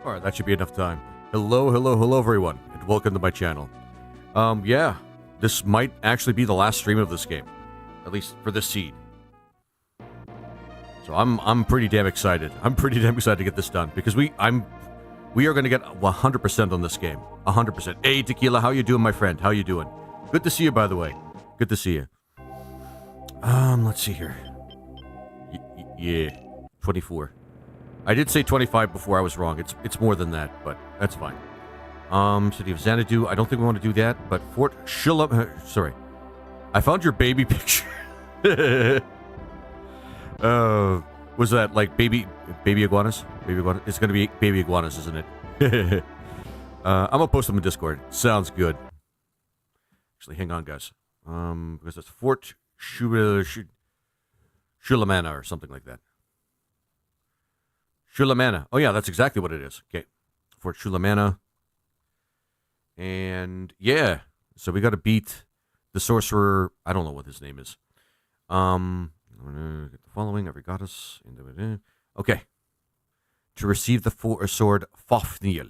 Alright, that should be enough time. Hello everyone, and welcome to my channel. Yeah, this might actually be the last stream of this game. At least for this seed. So I'm pretty damn excited. I'm pretty damn excited to get this done, because we are gonna get 100% on this game. 100%. Hey Tequila, how you doing, my friend? How you doing? Good to see you, by the way. Good to see you. Let's see here. Yeah, 24. I did say 25 before. I was wrong. It's more than that, but that's fine. City of Xanadu. I don't think we want to do that, but Fort Shulam... sorry. I found your baby picture. Was that like baby iguanas? Baby iguanas? It's gonna be baby iguanas, isn't it? I'm gonna post them in Discord. Sounds good. Actually, hang on, guys. Because it's Fort Shulamana or something like that. Shulamana. Oh, yeah, that's exactly what it is. Okay. Fort Shulamana. And, yeah. So we got to beat the sorcerer. I don't know what his name is. I'm going to get the following. I got us. Okay. To receive the sword Fafnir.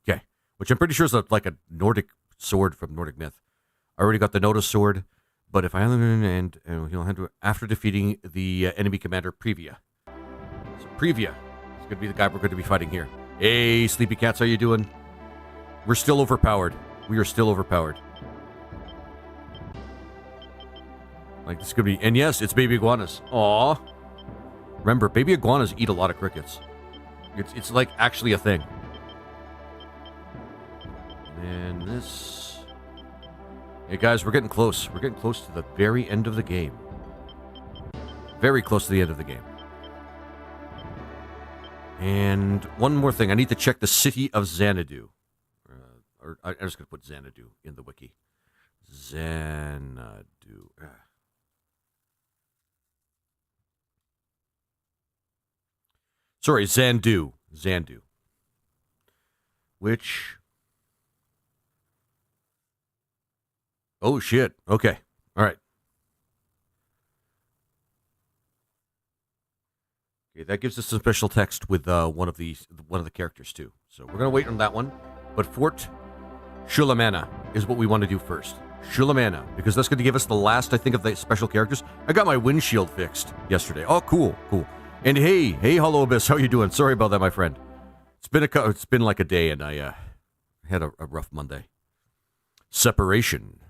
Okay. Which I'm pretty sure is like a Nordic sword from Nordic myth. I already got the Notice sword. But if I and he'll handle after defeating the enemy commander Previa. So Previa. It's going to be the guy we're going to be fighting here. Hey, Sleepy Cats, how you doing? We're still overpowered. We are still overpowered. Like, this could be... And yes, it's baby iguanas. Aww. Remember, baby iguanas eat a lot of crickets. It's like, actually a thing. And this... Hey, guys, we're getting close. We're getting close to the very end of the game. Very close to the end of the game. And one more thing. I need to check the city of Xanadu. Or I'm just going to put Xanadu in the wiki. Xanadu. Sorry, Xandu. Xandu. Which... Oh, shit. Okay. All right. Okay, that gives us some special text with one of the characters too. So we're gonna wait on that one. But Fort Shulamana is what we want to do first. Shulamana, because that's going to give us the last, I think, of the special characters. I got my windshield fixed yesterday. Oh, cool, cool. And hey, Hollow Abyss, how you doing? Sorry about that, my friend. It's been like a day, and I had a rough Monday. Separation.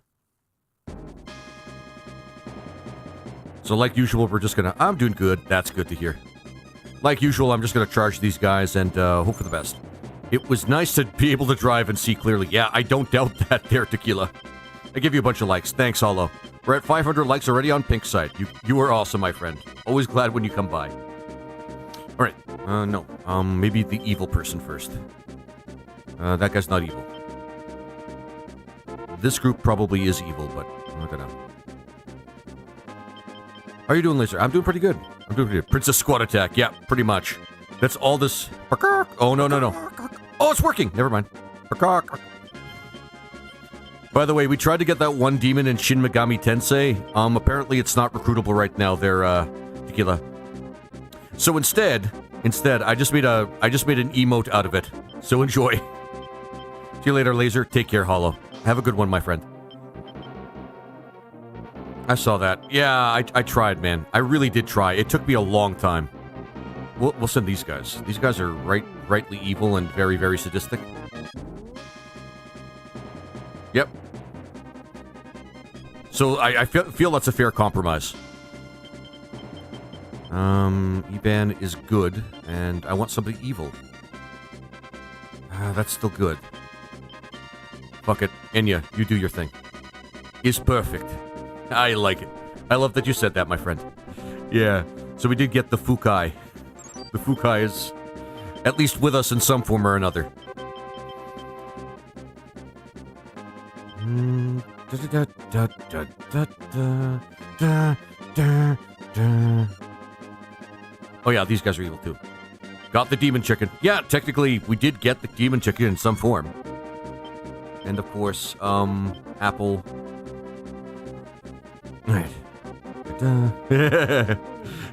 So like usual, we're just gonna... I'm doing good. That's good to hear. Like usual, I'm just gonna charge these guys and hope for the best. It was nice to be able to drive and see clearly. Yeah, I don't doubt that there, Tequila. I give you a bunch of likes. Thanks, Hollow. We're at 500 likes already on Pink's side. You are awesome, my friend. Always glad when you come by. Alright. No. Maybe the evil person first. That guy's not evil. This group probably is evil, but I'm not gonna... How are you doing, Laser? I'm doing pretty good. I'm doing pretty good. Princess Squad Attack. Yeah, pretty much. That's all this... Oh, no. Oh, it's working. Never mind. By the way, we tried to get that one demon in Shin Megami Tensei. Apparently it's not recruitable right now. They're, Tequila. So instead, I just made an emote out of it. So enjoy. See you later, Laser. Take care, Hollow. Have a good one, my friend. I saw that. Yeah, I tried, man. I really did try. It took me a long time. We'll send these guys. These guys are rightly evil and very, very sadistic. Yep. So I feel that's a fair compromise. Eban is good, and I want somebody evil. That's still good. Fuck it. Enya, you do your thing. Is perfect. I like it. I love that you said that, my friend. Yeah. So we did get the Fukai. The Fukai is at least with us in some form or another. Oh yeah, these guys are evil too. Got the demon chicken. Yeah, technically we did get the demon chicken in some form. And of course, Apple. Alright.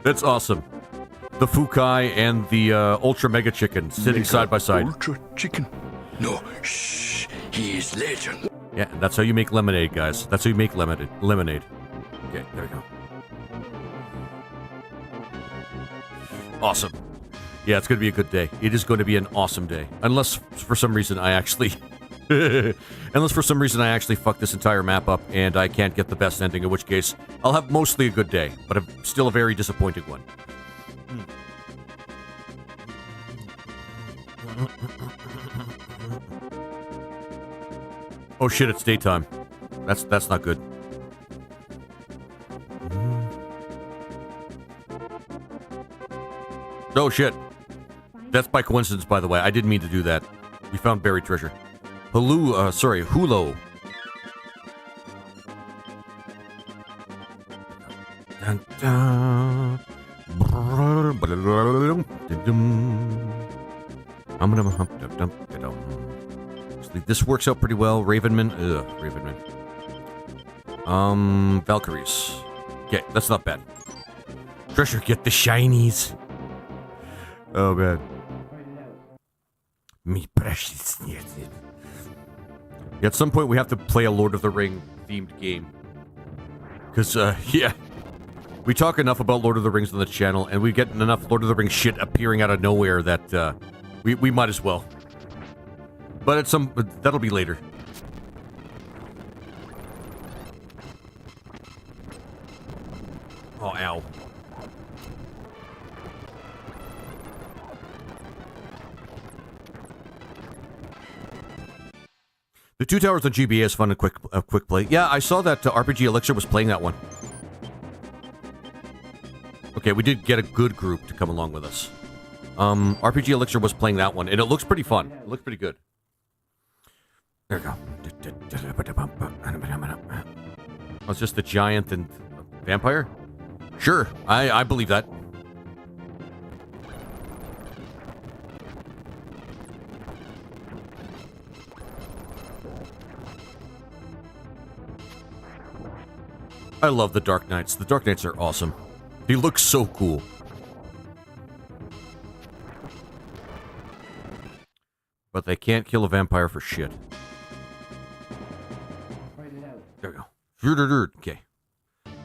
That's awesome. the Fukai and the Ultra Mega Chicken sitting side by side. Ultra Chicken? No, shh, he is legend. Yeah, and that's how you make lemonade, guys. That's how you make lemonade. Okay, there we go. Awesome. Yeah, it's going to be a good day. It is going to be an awesome day. Unless, for some reason, I actually... Unless for some reason I actually fuck this entire map up and I can't get the best ending, in which case I'll have mostly a good day, but still a very disappointing one. Oh shit, it's daytime. That's not good. Oh shit. That's by coincidence, by the way. I didn't mean to do that. We found buried treasure. Hulo. Dun, dun. This works out pretty well. Ravenman. Valkyries. Okay, that's not bad. Treasure, get the shinies. Oh, man. Me precious. At some point, we have to play a Lord of the Ring themed game. Because, yeah. We talk enough about Lord of the Rings on the channel, and we get enough Lord of the Rings shit appearing out of nowhere that, we might as well. But that'll be later. Oh, ow. The Two Towers on GBA is fun and quick play. Yeah, I saw that RPG Elixir was playing that one. Okay, we did get a good group to come along with us. RPG Elixir was playing that one, and it looks pretty fun. It looks pretty good. There we go. Oh, it's just the giant and vampire? Sure, I believe that. I love the Dark Knights. The Dark Knights are awesome. He looks so cool. But they can't kill a vampire for shit. There we go. Okay.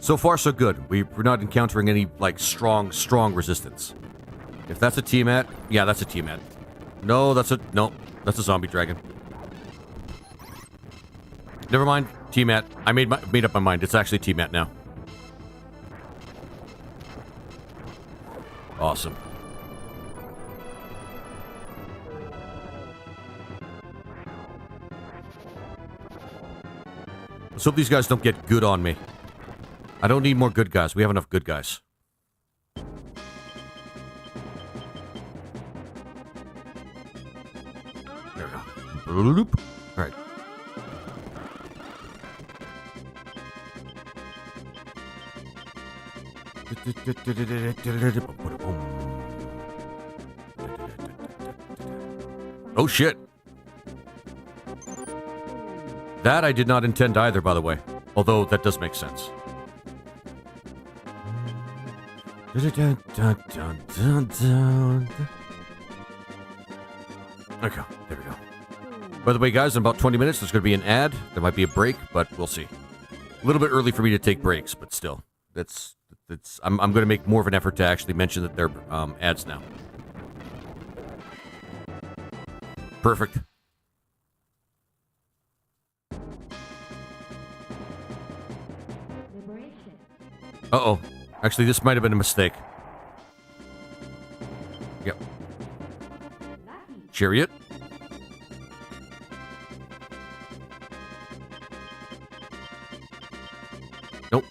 So far, so good. We're not encountering any, like, strong resistance. If that's a Tiamat, yeah, that's a Tiamat. No, that's a zombie dragon. Never mind, Tiamat. I made up my mind. It's actually Tiamat now. Awesome. Let's hope these guys don't get good on me. I don't need more good guys. We have enough good guys. There we go. All right. Oh shit. That I did not intend either, by the way. Although that does make sense. Okay, there we go. By the way, guys, in about 20 minutes, there's going to be an ad. There might be a break, but we'll see. A little bit early for me to take breaks, but still. I'm going to make more of an effort to actually mention that they're ads now. Perfect. Uh-oh. Actually, this might have been a mistake. Yep. Chariot. Nope.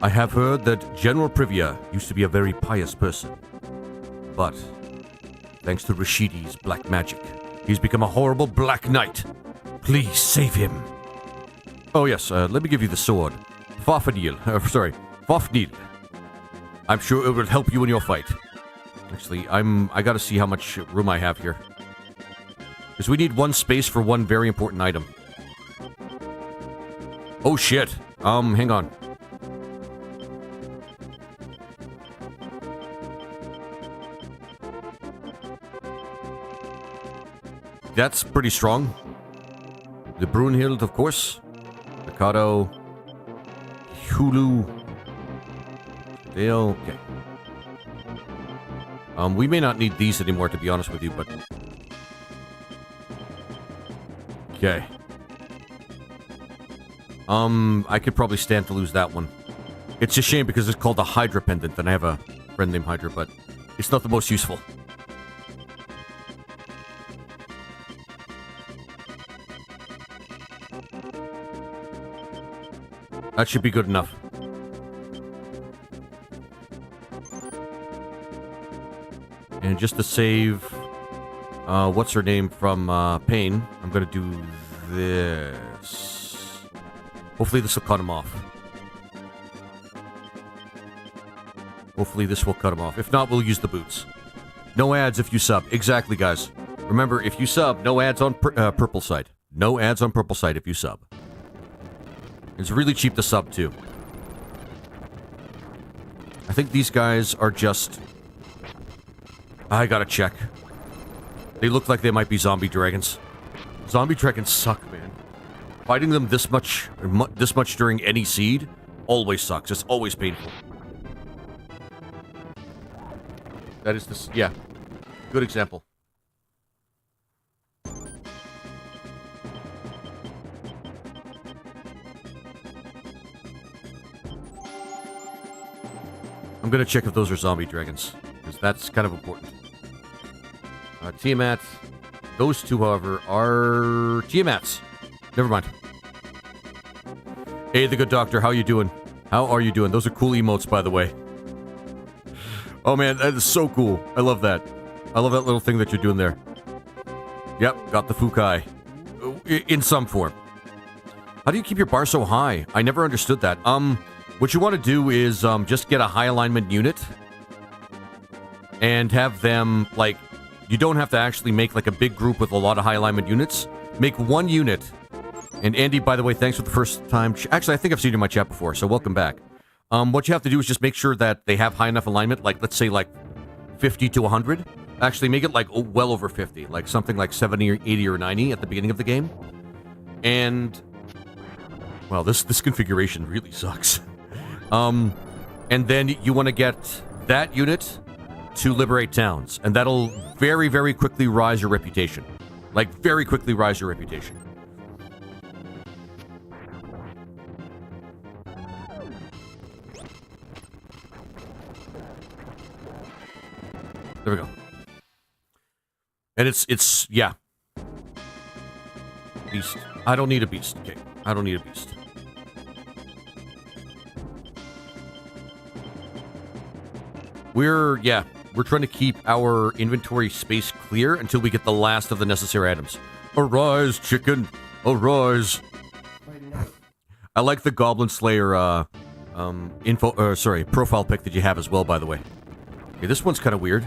I have heard that General Privia used to be a very pious person. But, thanks to Rashidi's black magic, he's become a horrible black knight. Please save him. Oh yes, let me give you the sword. Fafnir. I'm sure it will help you in your fight. Actually, I gotta see how much room I have here. Because we need one space for one very important item. Oh shit. Hang on. That's pretty strong. The Brunhild, of course. Mikado. Hulu. Dale. Okay. We may not need these anymore, to be honest with you, but... Okay. I could probably stand to lose that one. It's a shame because it's called a Hydra Pendant, and I have a friend named Hydra, but it's not the most useful. That should be good enough. And just to save, what's her name from Pain, I'm gonna do this. Hopefully this will cut him off. Hopefully this will cut him off. If not, we'll use the boots. No ads if you sub. Exactly, guys. Remember, if you sub, no ads on purple side. No ads on purple side if you sub. It's really cheap to sub, too. I think these guys are just... I gotta check. They look like they might be zombie dragons. Zombie dragons suck, man. Fighting them this much during any seed always sucks. It's always painful. That is this... Yeah. Good example. I'm gonna check if those are zombie dragons, because that's kind of important. Tiamat. Those two, however, are Tiamats. Never mind. Hey, the good doctor, how you doing? How are you doing? Those are cool emotes, by the way. Oh man, that is so cool. I love that. I love that little thing that you're doing there. Yep, got the Fukai. In some form. How do you keep your bar so high? I never understood that. What you want to do is just get a high alignment unit and have them, like, you don't have to actually make like a big group with a lot of high alignment units. Make one unit. And Andy, by the way, thanks for the first time. Actually, I think I've seen you in my chat before, so welcome back. What you have to do is just make sure that they have high enough alignment, like, let's say, like, 50 to 100. Actually, make it, like, well over 50. Like, something like 70 or 80 or 90 at the beginning of the game. And... well, this configuration really sucks. And then you want to get that unit to liberate towns. And that'll very, very quickly rise your reputation. Like, very quickly rise your reputation. There we go. And it's, yeah. Beast. I don't need a beast. Okay. I don't need a beast. We're trying to keep our inventory space clear until we get the last of the necessary items. Arise, chicken! Arise! I like the Goblin Slayer, profile pic that you have as well, by the way. Okay, this one's kind of weird.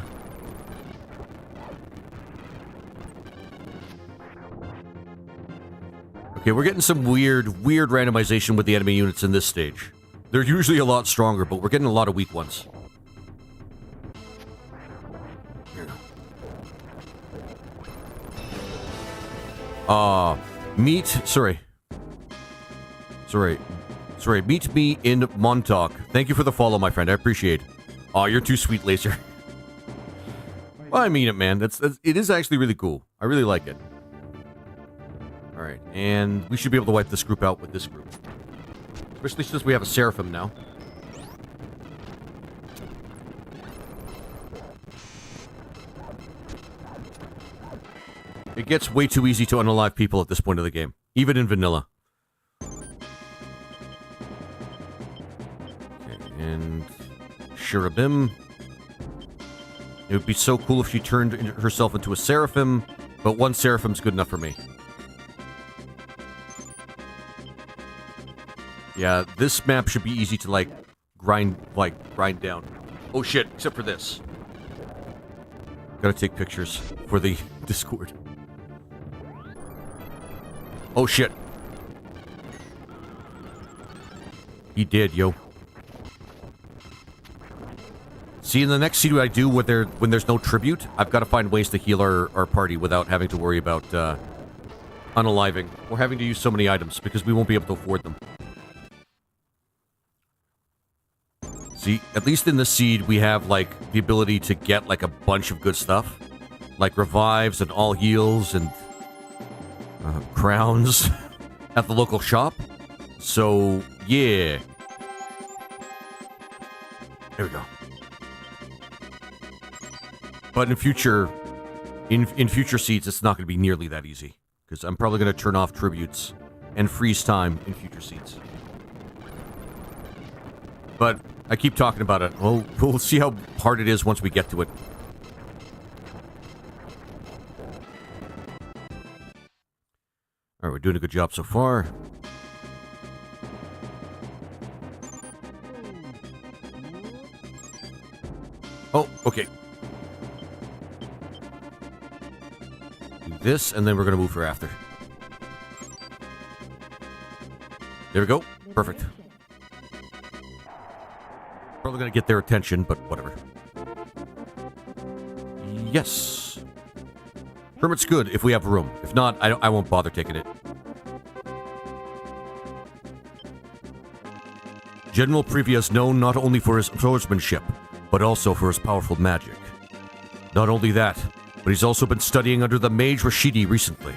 Okay, we're getting some weird randomization with the enemy units in this stage. They're usually a lot stronger, but we're getting a lot of weak ones. Meet me in Montauk. Thank you for the follow, my friend. I appreciate it. Aw, you're too sweet, Laser. Well, I mean it, man. It is actually really cool. I really like it. Alright, and we should be able to wipe this group out with this group. Especially since we have a Seraphim now. It gets way too easy to unalive people at this point of the game. Even in vanilla. Okay, and... Cherubim. It would be so cool if she turned herself into a Seraphim, but one Seraphim's good enough for me. Yeah, this map should be easy to, like, grind down. Oh shit, except for this. Gotta take pictures for the Discord. Oh shit. He did, yo. See, in the next seed I do when there's no tribute, I've got to find ways to heal our party without having to worry about unaliving or having to use so many items because we won't be able to afford them. See, at least in the seed, we have, like, the ability to get, like, a bunch of good stuff. Like revives and all heals and crowns at the local shop. So, yeah. There we go. But in future seeds, it's not going to be nearly that easy. Because I'm probably going to turn off tributes and freeze time in future seeds. But I keep talking about it. We'll see how hard it is once we get to it. Alright, we're doing a good job so far. Oh, okay. Do this, and then we're going to move for after. There we go. Perfect. Probably going to get their attention, but whatever. Yes. Hermit's good if we have room. If not, I won't bother taking it. General Privia is known not only for his swordsmanship, but also for his powerful magic. Not only that, but he's also been studying under the Mage Rashidi recently.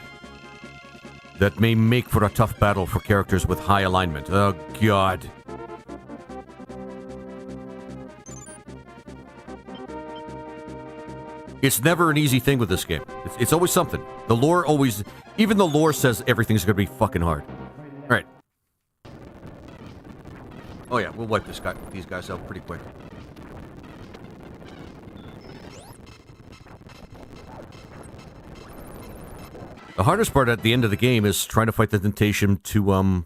That may make for a tough battle for characters with high alignment. Oh, God. It's never an easy thing with this game. It's always something. The lore always... Even the lore says everything's going to be fucking hard. Alright. Oh yeah, we'll wipe these guys out pretty quick. The hardest part at the end of the game is trying to fight the temptation to,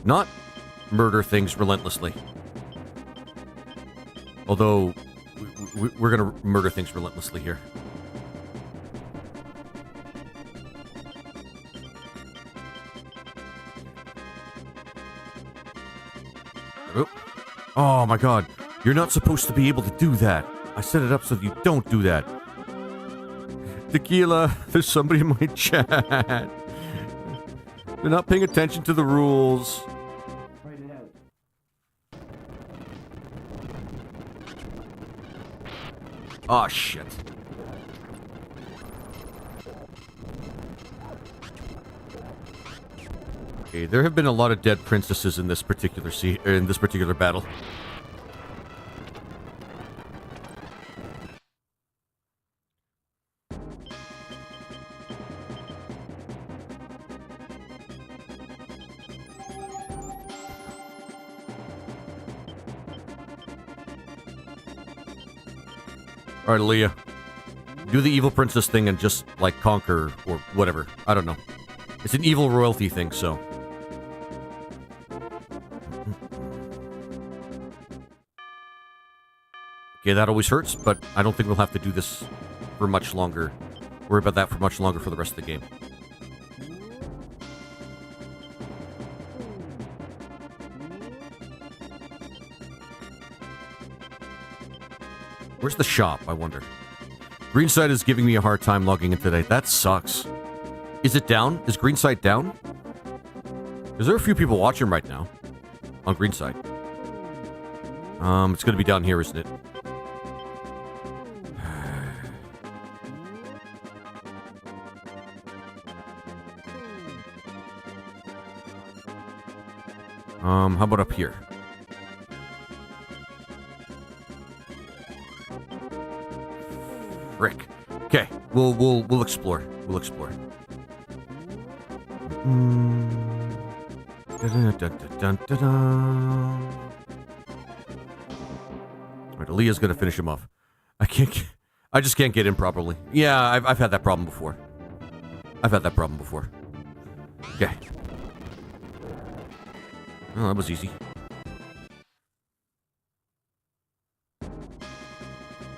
not murder things relentlessly. Although... We're gonna murder things relentlessly here. Oh my god. You're not supposed to be able to do that. I set it up so that you don't do that. Tequila, there's somebody in my chat. They're not paying attention to the rules. Oh, shit. Okay, there have been a lot of dead princesses in this particular battle. Alright, Aaliyah. Do the evil princess thing and just, like, conquer or whatever. I don't know. It's an evil royalty thing, so... Okay, that always hurts, but I don't think we'll have to do this for much longer. Worry about that for much longer for the rest of the game. Where's the shop, I wonder? Greenside is giving me a hard time logging in today. That sucks. Is it down? Is Greenside down? Is there a few people watching right now? On Greenside. It's gonna be down here, isn't it? How about up here? Frick. Okay, we'll explore. We'll explore. Alright, Aaliyah's gonna finish him off. I just can't get in properly. Yeah, I've had that problem before. Okay. Oh, that was easy.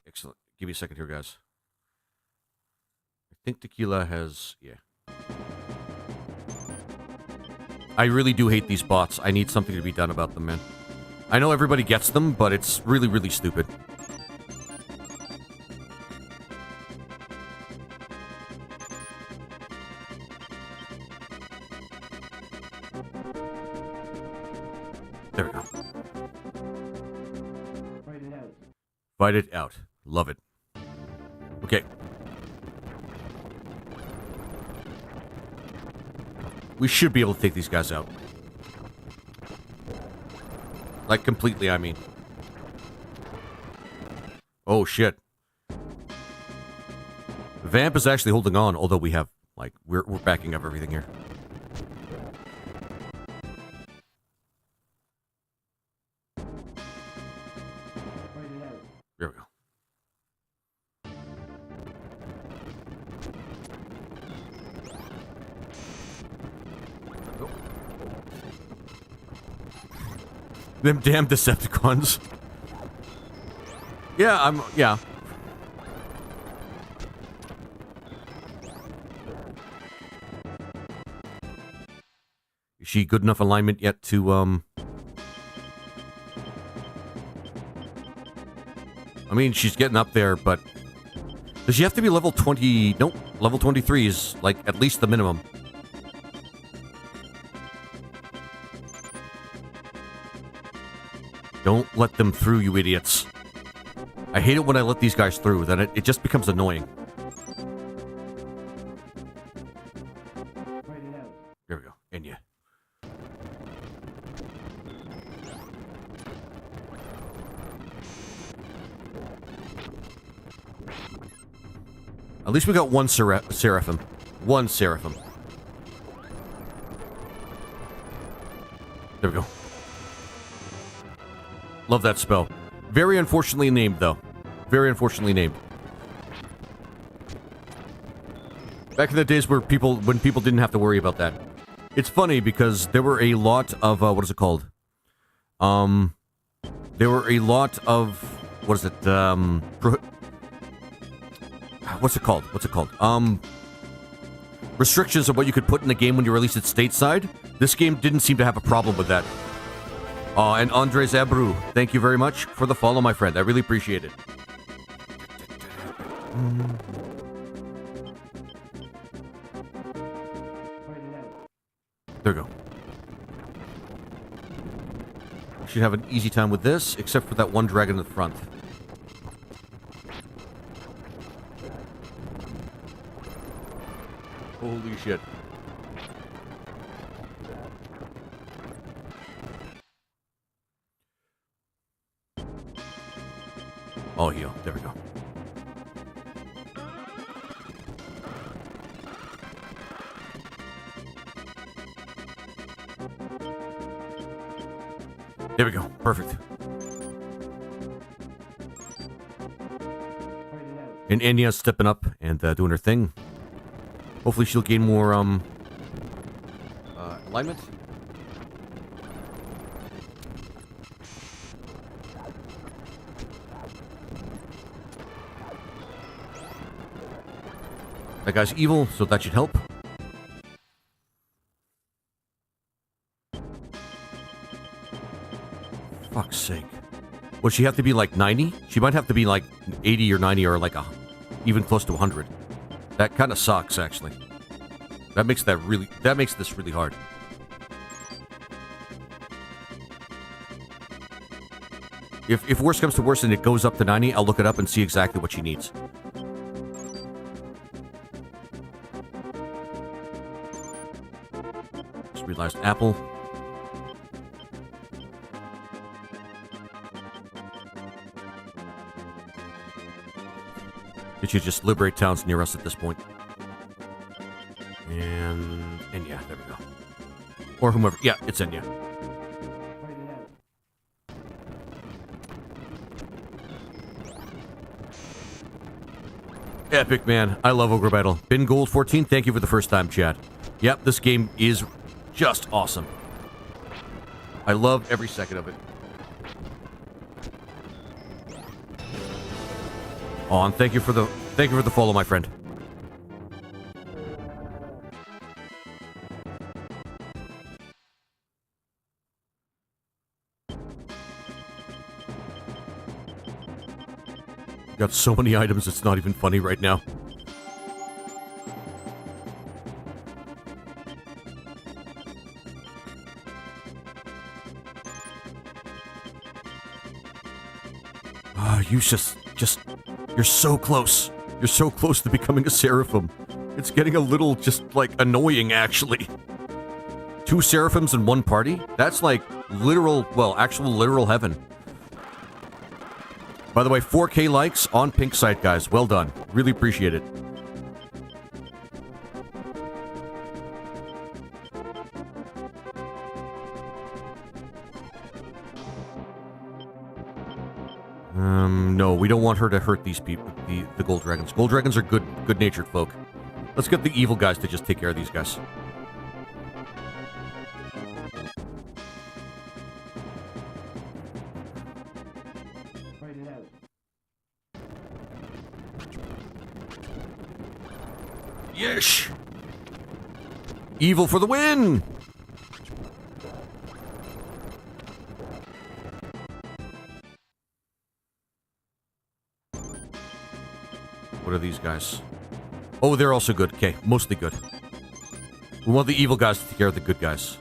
Excellent. Give me a second here, guys. I think Tequila has... yeah. I really do hate these bots. I need something to be done about them, man. I know everybody gets them, but it's really, really stupid. There we go. Fight it out. Love it. Okay. We should be able to take these guys out. Like, completely, I mean. Oh, shit. Vamp is actually holding on, although we have, like, we're backing up everything here. There we go. Them damn Decepticons. Yeah, yeah. Is she good enough alignment yet to, I mean, she's getting up there, but does she have to be level 20? Nope, level 23 is, like, at least the minimum. Don't let them through, you idiots. I hate it when I let these guys through, then it just becomes annoying. There we go, Enya. At least we got one Seraphim. One Seraphim. There we go. Love that spell. Very unfortunately named, though. Very unfortunately named. Back in the days when people didn't have to worry about that. It's funny because there were a lot of, what is it called? There were a lot of, what is it, what's it called? Restrictions of what you could put in the game when you released it stateside. This game didn't seem to have a problem with that. And Andres Abreu, thank you very much for the follow, my friend. I really appreciate it. There we go. Should have an easy time with this, except for that one dragon in the front. Holy shit. Oh, heal. There we go. There we go. Perfect. And Enya's stepping up and doing her thing. Hopefully she'll gain more alignment. That guy's evil, so that should help. Fuck's sake. Would she have to be like 90? She might have to be like 80 or 90 or like even close to 100. That kind of sucks, actually. That makes this really hard. If worse comes to worse and it goes up to 90, I'll look it up and see exactly what she needs. Just realized apple. It should just liberate towns near us at this point. And yeah, there we go. Or whomever. Yeah, it's Enya. Epic, man. I love Ogre Battle. Bin Gold 14, thank you for the first time, chat. Yep, this game is just awesome. I love every second of it. Oh, and thank you for the follow, my friend. Got so many items, it's not even funny right now. You just, you're so close. You're so close to becoming a seraphim. It's getting a little just, like, annoying, actually. 2 seraphims in one party? That's like literal, well, actual literal heaven. By the way, 4K likes on Pink Site, guys. Well done. Really appreciate it. No, we don't want her to hurt these people, the gold dragons. Gold dragons are good-natured folk. Let's get the evil guys to just take care of these guys. Yesh! Evil for the win! What are these guys? Oh, they're also good. Okay, mostly good. We want the evil guys to take care of the good guys.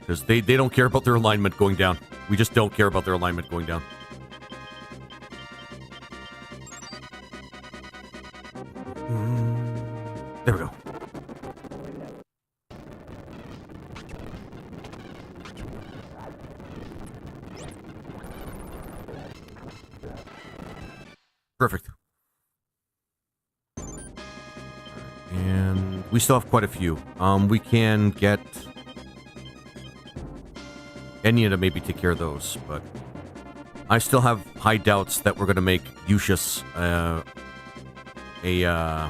Because they don't care about their alignment going down. We just don't care about their alignment going down. There we go. Perfect. And we still have quite a few. We can get Enya to maybe take care of those, but I still have high doubts that we're going to make Lucius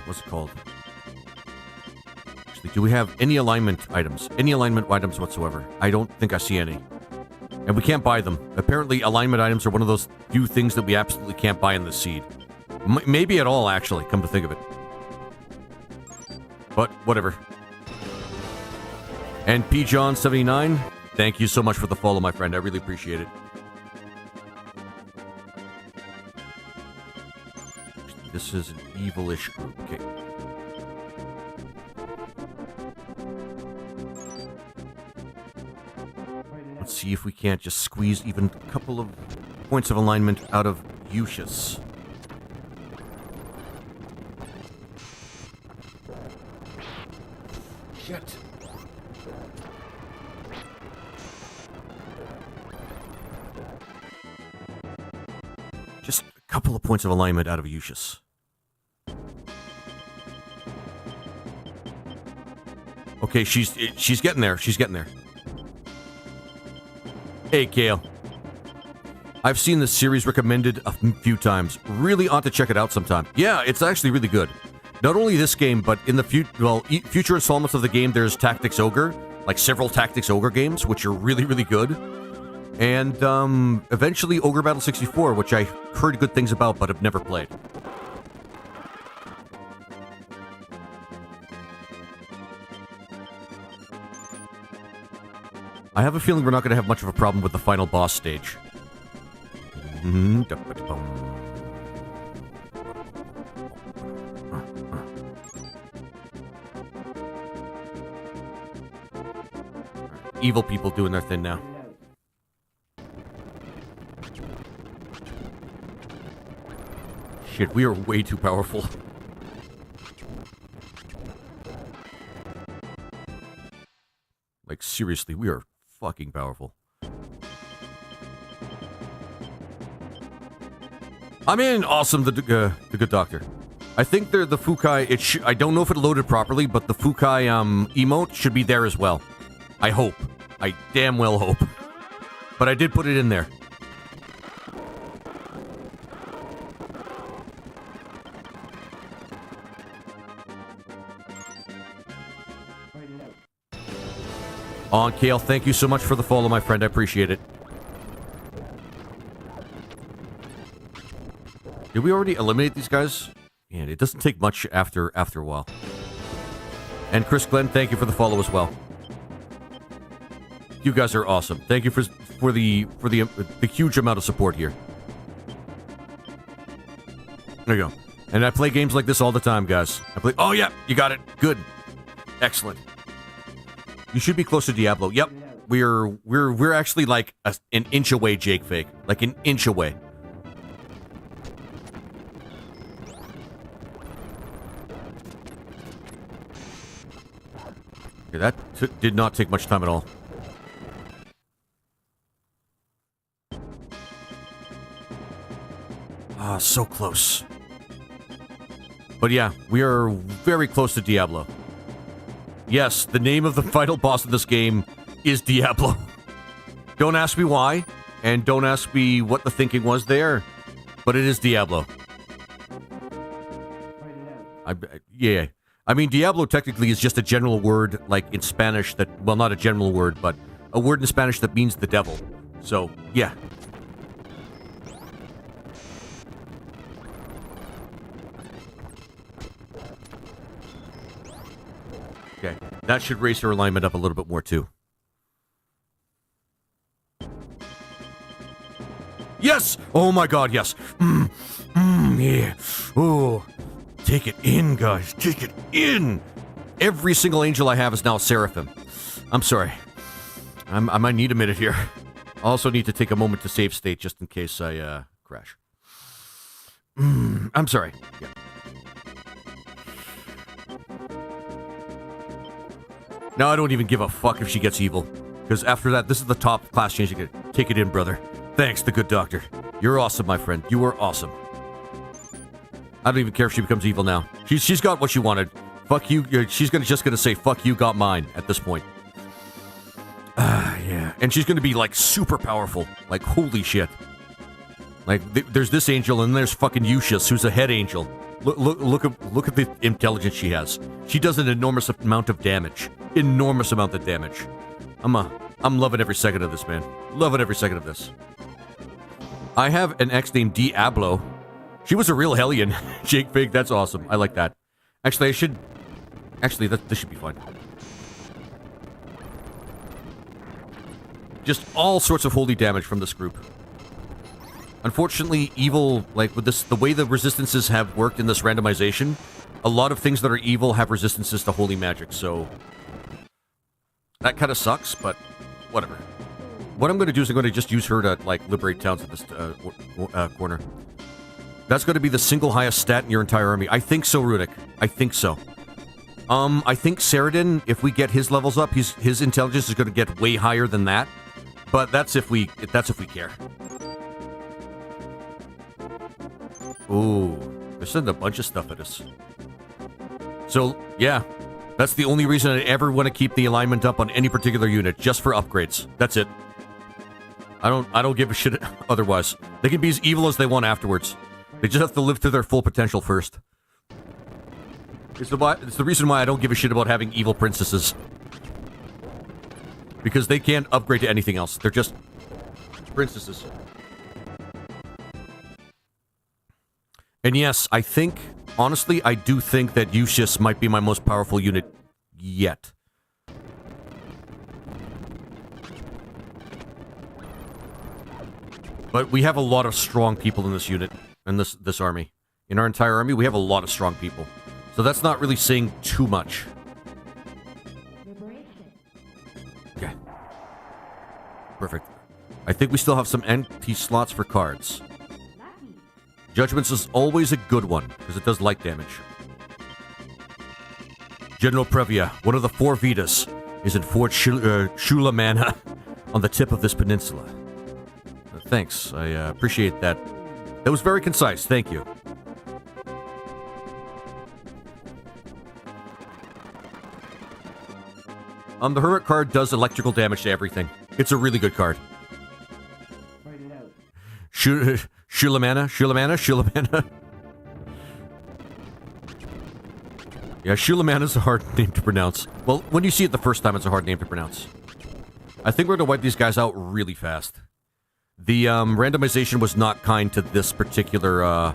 what's it called? Actually, do we have any alignment items? Any alignment items whatsoever? I don't think I see any. And we can't buy them. Apparently, alignment items are one of those few things that we absolutely can't buy in the seed. Maybe at all, actually, come to think of it. But, whatever. And P. John 79, thank you so much for the follow, my friend. I really appreciate it. This is an evil-ish group. Okay. Let's see if we can't just squeeze even a couple of points of alignment out of Lucius. Shit. Just a couple of points of alignment out of Lucius. Okay, she's getting there. She's getting there. Hey, Kale. I've seen this series recommended a few times. Really ought to check it out sometime. Yeah, it's actually really good. Not only this game, but in the future installments of the game, there's Tactics Ogre, like several Tactics Ogre games, which are really, really good. And eventually Ogre Battle 64, which I heard good things about, but have never played. I have a feeling we're not going to have much of a problem with the final boss stage. Evil people doing their thing now. Shit, we are way too powerful. Like, seriously, we are fucking powerful. I'm in! Awesome, the good doctor. I think they're the Fukai... I don't know if it loaded properly, but the Fukai emote should be there as well. I hope. I damn well hope. But I did put it in there. On Kale, thank you so much for the follow, my friend. I appreciate it. Did we already eliminate these guys? And it doesn't take much after a while. And Chris Glenn, thank you for the follow as well. You guys are awesome. Thank you for the huge amount of support here. There you go. And I play games like this all the time, guys. Oh yeah, you got it. Good. Excellent. You should be close to Diablo. Yep. We're actually like an inch away, Jake Fake. Like an inch away. Okay, that did not take much time at all. Ah, so close. But yeah, we are very close to Diablo. Yes, the name of the final boss of this game is Diablo. Don't ask me why, and don't ask me what the thinking was there, but it is Diablo. Yeah. I mean, Diablo technically is just a general word, like in Spanish that, well, not a general word, but a word in Spanish that means the devil. So, yeah. Okay, that should raise her alignment up a little bit more, too. Yes! Oh my god, yes! Yeah. Oh. Take it in, guys. Take it in! Every single angel I have is now a seraphim. I'm sorry. I might need a minute here. I also need to take a moment to save state just in case I, crash. I'm sorry. Yeah. Now I don't even give a fuck if she gets evil. Because after that, this is the top class change. Take it in, brother. Thanks, the good doctor. You're awesome, my friend. You are awesome. I don't even care if she becomes evil now. She's got what she wanted. Fuck you. She's just gonna say, fuck you, got mine, at this point. Yeah. And she's gonna be, like, super powerful. Like, holy shit. Like, there's this angel, and there's fucking Lucius, who's a head angel. Look at the intelligence she has. She does an enormous amount of damage. Enormous amount of damage. I'm loving every second of this, man. Loving every second of this. I have an ex named Diablo. She was a real hellion. Jake Fig, that's awesome. I like that. Actually, this should be fun. Just all sorts of holy damage from this group. Unfortunately, evil, like with this, the way the resistances have worked in this randomization, a lot of things that are evil have resistances to holy magic, so that kind of sucks, but whatever. What I'm going to do is I'm going to just use her to, like, liberate towns at this corner. That's going to be the single highest stat in your entire army. I think so, Rudik. I think so. I think Saradin, if we get his levels up, his intelligence is going to get way higher than that. But that's if we care. Ooh, they're sending a bunch of stuff at us. So, yeah. That's the only reason I ever want to keep the alignment up on any particular unit, just for upgrades. That's it. I don't give a shit otherwise. They can be as evil as they want afterwards. They just have to live to their full potential first. It's the reason why I don't give a shit about having evil princesses. Because they can't upgrade to anything else. They're just princesses. And yes, I think, honestly, I do think that Lucius might be my most powerful unit yet. But we have a lot of strong people in this unit, in this army. In our entire army, we have a lot of strong people. So that's not really saying too much. Okay. Perfect. I think we still have some empty slots for cards. Judgments is always a good one, because it does light damage. General Previa, one of the 4 Vitas, is in Fort Shulamana on the tip of this peninsula. Thanks, I appreciate that. That was very concise, thank you. The Hermit card does electrical damage to everything. It's a really good card. Write it out. Shulamana? Yeah, Shulamana's a hard name to pronounce. Well, when you see it the first time, it's a hard name to pronounce. I think we're going to wipe these guys out really fast. The randomization was not kind to this particular,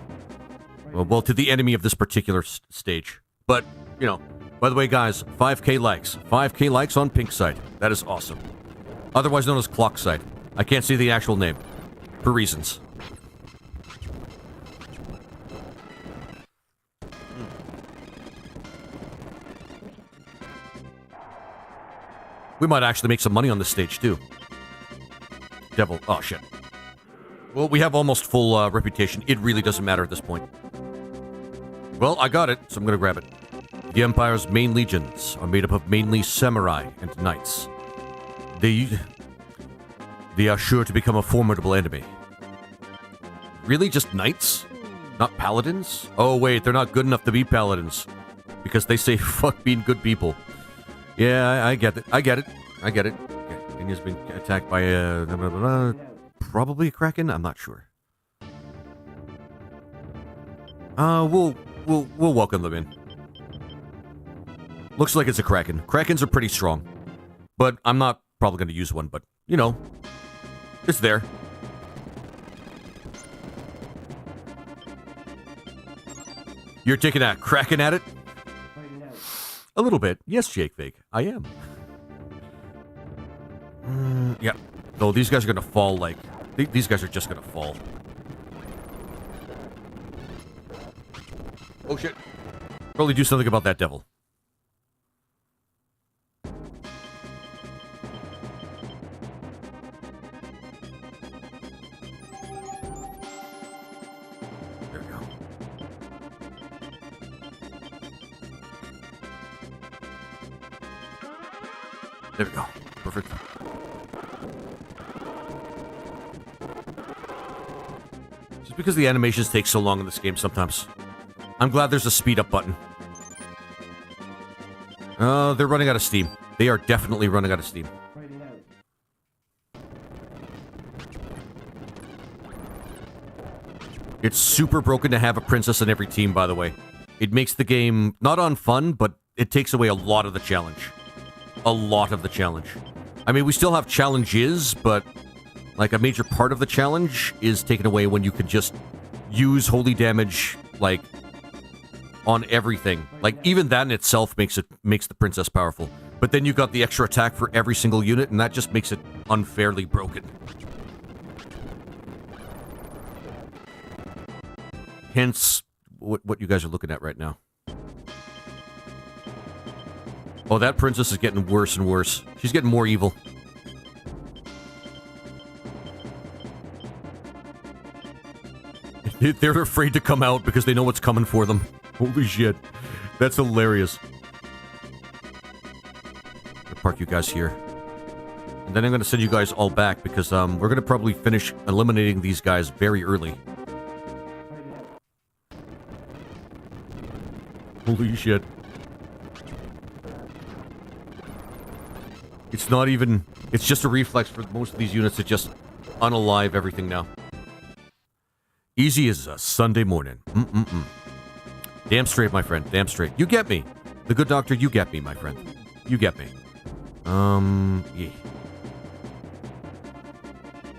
well, to the enemy of this particular stage. But, you know, by the way, guys, 5k likes. 5k likes on pink side. That is awesome. Otherwise known as clock side. I can't see the actual name. For reasons. We might actually make some money on this stage, too. Devil. Oh, shit. Well, we have almost full reputation. It really doesn't matter at this point. Well, I got it, so I'm going to grab it. The Empire's main legions are made up of mainly samurai and knights. They are sure to become a formidable enemy. Really? Just knights? Not paladins? Oh, wait, they're not good enough to be paladins. Because they say, fuck being good people. Yeah, I get it. I get it. Okay, and he's been attacked by probably a kraken? I'm not sure. We'll welcome them in. Looks like it's a kraken. Krakens are pretty strong. But I'm not probably going to use one, but, you know, it's there. You're taking a kraken at it? A little bit. Yes, Jake Fake. I am. Yeah. Though these guys are going to fall like... These guys are just going to fall. Oh, shit. Probably do something about that devil. There we go. There we go. Perfect. Just because the animations take so long in this game sometimes. I'm glad there's a speed up button. They're running out of steam. They are definitely running out of steam. It's super broken to have a princess in every team, by the way. It makes the game not unfun, but it takes away a lot of the challenge. A lot of the challenge. I mean, we still have challenges, but like a major part of the challenge is taken away when you can just use holy damage, like, on everything. Like, even that in itself makes the princess powerful. But then you got the extra attack for every single unit, and that just makes it unfairly broken. Hence, what you guys are looking at right now. Oh, that princess is getting worse and worse. She's getting more evil. They're afraid to come out because they know what's coming for them. Holy shit. That's hilarious. I'll park you guys here. And then I'm going to send you guys all back because we're going to probably finish eliminating these guys very early. Holy shit. It's not even... It's just a reflex for most of these units to just unalive everything now. Easy as a Sunday morning. Damn straight, my friend. Damn straight. You get me. The good doctor, you get me, my friend. You get me. Yeah.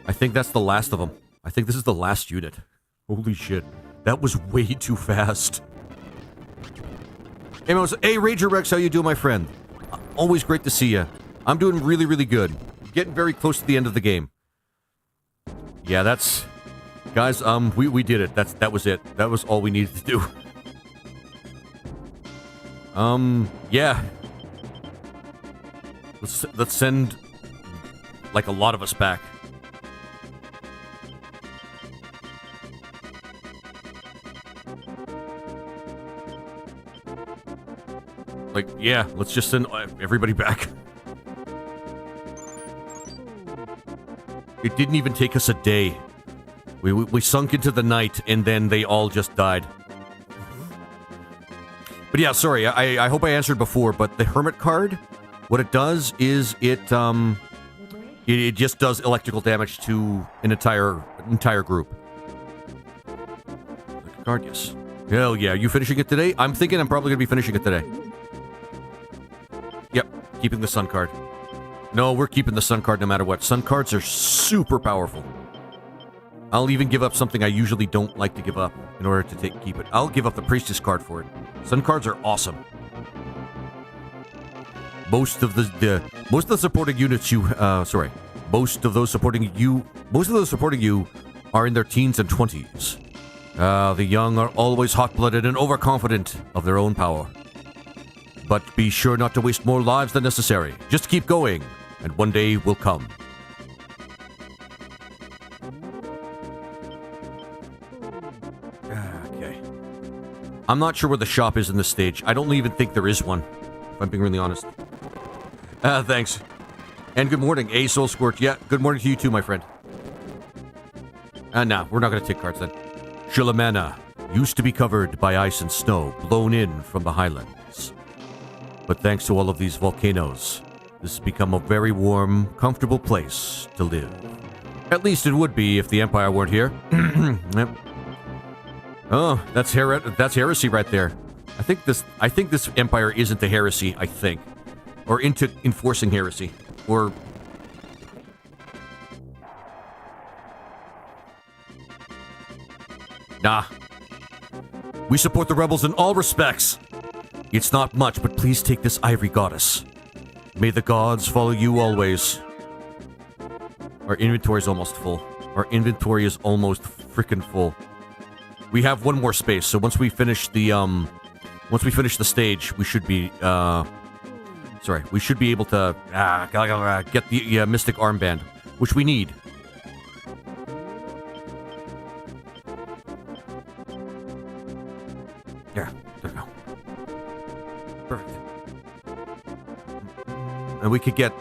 I think that's the last of them. I think this is the last unit. Holy shit. That was way too fast. Hey, Rager Rex, how you doing, my friend? Always great to see you. I'm doing really, really good. Getting very close to the end of the game. Yeah, that's... Guys, we did it. That was it. That was all we needed to do. Yeah. Let's send, like, a lot of us back. Like, yeah, let's just send everybody back. It didn't even take us a day. We sunk into the night, and then they all just died. But yeah, sorry, I hope I answered before, but the Hermit card, what it does is it just does electrical damage to an entire group. Like a card, yes. Hell yeah, you finishing it today? I'm thinking I'm probably going to be finishing it today. Yep, keeping the Sun card. No, we're keeping the Sun card no matter what. Sun cards are super powerful. I'll even give up something I usually don't like to give up in order to keep it. I'll give up the Priestess card for it. Sun cards are awesome. Most of the supporting units most of those supporting you are in their teens and 20s. The young are always hot-blooded and overconfident of their own power. But be sure not to waste more lives than necessary. Just keep going, and one day will come. Okay. I'm not sure where the shop is in this stage. I don't even think there is one, if I'm being really honest. Thanks. And good morning, A Soul Squirt. Yeah, good morning to you too, my friend. Nah, we're not going to take cards then. Shilamana used to be covered by ice and snow, blown in from the highlands. But thanks to all of these volcanoes, this has become a very warm, comfortable place to live. At least it would be if the Empire weren't here. Yep. Oh, that's heresy right there. I think this Empire isn't a heresy, I think. Or into enforcing heresy. Or... Nah. We support the rebels in all respects. It's not much, but please take this ivory goddess. May the gods follow you always. Our inventory is almost full. Our inventory is almost freaking full. We have one more space, so once we finish the stage, we should be we should be able to get the mystic armband, which we need. Yeah, there we go. Perfect. And we could get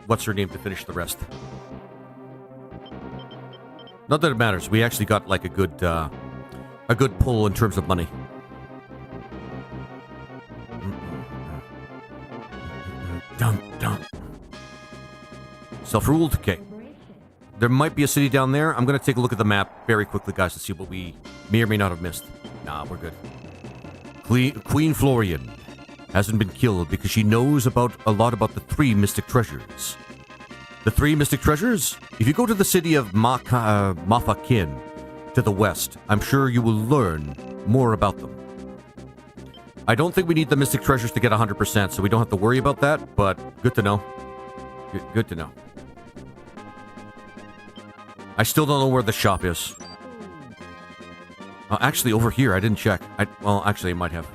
what's her name to finish the rest. Not that it matters. We actually got like a good pull in terms of money. Dun, dun. Self-ruled? Okay. There might be a city down there. I'm going to take a look at the map very quickly, guys, to see what we may or may not have missed. Nah, we're good. Queen Florian hasn't been killed because she knows a lot about the 3 mystic treasures. The 3 mystic treasures? If you go to the city of Mafakin to the west, I'm sure you will learn more about them. I don't think we need the mystic treasures to get 100%, so we don't have to worry about that, but good to know. Good to know. I still don't know where the shop is. Actually, over here, I didn't check. Well, actually, I might have.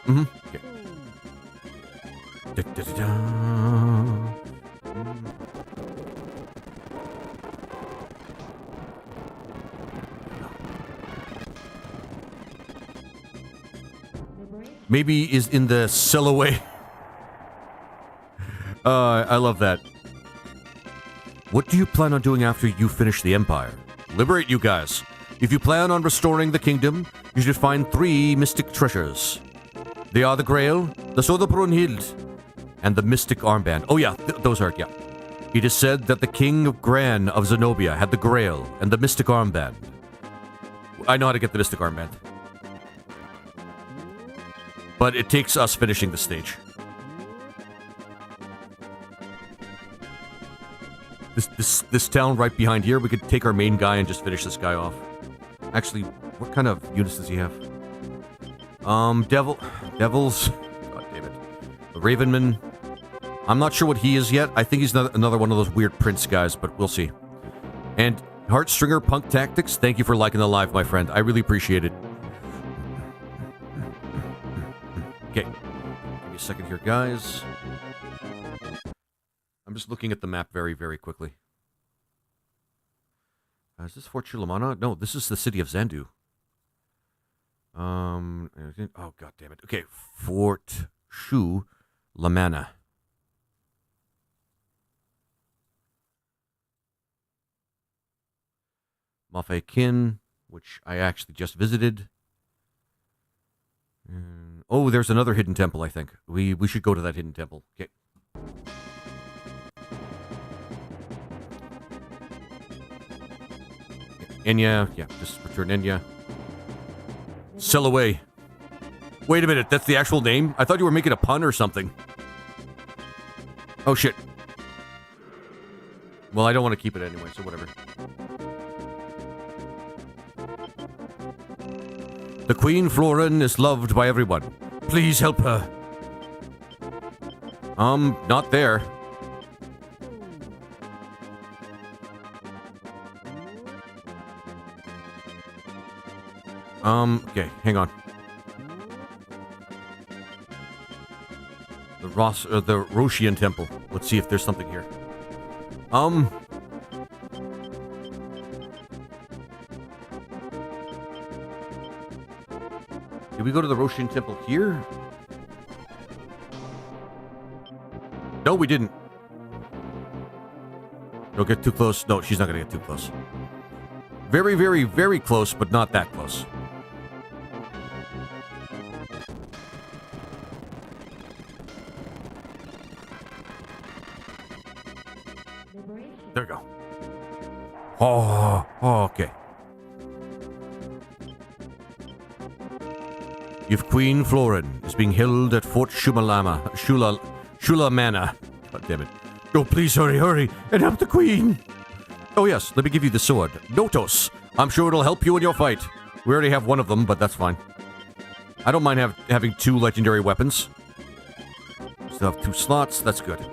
Mm-hmm. Okay. Maybe is in the sell away. I love that. What do you plan on doing after you finish the Empire? Liberate you guys. If you plan on restoring the kingdom, you should find 3 mystic treasures. They are the Grail, the Sword of Brunhild, and the Mystic Armband. Oh yeah, those are, yeah. It is said that the King of Gran of Zenobia had the Grail and the Mystic Armband. I know how to get the Mystic Armband. But it takes us finishing the stage. This town right behind here, we could take our main guy and just finish this guy off. Actually, what kind of units does he have? Devils. God damn it. Ravenman. I'm not sure what he is yet. I think he's another one of those weird prince guys, but we'll see. And Heartstringer Punk Tactics, thank you for liking the live, my friend. I really appreciate it. Okay. Give me a second here, guys. I'm just looking at the map very, very quickly. Is this Fort Chulamana? No, this is the city of Zandu. Oh, god damn it. Okay, Fort Chulamana. Mafekin, which I actually just visited. Oh, there's another hidden temple, I think. We should go to that hidden temple. Okay. Enya, yeah, just return Enya. Sell away. Wait a minute, that's the actual name? I thought you were making a pun or something. Oh shit. Well, I don't want to keep it anyway, so whatever. The Queen Florin is loved by everyone. Please help her. Not there. Okay, hang on. the Roshian Temple. Let's see if there's something here. Did we go to the Roshian Temple here? No, we didn't. Don't get too close. No, she's not going to get too close. Very, very, very close, but not that close. There we go. Oh, okay. If Queen Florin is being held at Fort Shulamana. God damn it. Oh, please hurry, and help the Queen. Oh, yes, let me give you the sword. Notos. I'm sure it'll help you in your fight. We already have one of them, but that's fine. I don't mind having 2 legendary weapons. Still have 2 slots. That's good.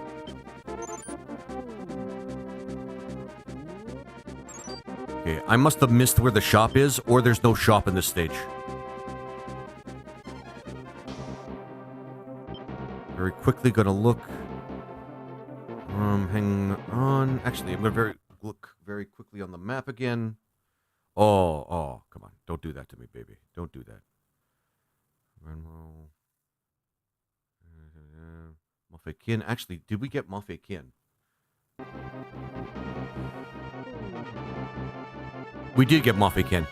Okay, I must have missed where the shop is, or there's no shop in this stage. Very quickly gonna look. Hang on. Actually, I'm gonna look very quickly on the map again. Oh, come on. Don't do that to me, baby. Don't do that. Mafekin. Actually, did we get Mafekin? We did get Mafekin.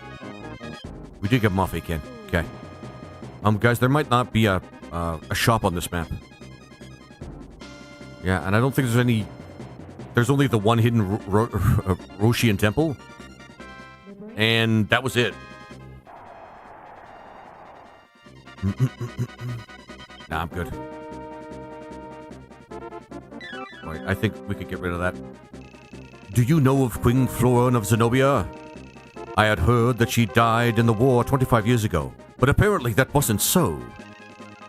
We did get Mafekin. Okay. Guys, there might not be a shop on this map. Yeah, and I don't think there's any... There's only the one hidden Roshian Temple. And that was it. Nah, I'm good. Wait, I think we could get rid of that. Do you know of Queen Florin of Zenobia? I had heard that she died in the war 25 years ago, but apparently that wasn't so.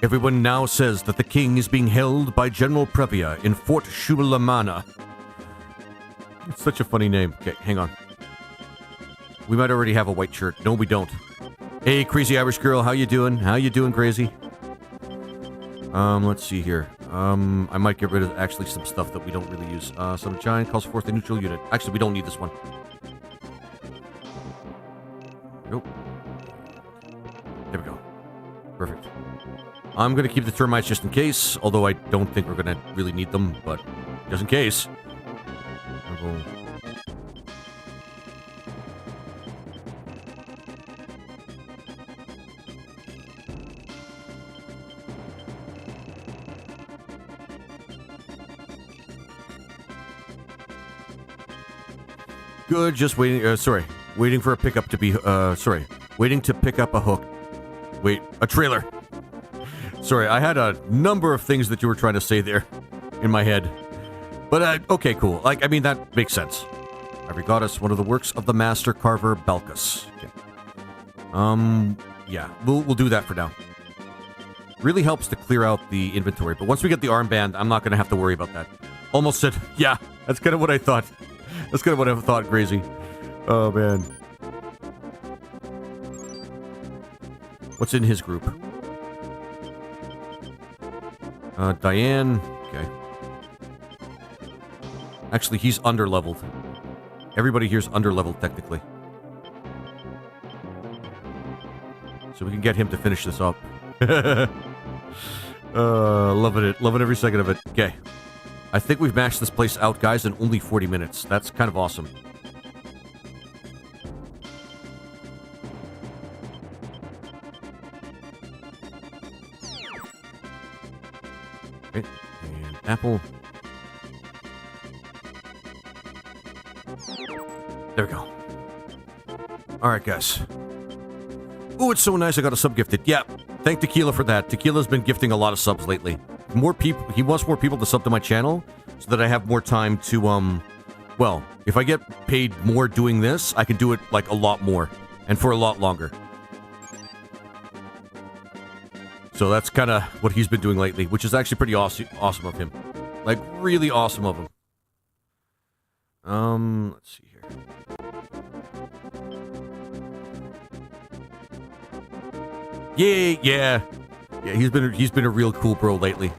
Everyone now says that the king is being held by General Previa in Fort Shulamana. It's such a funny name. Okay, hang on. We might already have a white shirt. No, we don't. Hey, crazy Irish girl, how you doing? How you doing, crazy? Let's see here. I might get rid of actually some stuff that we don't really use. Some giant calls forth a neutral unit. Actually, we don't need this one. Nope. There we go. Perfect. I'm going to keep the termites just in case, although I don't think we're going to really need them, but just in case. Good, just waiting, waiting for a pickup to be, waiting to pick up a hook. Wait, a trailer. Sorry, I had a number of things that you were trying to say there in my head. But, okay, cool. Like, I mean, that makes sense. Ivory Goddess, one of the works of the master carver Balkus. Okay. Yeah, we'll do that for now. Really helps to clear out the inventory, but once we get the armband, I'm not going to have to worry about that. Almost said, yeah, that's kind of what I thought. That's kind of what I thought, crazy. Oh, man. What's in his group? Diane. Okay. Actually, he's under-leveled. Everybody here's under-leveled, technically. So we can get him to finish this up. Loving it. Loving every second of it. Okay. I think we've mashed this place out, guys, in only 40 minutes. That's kind of awesome. Okay. And apple. There we go. Alright, guys. Oh, it's so nice I got a sub gifted. Yeah, thank Tequila for that. Tequila's been gifting a lot of subs lately. More people. He wants more people to sub to my channel so that I have more time to, well, if I get paid more doing this, I can do it, like, a lot more and for a lot longer. So that's kind of what he's been doing lately, which is actually pretty awesome of him. Like, really awesome of him. Let's see here. Yeah. Yeah, he's been a real cool bro lately.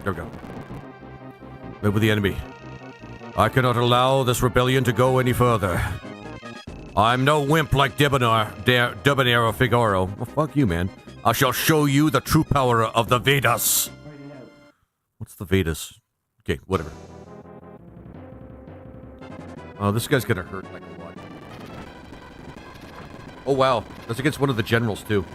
There we go. Live with the enemy. I cannot allow this rebellion to go any further. I'm no wimp like Debonair or Figaro. Well, fuck you, man. I shall show you the true power of the Vedas. What's the Vedas? Okay, whatever. Oh, this guy's gonna hurt like a lot. Oh, wow. That's against one of the generals, too.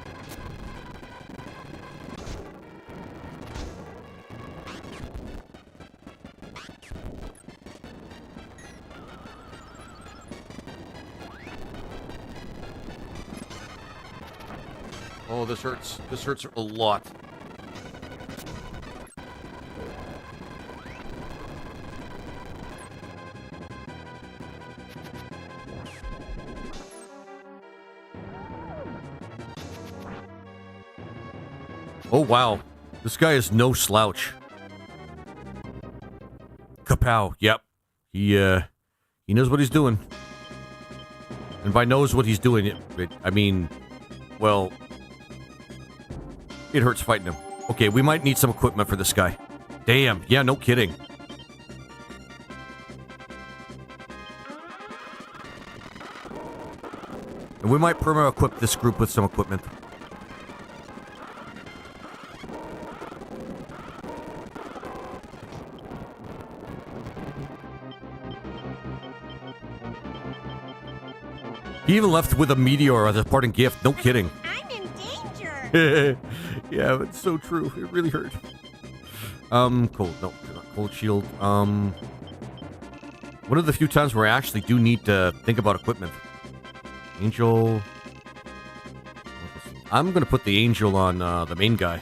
Oh, this hurts. This hurts a lot. Oh, wow. This guy is no slouch. Kapow. Yep. He knows what he's doing. And by knows what he's doing, I mean, well, it hurts fighting him. Okay, we might need some equipment for this guy. Damn. Yeah, no kidding. And we might perma-equip this group with some equipment. He even left with a meteor as a parting gift. No kidding. I'm in danger. Yeah, it's so true. It really hurt. Cold. No, not cold shield. One of the few times where I actually do need to think about equipment. Angel. I'm gonna put the angel on the main guy.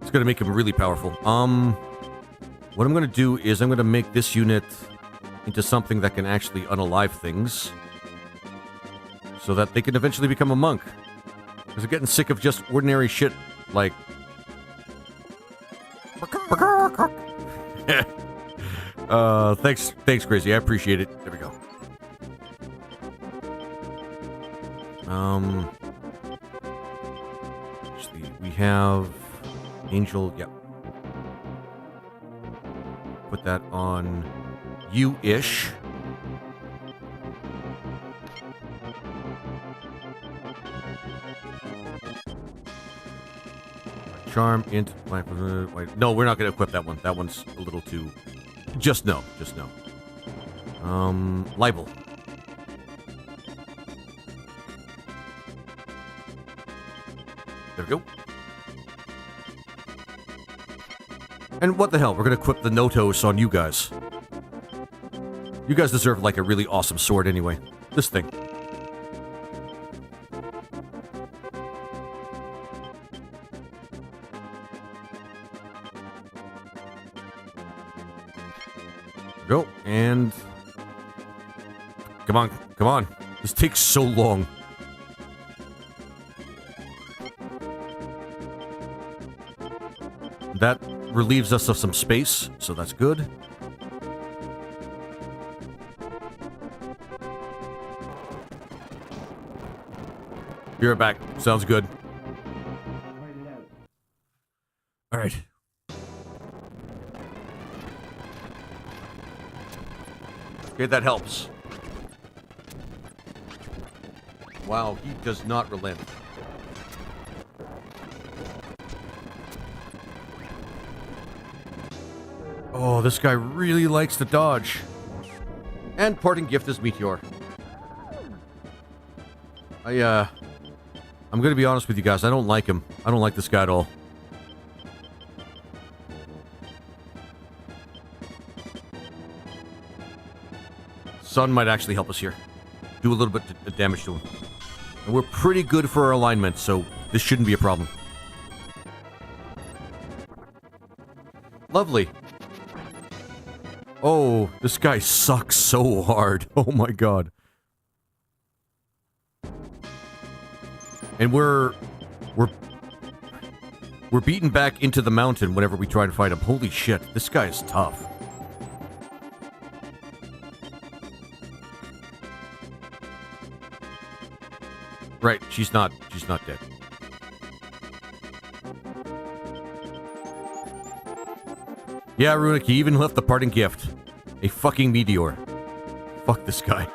It's gonna make him really powerful. What I'm gonna do is I'm gonna make this unit into something that can actually unalive things, so that they can eventually become a monk. Because I'm getting sick of just ordinary shit like. Thanks, Crazy. I appreciate it. There we go. Actually, we have Angel. Yep. Put that on you-ish. Charm, int, wait, no, we're not going to equip that one. That one's a little too... Just no. Libel. There we go. And what the hell, we're going to equip the Notos on you guys. You guys deserve, like, a really awesome sword anyway. This thing. Go, and... Come on. This takes so long. That relieves us of some space, so that's good. Be right back. Sounds good. All right. Okay, that helps. Wow, he does not relent. Oh, this guy really likes to dodge. And parting gift is Meteor. I'm gonna be honest with you guys, I don't like him. I don't like this guy at all. Sun might actually help us here. Do a little bit of damage to him. And we're pretty good for our alignment, so this shouldn't be a problem. Lovely. Oh, this guy sucks so hard. Oh my god. And we're beaten back into the mountain whenever we try to fight him. Holy shit, this guy is tough. Right, she's not dead. Yeah, Runic, he even left the parting gift. A fucking meteor. Fuck this guy.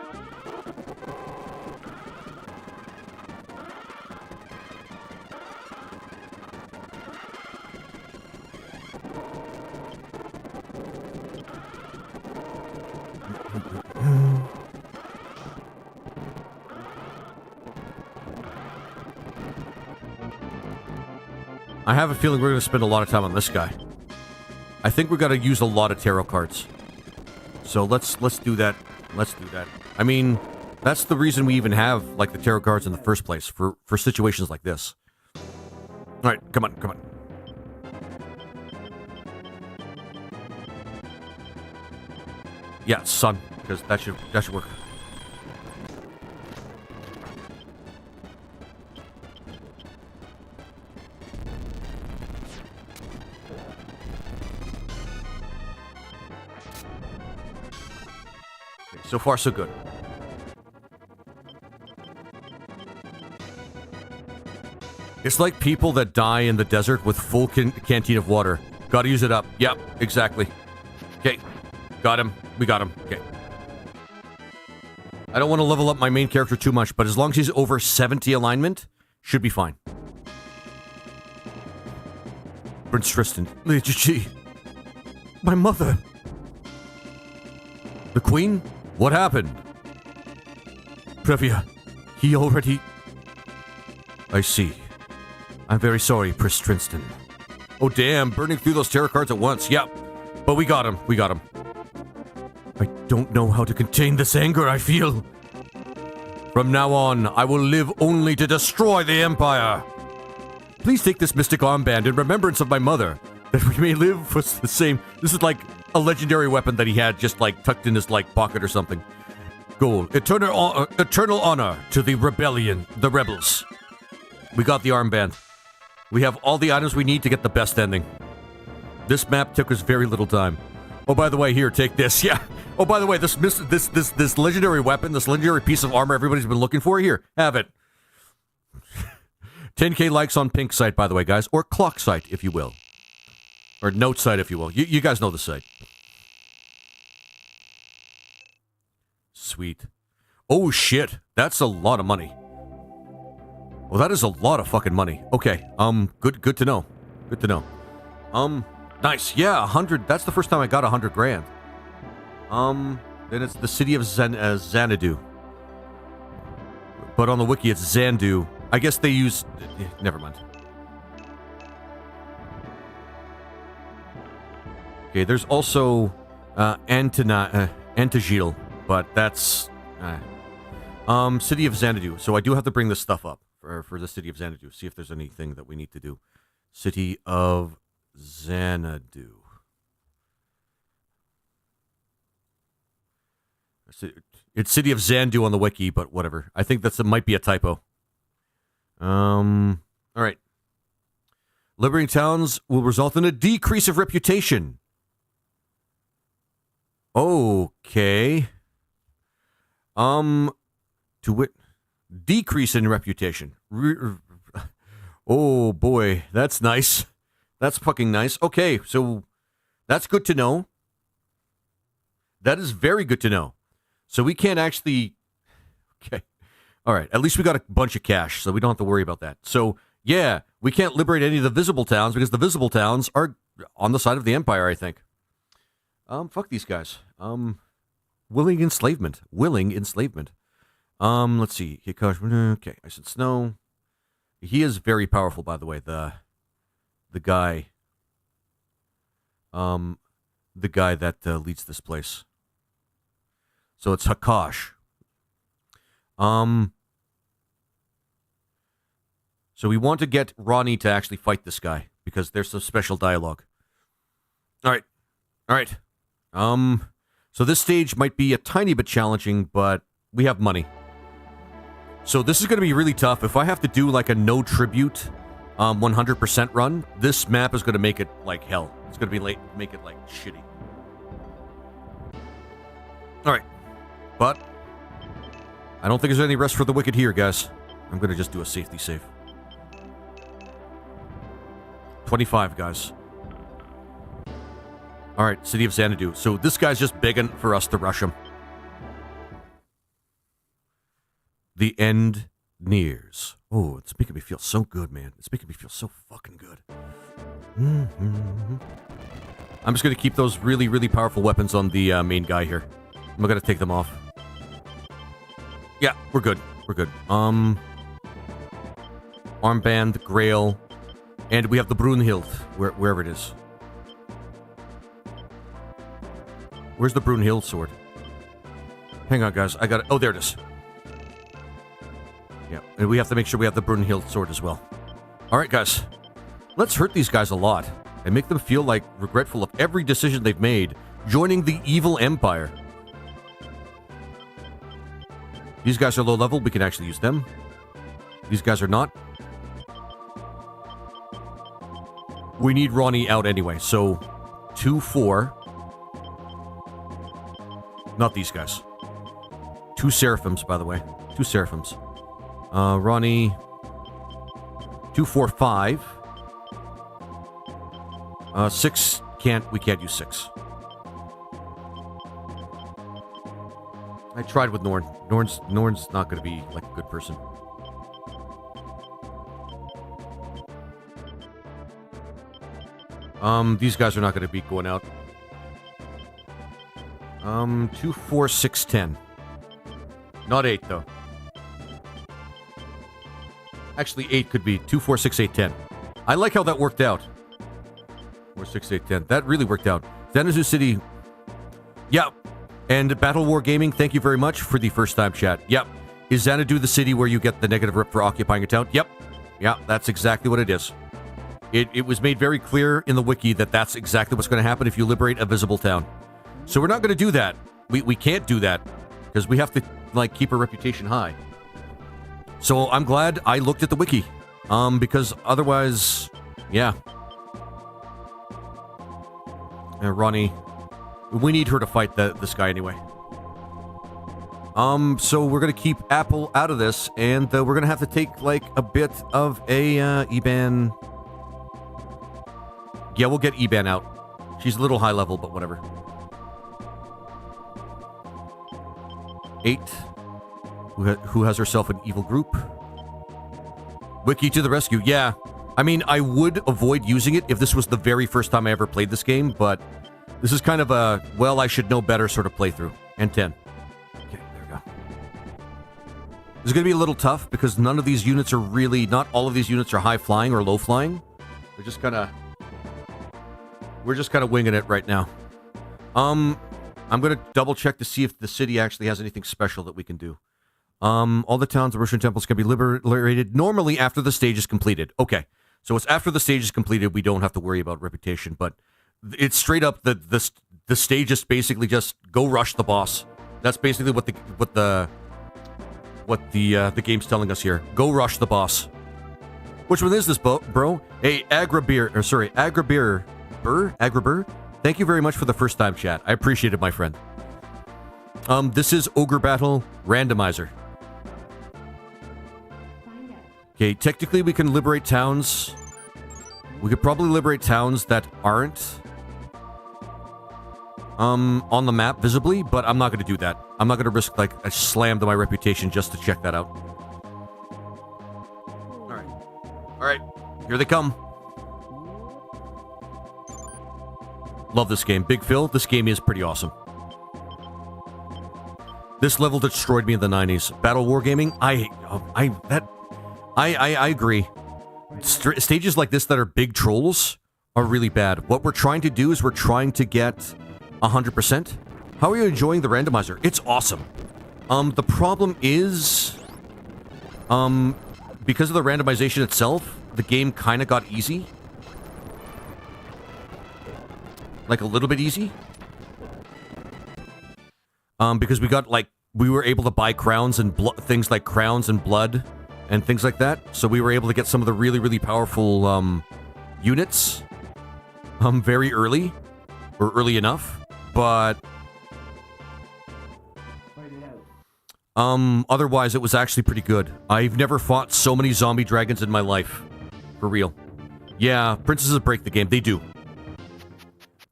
I have a feeling we're going to spend a lot of time on this guy. I think we got to use a lot of tarot cards. So let's do that. Let's do that. I mean, that's the reason we even have like the tarot cards in the first place for situations like this. All right, come on, come on. Yeah, sun, because that should work. So far, so good. It's like people that die in the desert with full canteen of water. Gotta use it up. Yep, exactly. Okay, got him. We got him. Okay. I don't want to level up my main character too much, but as long as he's over 70 alignment, should be fine. Prince Tristan. Lady G. My mother. The Queen? What happened? Previa, he already... I see. I'm very sorry, Prince Tristan. Oh damn, burning through those tarot cards at once. Yep. But we got him. We got him. I don't know how to contain this anger I feel. From now on, I will live only to destroy the Empire. Please take this mystic armband in remembrance of my mother, that we may live for the same... This is like a legendary weapon that he had just like tucked in his like pocket or something. Gold. Eternal honor to the rebellion, the rebels. We got the armband. We have all the items we need to get the best ending. This map took us very little time. Oh, by the way, here, take this. Yeah. Oh, by the way, this legendary weapon, this legendary piece of armor everybody's been looking for, here, have it. 10k likes on Pink site, by the way, guys, or Clock site, if you will. Or Note site, if you will. You guys know the site. Sweet. Oh, shit. That's a lot of money. Well, that is a lot of fucking money. Okay, good to know. Good to know. Nice. Yeah, 100. That's the first time I got 100 grand. Then it's the city of Xanadu. But on the wiki, it's Xandu. I guess they use... Never mind. Okay, there's also Antagil, but that's city of Xanadu. So I do have to bring this stuff up for the city of Xanadu. See if there's anything that we need to do. City of Xanadu. It's city of Xanadu on the wiki, but whatever. I think it might be a typo. All right. Liberating towns will result in a decrease of reputation. Okay. Decrease in reputation. Oh boy, that's nice. That's fucking nice. Okay, so that's good to know. That is very good to know. So we can't actually... Okay. All right, at least we got a bunch of cash, so we don't have to worry about that. So, yeah, we can't liberate any of the visible towns because the visible towns are on the side of the Empire, I think. Fuck these guys. Willing enslavement. Willing enslavement. Let's see. Okay, I said Snow. He is very powerful, by the way, the guy. The guy that leads this place. So it's Hakash. So we want to get Ronnie to actually fight this guy because there's some special dialogue. All right. All right. So this stage might be a tiny bit challenging, but we have money. So this is going to be really tough. If I have to do like a no tribute 100% run, this map is going to make it like hell. It's going to be make it like shitty. All right. But I don't think there's any rest for the wicked here, guys. I'm going to just do a safety save. 25, guys. Alright, City of Xanadu. So this guy's just begging for us to rush him. The end nears. Oh, it's making me feel so good, man. It's making me feel so fucking good. I'm just going to keep those really, really powerful weapons on the main guy here. I'm going to take them off. Yeah, we're good. We're good. Armband, Grail, and we have the Brunhild, wherever it is. Where's the Brunhild sword? Hang on, guys. I got it. Oh, there it is. Yeah, and we have to make sure we have the Brunhild sword as well. All right, guys. Let's hurt these guys a lot and make them feel like regretful of every decision they've made, joining the evil empire. These guys are low level. We can actually use them. These guys are not. We need Ronnie out anyway, so 2-4. Not these guys. 2 Seraphims, by the way. 2 Seraphims. Ronnie. 2-4-5. 6 we can't use 6. I tried with Norn. Norn's not going to be like a good person. These guys are not going to be going out. 2, 4, 6, 10. Not 8 though. Actually, 8 could be 2, 4, 6, 8, 10. I like how that worked out. 4, 6, 8, 10. That really worked out. Xanadu City. Yeah. And Battle War Gaming, thank you very much for the first time chat. Yep. Is Xanadu the city where you get the negative rip for occupying a town? Yep. Yeah, that's exactly what it is. It was made very clear in the wiki that that's exactly what's going to happen if you liberate a visible town. So we're not going to do that. We can't do that because we have to like keep our reputation high. So I'm glad I looked at the wiki. Because otherwise, yeah. Ronnie, we need her to fight this guy anyway. So we're gonna keep Apple out of this, and we're gonna have to take like a bit of a Eban. Yeah, we'll get Eban out. She's a little high level, but whatever. 8. Who has herself an evil group? Wiki to the rescue. Yeah. I mean, I would avoid using it if this was the very first time I ever played this game, but this is kind of a, well, I should know better sort of playthrough. And 10. Okay, there we go. This is going to be a little tough because none of these units are really, not all of these units are high flying or low flying. They're just kind of, we're just kind of winging it right now. I'm going to double check to see if the city actually has anything special that we can do. All the towns and Russian temples can be liberated normally after the stage is completed. Okay, so it's after the stage is completed. We don't have to worry about reputation, but it's straight up the stage is basically just go rush the boss. That's basically what the game's telling us here. Go rush the boss. Which one is this, bro? Hey, Agrabir. Thank you very much for the first time chat. I appreciate it, my friend. This is Ogre Battle Randomizer. Okay, technically we can liberate towns. We could probably liberate towns that aren't on the map visibly, but I'm not going to do that. I'm not going to risk like a slam to my reputation just to check that out. All right, here they come. Love this game. Big Phil, this game is pretty awesome. This level destroyed me in the 90s. Battle War Gaming, I agree. Stages like this that are big trolls are really bad. What we're trying to do is we're trying to get 100%. How are you enjoying the randomizer? It's awesome. The problem is, because of the randomization itself, the game kind of got easy. Like a little bit easy. Because we were able to buy crowns and things like crowns and blood and things like that. So we were able to get some of the really, really powerful units very early, or early enough. But Otherwise, it was actually pretty good. I've never fought so many zombie dragons in my life. For real. Yeah, princesses break the game. They do.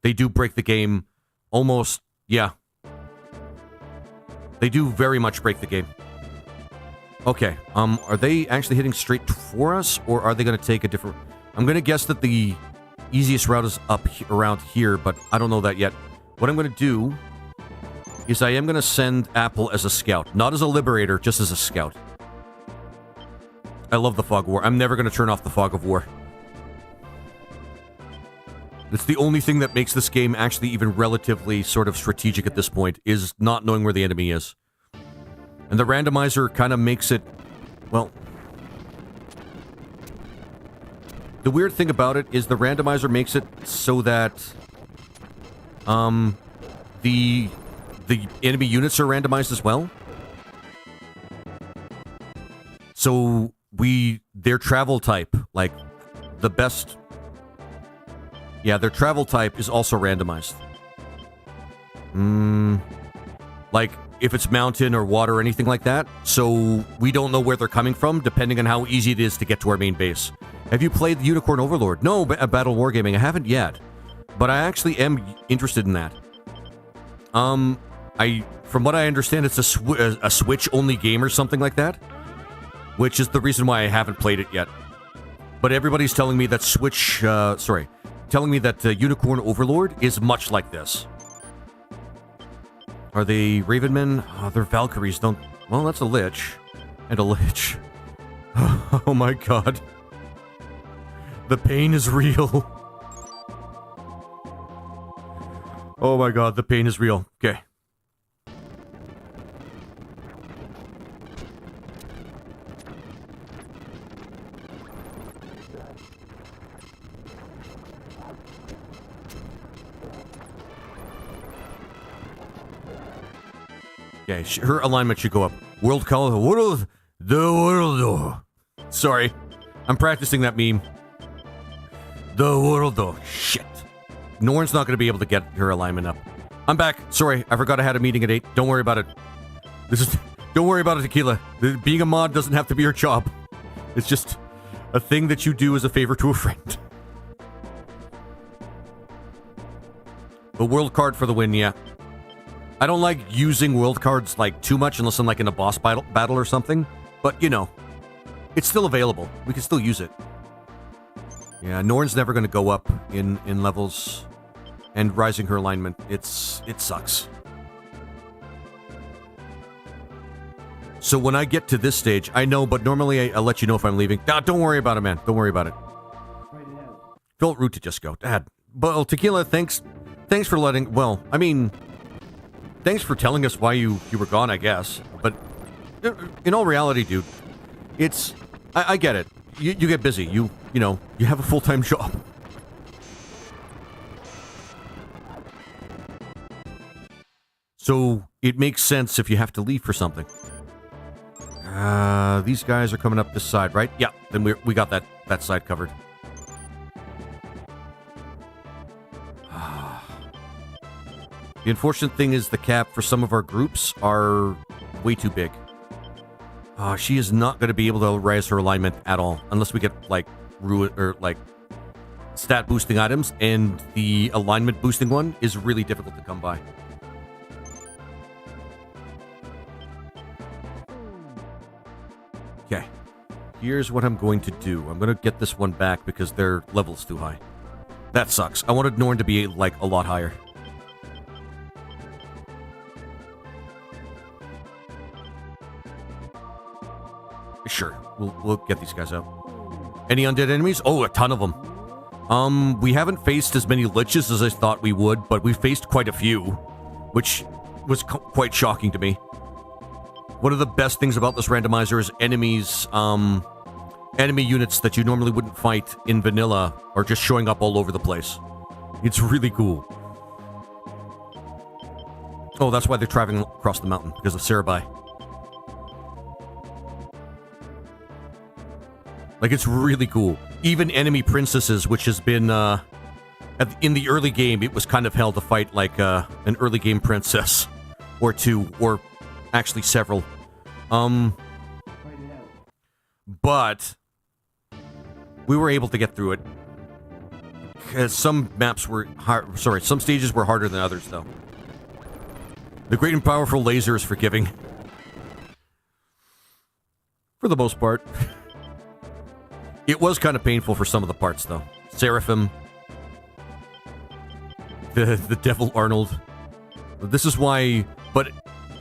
They do break the game almost, yeah. They do very much break the game. Okay, are they actually hitting straight for us, or are they going to take a different... I'm going to guess that the easiest route is up around here, but I don't know that yet. What I'm going to do is I am going to send Apple as a scout. Not as a liberator, just as a scout. I love the Fog of War. I'm never going to turn off the Fog of War. It's the only thing that makes this game actually even relatively sort of strategic at this point, is not knowing where the enemy is. And the randomizer kind of makes it, well... The weird thing about it is the randomizer makes it so that... The enemy units are randomized as well. So, their travel type, like, the best... Yeah, their travel type is also randomized. Like, if it's mountain or water or anything like that. So, we don't know where they're coming from, depending on how easy it is to get to our main base. Have you played the Unicorn Overlord? No, Battle Wargaming. I haven't yet. But I actually am interested in that. From what I understand, it's a Switch-only game or something like that. Which is the reason why I haven't played it yet. But everybody's telling me that telling me that Unicorn Overlord is much like this. Are they Ravenmen? Oh, they're Valkyries, don't... Well, that's a Lich. And a Lich. Oh my god. The pain is real. Oh my god, the pain is real. Okay. Yeah, her alignment should go up. World color, the world. Sorry, I'm practicing that meme. The world, shit. Norn's not going to be able to get her alignment up. I'm back. Sorry, I forgot I had a meeting at 8. Don't worry about it. Don't worry about it, Tequila. Being a mod doesn't have to be your job. It's just a thing that you do as a favor to a friend. The world card for the win, yeah. I don't like using world cards, like, too much unless I'm, like, in a boss battle or something. But, you know, it's still available. We can still use it. Yeah, Norn's never going to go up in levels and rising her alignment. It sucks. So when I get to this stage, I know, but normally I'll let you know if I'm leaving. Ah, don't worry about it, man. Don't worry about it. Felt rude to just go. Dad. Well, Tequila, thanks for letting... Well, I mean... Thanks for telling us why you were gone, I guess. But in all reality, dude, it's... I get it. You get busy. You know, you have a full-time job. So it makes sense if you have to leave for something. These guys are coming up this side, right? Yeah, then we got that side covered. The unfortunate thing is the cap for some of our groups are way too big. She is not going to be able to raise her alignment at all, unless we get, like, stat boosting items, and the alignment boosting one is really difficult to come by. Okay. Here's what I'm going to do. I'm going to get this one back because their level's too high. That sucks. I wanted Norn to be, like, a lot higher. Sure, we'll get these guys out. Any undead enemies? Oh, a ton of them. We haven't faced as many liches as I thought we would, but we faced quite a few, which was quite shocking to me. One of the best things about this randomizer is enemies, enemy units that you normally wouldn't fight in vanilla are just showing up all over the place. It's really cool. Oh, that's why they're traveling across the mountain, because of Cerebi. Like, it's really cool. Even enemy princesses, which has been, in the early game, it was kind of hell to fight, like, an early game princess. Or two, or actually several. Fight it out. But we were able to get through it. 'Cause some maps were hard. Sorry, some stages were harder than others, though. The great and powerful laser is forgiving. For the most part. It was kind of painful for some of the parts, though. Seraphim. The Devil Arnold. This is why... But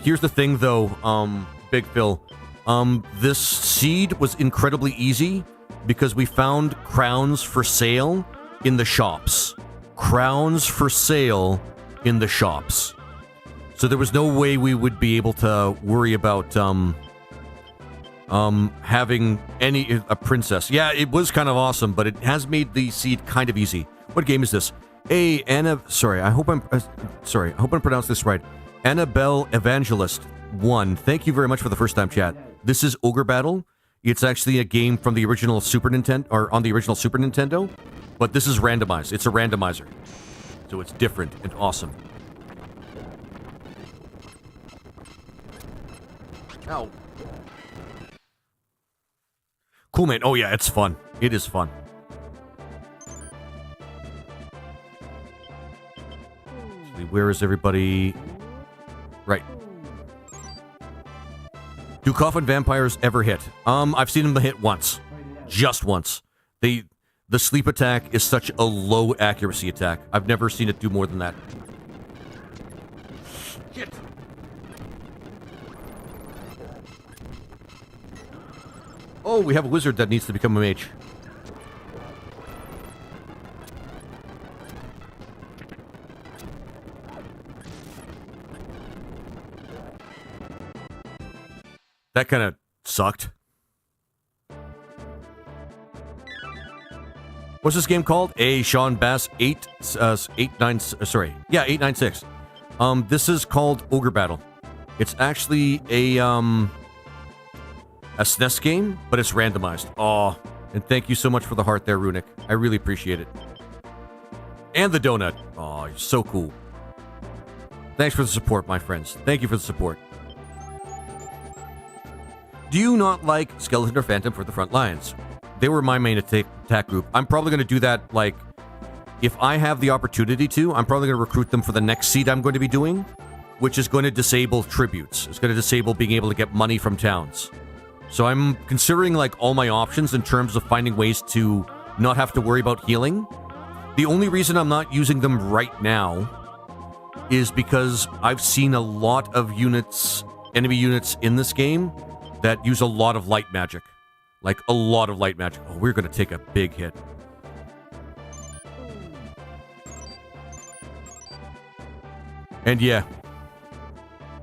here's the thing, though, Big Phil. This seed was incredibly easy because we found crowns for sale in the shops. Crowns for sale in the shops. So there was no way we would be able to worry about, having a princess. Yeah, it was kind of awesome, but it has made the seed kind of easy. What game is this? Hey, Anna... Sorry, I hope I'm pronouncing this right. Annabelle Evangelist 1. Thank you very much for the first time chat. This is Ogre Battle. It's actually a game from the original Super Nintendo, or on the original Super Nintendo, but this is randomized. It's a randomizer. So it's different and awesome. Ow. Cool, man. Oh, yeah, it's fun. It is fun. Where is everybody? Right. Do coffin vampires ever hit? I've seen them hit once. Just once. The sleep attack is such a low accuracy attack. I've never seen it do more than that. Shit. Oh, we have a wizard that needs to become a mage. That kind of sucked. What's this game called? Sean Bass 896. This is called Ogre Battle. It's actually a SNES game, but it's randomized. Aw, and thank you so much for the heart there, Runic. I really appreciate it. And the donut. Aw, you're so cool. Thanks for the support, my friends. Thank you for the support. Do you not like Skeleton or Phantom for the front lines? They were my main attack group. I'm probably going to do that, like, if I have the opportunity to, I'm probably going to recruit them for the next seed I'm going to be doing, which is going to disable tributes. It's going to disable being able to get money from towns. So I'm considering, like, all my options in terms of finding ways to not have to worry about healing. The only reason I'm not using them right now is because I've seen a lot of units, enemy units in this game that use a lot of light magic. Like, a lot of light magic. Oh, we're going to take a big hit. And yeah.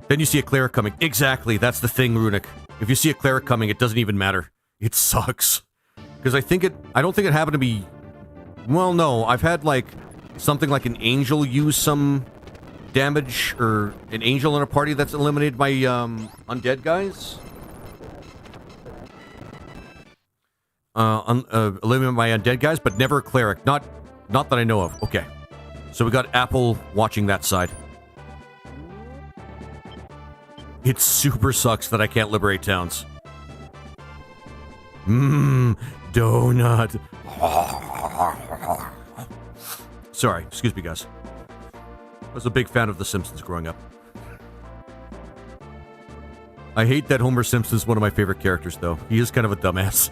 Then you see a cleric coming. Exactly, that's the thing, Runic. If you see a cleric coming, it doesn't even matter. It sucks. Because I don't think it happened to be... Well, no, I've had, like, something like an angel use some damage, or an angel in a party that's eliminated by, undead guys. Eliminated by undead guys, but never a cleric. Not that I know of. Okay. So we got Apple watching that side. It super sucks that I can't liberate towns. Donut. Sorry, excuse me, guys. I was a big fan of The Simpsons growing up. I hate that Homer Simpson's one of my favorite characters, though. He is kind of a dumbass.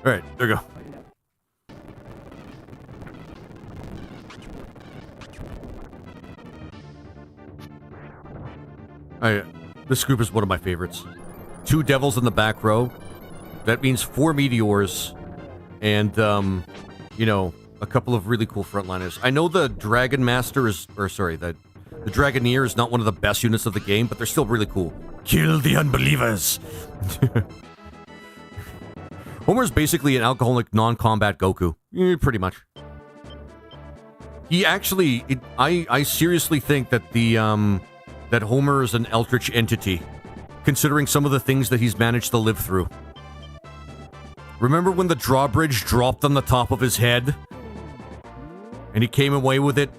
Alright, there we go. This group is one of my favorites. 2 devils in the back row. That means 4 meteors. And, you know, a couple of really cool frontliners. I know the Dragon Master is... Or, sorry, the Dragoneer is not one of the best units of the game, but they're still really cool. Kill the unbelievers! Homer's basically an alcoholic, non-combat Goku. Pretty much. He actually... I seriously think that the, that Homer is an eldritch entity, considering some of the things that he's managed to live through. Remember when the drawbridge dropped on the top of his head? And he came away with it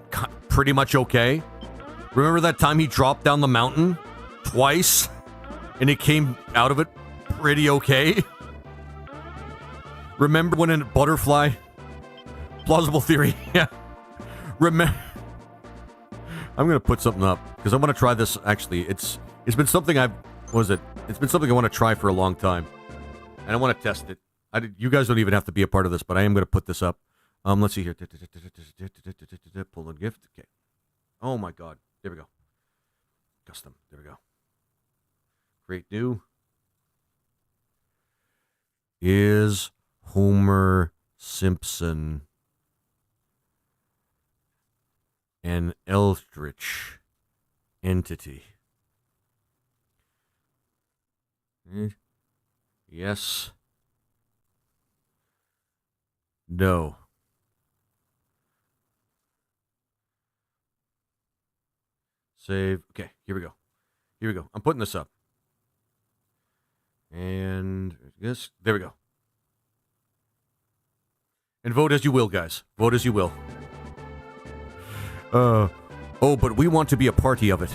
pretty much okay? Remember that time he dropped down the mountain? Twice? and it came out of it pretty okay. Remember when in Butterfly? Plausible theory, yeah. Remember... I'm going to put something up, because I want to try this, actually. It's been something It's been something I want to try for a long time. And I want to test it. You guys don't even have to be a part of this, but I am going to put this up. Let's see here. Pull in gift. Okay. Oh my god. There we go. Custom. There we go. Create new. Is Homer Simpson an eldritch entity? Yes. No. Save. Okay, here we go. Here we go. I'm putting this up. And yes, there we go. And vote as you will, guys. Vote as you will. Oh, but we want to be a party of it.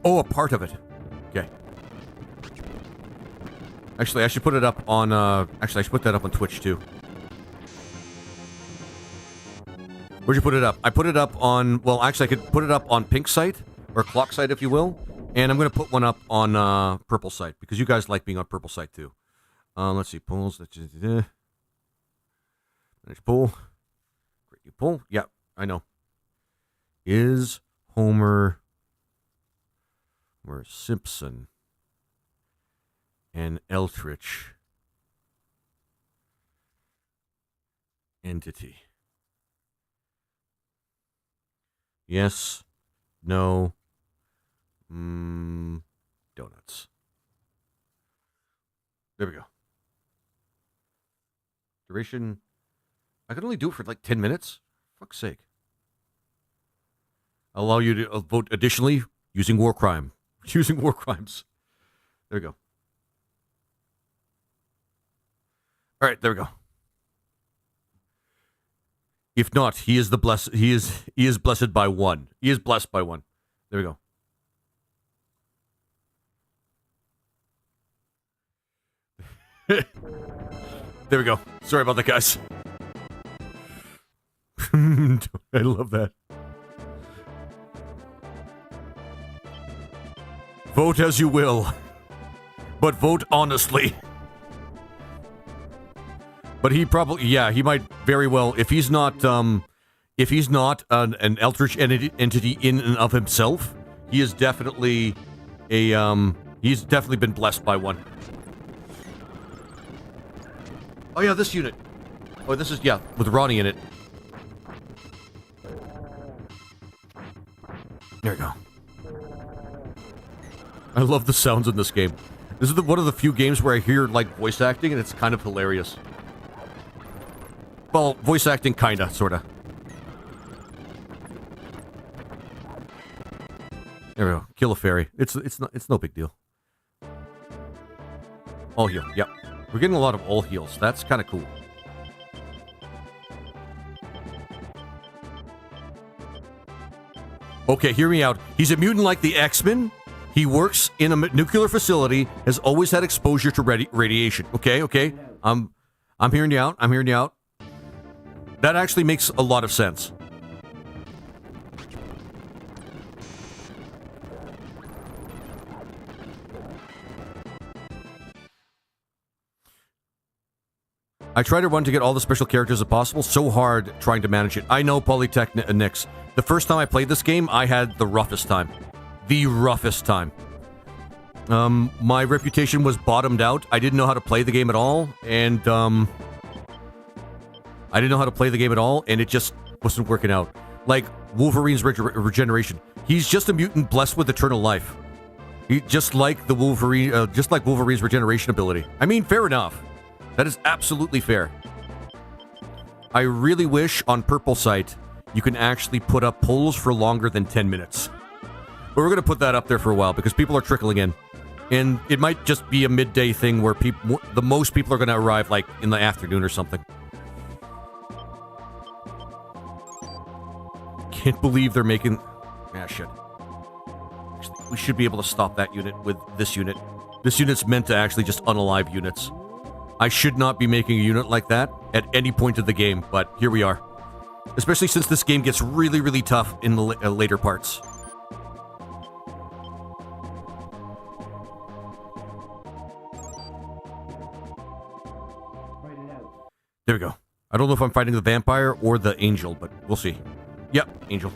Oh, a part of it. Okay. Actually, I should put it up on, actually, I should put that up on Twitch, too. Where'd you put it up? I put it up on, well, actually, I could put it up on Pink site, or Clock site, if you will. And I'm going to put one up on, Purple site, because you guys like being on Purple site, too. Let's see, polls. Manage poll. Great new poll. Yeah, I know. Is Homer Simpson an eldritch entity? Yes. No. Donuts. There we go. Duration. I can only do it for like 10 minutes. Fuck's sake. I'll allow you to vote additionally using war crime. Using war crimes. There we go. All right, there we go. If not, he is the blessed. He is blessed by one. He is blessed by one. There we go. There we go. Sorry about that, guys. I love that. Vote as you will, but vote honestly. But he probably, yeah, he might very well, if he's not an eldritch entity in and of himself, he is definitely he's definitely been blessed by one. Oh yeah, this unit. Oh, this is, yeah, with Ronnie in it. There we go. I love the sounds in this game. This is one of the few games where I hear, like, voice acting, and it's kind of hilarious. Well, voice acting, kinda, sorta. There we go. Kill a fairy. It's no big deal. All heal. Yep. We're getting a lot of all heals. That's kind of cool. Okay, hear me out. He's a mutant like the X-Men. He works in a nuclear facility, has always had exposure to radiation. Okay. I'm hearing you out. I'm hearing you out. That actually makes a lot of sense. I try to run to get all the special characters as possible. So hard trying to manage it. I know, Polytechnics. The first time I played this game, I had the roughest time. The roughest time. My reputation was bottomed out. I didn't know how to play the game at all, and it just wasn't working out. Like Wolverine's regeneration. He's just a mutant blessed with eternal life. Just like Wolverine's regeneration ability. I mean, fair enough. That is absolutely fair. I really wish on Purple site you can actually put up polls for longer than 10 minutes. But we're going to put that up there for a while because people are trickling in. And it might just be a midday thing where the most people are going to arrive like in the afternoon or something. Can't believe they're making... Yeah, shit. Actually, we should be able to stop that unit with this unit. This unit's meant to actually just unalive units. I should not be making a unit like that at any point of the game, but here we are. Especially since this game gets really, really tough in the later parts. Fight it out. There we go. I don't know if I'm fighting the vampire or the angel, but we'll see. Yep, angel.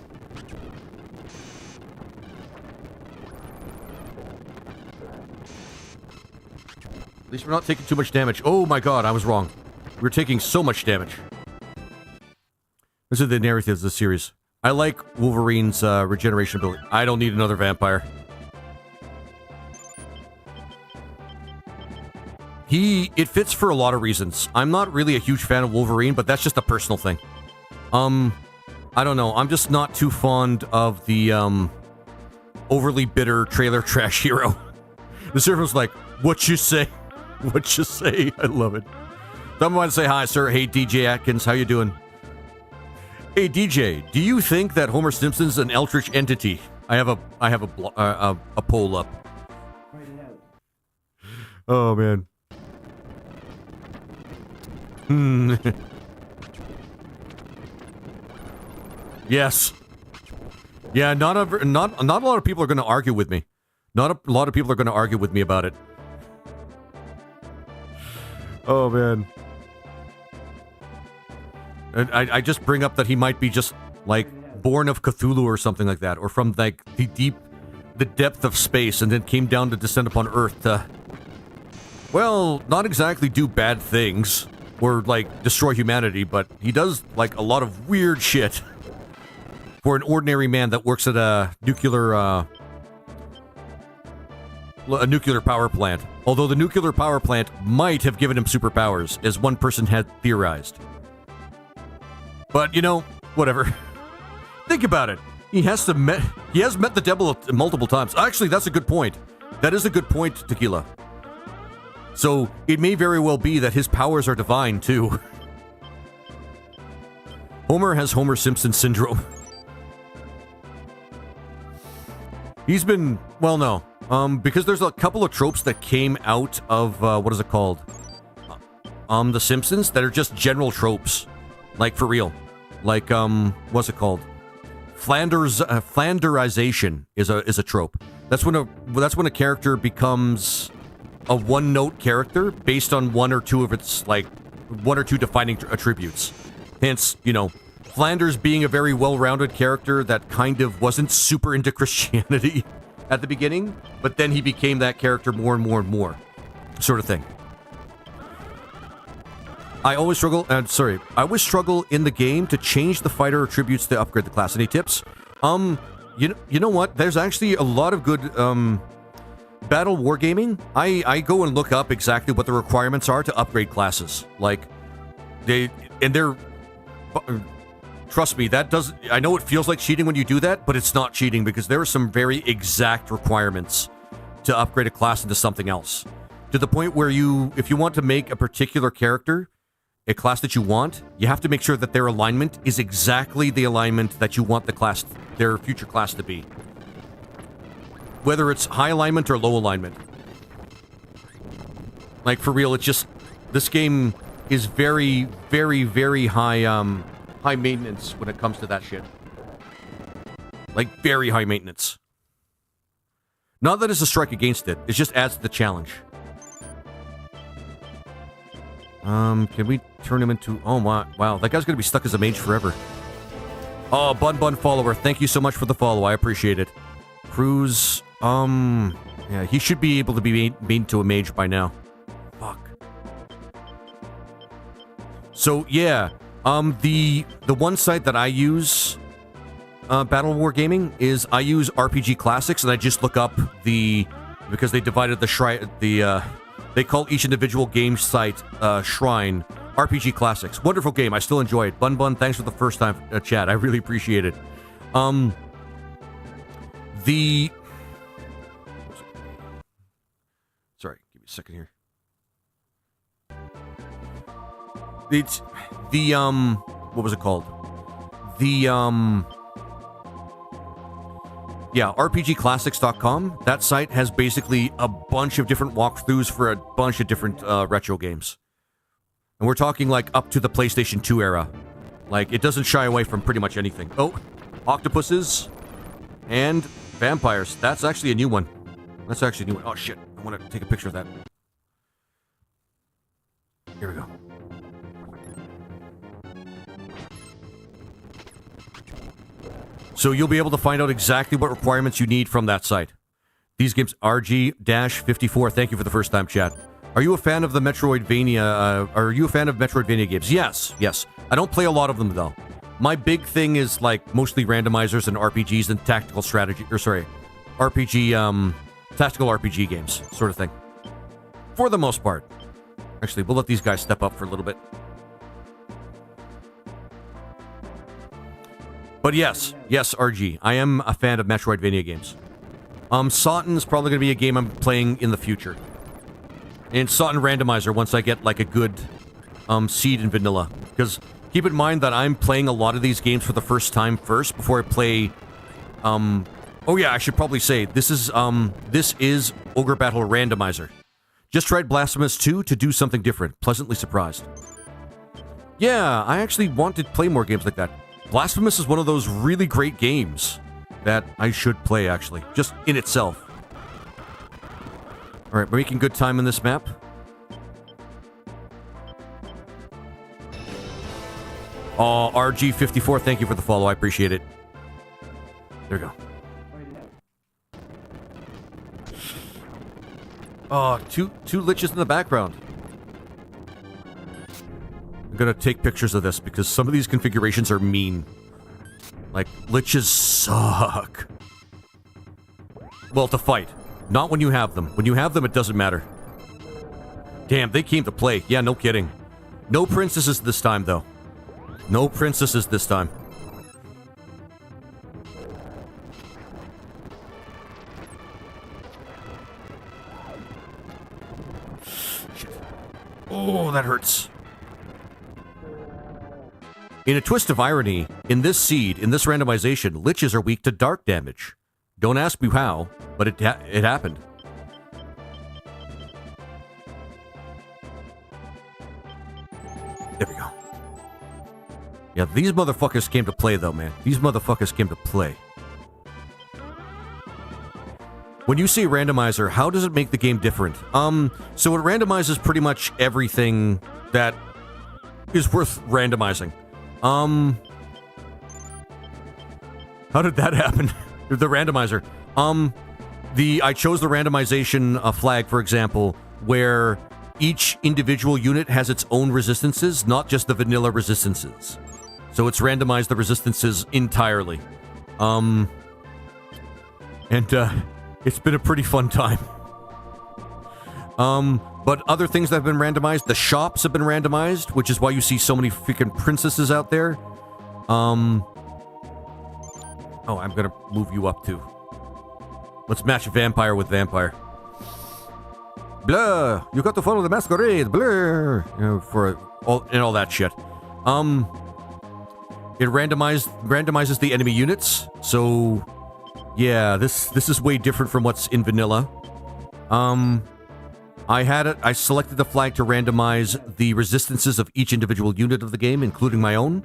At least we're not taking too much damage. Oh my god, I was wrong. We're taking so much damage. This is the narrative of the series. I like Wolverine's regeneration ability. I don't need another vampire. It fits for a lot of reasons. I'm not really a huge fan of Wolverine, but that's just a personal thing. I don't know. I'm just not too fond of the, overly bitter trailer trash hero. The server was like, what you say? What you say? I love it. Someone want to say hi, sir. Hey, DJ Atkins. How you doing? Hey, DJ, do you think that Homer Simpson's an eldritch entity? I have a poll up. Fight it out. Oh, man. Yes. Yeah, not a lot of people are going to argue with me. Not a lot of people are going to argue with me about it. Oh, man. And I just bring up that he might be just, like, born of Cthulhu or something like that. Or from, like, the depth of space and then came down to descend upon Earth to, well, not exactly do bad things or, like, destroy humanity, but he does, like, a lot of weird shit for an ordinary man that works at a nuclear power plant. Although the nuclear power plant might have given him superpowers, as one person had theorized. But, you know, whatever. Think about it. He has met the devil multiple times. Actually, that's a good point. That is a good point, Tequila. So, it may very well be that his powers are divine, too. Homer has Homer Simpson syndrome. He's been... well, no. Because there's a couple of tropes that came out of, what is it called? The Simpsons that are just general tropes. Like, for real. Like, what's it called? Flanderization is a trope. That's when a character becomes a one-note character based on one or two defining attributes. Hence, you know, Flanders being a very well-rounded character that kind of wasn't super into Christianity at the beginning, but then he became that character more and more and more, sort of thing. I always struggle in the game to change the fighter attributes to upgrade the class. Any tips? You know what? There's actually a lot of good, battle wargaming. I go and look up exactly what the requirements are to upgrade classes. Like, trust me, I know it feels like cheating when you do that, but it's not cheating because there are some very exact requirements to upgrade a class into something else. To the point where if you want to make a particular character a class that you want, you have to make sure that their alignment is exactly the alignment that you want their future class to be. Whether it's high alignment or low alignment. Like, for real, it's just... this game is very, very, very high maintenance when it comes to that shit. Like, very high maintenance. Not that it's a strike against it, it just adds to the challenge. Can we turn him into... oh, wow, that guy's gonna be stuck as a mage forever. Oh, Bun follower, thank you so much for the follow, I appreciate it. Cruz, yeah, he should be able to be made to a mage by now. Fuck. So, yeah, the one site that I use, Battle War Gaming, is I use RPG Classics, and I just look up because they divided the shrine, they call each individual game site shrine RPG Classics. Wonderful game. I still enjoy it. Bun, thanks for the first time chat. I really appreciate it. Sorry, give me a second here. It's what was it called? yeah, RPGclassics.com. That site has basically a bunch of different walkthroughs for a bunch of different retro games. And we're talking like up to the PlayStation 2 era. Like, it doesn't shy away from pretty much anything. Oh, octopuses and vampires. That's actually a new one. That's actually a new one. Oh, shit. I want to take a picture of that. Here we go. So you'll be able to find out exactly what requirements you need from that site. These games, RG-54, thank you for the first time, chat. Are you a fan of the Metroidvania, are you a fan of Metroidvania games? Yes, yes. I don't play a lot of them, though. My big thing is, like, mostly randomizers and RPGs and tactical strategy, tactical RPG games, sort of thing. For the most part. Actually, we'll let these guys step up for a little bit. But yes, RG. I am a fan of Metroidvania games. Sauten's probably going to be a game I'm playing in the future. And Sauten Randomizer once I get, like, a good seed in vanilla. Because keep in mind that I'm playing a lot of these games for the first time first before I play... oh yeah, I should probably say, this is Ogre Battle Randomizer. Just tried Blasphemous 2 to do something different. Pleasantly surprised. Yeah, I actually want to play more games like that. Blasphemous is one of those really great games that I should play, actually. Just in itself. Alright, we're making good time in this map. Oh, RG54, thank you for the follow. I appreciate it. There we go. Oh, two liches in the background. I'm gonna take pictures of this because some of these configurations are mean. Like, liches suck. Well, to fight. Not when you have them. When you have them, it doesn't matter. Damn, they came to play. Yeah, no kidding. No princesses this time, though. No princesses this time. Shit. Oh, that hurts. In a twist of irony, in this seed, in this randomization, liches are weak to dark damage. Don't ask me how, but it happened. There we go. Yeah, these motherfuckers came to play, though, man. These motherfuckers came to play. When you say randomizer, how does it make the game different? So it randomizes pretty much everything that is worth randomizing. How did that happen? The randomizer. I chose the randomization flag, for example, where each individual unit has its own resistances, not just the vanilla resistances. So it's randomized the resistances entirely. It's been a pretty fun time. But other things that have been randomized, the shops have been randomized, which is why you see so many freaking princesses out there. Oh, I'm gonna move you up too. Let's match vampire with vampire. Blah! You got to follow the masquerade. Blah! You know, for all that shit. It randomizes the enemy units. So, yeah, this is way different from what's in vanilla. I selected the flag to randomize the resistances of each individual unit of the game, including my own.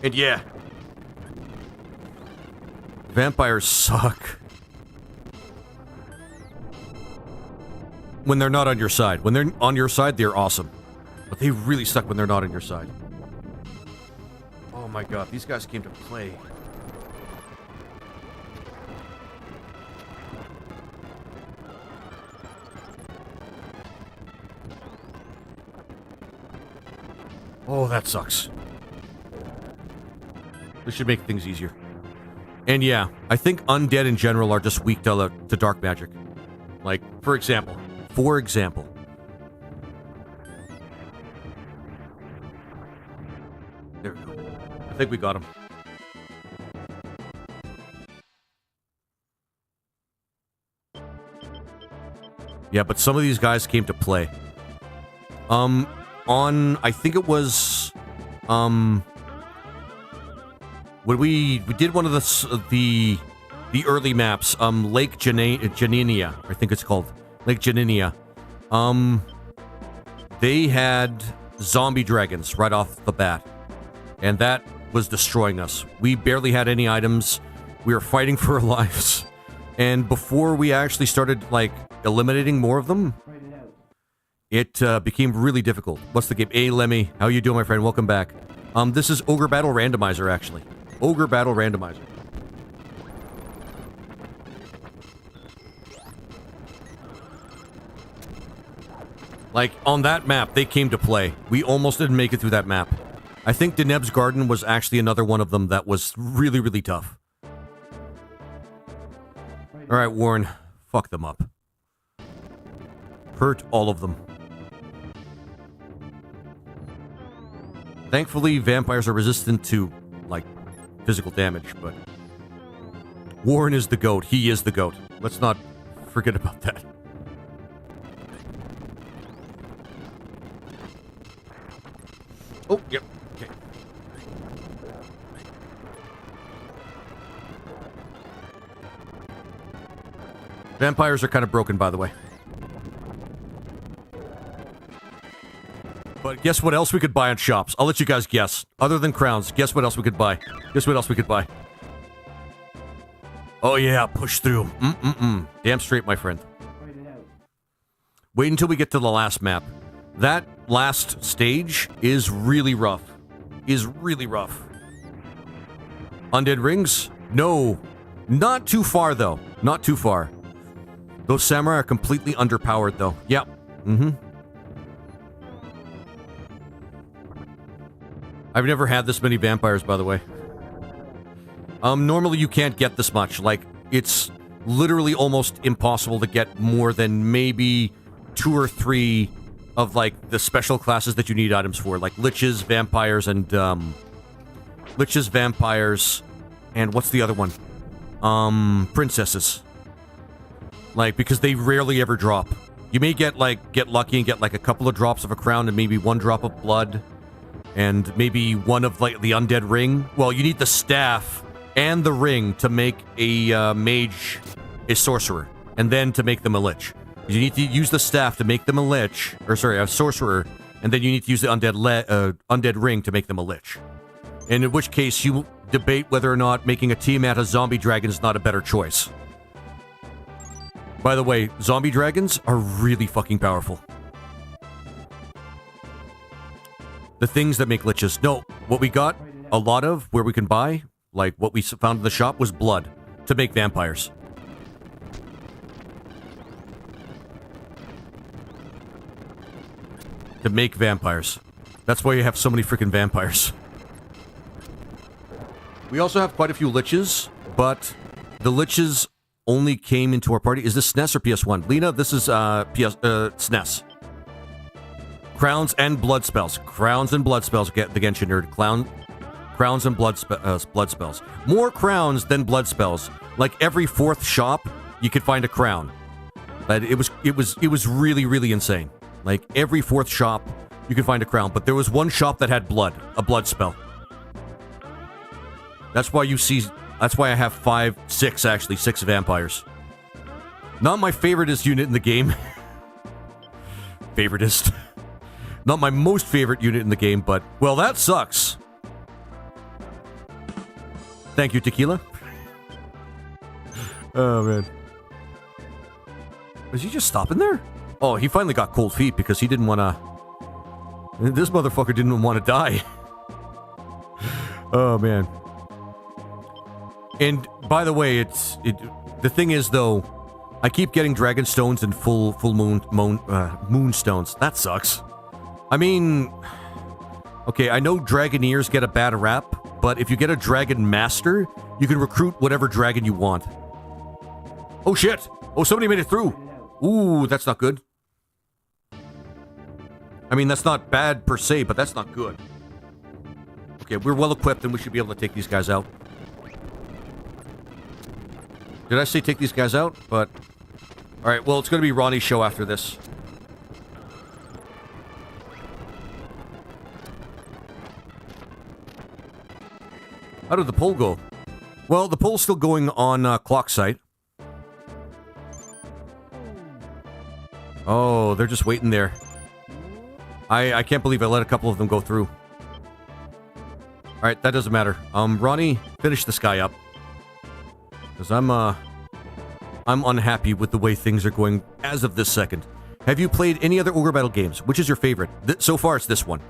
And yeah. Vampires suck. When they're not on your side. When they're on your side, they're awesome. But they really suck when they're not on your side. Oh my god, these guys came to play. Oh, that sucks. This should make things easier. And yeah, I think undead in general are just weak to dark magic. Like, for example. There we go. I think we got him. Yeah, but some of these guys came to play. I think it was, when we did one of the early maps, Lake Janinia, I think it's called Lake Janinia. They had zombie dragons right off the bat, and that was destroying us. We barely had any items. We were fighting for our lives, and before we actually started like eliminating more of them, it became really difficult. What's the game? Hey, Lemmy, how you doing, my friend? Welcome back. This is Ogre Battle Randomizer, actually. Ogre Battle Randomizer. Like, on that map, they came to play. We almost didn't make it through that map. I think Deneb's Garden was actually another one of them that was really, really tough. Alright, Warren. Fuck them up. Hurt all of them. Thankfully, vampires are resistant to, like, physical damage, but... Warren is the GOAT. He is the GOAT. Let's not forget about that. Oh, yep. Okay. Vampires are kind of broken, by the way. But guess what else we could buy on shops? I'll let you guys guess. Other than crowns, guess what else we could buy? Guess what else we could buy? Oh yeah, push through. Damn straight, my friend. Wait until we get to the last map. That last stage is really rough. Undead rings? No. Not too far, though. Not too far. Those samurai are completely underpowered, though. Yep. I've never had this many vampires, by the way. Normally you can't get this much. Like, it's literally almost impossible to get more than maybe 2 or 3 of, like, the special classes that you need items for. Like, liches, vampires, and, liches, vampires, and what's the other one? Princesses. Like, because they rarely ever drop. You may get lucky and get, like, a couple of drops of a crown and maybe 1 drop of blood. And maybe 1 of, like, the undead ring. Well, you need the staff and the ring to make a mage a sorcerer. And then to make them a lich. You need to use the staff to make them a lich. Or, sorry, a sorcerer. And then you need to use the undead ring to make them a lich. And in which case, you debate whether or not making a team out of zombie dragon is not a better choice. By the way, zombie dragons are really fucking powerful. The things that make liches. No, what we got a lot of where we can buy, like what we found in the shop, was blood to make vampires. To make vampires. That's why you have so many freaking vampires. We also have quite a few liches, but the liches only came into our party. Is this SNES or PS1? Lena, this is SNES. Crowns and blood spells. Crowns and blood spells. Get the Genshin nerd. Crowns and blood spells. More crowns than blood spells. Like every 4th shop, you could find a crown. But it was really, really insane. Like every 4th shop, you could find a crown. But there was one shop that had blood, a blood spell. That's why you see. That's why I have 6 vampires. Not my favoritist unit in the game. Favoritist. Not my most favorite unit in the game, but, well, that sucks. Thank you, Tequila. Oh, man. Was he just stopping there? Oh, he finally got cold feet because he didn't want to... This motherfucker didn't want to die. Oh, man. And, by the way, the thing is, though, I keep getting dragon stones and full moon stones. That sucks. I mean, okay, I know Dragoneers get a bad rap, but if you get a Dragon Master, you can recruit whatever dragon you want. Oh shit! Oh, somebody made it through! Ooh, that's not good. I mean, that's not bad per se, but that's not good. Okay, we're well equipped and we should be able to take these guys out. Did I say take these guys out? But... Alright, well, it's gonna be Ronnie's show after this. How did the poll go? Well, the poll's still going on clock site. Oh, they're just waiting there. I can't believe I let a couple of them go through. Alright, that doesn't matter. Ronnie, finish this guy up. Because I'm unhappy with the way things are going as of this second. Have you played any other Ogre Battle games? Which is your favorite? So far, it's this one.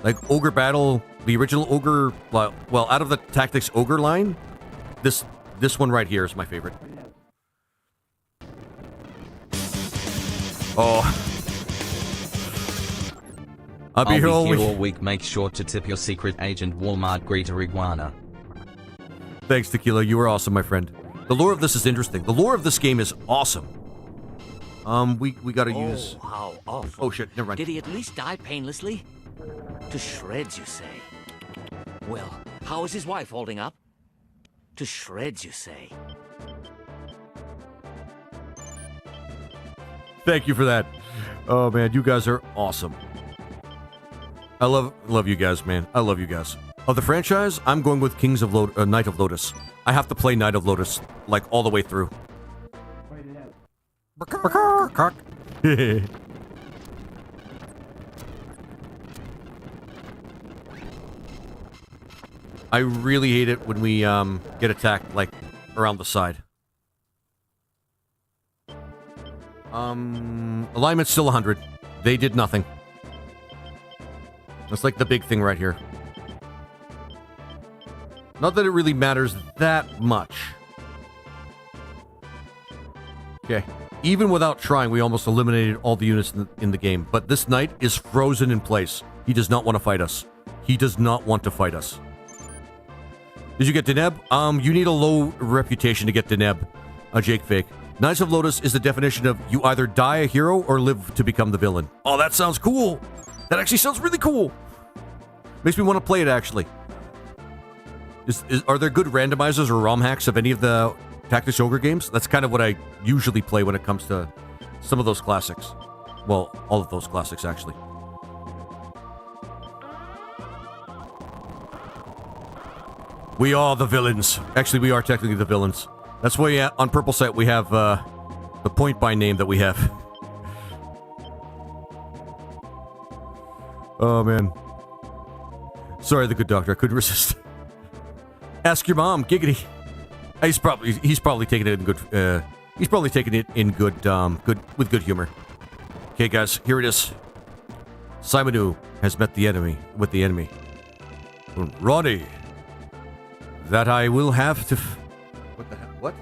Like, Ogre Battle, the original Ogre... Well, out of the Tactics Ogre line, this one right here is my favorite. Oh... I'll be here all week. Make sure to tip your secret agent Walmart greeter Iguana. Thanks, Tequila. You were awesome, my friend. The lore of this is interesting. The lore of this game is awesome. We gotta use... how awful. Oh, shit. Never mind. Did he at least die painlessly? To shreds, you say? Well, how is his wife holding up? To shreds, you say? Thank you for that. Oh, man. You guys are awesome. I love you guys, man. I love you guys. Of the franchise, I'm going with Knight of Lotus. I have to play Knight of Lotus, like, all the way through. Fight it out. I really hate it when we get attacked, like, around the side. Alignment's still 100. They did nothing. That's like the big thing right here. Not that it really matters that much. Okay. Even without trying, we almost eliminated all the units in the game. But this knight is frozen in place. He does not want to fight us. He does not want to fight us. Did you get Deneb? You need a low reputation to get Deneb. Jake Fake. Knights of Lotus is the definition of you either die a hero or live to become the villain. Oh, that sounds cool. That actually sounds really cool. Makes me want to play it, actually. Are there good randomizers or ROM hacks of any of the Tactics Ogre games? That's kind of what I usually play when it comes to some of those classics. Well, all of those classics, actually. We are the villains. Actually, we are technically the villains. That's why on Purple Site we have the point by name that we have. Oh, man. Sorry, the good doctor. I couldn't resist. Ask your mom, giggity. He's probably taking it in good. He's probably taking it in with good humor. Okay, guys, here it is. Simonu has met the enemy. Roddy, that I will have to. What the hell? What?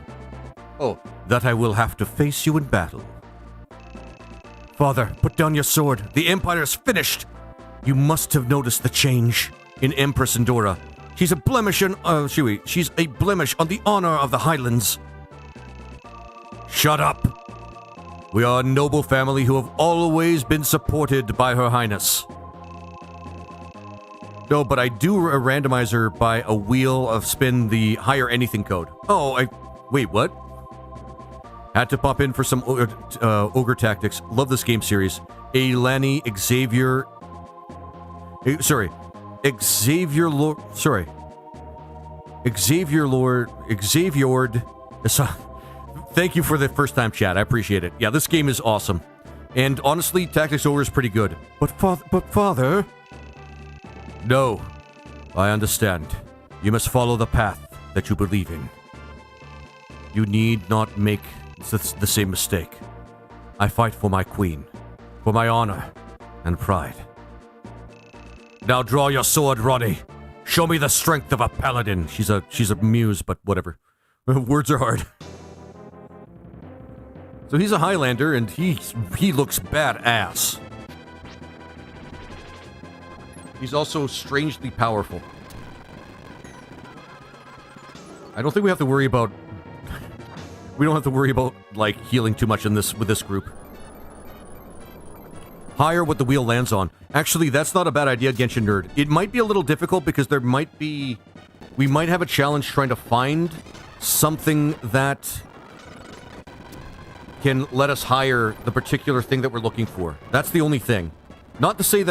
Oh, that I will have to face you in battle. Father, put down your sword. The Empire is finished. You must have noticed the change in Empress Endora. She's a blemish on, she's a blemish on the honor of the Highlands. Shut up. We are a noble family who have always been supported by Her Highness. No, but I do a randomizer by a wheel of spin the higher anything code. Oh, wait, what? Had to pop in for some Ogre Tactics. Love this game series. Lani Xavier... Xavier Lord. Thank you for the first time chat. I appreciate it. Yeah, this game is awesome. And honestly, Tactics Ogre is pretty good. But father... No. I understand. You must follow the path that you believe in. You need not make the same mistake. I fight for my queen. For my honor and pride. Now draw your sword, Roddy. Show me the strength of a paladin. She's a muse, but whatever. Words are hard. So he's a Highlander, and he looks badass. He's also strangely powerful. I don't think we have to worry about... We don't have to worry about, like, healing too much in this with this group. Higher what the wheel lands on. Actually, that's not a bad idea, Genshin Nerd. It might be a little difficult because there might be... We might have a challenge trying to find something that can let us hire the particular thing that we're looking for. That's the only thing. Not to say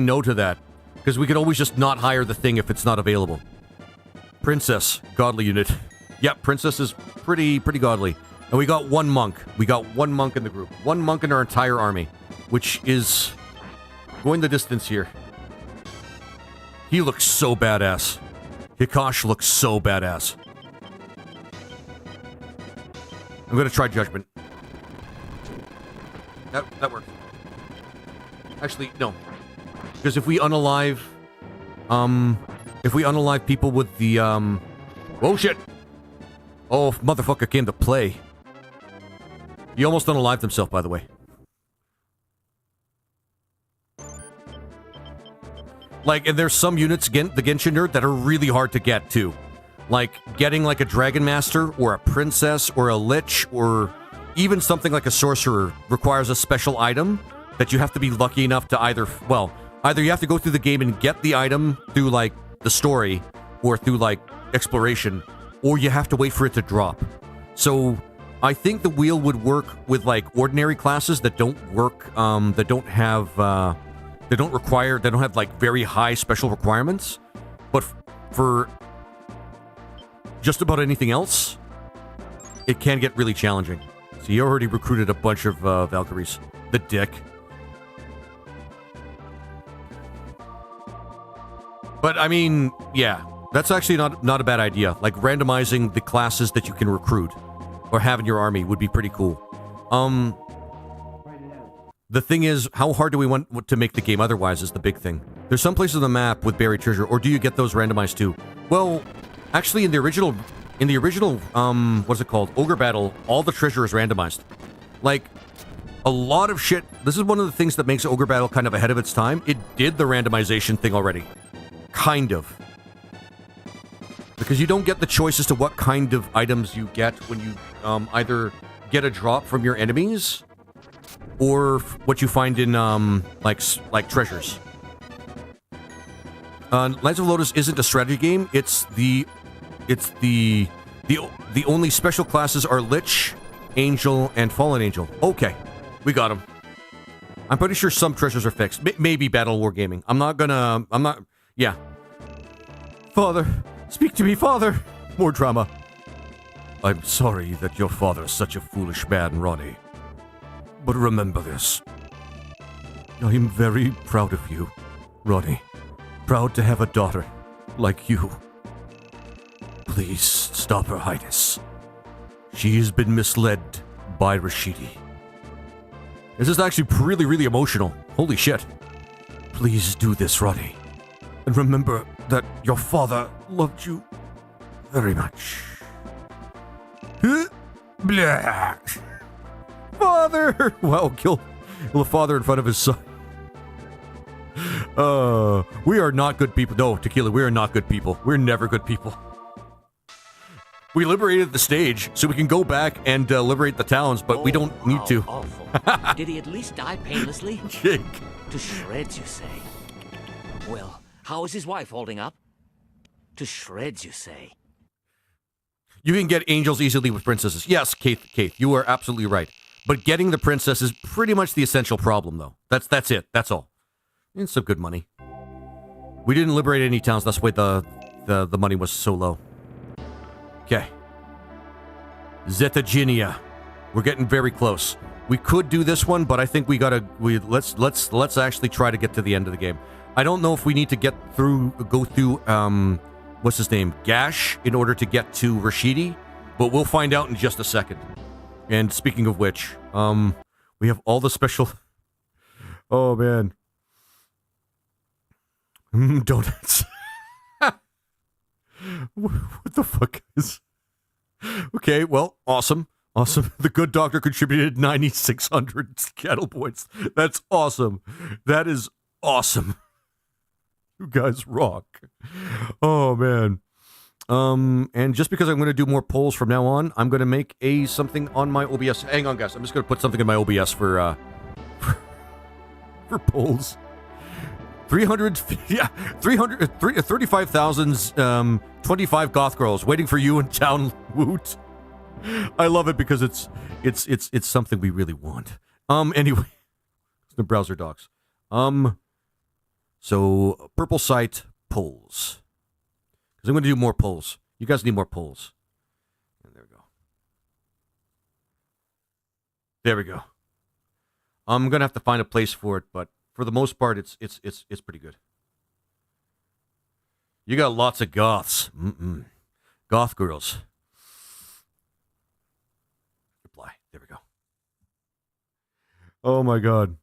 no to that, because we could always just not hire the thing if it's not available. Princess, godly unit. Yep, Princess is pretty godly. And we got one monk. We got one monk in the group. One monk in our entire army, which is going the distance here. He looks so badass. Hikosh looks so badass. I'm gonna try Judgment. That works. Actually, no. Because if we unalive people with the oh shit! Oh, motherfucker came to play. He almost unalived himself, by the way. Like, and there's some units, the Genshin nerd, that are really hard to get, too. Like, getting, like, a Dragon Master, or a Princess, or a Lich, or even something like a Sorcerer requires a special item that you have to be lucky enough to either you have to go through the game and get the item through, like, the story, or through, like, exploration, or you have to wait for it to drop. So, I think the wheel would work with, like, ordinary classes that don't work, that don't have, they don't have, like, very high special requirements. But for just about anything else, it can get really challenging. So you already recruited a bunch of Valkyries. The dick. But, I mean, yeah. That's actually not a bad idea. Like, randomizing the classes that you can recruit or have in your army would be pretty cool. The thing is, how hard do we want to make the game otherwise is the big thing. There's some places on the map with buried treasure, or do you get those randomized too? Well, actually in the original, what's it called? Ogre Battle, all the treasure is randomized. Like, a lot of shit, this is one of the things that makes Ogre Battle kind of ahead of its time. It did the randomization thing already. Kind of. Because you don't get the choice as to what kind of items you get when you either get a drop from your enemies or what you find in like treasures. Knights of Lotus isn't a strategy game. It's the only special classes are Lich, Angel, and Fallen Angel. Okay, we got them. I'm pretty sure some treasures are fixed. Maybe Battle Wargaming. Yeah. Father, speak to me, Father. More drama. I'm sorry that your father is such a foolish man, Ronnie. But remember this. I'm very proud of you, Ronnie. Proud to have a daughter like you. Please stop Her Highness. She has been misled by Rashidi. This is actually really emotional. Holy shit. Please do this, Ronnie. And remember that your father loved you very much. Blah. Father! Wow, kill the father in front of his son. We are not good people. No, Tequila, we are not good people. We're never good people. We liberated the stage, so we can go back and liberate the towns, but we don't need to. Awful. Did he at least die painlessly? Jake. To shreds, you say? Well, how is his wife holding up? To shreds, you say? You can get angels easily with princesses. Yes, Kate, you are absolutely right. But getting the princess is pretty much the essential problem, though. That's it. That's all. It's some good money. We didn't liberate any towns. That's why the money was so low. Okay. Zetaginia. We're getting very close. We could do this one, but I think let's actually try to get to the end of the game. I don't know if we need to go through what's his name? Gash in order to get to Rashidi, but we'll find out in just a second. And speaking of which, we have all the special oh man. Donuts. What the fuck is... Okay, well, awesome. The good doctor contributed 9,600 cattle points. That's awesome. That is awesome. You guys rock. Oh, man. And just because I'm going to do more polls from now on, I'm going to make something on my OBS. Hang on, guys. I'm just going to put something in my OBS for polls. 35,000 25 goth girls waiting for you in town. Woot. I love it because it's something we really want. Anyway, the browser docs. So purple site polls, Because I'm going to do more polls. You guys need more polls. And there we go. There we go. I'm going to have to find a place for it, but for the most part, it's pretty good. You got lots of goths. Goth girls. Reply. There we go. Oh my god.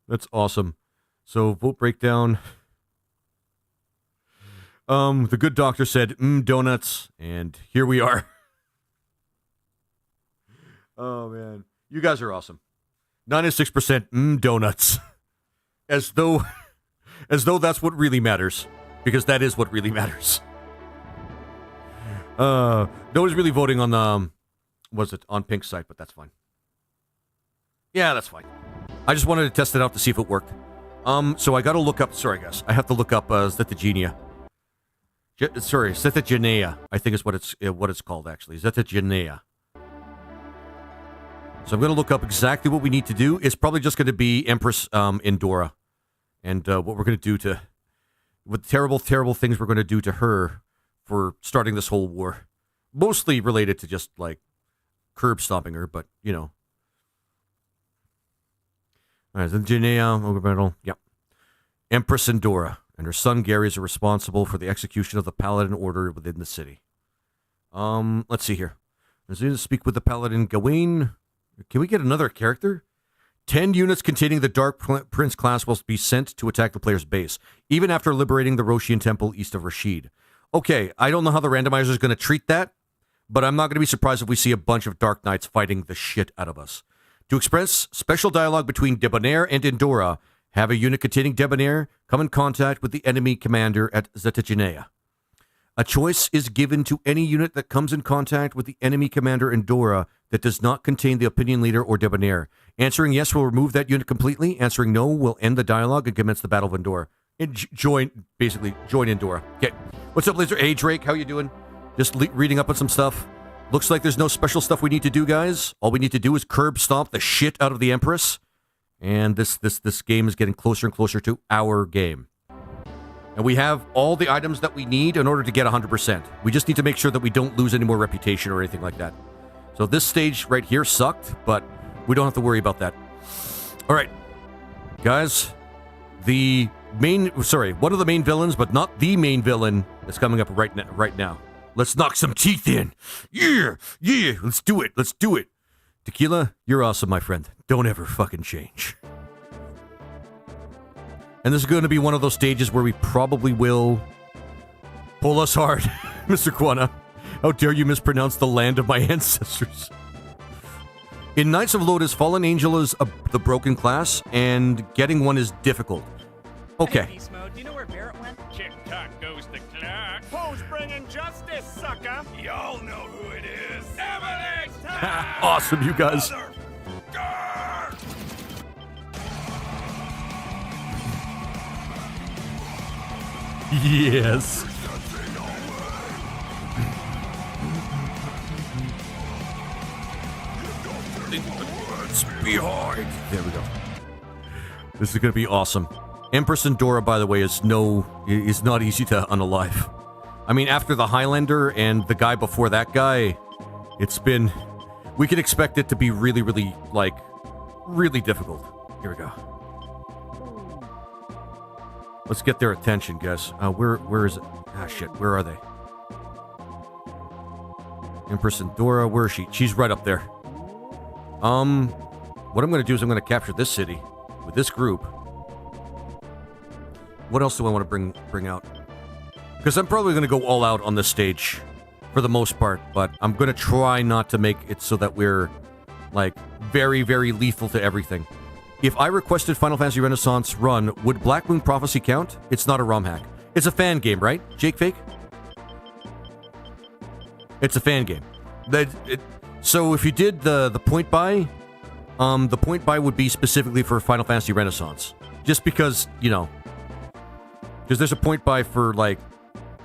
That's awesome. So, vote breakdown. The good doctor said, donuts, and here we are. Oh man. You guys are awesome. 96% donuts. As though that's what really matters. Because that is what really matters. Nobody's really voting on on Pink's site, but that's fine. Yeah, that's fine. I just wanted to test it out to see if it worked. So I gotta look up, sorry guys, I have to look up Zetagenia. Zetagenia, I think is what it's called actually. Zetagenia. So I'm gonna look up exactly what we need to do. It's probably just gonna be Empress Indora. And what we're gonna do to what terrible, terrible things we're gonna do to her for starting this whole war. Mostly related to just like curb stomping her, but you know. All right, then Janaea, Ogre Battle, yep. Empress Indora and her son Gary's are responsible for the execution of the Paladin Order within the city. Let's see here. Let's speak with the Paladin Gawain. Can we get another character? 10 units containing the Dark Prince class will be sent to attack the player's base, even after liberating the Roshian Temple east of Rashid. Okay, I don't know how the randomizer is going to treat that, but I'm not going to be surprised if we see a bunch of Dark Knights fighting the shit out of us. To express special dialogue between Debonair and Indora, have a unit containing Debonair come in contact with the enemy commander at Zetagenia. A choice is given to any unit that comes in contact with the enemy commander Indora that does not contain the opinion leader or Debonair. Answering yes will remove that unit completely. Answering no will end the dialogue and commence the Battle of Indora. And join Indora. Okay. What's up, Laser? Hey, Drake, how you doing? Just reading up on some stuff. Looks like there's no special stuff we need to do, guys. All we need to do is curb stomp the shit out of the Empress. And this game is getting closer and closer to our game. And we have all the items that we need in order to get 100%. We just need to make sure that we don't lose any more reputation or anything like that. So this stage right here sucked, but we don't have to worry about that. All right, guys. One of the main villains, but not the main villain, is coming up right now. Let's knock some teeth in. Yeah, let's do it. Tequila, you're awesome, my friend. Don't ever fucking change. And this is going to be one of those stages where we probably will pull us hard. Mr. Quana, how dare you mispronounce the land of my ancestors? In Knights of Lotus, Fallen Angel is the broken class, and getting one is difficult. Okay. Hey, Beast Mode, do you know where Barrett went? Tick-tock goes the clock. Who's bringing justice, sucker? Y'all know who it is. Evelyn! Awesome, you guys. Yes. Be hard. There we go. This is going to be awesome. Empress Indora, by the way, is not easy to unalive. I mean, after the Highlander and the guy before that guy, we can expect it to be really, really, really difficult. Here we go. Let's get their attention, guys. Where is it? Ah, shit. Where are they? Empress Indora, where is she? She's right up there. What I'm going to do is I'm going to capture this city with this group. What else do I want to bring out? Because I'm probably going to go all out on this stage for the most part, but I'm going to try not to make it so that we're, very, very lethal to everything. If I requested Final Fantasy Renaissance run, would Black Moon Prophecy count? It's not a ROM hack. It's a fan game, right? Jake Fake? It's a fan game. So if you did the point buy, the point buy would be specifically for Final Fantasy Renaissance. Just because, because there's a point buy for, I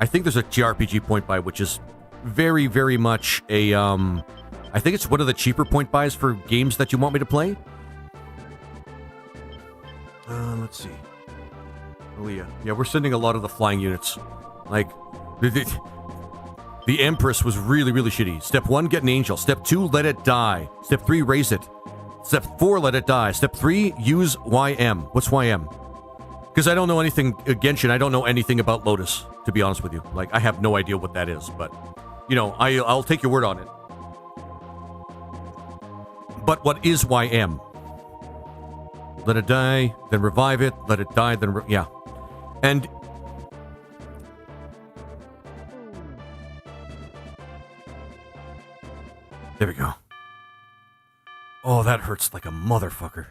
think there's a JRPG point buy, which is very, very much a, I think it's one of the cheaper point buys for games that you want me to play. Let's see. Oh, yeah. Yeah, we're sending a lot of the flying units. The Empress was really, really shitty. Step 1, get an angel. Step 2, let it die. Step 3, raise it. Step 4, let it die. Step 3, use YM. What's YM? Because I don't know anything, Genshin, I don't know anything about Lotus, to be honest with you. Like, I have no idea what that is, but, you know, I'll take your word on it. But what is YM? Let it die, then revive it, let it die, then... yeah. And... there we go. Oh, that hurts like a motherfucker.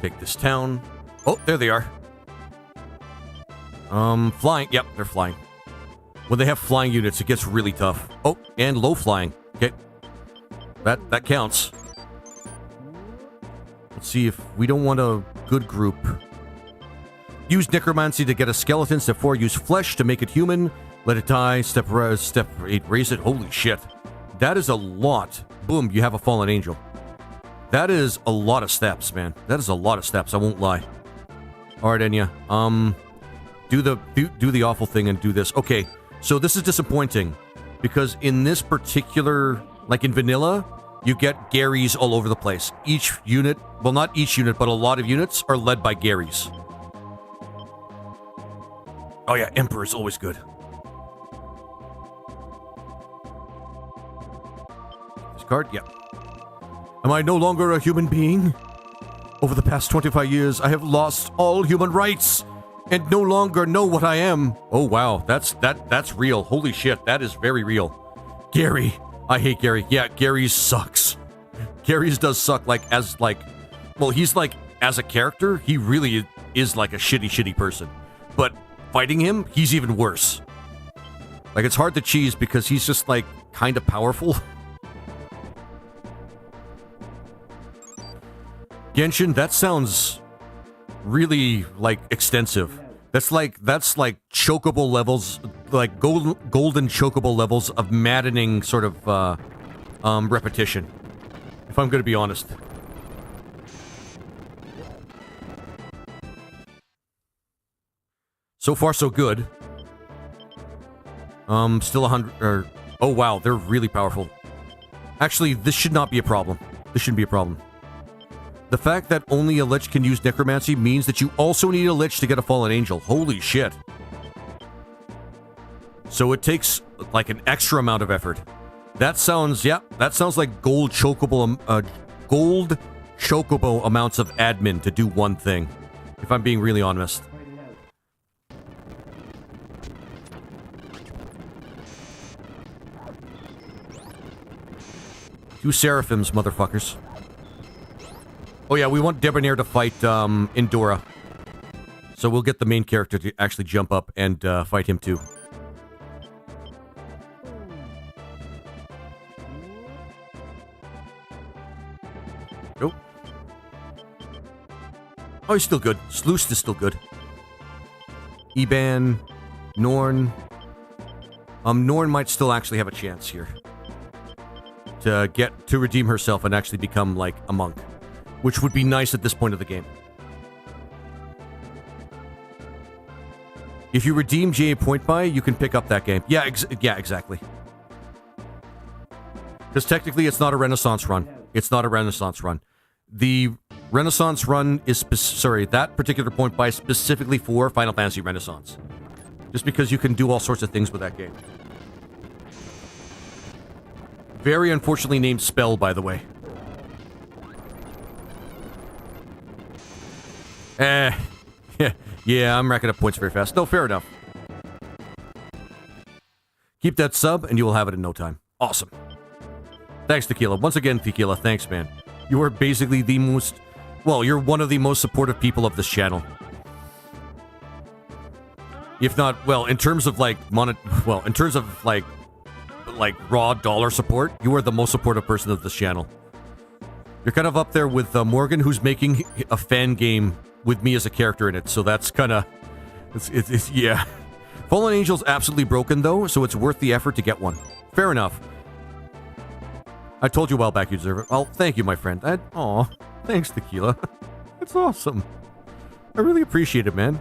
Take this town. Oh, there they are. Flying. Yep, they're flying. When they have flying units, it gets really tough. Oh, and low flying. Okay. That counts. Let's see if we don't want a good group. Use necromancy to get a skeleton. Step 4, use flesh to make it human. Let it die. Step 8, raise it. Holy shit. That is a lot. Boom, you have a fallen angel. That is a lot of steps, man. That is a lot of steps, I won't lie. Alright, Enya. Do the awful thing and do this. Okay, so this is disappointing. Because in this particular, like in vanilla, you get Garys all over the place. Each unit, well not each unit, but a lot of units are led by Garys. Oh yeah, Emperor is always good. This card, yeah. Am I no longer a human being? Over the past 25 years, I have lost all human rights and no longer know what I am. Oh wow, that's real. Holy shit, that is very real. Gary, I hate Gary. Yeah, Gary sucks. Gary's does suck well, he's like, as a character, he really is like a shitty person. But fighting him, he's even worse. Like, it's hard to cheese because he's just like kind of powerful. Genshin, that sounds really like extensive. That's like chocobo levels, like golden chocobo levels of maddening sort of repetition. If I'm going to be honest. So far, so good. Still 100. Oh wow, they're really powerful. Actually, this should not be a problem. This shouldn't be a problem. The fact that only a Lich can use Necromancy means that you also need a Lich to get a Fallen Angel. Holy shit. So it takes, like, an extra amount of effort. That sounds, yeah, that sounds like gold chocobo amounts of admin to do one thing. If I'm being really honest. Two Seraphims, motherfuckers. Oh yeah, we want Debonair to fight Indora. So we'll get the main character to actually jump up and fight him too. Oh. Oh, he's still good. Sloost is still good. Eban, Norn. Norn might still actually have a chance here. To redeem herself and actually become, like, a monk. Which would be nice at this point of the game. If you redeem GA Point Buy, you can pick up that game. Yeah, exactly. Because technically it's not a Renaissance run. It's not a Renaissance run. The Renaissance run is that particular Point Buy is specifically for Final Fantasy Renaissance. Just because you can do all sorts of things with that game. Very unfortunately named Spell, by the way. Yeah, I'm racking up points very fast. No, fair enough. Keep that sub, and you will have it in no time. Awesome. Thanks, Tequila. Once again, Tequila, thanks, man. You are basically the most... well, you're one of the most supportive people of this channel. If not, well, in terms of, like, in terms of, like, raw dollar support, you are the most supportive person of this channel. You're kind of up there with Morgan, who's making a fan game with me as a character in it, so that's kind of... It's yeah. Fallen Angel's absolutely broken, though, so it's worth the effort to get one. Fair enough. I told you a while back you deserve it. Well, thank you, my friend. Aw, thanks, Tequila. It's awesome. I really appreciate it, man.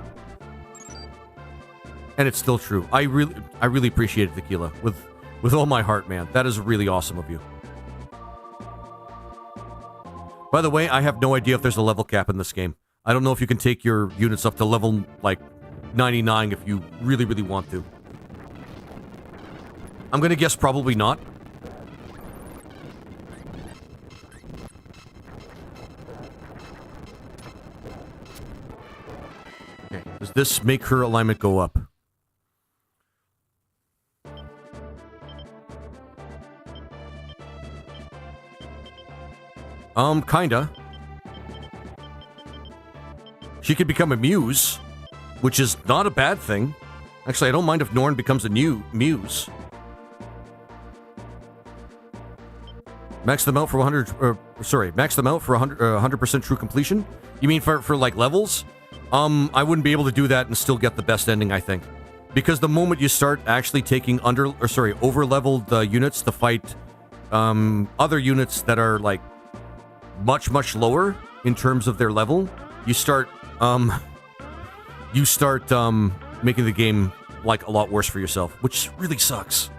And it's still true. I really appreciate it, Tequila. With all my heart, man. That is really awesome of you. By the way, I have no idea if there's a level cap in this game. I don't know if you can take your units up to level, like, 99 if you really, really want to. I'm gonna guess probably not. Okay, does this make her alignment go up? Kinda. She could become a muse, which is not a bad thing. Actually, I don't mind if Norn becomes a new muse. Max them out for 100, max them out for 100% true completion? You mean for like levels? I wouldn't be able to do that and still get the best ending, I think. Because the moment you start actually taking over-leveled units to fight other units that are like much lower in terms of their level, you start making the game like a lot worse for yourself, which really sucks.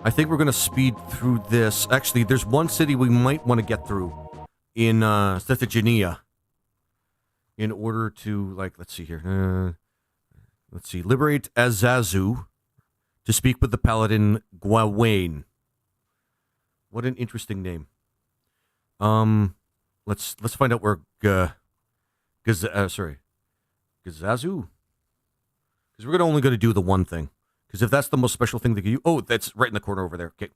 I think we're gonna speed through this. Actually, there's one city we might want to get through in Sethagenia in order to, like, let's see here. Let's see, liberate Azazu to speak with the paladin Gawain. What an interesting name. Let's find out where Gazazu. Because we're only going to do the one thing. Because if that's the most special thing that you... Oh, that's right in the corner over there. Okay.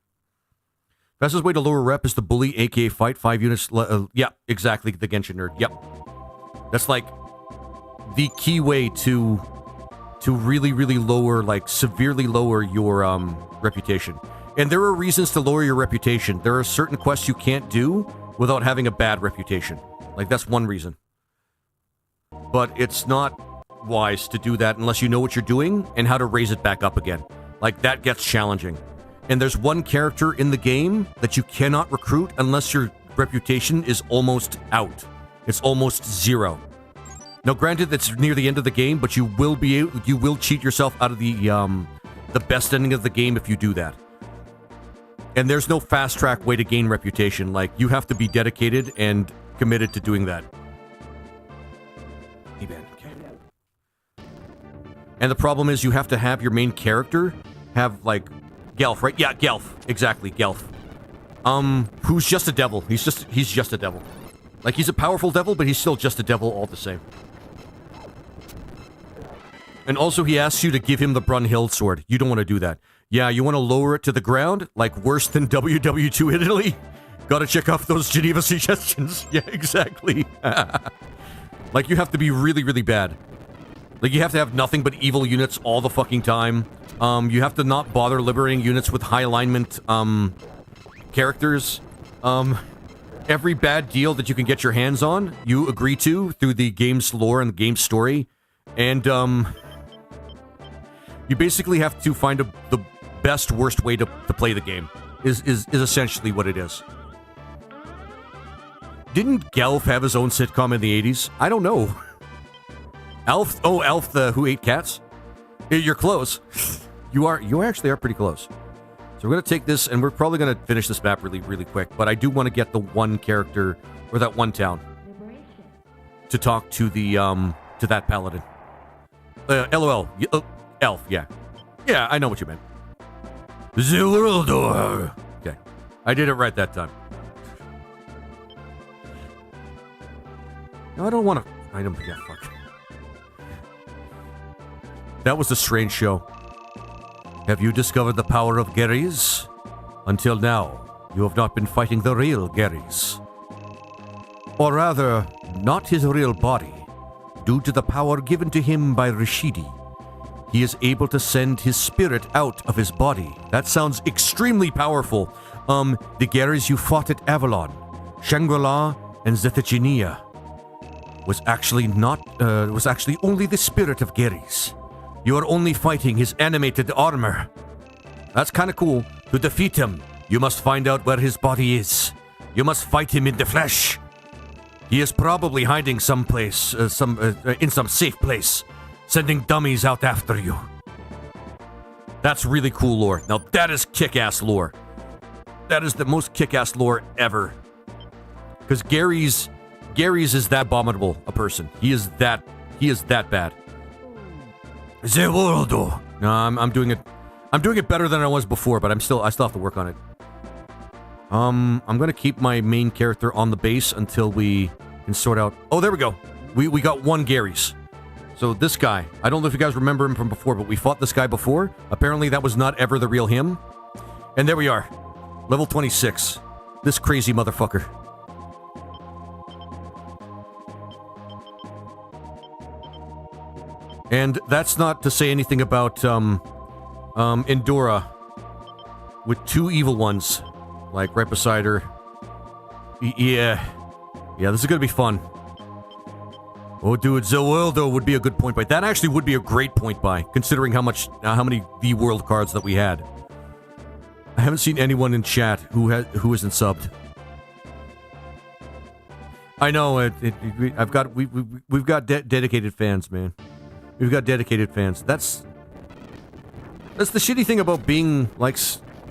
Fastest way to lower rep is to bully, aka fight 5 units... yeah, exactly, the Genshin nerd. Yep. That's like the key way to really, really lower, like, severely lower your reputation. And there are reasons to lower your reputation. There are certain quests you can't do without having a bad reputation. Like, that's one reason. But it's not wise to do that unless you know what you're doing and how to raise it back up again. Like, that gets challenging. And there's one character in the game that you cannot recruit unless your reputation is almost out. It's almost 0. Now, granted, that's near the end of the game, but you will cheat yourself out of the best ending of the game if you do that. And there's no fast track way to gain reputation. Like, you have to be dedicated and committed to doing that. Okay. And the problem is you have to have your main character have, like, Gelf, right? Yeah, Gelf. Exactly, Gelf. Who's just a devil. He's just a devil. Like, he's a powerful devil, but he's still just a devil all the same. And also, he asks you to give him the Brunhild sword. You don't want to do that. Yeah, you want to lower it to the ground? Like, worse than WW2 Italy? Gotta check off those Geneva suggestions. Yeah, exactly. Like, you have to be really, really bad. Like, you have to have nothing but evil units all the fucking time. You have to not bother liberating units with high alignment, characters. Every bad deal that you can get your hands on, you agree to through the game's lore and the game's story. And, you basically have to find the best, worst way to play the game, is essentially what it is. Didn't Gelf have his own sitcom in the 80s? I don't know. Alf the Who Ate Cats? You're close. You actually are pretty close. So we're going to take this, and we're probably going to finish this map really, really quick, but I do want to get the one character, or that one town, to talk to the, to that paladin. LOL. Elf, yeah. Yeah, I know what you meant. The world door. Okay. I did it right that time. No, I don't want to... Yeah, fuck. That was a strange show. Have you discovered the power of Geras? Until now, you have not been fighting the real Geras. Or rather, not his real body. Due to the power given to him by Rashidi, he is able to send his spirit out of his body. That sounds extremely powerful. The Geras you fought at Avalon, Shangri-La, and Zethagenia was actually only the spirit of Geras. You are only fighting his animated armor. That's kind of cool. To defeat him, You must find out where his body is. You must fight him in the flesh. He is probably hiding someplace, in some safe place, sending dummies out after you. That's really cool lore. Now that is kick-ass lore. That is the most kick-ass lore ever. Because Gary's is that abominable a person. He is that bad. The world. No, I'm doing it better than I was before, but I still have to work on it. I'm gonna keep my main character on the base until we can sort out. Oh, there we go. We got one Gary's. So this guy, I don't know if you guys remember him from before, but we fought this guy before. Apparently that was not ever the real him. And there we are. Level 26. This crazy motherfucker. And that's not to say anything about Endora with two evil ones, like right beside her. Yeah, this is gonna be fun. Oh, dude, the world though would be a good point buy. That actually would be a great point buy, considering how many the world cards that we had. I haven't seen anyone in chat who isn't subbed. I know we've got dedicated fans, man. We've got dedicated fans. That's the shitty thing about being, like,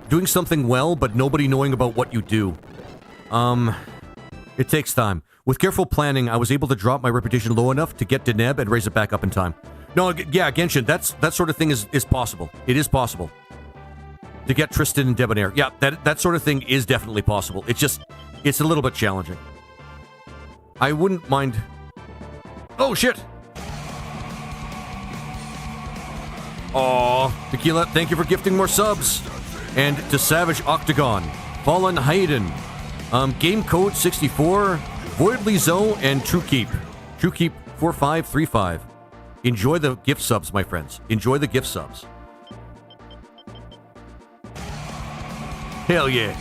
doing something well, but nobody knowing about what you do. It takes time. With careful planning, I was able to drop my reputation low enough to get Deneb and raise it back up in time. No, yeah, Genshin, that sort of thing is possible. It is possible. To get Tristan and Debonair. Yeah, that sort of thing is definitely possible. It's a little bit challenging. I wouldn't mind... Oh, shit! Aw, Tequila, thank you for gifting more subs. And to Savage Octagon, Fallen Hayden, Game Code 64, Voidly Zoe, and Truekeep. Truekeep 4535. Enjoy the gift subs, my friends. Enjoy the gift subs. Hell yeah.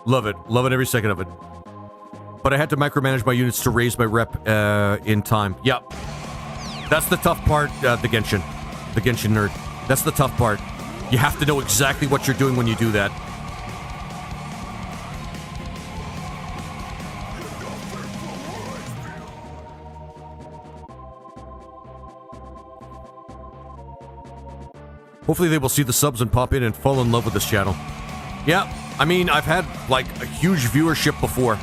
Love it. Love it every second of it. But I had to micromanage my units to raise my rep in time. Yep. That's the tough part, the Genshin. The Genshin nerd. That's the tough part. You have to know exactly what you're doing when you do that. Hopefully they will see the subs and pop in and fall in love with this channel. Yeah, I mean, I've had, like, a huge viewership before.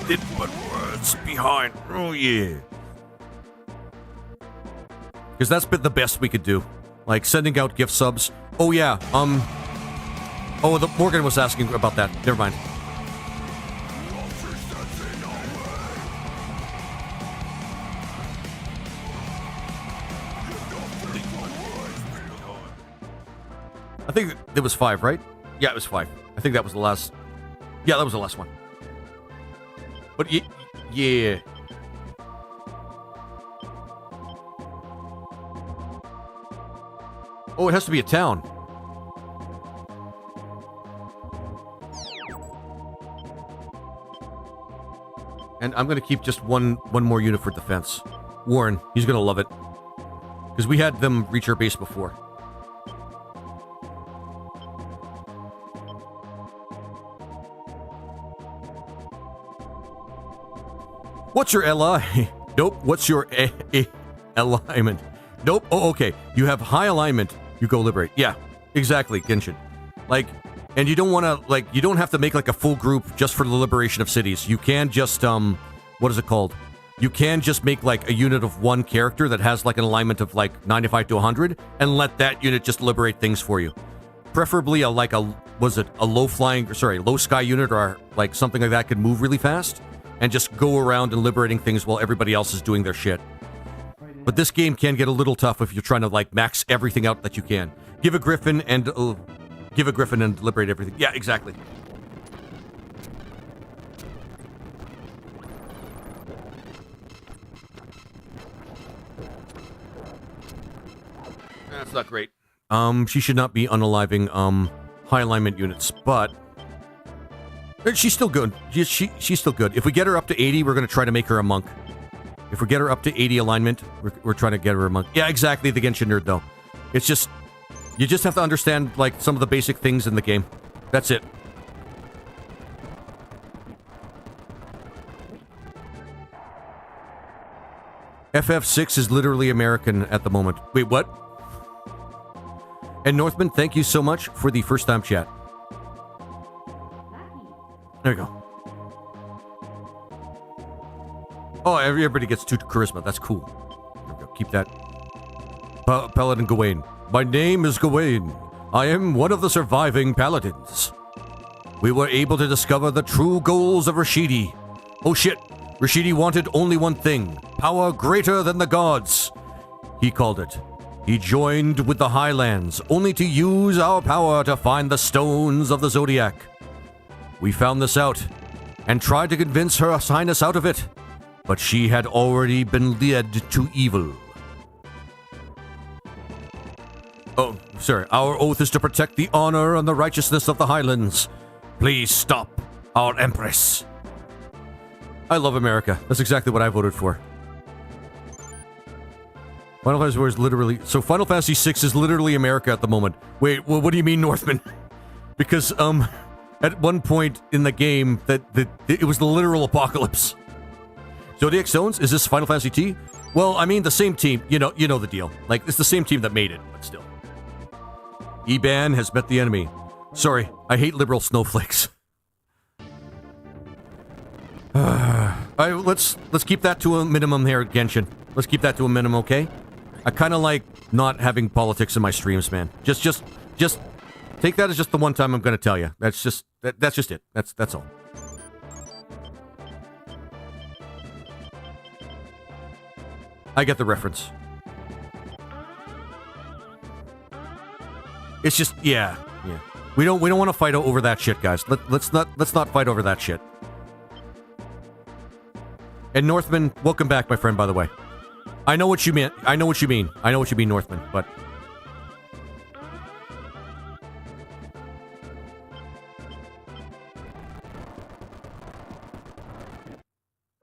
Did but words behind. Oh, yeah. Because that's been the best we could do. Like, sending out gift subs. Oh, yeah, Oh, Morgan was asking about that. Never mind. I think it was 5, right? Yeah, it was 5. I think that was the last... Yeah, that was the last one. But yeah. Oh, it has to be a town. And I'm going to keep just one more unit for defense. Warren, he's going to love it. Because we had them reach our base before. What's your LI? Nope. What's your alignment? Nope. Oh, okay. You have high alignment. You go liberate. Yeah, exactly, Genshin. Like, and you don't want to, like, you don't have to make, like, a full group just for the liberation of cities. You can just, what is it called? You can just make, like, a unit of one character that has, like, an alignment of, like, 95 to 100 and let that unit just liberate things for you. Preferably low sky unit or, like, something like that could move really fast. And just go around and liberating things while everybody else is doing their shit. But this game can get a little tough if you're trying to, like, max everything out that you can. Give a griffin and liberate everything. Yeah, exactly. That's not great. She should not be unaliving, high alignment units, but... she's still good. She's still good. If we get her up to 80, we're going to try to make her a monk. If we get her up to 80 alignment, we're trying to get her a monk. Yeah, exactly, the Genshin nerd, though. It's just... You just have to understand, like, some of the basic things in the game. That's it. FF6 is literally American at the moment. Wait, what? And Northman, thank you so much for the first time chat. There we go. Oh, everybody gets 2 charisma. That's cool. There we go. Keep that. Paladin Gawain. My name is Gawain. I am one of the surviving paladins. We were able to discover the true goals of Rashidi. Oh shit. Rashidi wanted only one thing. Power greater than the gods. He called it. He joined with the Highlands, only to use our power to find the stones of the Zodiac. We found this out, and tried to convince Her Highness out of it, but she had already been led to evil. Oh, sorry. Our oath is to protect the honor and the righteousness of the Highlands. Please stop our Empress. I love America. That's exactly what I voted for. Final Fantasy IV is literally... So Final Fantasy VI is literally America at the moment. Wait, well, what do you mean, Northman? Because, at one point in the game, it was the literal apocalypse. Zodiac Stones? Is this Final Fantasy T? Well, I mean, the same team. You know the deal. Like, it's the same team that made it, but still. Eban has met the enemy. Sorry, I hate liberal snowflakes. Let's keep that to a minimum here at Genshin. Let's keep that to a minimum, okay? I kind of like not having politics in my streams, man. Just take that as just the one time I'm going to tell you. That's just it. That's all. I get the reference. It's just yeah. We don't want to fight over that shit, guys. Let's not fight over that shit. And Northman, welcome back, my friend, by the way. I know what you mean. I know what you mean, Northman, but...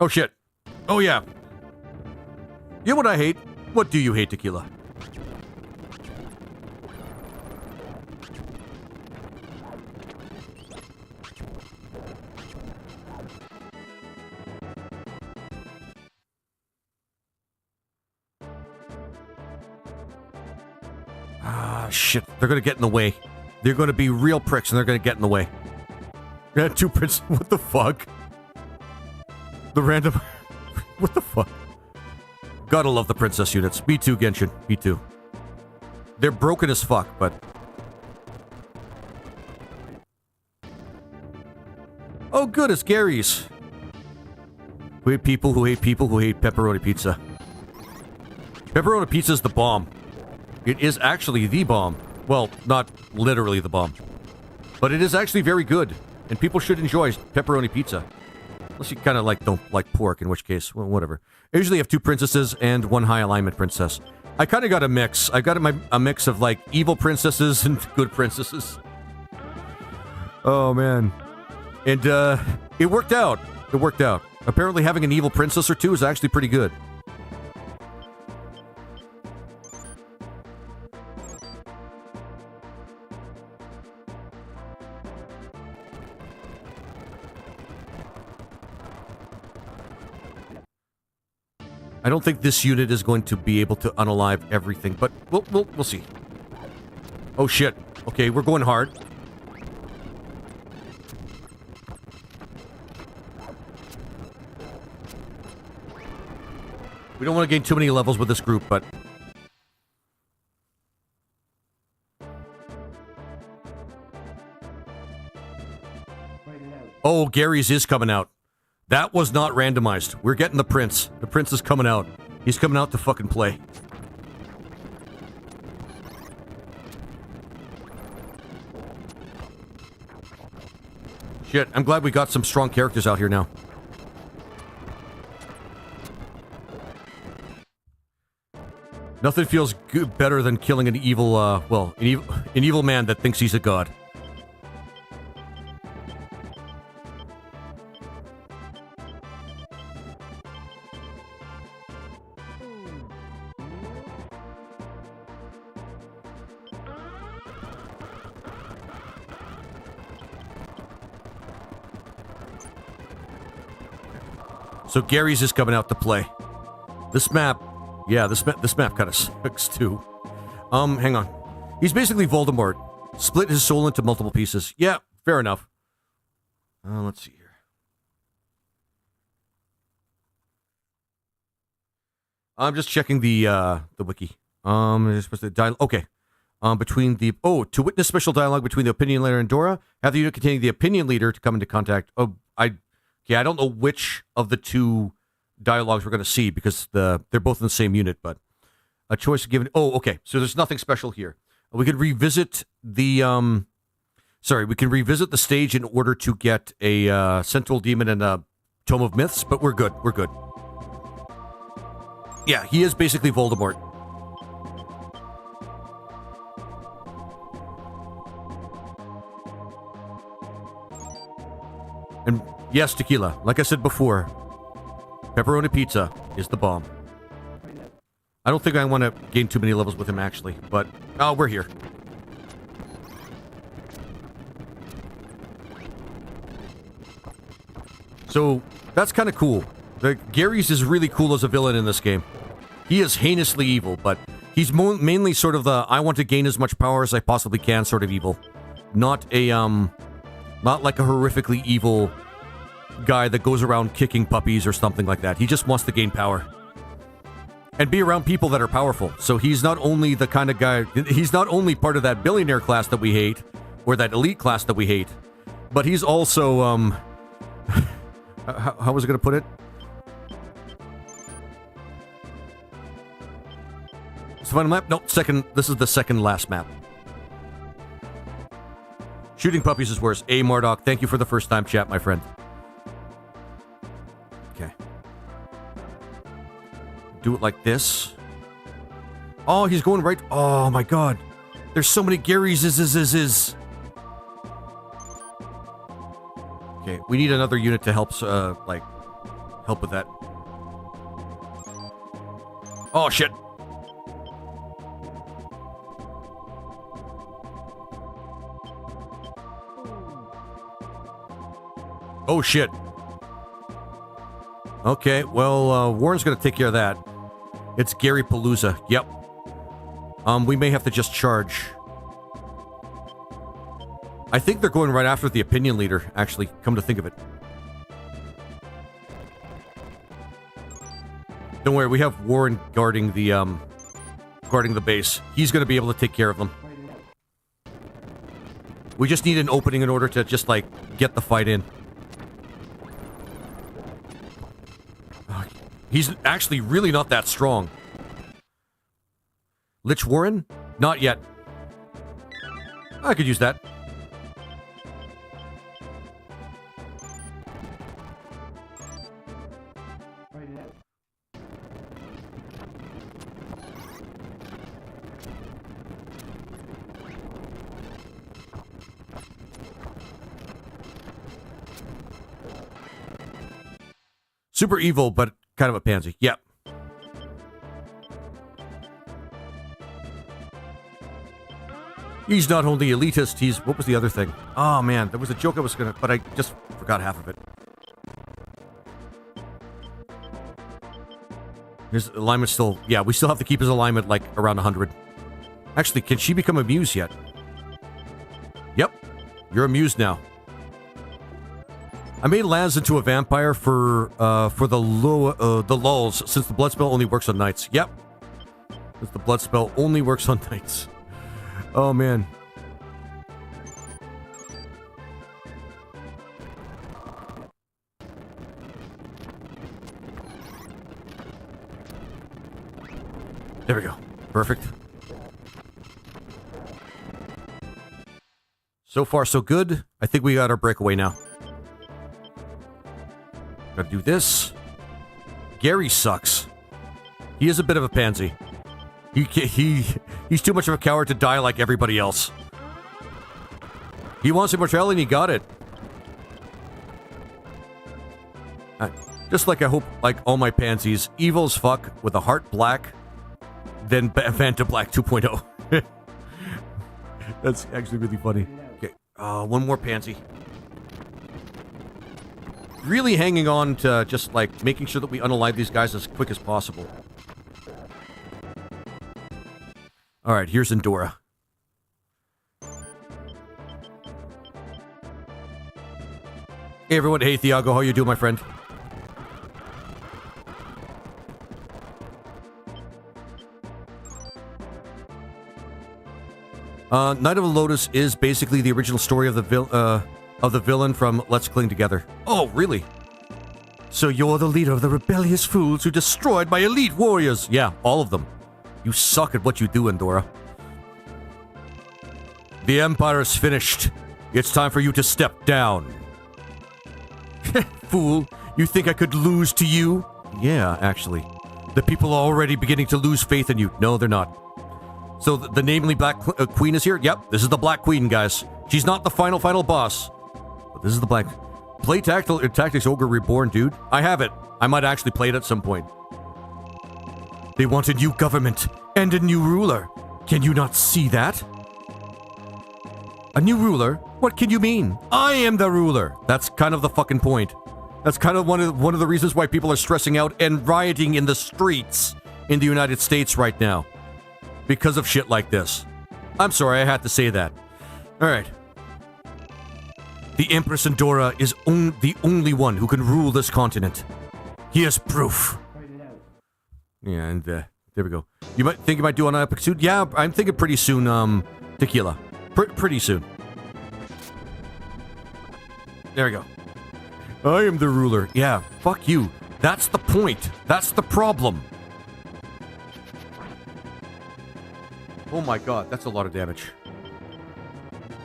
Oh, shit. Oh, yeah. You know what I hate? What do you hate, Tequila? Shit, they're gonna get in the way. They're gonna be real pricks and they're gonna get in the way. Yeah, 2 princes. What the fuck? The random... What the fuck? Gotta love the princess units. Me too, Genshin. Me too. They're broken as fuck, but... Oh good, it's Gary's. We hate people who hate pepperoni pizza. Pepperoni pizza is the bomb. It is actually the bomb. Well, not literally the bomb. But it is actually very good. And people should enjoy pepperoni pizza. Unless you kind of don't like pork, in which case, well, whatever. I usually have 2 princesses and 1 high alignment princess. I kind of got a mix. I got a mix of, evil princesses and good princesses. Oh, man. And, it worked out. It worked out. Apparently having an evil princess or 2 is actually pretty good. I don't think this unit is going to be able to unalive everything, but we'll see. Oh shit. Okay, we're going hard. We don't want to gain too many levels with this group, but... Oh, Gary's is coming out. That was not randomized. We're getting the prince. The prince is coming out. He's coming out to fucking play. Shit, I'm glad we got some strong characters out here now. Nothing feels good, better than killing an evil, an evil man that thinks he's a god. So Gary's is coming out to play. This map, yeah, this map kind of sucks too. Hang on. He's basically Voldemort. Split his soul into multiple pieces. Yeah, fair enough. Let's see here. I'm just checking the wiki. It's supposed to okay. Between the to witness special dialogue between the opinion leader and Dora, have the unit containing the opinion leader to come into contact. I don't know which of the two dialogues we're going to see because they're both in the same unit, but a choice given. Oh, okay. So there's nothing special here. We can revisit the we can revisit the stage in order to get a Central Demon and a Tome of Myths, but we're good. We're good. Yeah, he is basically Voldemort. And yes, tequila. Like I said before, pepperoni pizza is the bomb. I don't think I want to gain too many levels with him, actually, but we're here. So that's kind of cool. Gary's is really cool as a villain in this game. He is heinously evil, but he's mainly sort of the I want to gain as much power as I possibly can sort of evil. Not like a horrifically evil guy that goes around kicking puppies or something like that. He just wants to gain power. And be around people that are powerful. So he's not only the kind of guy, he's not only part of that billionaire class that we hate, or that elite class that we hate, but he's also, how was I going to put it? It's the final map? No, this is the second last map. Shooting puppies is worse. A. Mardok, thank you for the first time chat, my friend. Okay. Do it like this. Oh, he's going right. Oh my god. There's so many Garys. Okay, we need another unit to help, help with that. Oh shit. Oh shit. Okay, well, Warren's gonna take care of that. It's Gary Palooza. Yep. We may have to just charge. I think they're going right after the opinion leader, actually, come to think of it. Don't worry, we have Warren guarding the base. He's gonna be able to take care of them. We just need an opening in order to just, get the fight in. He's actually really not that strong. Lich Warren? Not yet. I could use that. Super evil, but kind of a pansy. Yep. He's not only elitist, he's... What was the other thing? Oh, man. There was a joke I was gonna... But I just forgot half of it. His alignment still... Yeah, we still have to keep his alignment, around 100. Actually, can she become a muse yet? Yep. You're a muse now. I made Laz into a vampire for the lulz, since the blood spell only works on nights. Yep. Since the blood spell only works on nights. Oh, man. There we go. Perfect. So far, so good. I think we got our breakaway now. Gotta do this. Gary sucks. He is a bit of a pansy. He's too much of a coward to die like everybody else. He wants immortality and he got it. Just like I hope, like all my pansies, evil as fuck with a heart black, then Vanta Black 2.0. That's actually really funny. Okay, one more pansy. Really hanging on to just like making sure that we unalive these guys as quick as possible. Alright, here's Endora. Hey everyone, hey Thiago, how you doing, my friend? Night of the Lotus is basically the original story of the villain from Let's Cling Together. Oh, really? So you're the leader of the rebellious fools who destroyed my elite warriors. Yeah, all of them. You suck at what you do, Endora. The Empire is finished. It's time for you to step down. Fool, you think I could lose to you? Yeah, actually. The people are already beginning to lose faith in you. No, they're not. So the namely Black Queen is here? Yep, this is the Black Queen, guys. She's not the final boss. But this is the Black... Play Tactics Ogre Reborn, dude. I have it. I might actually play it at some point. They want a new government and a new ruler. Can you not see that? A new ruler? What can you mean? I am the ruler. That's kind of the fucking point. That's kind of one of the reasons why people are stressing out and rioting in the streets in the United States right now. Because of shit like this. I'm sorry, I had to say that. Alright. The Empress Endora is the only one who can rule this continent. Here's proof. Yeah, and there we go. You might think you might do an epic soon? Yeah, I'm thinking pretty soon, Tequila. Pretty soon. There we go. I am the ruler. Yeah, fuck you. That's the point. That's the problem. Oh my god, that's a lot of damage.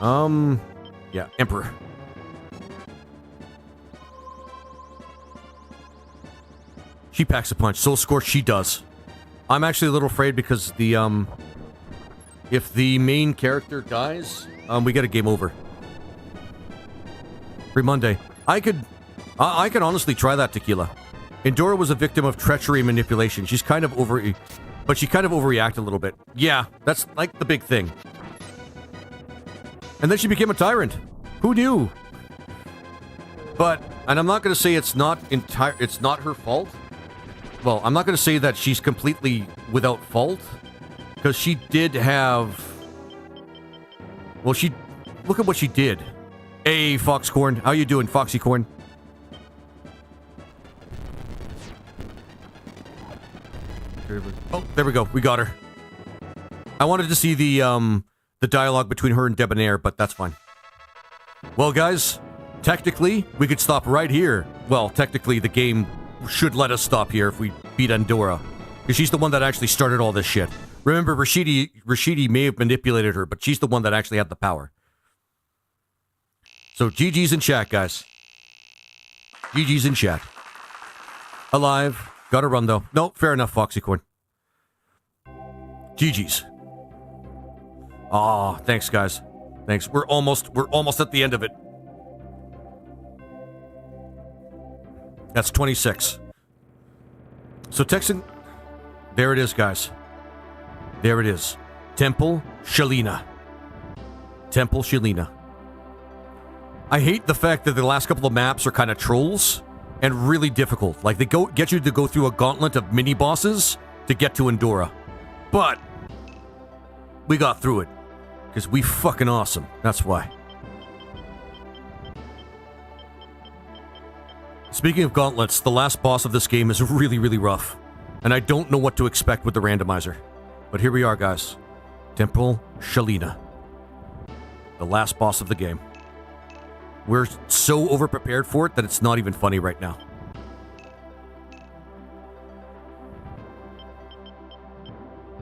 Yeah, Emperor. She packs a punch. Soul Scorch, she does. I'm actually a little afraid because the, if the main character dies, we get a game over. Free Monday. I could honestly try that, Tequila. Endora was a victim of treachery and manipulation. She's kind of but she kind of overreacted a little bit. Yeah, that's like the big thing. And then she became a tyrant. Who knew? But, and I'm not going to say it's not her fault. Well, I'm not going to say that she's completely without fault. Because she did have... Well, look at what she did. Hey, Foxcorn. How you doing, Foxycorn? Oh, there we go. We got her. I wanted to see the dialogue between her and Debonair, but that's fine. Well, guys, technically, we could stop right here. Well, technically, the game should let us stop here if we beat Endora. Because she's the one that actually started all this shit. Remember, Rashidi may have manipulated her, but she's the one that actually had the power. So, GG's in chat, guys. GG's in chat. Alive. Gotta run, though. No, fair enough, Foxycorn. GG's. Aw, thanks, guys. Thanks. We're almost at the end of it. That's 26. So Texan... There it is, guys. There it is. Temple Shalina. Temple Shalina. I hate the fact that the last couple of maps are kind of trolls and really difficult. Like, they get you to go through a gauntlet of mini-bosses to get to Endora. But we got through it. Because we fucking awesome. That's why. Speaking of gauntlets, the last boss of this game is really, really rough. And I don't know what to expect with the randomizer. But here we are, guys. Temple Shalina. The last boss of the game. We're so overprepared for it that it's not even funny right now.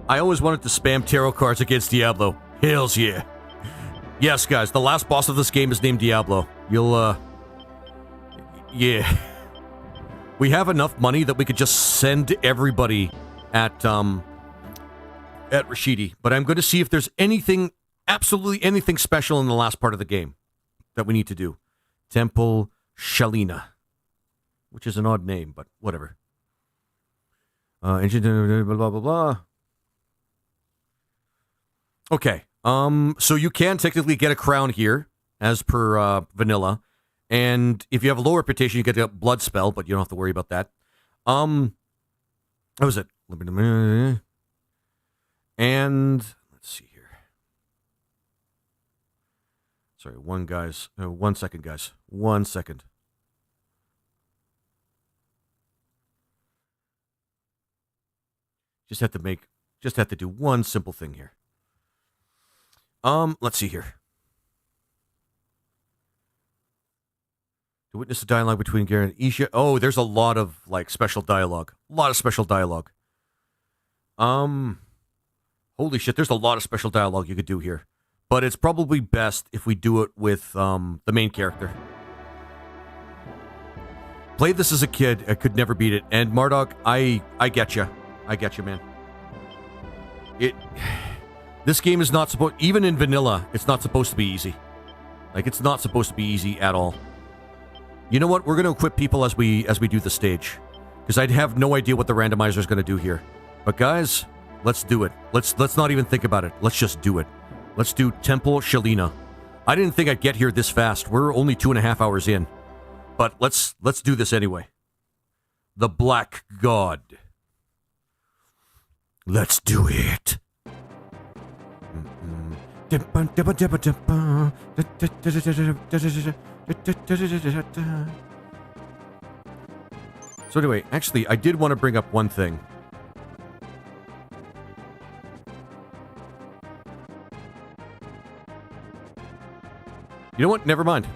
I always wanted to spam tarot cards against Diablo. Hells yeah. Yes, guys, the last boss of this game is named Diablo. You'll, yeah. We have enough money that we could just send everybody at, at Rashidi, but I'm going to see if there's anything, absolutely anything special in the last part of the game that we need to do. Temple Shalina, which is an odd name, but whatever. Blah, blah, blah, blah. Okay, so you can technically get a crown here, as per vanilla, and if you have a low reputation, you get a blood spell, but you don't have to worry about that. How was it? And let's see here. Sorry, 1 second, guys. 1 second. Just have to do one simple thing here. Let's see here. To witness the dialogue between Garen and Isha. Oh, there's a lot of like special dialogue. A lot of special dialogue. Holy shit, there's a lot of special dialogue you could do here. But it's probably best if we do it with the main character. Played this as a kid, I could never beat it. And Marduk, I get you. I get you, man. This game is not supposed, even in vanilla, it's not supposed to be easy. Like, it's not supposed to be easy at all. You know what? We're going to equip people as we do the stage. Because I'd have no idea what the randomizer is going to do here. But guys, let's do it. Let's not even think about it. Let's just do it. Let's do Temple Shalina. I didn't think I'd get here this fast. We're only 2.5 hours in. But let's do this anyway. The Black God. Let's do it. So anyway, actually, I did want to bring up one thing. You know what? Never mind.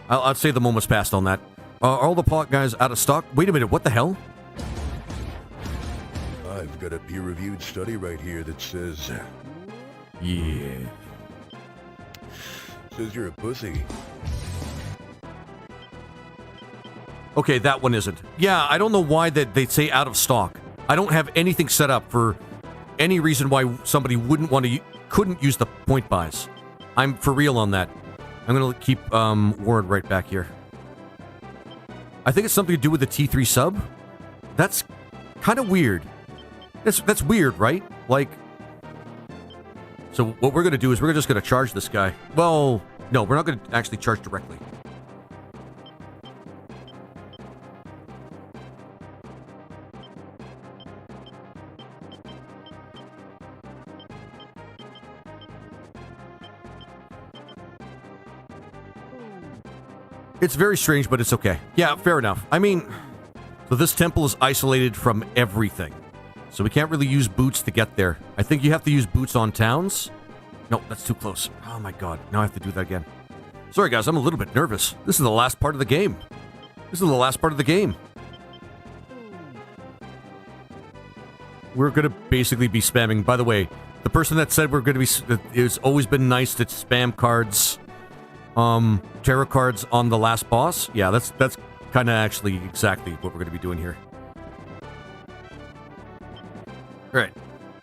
I'd say the moment's passed on that. Are all the pot guys out of stock? Wait a minute, what the hell? I've got a peer-reviewed study right here that says... Yeah. Says you're a pussy. Okay, that one isn't. Yeah, I don't know why that they'd say out of stock. I don't have anything set up for any reason why somebody couldn't use the point buys. I'm for real on that. I'm gonna keep Warren right back here. I think it's something to do with the T3 sub. That's kind of weird. That's weird, right? Like, so what we're gonna do is we're just gonna charge this guy. Well, no, we're not gonna actually charge directly. It's very strange, but it's okay. Yeah, fair enough. I mean, so this temple is isolated from everything. So we can't really use boots to get there. I think you have to use boots on towns. No, that's too close. Oh my god, now I have to do that again. Sorry guys, I'm a little bit nervous. This is the last part of the game. We're gonna basically be spamming. By the way, the person that said we're gonna be... It's always been nice to spam cards... tarot cards on the last boss. Yeah, that's kind of actually exactly what we're going to be doing here. All right,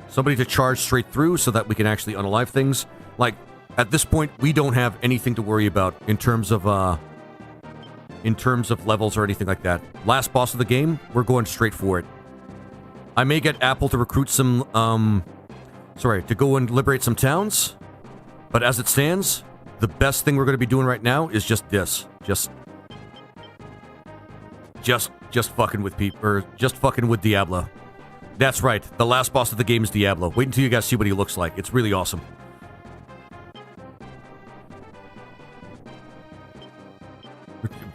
somebody to charge straight through so that we can actually unalive things. Like, at this point, we don't have anything to worry about in terms of levels or anything like that. Last boss of the game, we're going straight for it. I may get Apple to recruit some, to go and liberate some towns, but as it stands, the best thing we're going to be doing right now is just this. Just fucking with people, or just fucking with Diablo. That's right. The last boss of the game is Diablo. Wait until you guys see what he looks like. It's really awesome.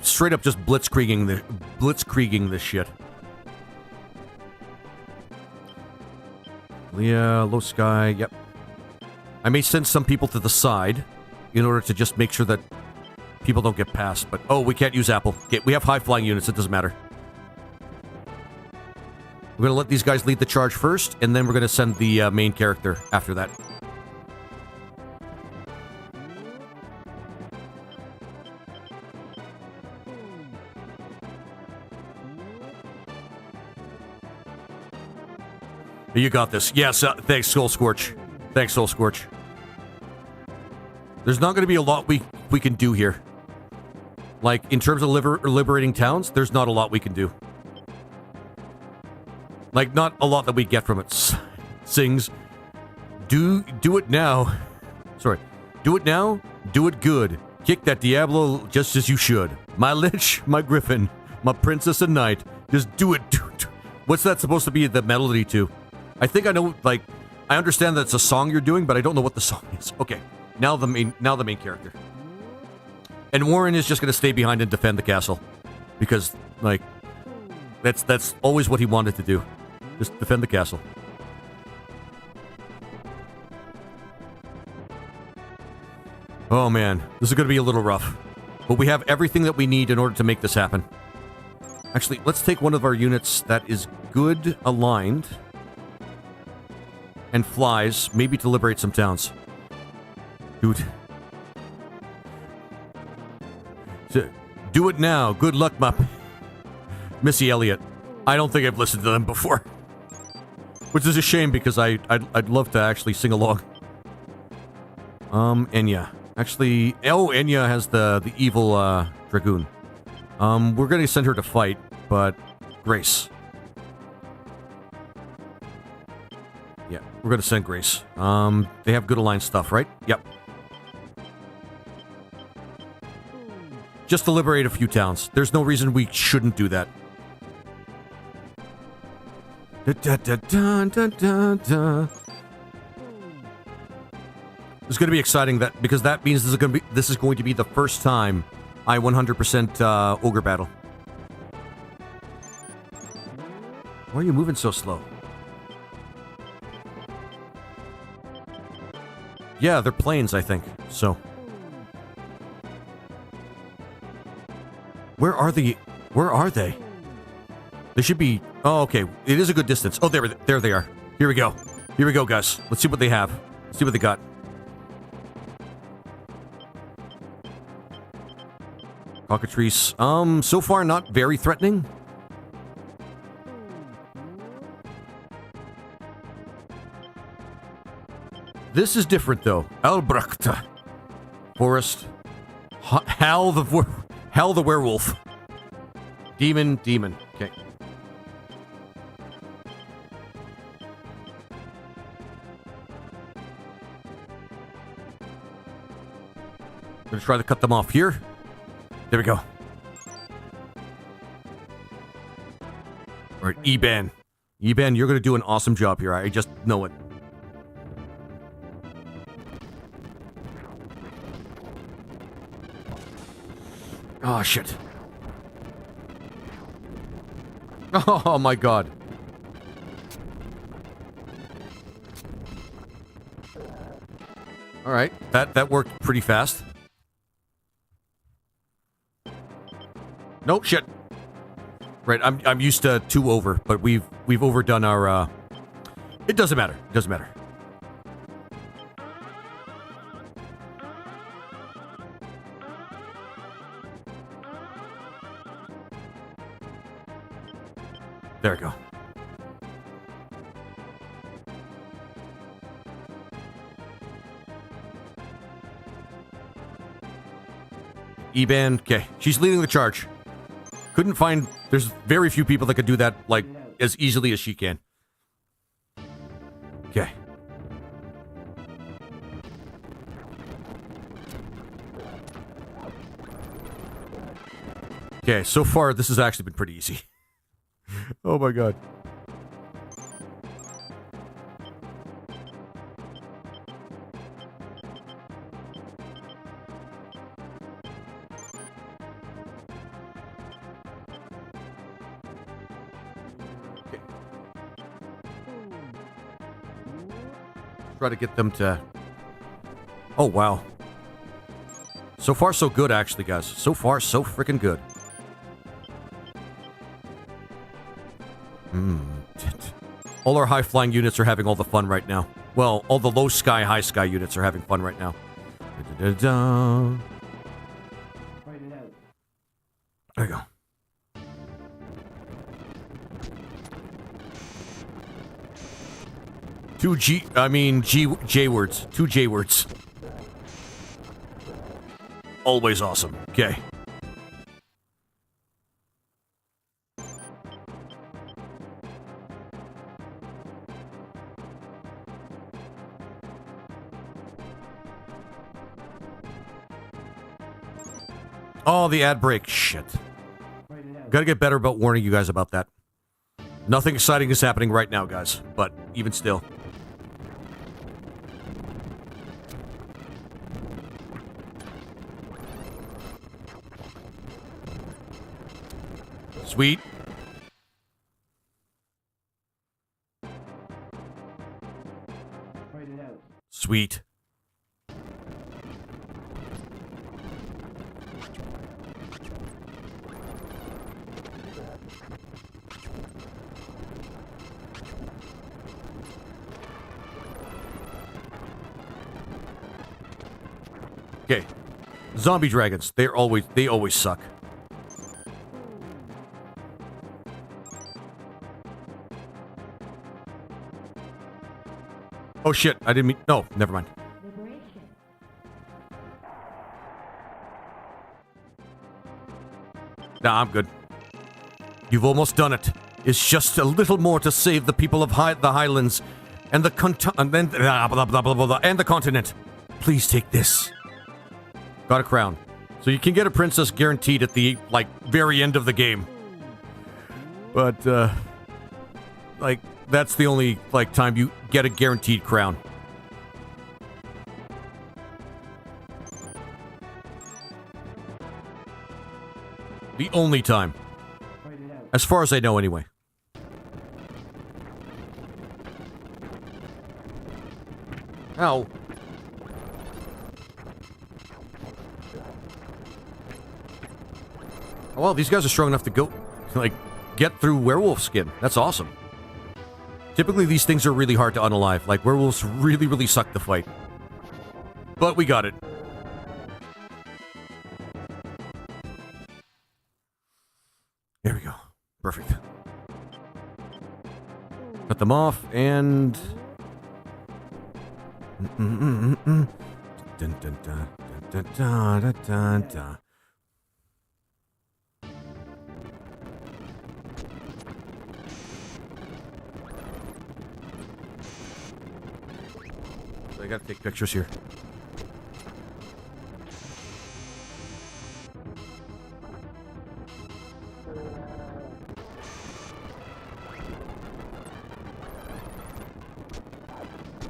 Straight up just blitzkrieging this shit. Leah, low sky, yep. I may send some people to the side in order to just make sure that people don't get past. But, oh, we can't use Apple. Okay, we have high-flying units. It doesn't matter. We're going to let these guys lead the charge first, and then we're going to send the main character after that. You got this. Yes, thanks, Soul Scorch. Thanks, Soul Scorch. There's not going to be a lot we can do here. Like, in terms of liberating towns, there's not a lot we can do. Like, not a lot that we get from it. Sings, do it now. Sorry. Do it now, do it good. Kick that Diablo just as you should. My lich, my griffin, my princess and knight. Just do it. What's that supposed to be the melody to? I think I know, like, I understand that it's a song you're doing, but I don't know what the song is. Okay, now the main character. And Warren is just going to stay behind and defend the castle. Because, like, that's always what he wanted to do. Just defend the castle. Oh man, this is going to be a little rough. But we have everything that we need in order to make this happen. Actually, let's take one of our units that is good aligned and flies, maybe to liberate some towns. Dude. Do it now. Good luck, Missy Elliott. I don't think I've listened to them before. Which is a shame because I'd love to actually sing along. Enya. Actually, Enya has the evil dragoon. We're gonna send her to fight, but Grace. Yeah, we're gonna send Grace. They have good aligned stuff, right? Yep. Just to liberate a few towns. There's no reason we shouldn't do that. It's going to be exciting because that means this is going to be the first time I 100% ogre battle. Why are you moving so slow? Yeah, they're planes, I think. So, where are they? Where are they? They should be. Oh, okay. It is a good distance. Oh, there they are. Here we go. Here we go, guys. Let's see what they have. Let's see what they got. Cockatrice. So far not very threatening. This is different though. Albrecht. Forest. Hal the werewolf. Demon. Okay. Gonna try to cut them off here. There we go. Alright, Eban. Eban, you're gonna do an awesome job here. I just know it. Oh, shit. Oh, my God. Alright, that worked pretty fast. No, shit. Right, I'm used to 2 over, but we've overdone our, It doesn't matter. It doesn't matter. There we go. Eban, okay. She's leading the charge. Couldn't find... There's very few people that could do that, like, as easily as she can. Okay. Okay, so far, this has actually been pretty easy. Oh my god. Okay. Try to get them to... Oh, wow. So far, so good, actually, guys. So far, so freaking good. All our high-flying units are having all the fun right now. Well, all the low-sky, high-sky units are having fun right now. Da-da-da-da. There you go. J words. 2 J words. Always awesome. Okay. Oh, the ad break. Shit. Gotta get better about warning you guys about that. Nothing exciting is happening right now, guys. But even still. Sweet. Sweet. Okay. Zombie dragons. They always suck. Oh shit, I didn't mean... No, never mind. Nah, I'm good. You've almost done it. It's just a little more to save the people of the Highlands and the and the continent. Please take this. Got a crown. So you can get a princess guaranteed at the, like, very end of the game. But, like, that's the only, like, time you get a guaranteed crown. The only time. As far as I know, anyway. Ow. Oh, well, these guys are strong enough to go, like, get through werewolf skin. That's awesome. Typically, these things are really hard to unalive. Like, werewolves really, really suck to fight. But we got it. There we go. Perfect. Cut them off, and... Dun, dun, dun, dun, dun, dun, dun, dun, dun. I gotta take pictures here.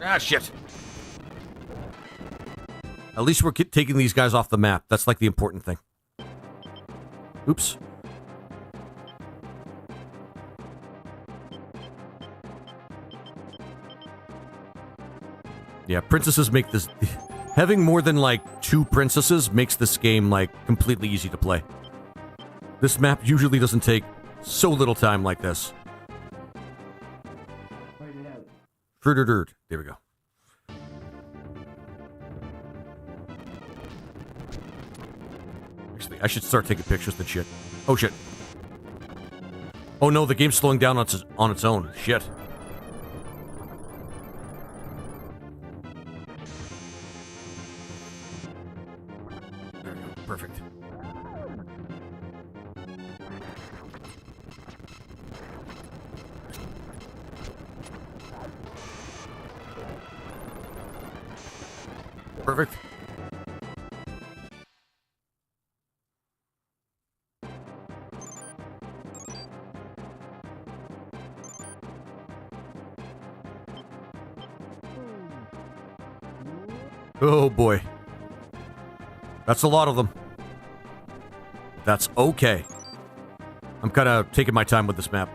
Ah, shit. At least we're taking these guys off the map. That's like the important thing. Oops. Yeah, princesses make this... Having more than, like, 2 princesses makes this game, like, completely easy to play. This map usually doesn't take so little time like this. There we go. Actually, I should start taking pictures of shit. Oh, shit. Oh, no, the game's slowing down on its own. Shit. There we go. Perfect. Perfect. Oh boy. That's a lot of them. That's okay. I'm kind of taking my time with this map.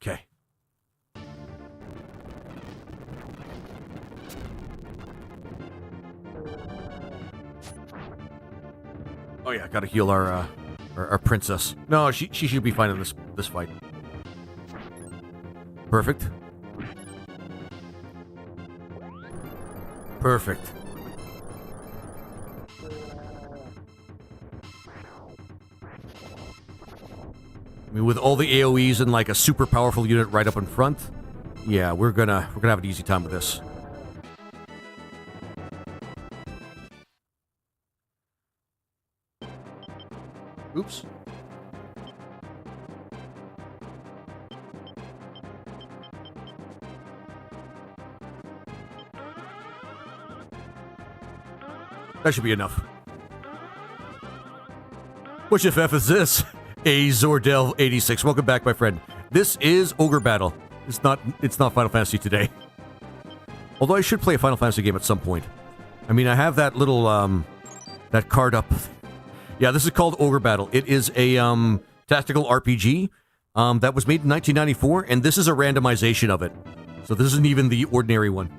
Okay. Oh yeah, gotta heal our princess. No, she should be fine in this fight. Perfect. Perfect. mean, with all the AoEs and like a super powerful unit right up in front, yeah, we're gonna have an easy time with this. Oops. That should be enough. Which FF is this? A Zordel86. Welcome back, my friend. This is Ogre Battle. It's not Final Fantasy today. Although I should play a Final Fantasy game at some point. I mean, I have that little that card up. Yeah, this is called Ogre Battle. It is a tactical RPG that was made in 1994, and this is a randomization of it. So this isn't even the ordinary one.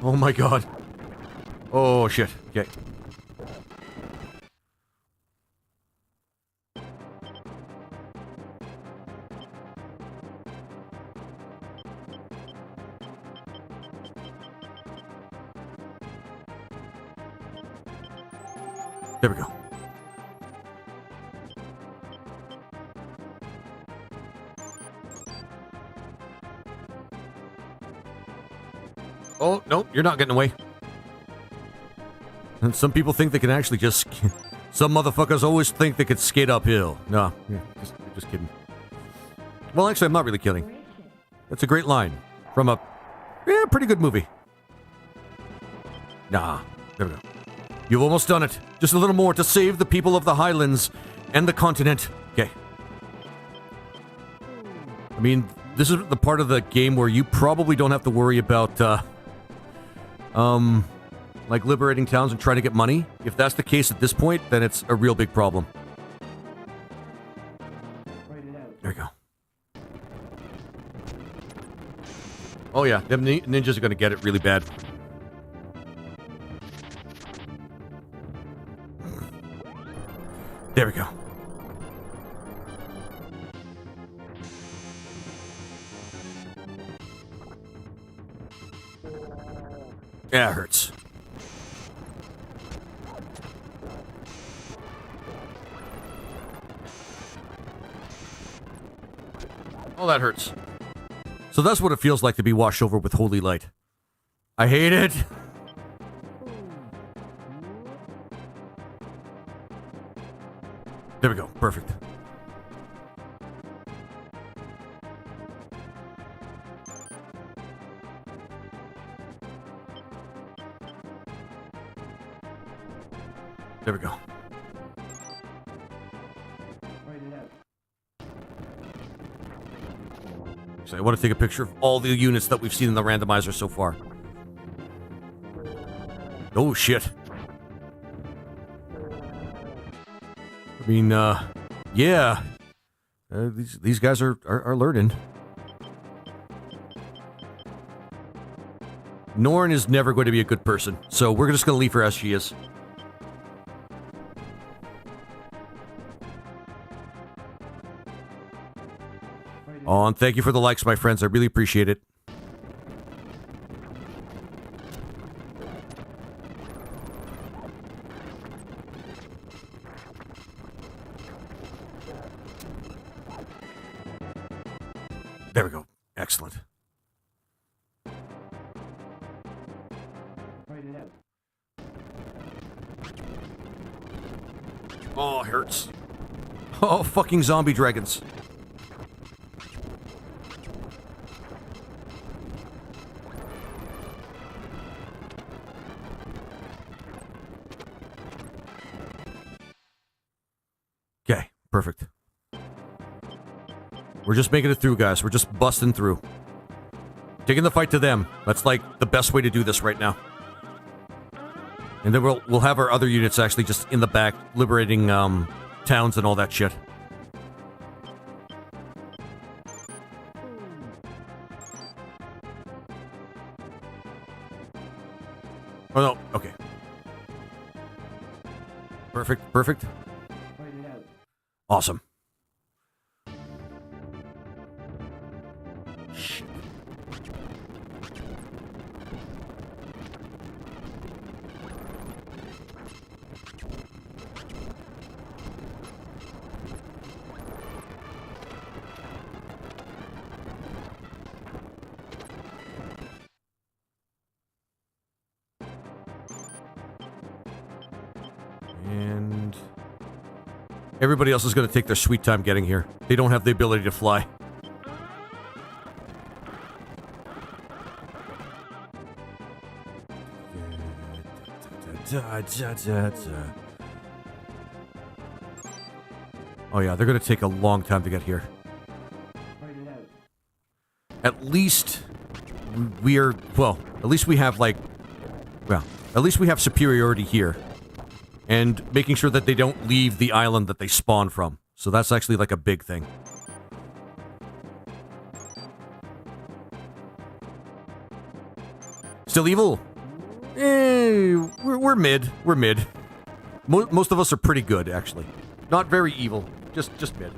Oh my god. Oh shit. Okay. There we go. Oh, no, you're not getting away. And some people think they can actually just... Some motherfuckers always think they could skate uphill. No, yeah, just kidding. Well, actually, I'm not really kidding. That's a great line from a pretty good movie. Nah, there we go. You've almost done it. Just a little more to save the people of the Highlands and the continent. Okay. I mean, this is the part of the game where you probably don't have to worry about, like liberating towns and trying to get money. If that's the case at this point, then it's a real big problem. There we go. Oh yeah, them ninjas are gonna get it really bad. There we go. Yeah, it hurts. Oh, that hurts. So that's what it feels like to be washed over with holy light. I hate it. There we go. Perfect. There we go. So I want to take a picture of all the units that we've seen in the randomizer so far. Oh, shit. I mean, yeah. These guys are learning. Norn is never going to be a good person, so we're just going to leave her as she is. Oh, and thank you for the likes, my friends. I really appreciate it. There we go. Excellent. Oh, it hurts. Oh, fucking zombie dragons. Okay, perfect. We're just making it through, guys. We're just busting through. Taking the fight to them. That's like the best way to do this right now. And then we'll have our other units actually just in the back liberating towns and all that shit. Oh no, okay. Perfect, perfect. Awesome. Shit. And everybody else is going to take their sweet time getting here. They don't have the ability to fly. Oh yeah, they're going to take a long time to get here. At least we are, well, at least we have like, well, at least we have superiority here. And making sure that they don't leave the island that they spawn from. So that's actually like a big thing. Still evil? We're mid. We're mid. Most of us are pretty good, actually. Not very evil. Just mid.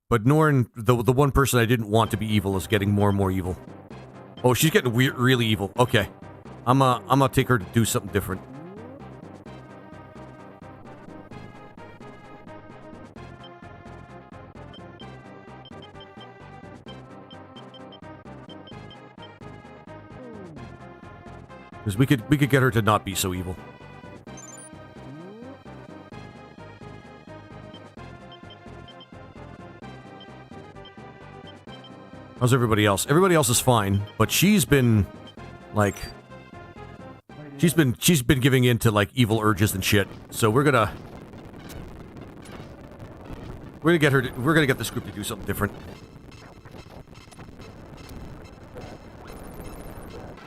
But Norn, the one person I didn't want to be evil, is getting more and more evil. Oh, she's getting really evil. Okay. I'm gonna take her to do something different. Because we could get her to not be so evil. How's everybody else? Everybody else is fine, but she's been, like, she's been giving in to, like, evil urges and shit. So we're gonna get her. We're gonna get this group to do something different.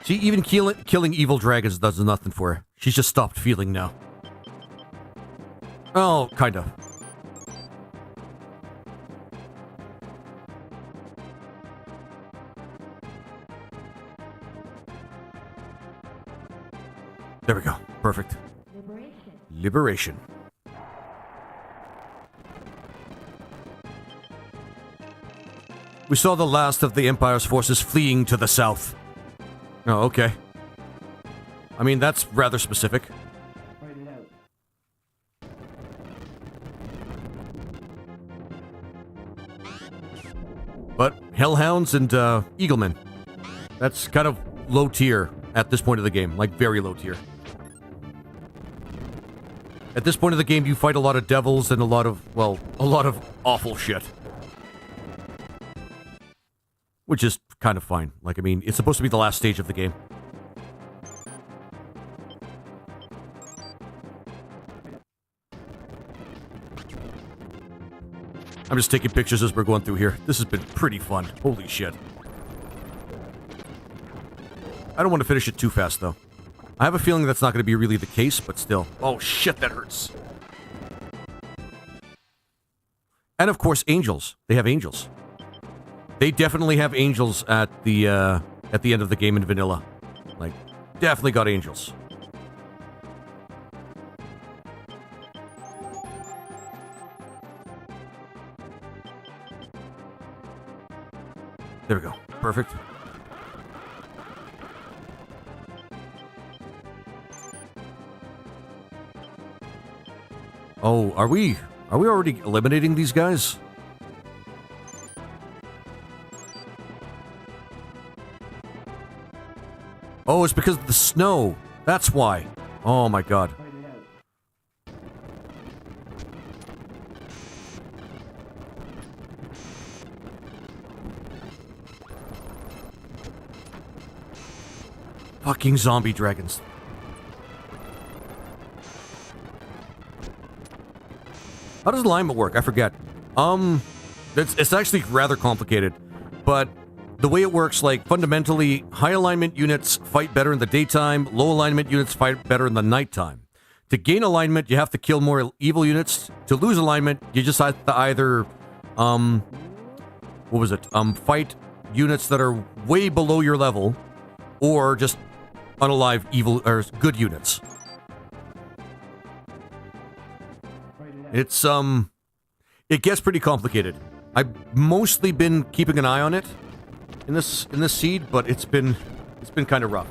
See, even killing evil dragons does nothing for her. She's just stopped feeling now. Oh, kinda. There we go. Perfect. Liberation. We saw the last of the Empire's forces fleeing to the south. Oh, okay. I mean, that's rather specific. But Hellhounds and Eaglemen. That's kind of low tier at this point of the game. Like, very low tier. At this point of the game, you fight a lot of devils and a lot of, well, a lot of awful shit. Which is kind of fine. Like, I mean, it's supposed to be the last stage of the game. I'm just taking pictures as we're going through here. This has been pretty fun. Holy shit. I don't want to finish it too fast, though. I have a feeling that's not going to be really the case, but still. Oh, shit, that hurts. And, of course, angels. They have angels. They definitely have angels at the end of the game in vanilla. Like, definitely got angels. There we go. Perfect. Oh, are we already eliminating these guys? Oh, it's because of the snow. That's why. Oh my god. Fucking zombie dragons. How does alignment work? I forget. It's actually rather complicated, but the way it works, like, fundamentally, high alignment units fight better in the daytime, low alignment units fight better in the nighttime. To gain alignment, you have to kill more evil units. To lose alignment, you just have to either, fight units that are way below your level, or just unalive evil, or good units. It's, it gets pretty complicated. I've mostly been keeping an eye on it in this seed, but it's been kind of rough.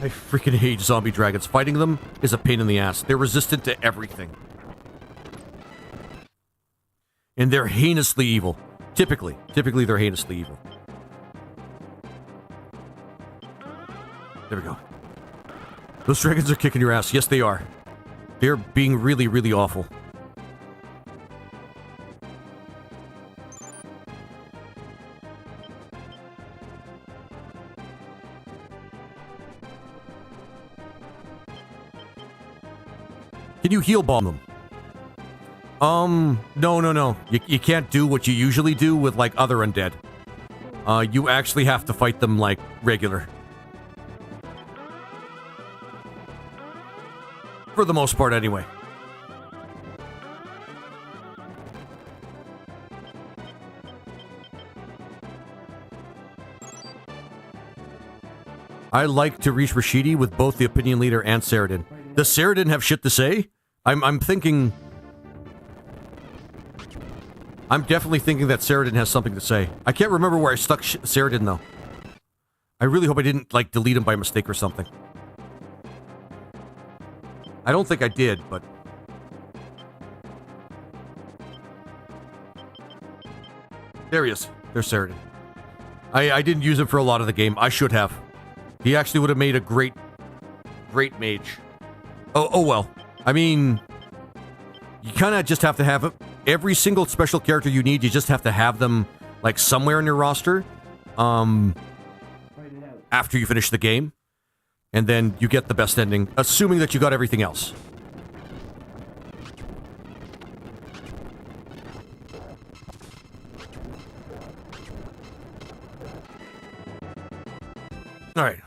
I freaking hate zombie dragons. Fighting them is a pain in the ass. They're resistant to everything. And they're heinously evil. Typically they're heinously evil. There we go. Those dragons are kicking your ass. Yes, they are. They're being really, really awful. Can you heal bomb them? No. You can't do what you usually do with, like, other undead. You actually have to fight them, like, regular. For the most part, anyway. I like to reach Rashidi with both the opinion leader and Saradin. Does Saradin have shit to say? I'm thinking... I'm definitely thinking that Saradin has something to say. I can't remember where I stuck Saradin, though. I really hope I didn't, like, delete him by mistake or something. I don't think I did, but... There he is. There's Saradin. I didn't use him for a lot of the game. I should have. He actually would have made a great mage. Oh well. I mean... You kind of just have to have... Every single special character you need, you just have to have them, like, somewhere in your roster. After you finish the game. And then you get the best ending, assuming that you got everything else. Alright.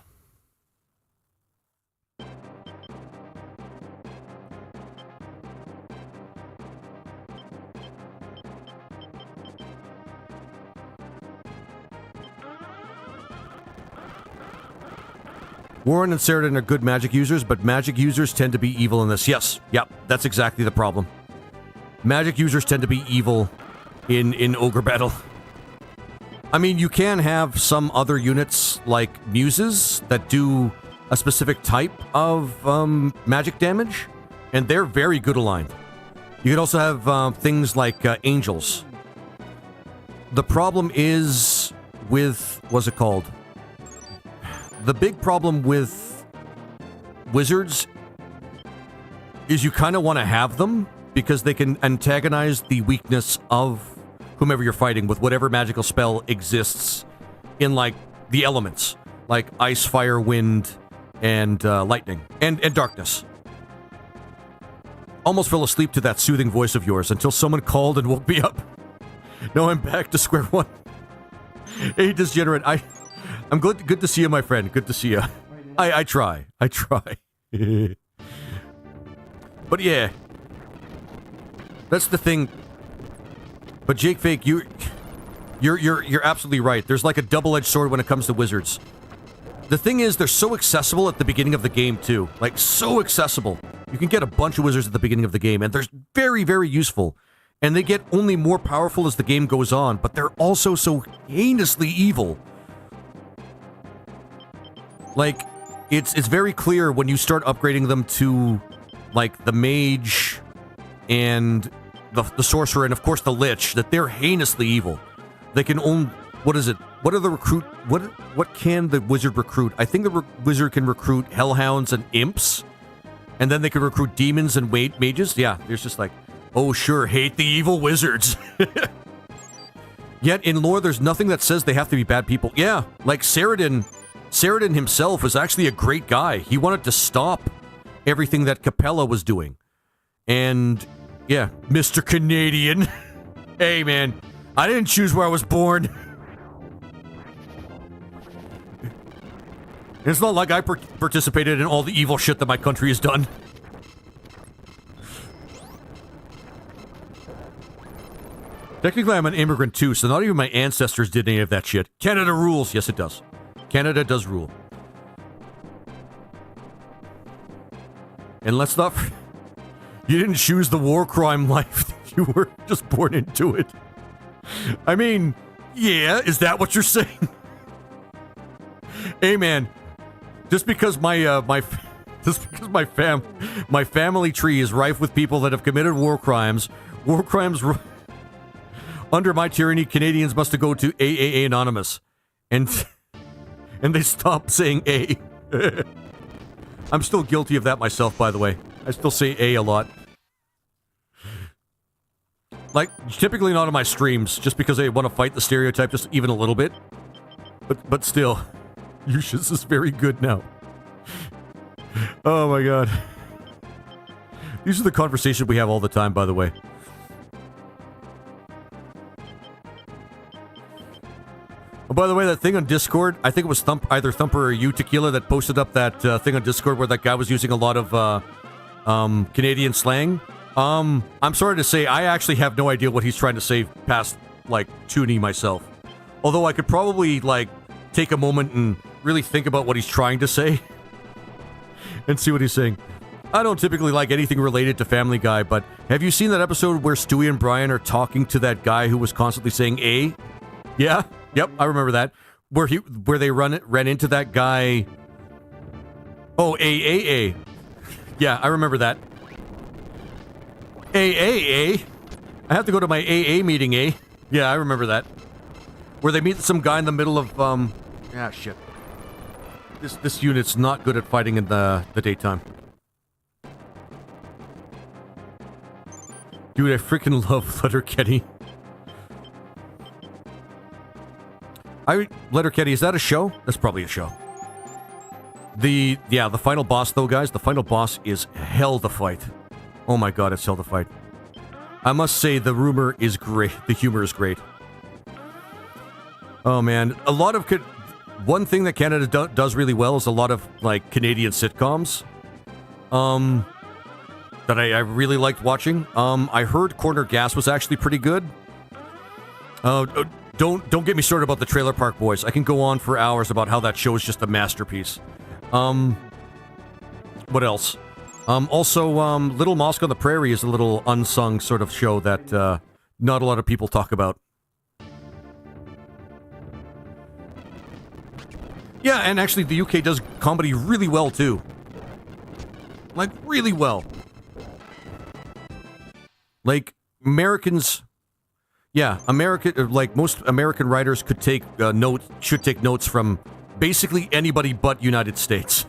Warren and Saradin are good magic users, but magic users tend to be evil in this. Yes, yep, that's exactly the problem. Magic users tend to be evil in Ogre Battle. I mean, you can have some other units, like Muses, that do a specific type of magic damage, and they're very good aligned. You can also have things like Angels. The problem is with... What's it called? The big problem with wizards is you kind of want to have them because they can antagonize the weakness of whomever you're fighting with whatever magical spell exists in, like, the elements. Like ice, fire, wind, and lightning. And darkness. Almost fell asleep to that soothing voice of yours until someone called and woke me up. Now I'm back to square one. Hey, Degenerate, I'm good to see you, my friend. Good to see you. I try. But yeah. That's the thing. But Jake Fake, you're absolutely right. There's like a double-edged sword when it comes to wizards. The thing is, they're so accessible at the beginning of the game, too. Like, so accessible. You can get a bunch of wizards at the beginning of the game, and they're very, very useful. And they get only more powerful as the game goes on, but they're also so heinously evil. Like, it's very clear when you start upgrading them to, like, the mage and the sorcerer and, of course, the lich, that they're heinously evil. They can own... What is it? What are the recruit... What can the wizard recruit? I think the wizard can recruit hellhounds and imps. And then they can recruit demons and mages. Yeah, there's just like... Oh, sure, hate the evil wizards. Yet, in lore, there's nothing that says they have to be bad people. Yeah, like Saradin himself was actually a great guy. He wanted to stop everything that Capella was doing. And, yeah, Mr. Canadian. Hey, man, I didn't choose where I was born. It's not like I participated in all the evil shit that my country has done. Technically, I'm an immigrant too, so not even my ancestors did any of that shit. Canada rules. Yes, it does. Canada does rule. And let's not... You didn't choose the war crime life. You were just born into it. I mean, yeah, is that what you're saying? Hey, man. Just because my family tree is rife with people that have committed war crimes. Under my tyranny, Canadians must go to AAA Anonymous, and they stop saying A. I'm still guilty of that myself, by the way. I still say A a lot. Like, typically not on my streams, just because I want to fight the stereotype just even a little bit. But still, Lucius is very good now. Oh my god. These are the conversations we have all the time, by the way. Oh, by the way, that thing on Discord, I think it was either Thumper or you, Tequila, that posted up that thing on Discord where that guy was using a lot of Canadian slang. I'm sorry to say, I actually have no idea what he's trying to say past, like, Toonie myself. Although I could probably, like, take a moment and really think about what he's trying to say and see what he's saying. I don't typically like anything related to Family Guy, but have you seen that episode where Stewie and Brian are talking to that guy who was constantly saying A? Yeah? Yep, I remember that. Where they ran into that guy. Oh, A. Yeah, I remember that. A. I have to go to my AA meeting, eh? Yeah, I remember that. Where they meet some guy in the middle of, shit. This unit's not good at fighting in the daytime. Dude, I freaking love Letterkenny. Letterkenny, is that a show? That's probably a show. The final boss, though, guys, the final boss is hell to fight. Oh my god, it's hell to fight. I must say, the rumor is great. The humor is great. Oh man, a lot of... One thing that Canada does really well is a lot of, like, Canadian sitcoms. That I really liked watching. I heard Corner Gas was actually pretty good. Don't get me started about the Trailer Park Boys. I can go on for hours about how that show is just a masterpiece. What else? Also, Little Mosque on the Prairie is a little unsung sort of show that not a lot of people talk about. Yeah, and actually the UK does comedy really well, too. Like, really well. Like, Americans... Yeah, like most American writers could take should take notes from basically anybody but United States.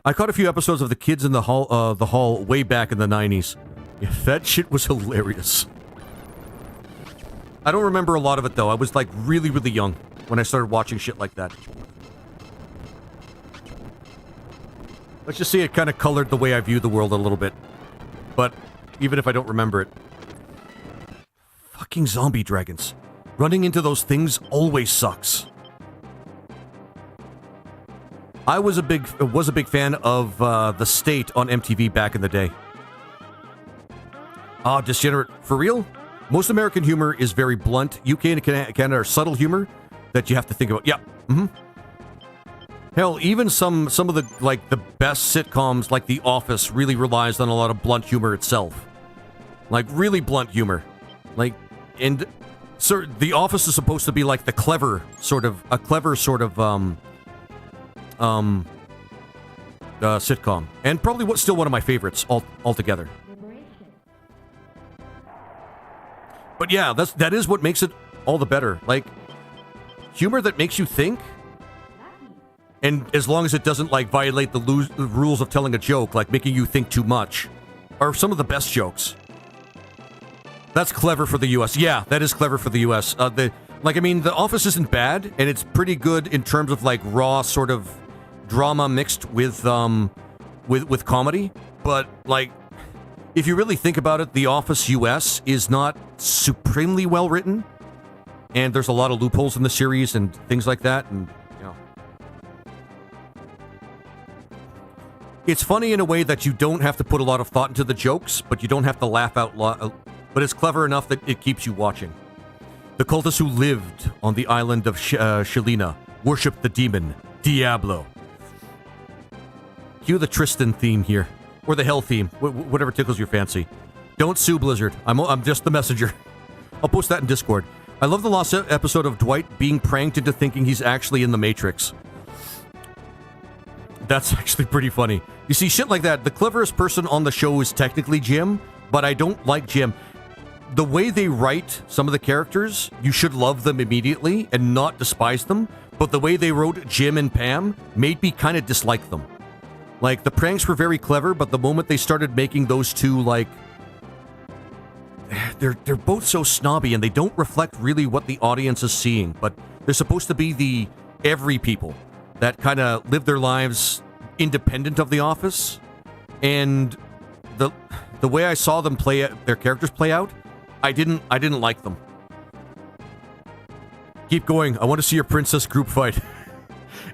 I caught a few episodes of The Kids in the Hall way back in the 90s. Yeah, that shit was hilarious. I don't remember a lot of it, though. I was, like, really, really young when I started watching shit like that. Let's just say it kind of colored the way I view the world a little bit. But, even if I don't remember it. Fucking zombie dragons. Running into those things always sucks. I was a big fan of The State on MTV back in the day. Degenerate. For real? Most American humor is very blunt. UK and Canada are subtle humor that you have to think about. Yeah. Mm-hmm. Hell, even some of the, like, the best sitcoms, like The Office, really relies on a lot of blunt humor itself. Like, really blunt humor. Like, and so The Office is supposed to be like the clever sort of sitcom, and probably still one of my favorites altogether. But yeah, that is what makes it all the better. Like, humor that makes you think, and as long as it doesn't, like, violate the rules of telling a joke, like making you think too much, are some of the best jokes. That's clever for the U.S. Yeah, that is clever for the U.S. The Office isn't bad, and it's pretty good in terms of, like, raw sort of drama mixed with comedy. But, like, if you really think about it, The Office U.S. is not supremely well written, and there's a lot of loopholes in the series and things like that, and, you know. It's funny in a way that you don't have to put a lot of thought into the jokes, but you don't have to laugh out loud. But it's clever enough that it keeps you watching. The cultists who lived on the island of Shalina worshipped the demon, Diablo. Cue the Tristan theme here. Or the Hell theme. Whatever tickles your fancy. Don't sue Blizzard. I'm just the messenger. I'll post that in Discord. I love the last episode of Dwight being pranked into thinking he's actually in the Matrix. That's actually pretty funny. You see, shit like that, the cleverest person on the show is technically Jim, but I don't like Jim. The way they write some of the characters, you should love them immediately and not despise them, but the way they wrote Jim and Pam made me kind of dislike them. Like, the pranks were very clever, but the moment they started making those two, like... They're both so snobby, and they don't reflect really what the audience is seeing, but they're supposed to be the every people that kind of live their lives independent of the office, and the way I saw them play their characters play out, I didn't like them. Keep going. I want to see your princess group fight.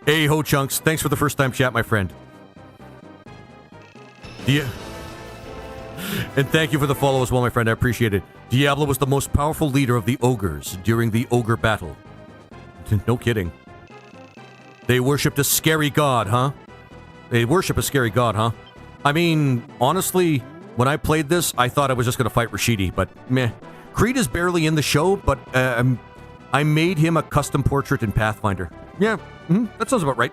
Hey, Ho Chunks, thanks for the first time chat, my friend. And thank you for the follow as well, my friend. I appreciate it. Diablo was the most powerful leader of the ogres during the ogre battle. No kidding. They worshipped a scary god, huh? They worship a scary god, huh? I mean, honestly, when I played this, I thought I was just going to fight Rashidi, but meh. Creed is barely in the show, but I made him a custom portrait in Pathfinder. Yeah, that sounds about right.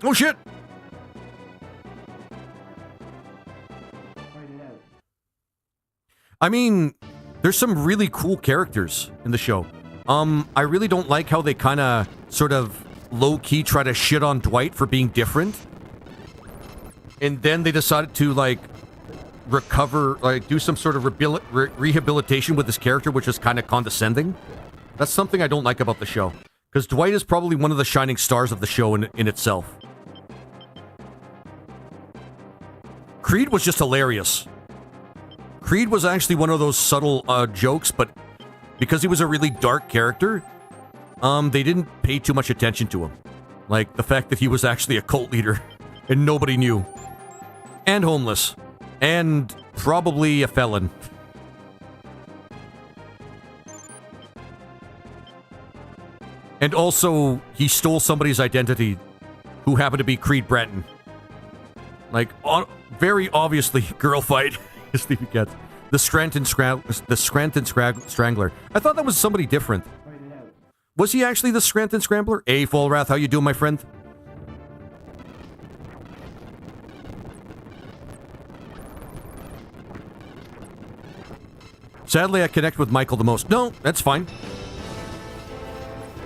Oh, shit! I mean, there's some really cool characters in the show. I really don't like how they kind of sort of low-key try to shit on Dwight for being different. And then they decided to, like, recover, like, do some sort of rehabilitation with this character, which is kind of condescending. That's something I don't like about the show. Because Dwight is probably one of the shining stars of the show in itself. Creed was just hilarious. Creed was actually one of those subtle jokes, but because he was a really dark character, they didn't pay too much attention to him. Like, the fact that he was actually a cult leader, and nobody knew. And homeless. And probably a felon. And also, he stole somebody's identity who happened to be Creed Bratton. Like, very obviously, girl fight. Sleepy Cats. The Scranton Strangler. I thought that was somebody different. Was he actually the Scranton Scrambler? Hey, Fallwrath, how you doing, my friend? Sadly, I connect with Michael the most. No, that's fine.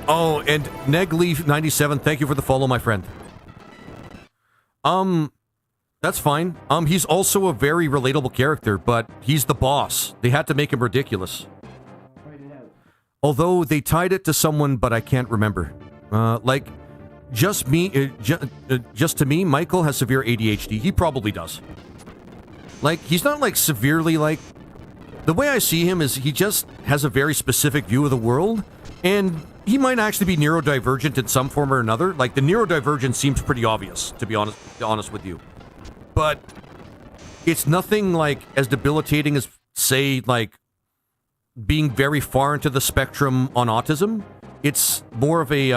Oh, and Negleaf97, thank you for the follow, my friend. That's fine. He's also a very relatable character, but he's the boss. They had to make him ridiculous. Although they tied it to someone, but I can't remember. Like, just to me, Michael has severe ADHD. He probably does. Like, he's not, like, severely, like... The way I see him is he just has a very specific view of the world, and he might actually be neurodivergent in some form or another. Like, the neurodivergence seems pretty obvious, to be honest with you. But it's nothing, like, as debilitating as, say, like, being very far into the spectrum on autism. It's more of a,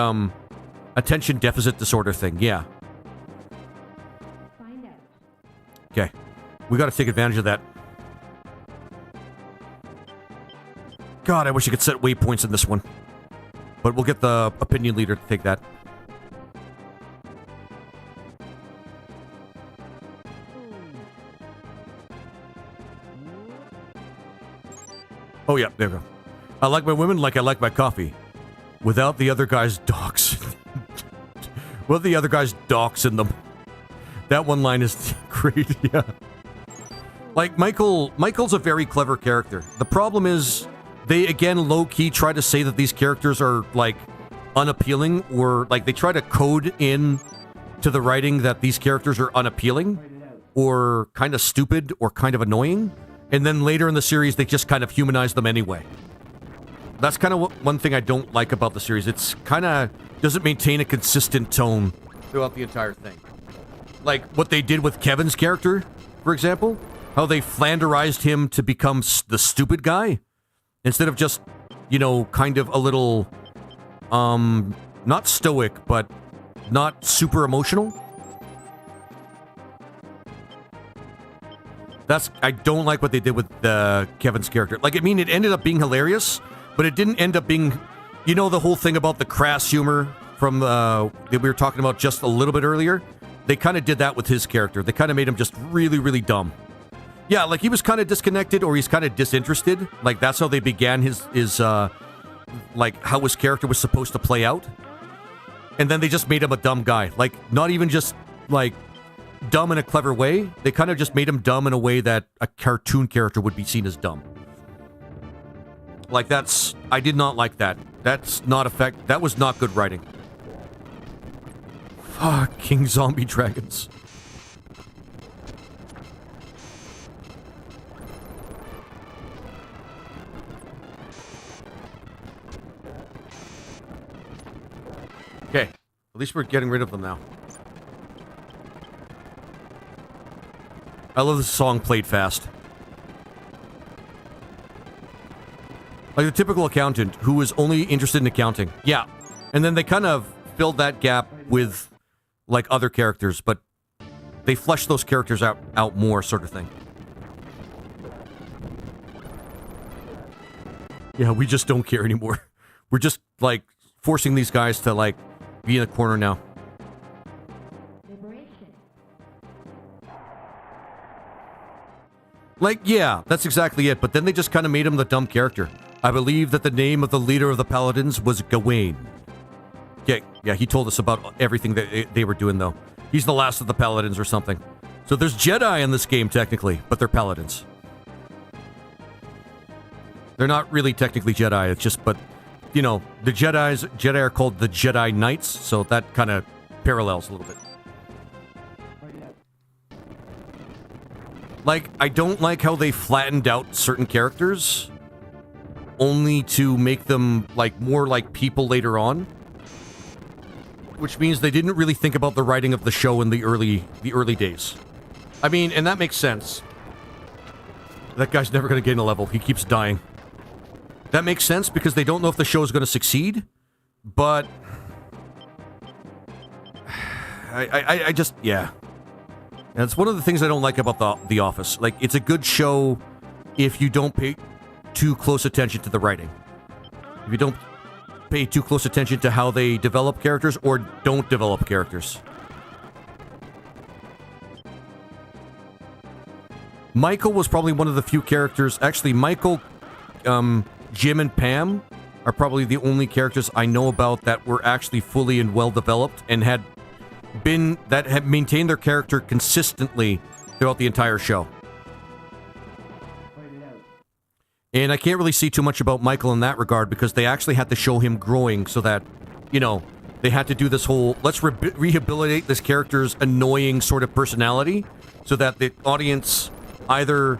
attention deficit disorder thing, yeah. Okay. We gotta take advantage of that. God, I wish I could set waypoints in this one. But we'll get the opinion leader to take that. Oh, yeah, there we go. I like my women like I like my coffee. Without the other guy's docs. Without the other guy's docs in them. That one line is great, yeah. Like, Michael's a very clever character. The problem is, they, again, low-key try to say that these characters are, like, unappealing, or, like, they try to code in to the writing that these characters are unappealing, or kind of stupid, or kind of annoying, and then later in the series, they just kind of humanize them anyway. That's kind of one thing I don't like about the series. It's kind of doesn't maintain a consistent tone throughout the entire thing. Like, what they did with Kevin's character, for example, how they flanderized him to become the stupid guy, instead of just, you know, kind of a little, not stoic, but not super emotional. I don't like what they did with Kevin's character. Like, I mean, it ended up being hilarious, but it didn't end up being, you know, the whole thing about the crass humor from that we were talking about just a little bit earlier, they kind of did that with his character. They kind of made him just really, really dumb. Yeah, like he was kind of disconnected or he's kind of disinterested. Like that's how they began his like how his character was supposed to play out. And then they just made him a dumb guy. Like not even just like dumb in a clever way. They kind of just made him dumb in a way that a cartoon character would be seen as dumb. Like that's I did not like that. That's not that was not good writing. Fucking zombie dragons. Okay, at least we're getting rid of them now. I love this song played fast. Like the typical accountant who is only interested in accounting. Yeah, and then they kind of filled that gap with like other characters, but they fleshed those characters out more, sort of thing. Yeah, we just don't care anymore. We're just like forcing these guys to like be in a corner now. Like, yeah, that's exactly it. But then they just kind of made him the dumb character. I believe that the name of the leader of the Paladins was Gawain. Yeah, he told us about everything that they were doing, though. He's the last of the Paladins or something. So there's Jedi in this game, technically, but they're Paladins. They're not really technically Jedi, it's just, but, you know, the Jedi are called the Jedi Knights, so that kind of parallels a little bit. Like, I don't like how they flattened out certain characters only to make them, like, more like people later on. Which means they didn't really think about the writing of the show in the early days. I mean, and that makes sense. That guy's never going to gain a level. He keeps dying. That makes sense because they don't know if the show is going to succeed, but I just, yeah. And it's one of the things I don't like about The Office. Like, it's a good show if you don't pay too close attention to the writing. If you don't pay too close attention to how they develop characters or don't develop characters. Michael was probably one of the few characters. Actually, Michael, Jim, and Pam are probably the only characters I know about that were actually fully and well developed and had maintained their character consistently throughout the entire show. And I can't really see too much about Michael in that regard because they actually had to show him growing so that, you know, they had to do this whole, let's rehabilitate this character's annoying sort of personality so that the audience either,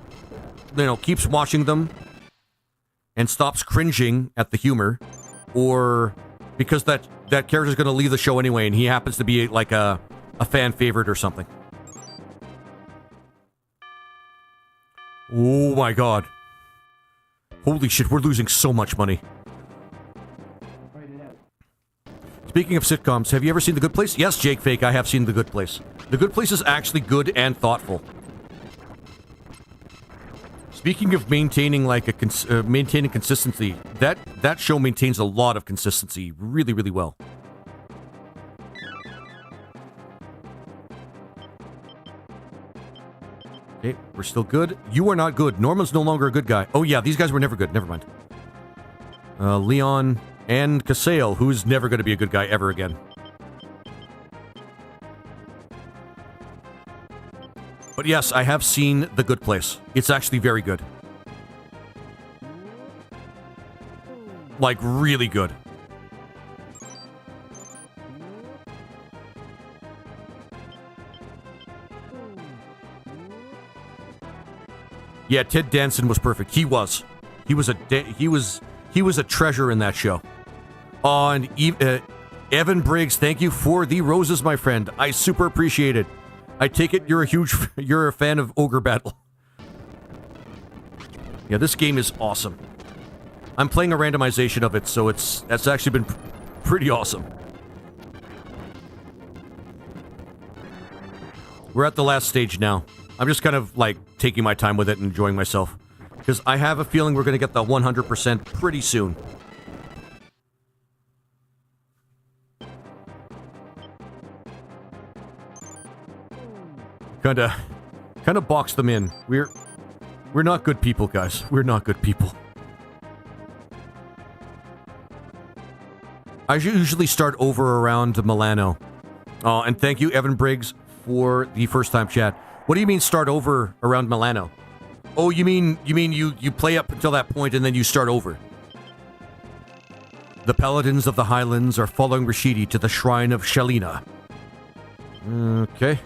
you know, keeps watching them and stops cringing at the humor, or because that character's going to leave the show anyway and he happens to be like a fan favorite or something. Oh my god. Holy shit, we're losing so much money. Speaking of sitcoms, have you ever seen The Good Place? Yes, Jake Fake, I have seen The Good Place. The Good Place is actually good and thoughtful. Speaking of maintaining like maintaining consistency, that show maintains a lot of consistency really, really well. Okay, we're still good. You are not good. Norman's no longer a good guy. Oh yeah, these guys were never good. Never mind. Leon and Kasale, who's never going to be a good guy ever again. But yes, I have seen The Good Place. It's actually very good. Like, really good. Yeah, Ted Danson was perfect. He was. He was a treasure in that show. Oh, and Evan Briggs, thank you for the roses, my friend. I super appreciate it. I take it you're a fan of Ogre Battle. Yeah, this game is awesome. I'm playing a randomization of it, so that's actually been pretty awesome. We're at the last stage now. I'm just kind of like taking my time with it and enjoying myself. Because I have a feeling we're going to get the 100% pretty soon. kind of box them in. We're not good people, guys. We're not good people. I usually start over around Milano. Oh, and thank you, Evan Briggs, for the first time chat. What do you mean start over around Milano? Oh, you mean you play up until that point and then you start over? The paladins of the Highlands are following Rashidi to the shrine of Shalina. Okay.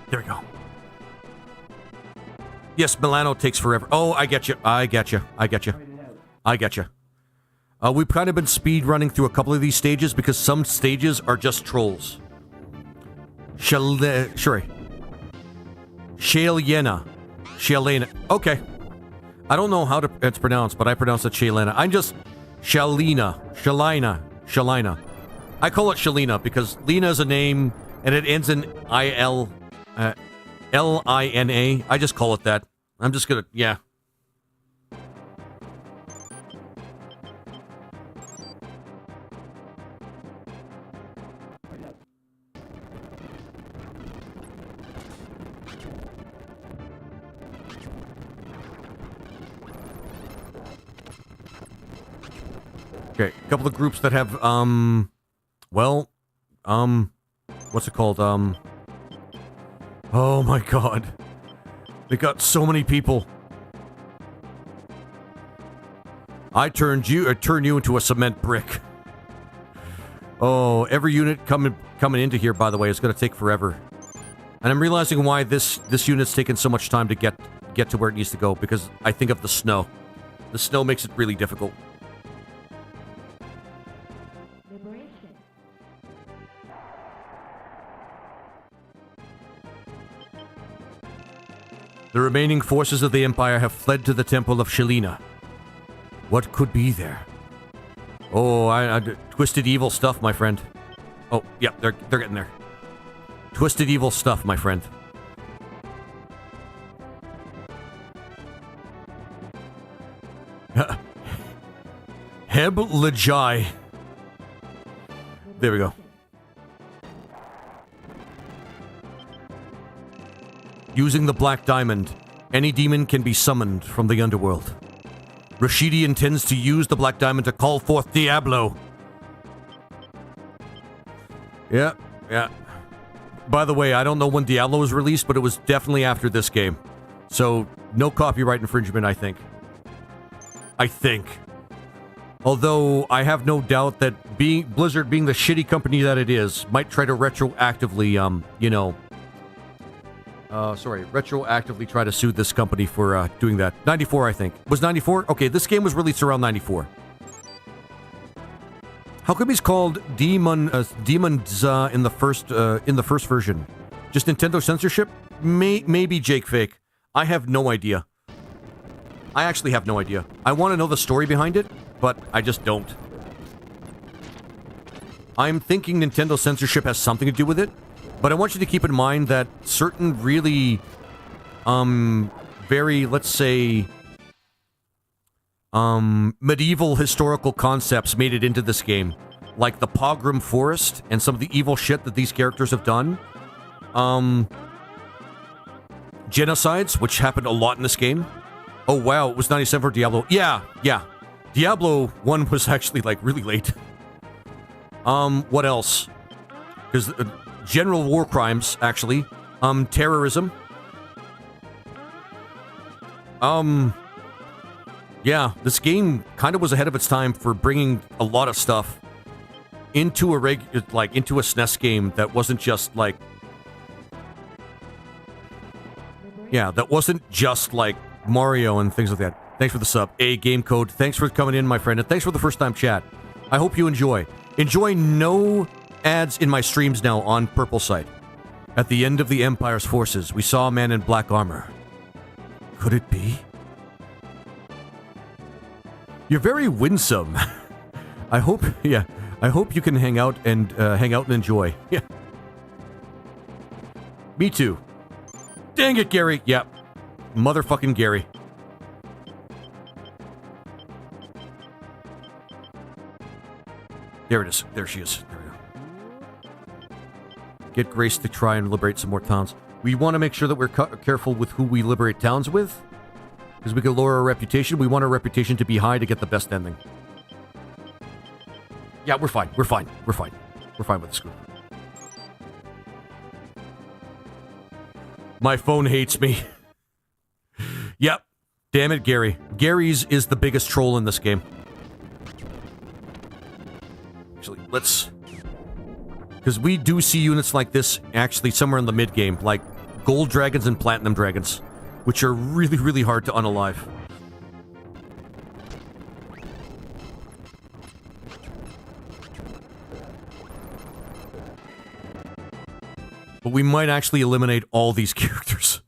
There we go. Yes, Milano takes forever. Oh, I get you. We've kind of been speed running through a couple of these stages because some stages are just trolls. Shalena. Okay. I don't know how it's pronounced, but I pronounce it Shalena. I'm just Shalina. I call it Shalina because Lena is a name and it ends in Lina. I just call it that. I'm just gonna, yeah. Okay, a couple of groups that have, what's it called? Oh my god. They got so many people. I turn you into a cement brick. Oh, every unit coming into here, by the way, is going to take forever. And I'm realizing why this unit's taken so much time to get to where it needs to go, because I think of the snow. The snow makes it really difficult. The remaining forces of the Empire have fled to the Temple of Shalina. What could be there? Oh, I twisted evil stuff, my friend. Oh, yeah, they're getting there. Twisted evil stuff, my friend. Heb Lajai. There we go. Using the Black Diamond, any demon can be summoned from the underworld. Rashidi intends to use the Black Diamond to call forth Diablo. Yeah. By the way, I don't know when Diablo was released, but it was definitely after this game. So, no copyright infringement, I think. Although, I have no doubt that Blizzard, being the shitty company that it is, might try to retroactively, retroactively try to sue this company for doing that. 94, I think. Was 94? Okay, this game was released around 94. How come he's called Demons in the first version? Just Nintendo censorship? Maybe Jake Fake. I have no idea. I actually have no idea. I want to know the story behind it, but I just don't. I'm thinking Nintendo censorship has something to do with it. But I want you to keep in mind that certain really, very, let's say, medieval historical concepts made it into this game. Like the Pogrom Forest and some of the evil shit that these characters have done. Genocides, which happened a lot in this game. Oh wow, it was 97 for Diablo. Yeah. Diablo 1 was actually, like, really late. What else? Because... general war crimes, actually. Terrorism. Yeah, this game kind of was ahead of its time for bringing a lot of stuff into a into a SNES game that wasn't just like... yeah, that wasn't just like Mario and things like that. Thanks for the sub. Game Code, thanks for coming in, my friend, and thanks for the first time chat. I hope you enjoy. Enjoy no... ads in my streams now on Purple Site. At the end of the Empire's forces, we saw a man in black armor. Could it be? You're very winsome. I hope you can hang out and enjoy. Yeah. Me too. Dang it, Gary. Yeah. Motherfucking Gary. There it is. There she is. There we go. Get Grace to try and liberate some more towns. We want to make sure that we're careful with who we liberate towns with. Because we can lower our reputation. We want our reputation to be high to get the best ending. Yeah, we're fine. We're fine. We're fine. We're fine with this group. My phone hates me. Yep. Damn it, Gary. Gary's is the biggest troll in this game. Actually, let's... Because we do see units like this actually somewhere in the mid-game, like gold dragons and platinum dragons, which are really, really hard to unalive. But we might actually eliminate all these characters.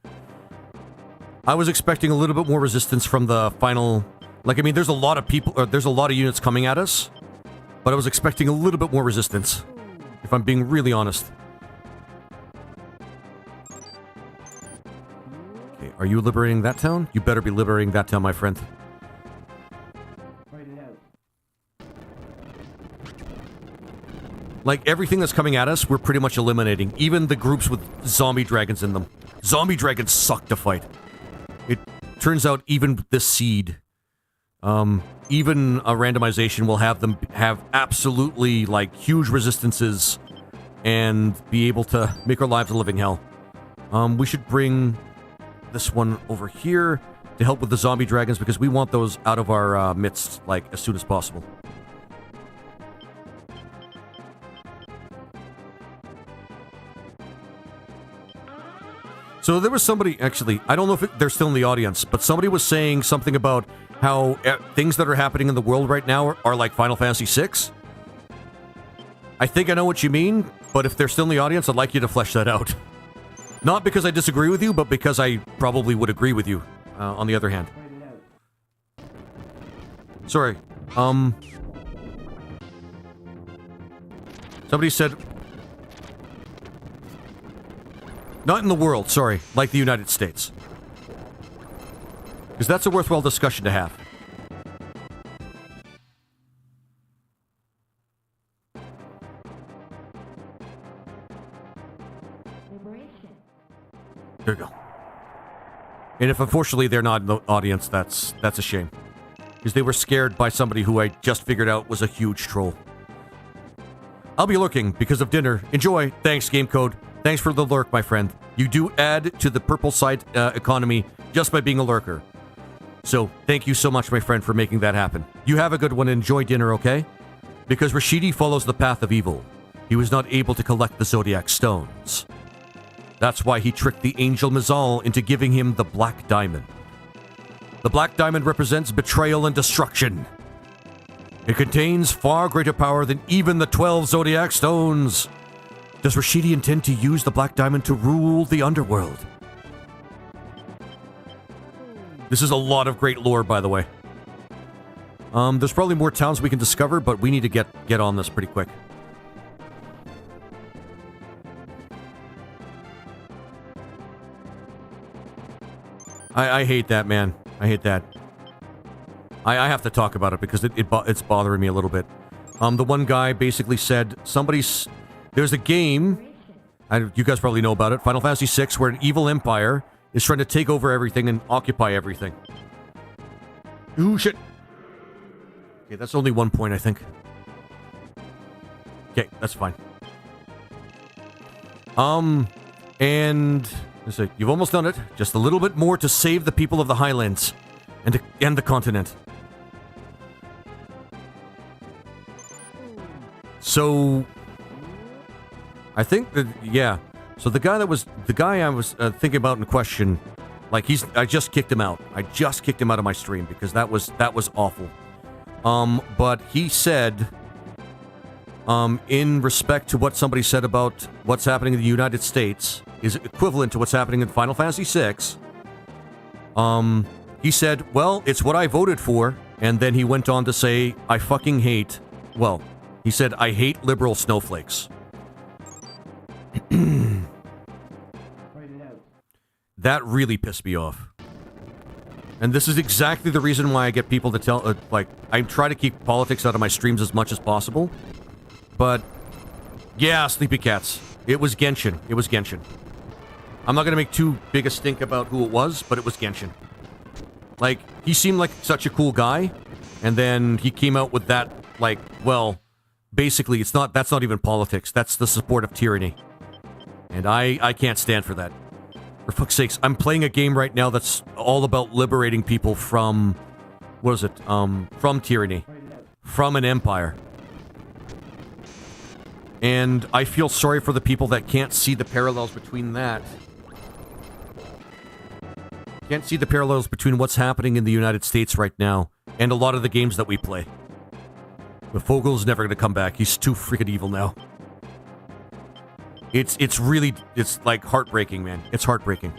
I was expecting a little bit more resistance from the final... Like, I mean, there's a lot of people... Or there's a lot of units coming at us. But I was expecting a little bit more resistance. If I'm being really honest. Okay, are you liberating that town? You better be liberating that town, my friend. Like, everything that's coming at us, we're pretty much eliminating. Even the groups with zombie dragons in them. Zombie dragons suck to fight. It turns out even this seed, even a randomization will have them have absolutely, like, huge resistances and be able to make our lives a living hell. We should bring this one over here to help with the zombie dragons because we want those out of our midst, like, as soon as possible. So there was somebody, actually, I don't know if they're still in the audience, but somebody was saying something about how things that are happening in the world right now are like Final Fantasy VI. I think I know what you mean, but if they're still in the audience, I'd like you to flesh that out. Not because I disagree with you, but because I probably would agree with you, on the other hand. Sorry, somebody said... Not in the world, sorry, like the United States. Because that's a worthwhile discussion to have. There you go. And if unfortunately they're not in the audience, that's a shame. Because they were scared by somebody who I just figured out was a huge troll. I'll be lurking because of dinner. Enjoy. Thanks, Game Code. Thanks for the lurk, my friend. You do add to the purple side economy just by being a lurker. So, thank you so much, my friend, for making that happen. You have a good one and enjoy dinner, okay? Because Rashidi follows the path of evil. He was not able to collect the Zodiac Stones. That's why he tricked the Angel Mizal into giving him the Black Diamond. The Black Diamond represents betrayal and destruction. It contains far greater power than even the 12 Zodiac Stones. Does Rashidi intend to use the Black Diamond to rule the underworld? This is a lot of great lore, by the way. There's probably more towns we can discover, but we need to get on this pretty quick. I hate that, man. I hate that. I have to talk about it because it's bothering me a little bit. The one guy basically said there's a game, you guys probably know about it, Final Fantasy VI, where an evil empire is trying to take over everything and occupy everything. Ooh, shit. Okay, that's only 1 point, I think. Okay, that's fine. And let's see, you've almost done it. Just a little bit more to save the people of the Highlands and to end the continent. So, I think that, yeah. So the guy I was thinking about in question, like I just kicked him out. I just kicked him out of my stream because that was awful. But he said, in respect to what somebody said about what's happening in the United States is equivalent to what's happening in Final Fantasy VI. He said, well, it's what I voted for. And then he went on to say, I fucking hate, well, he said, I hate liberal snowflakes. That really pissed me off. And this is exactly the reason why I get people to tell, I try to keep politics out of my streams as much as possible. But, yeah, sleepy cats. It was Genshin. It was Genshin. I'm not going to make too big a stink about who it was, but it was Genshin. Like, he seemed like such a cool guy, and then he came out with that, like, well, basically, that's not even politics. That's the support of tyranny. And I can't stand for that. For fuck's sakes, I'm playing a game right now that's all about liberating people from, what is it? From tyranny. From an empire. And I feel sorry for the people that can't see the parallels between that. Can't see the parallels between what's happening in the United States right now and a lot of the games that we play. But Fogel's never going to come back. He's too freaking evil now. It's really, it's like heartbreaking, man. It's heartbreaking.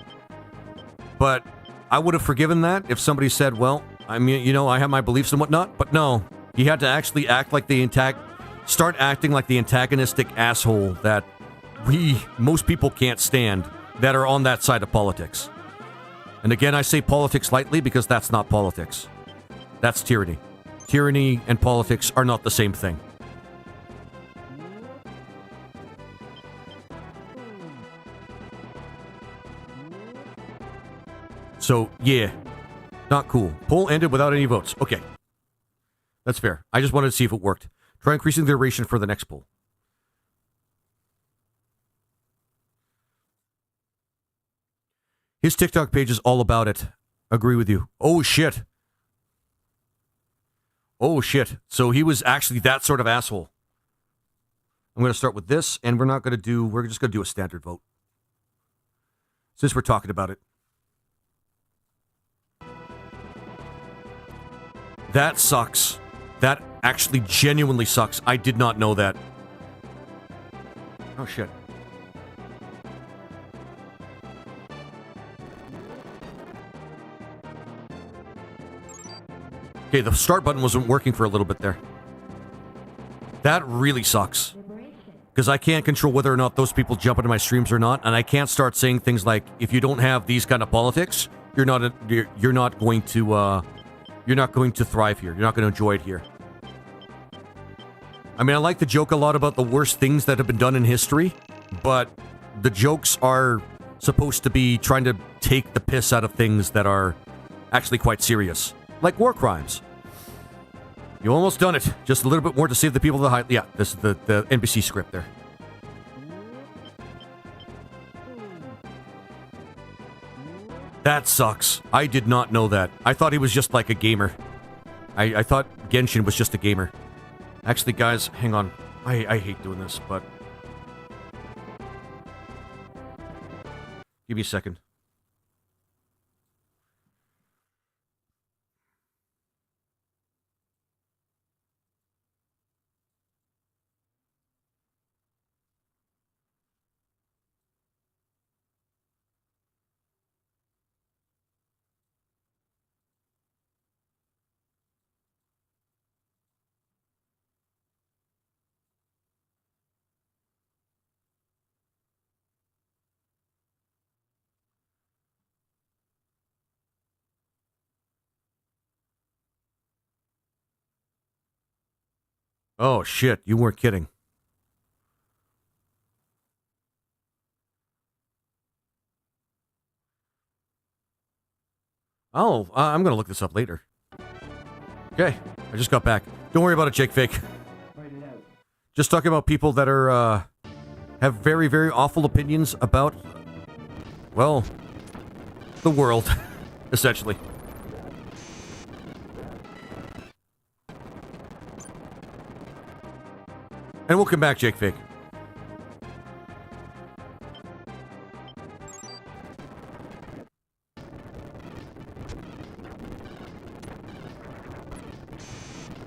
But I would have forgiven that if somebody said, well, I mean, you know, I have my beliefs and whatnot, but no. He had to actually act like start acting like the antagonistic asshole that most people can't stand that are on that side of politics. And again, I say politics lightly because that's not politics. That's tyranny. Tyranny and politics are not the same thing. So, yeah. Not cool. Poll ended without any votes. Okay. That's fair. I just wanted to see if it worked. Try increasing the duration for the next poll. His TikTok page is all about it. Agree with you. Oh, shit. Oh, shit. So he was actually that sort of asshole. I'm going to start with this, and we're just going to do a standard vote. Since we're talking about it. That sucks. That actually genuinely sucks. I did not know that. Oh, shit. Okay, the start button wasn't working for a little bit there. That really sucks. Because I can't control whether or not those people jump into my streams or not, and I can't start saying things like, if you don't have these kind of politics, you're not going to thrive here. You're not going to enjoy it here. I mean, I like to joke a lot about the worst things that have been done in history, but the jokes are supposed to be trying to take the piss out of things that are actually quite serious. Like war crimes. You almost done it. Just a little bit more to save the people of the high... Yeah, this is the NBC script there. That sucks. I did not know that. I thought he was just like a gamer. I thought Genshin was just a gamer. Actually, guys, hang on. I hate doing this, but... Give me a second. Oh, shit. You weren't kidding. Oh, I'm going to look this up later. Okay. I just got back. Don't worry about it, Jake Fake. Just talking about people that are, have very, very awful opinions about, well, the world, essentially. And welcome back, Jake Fake.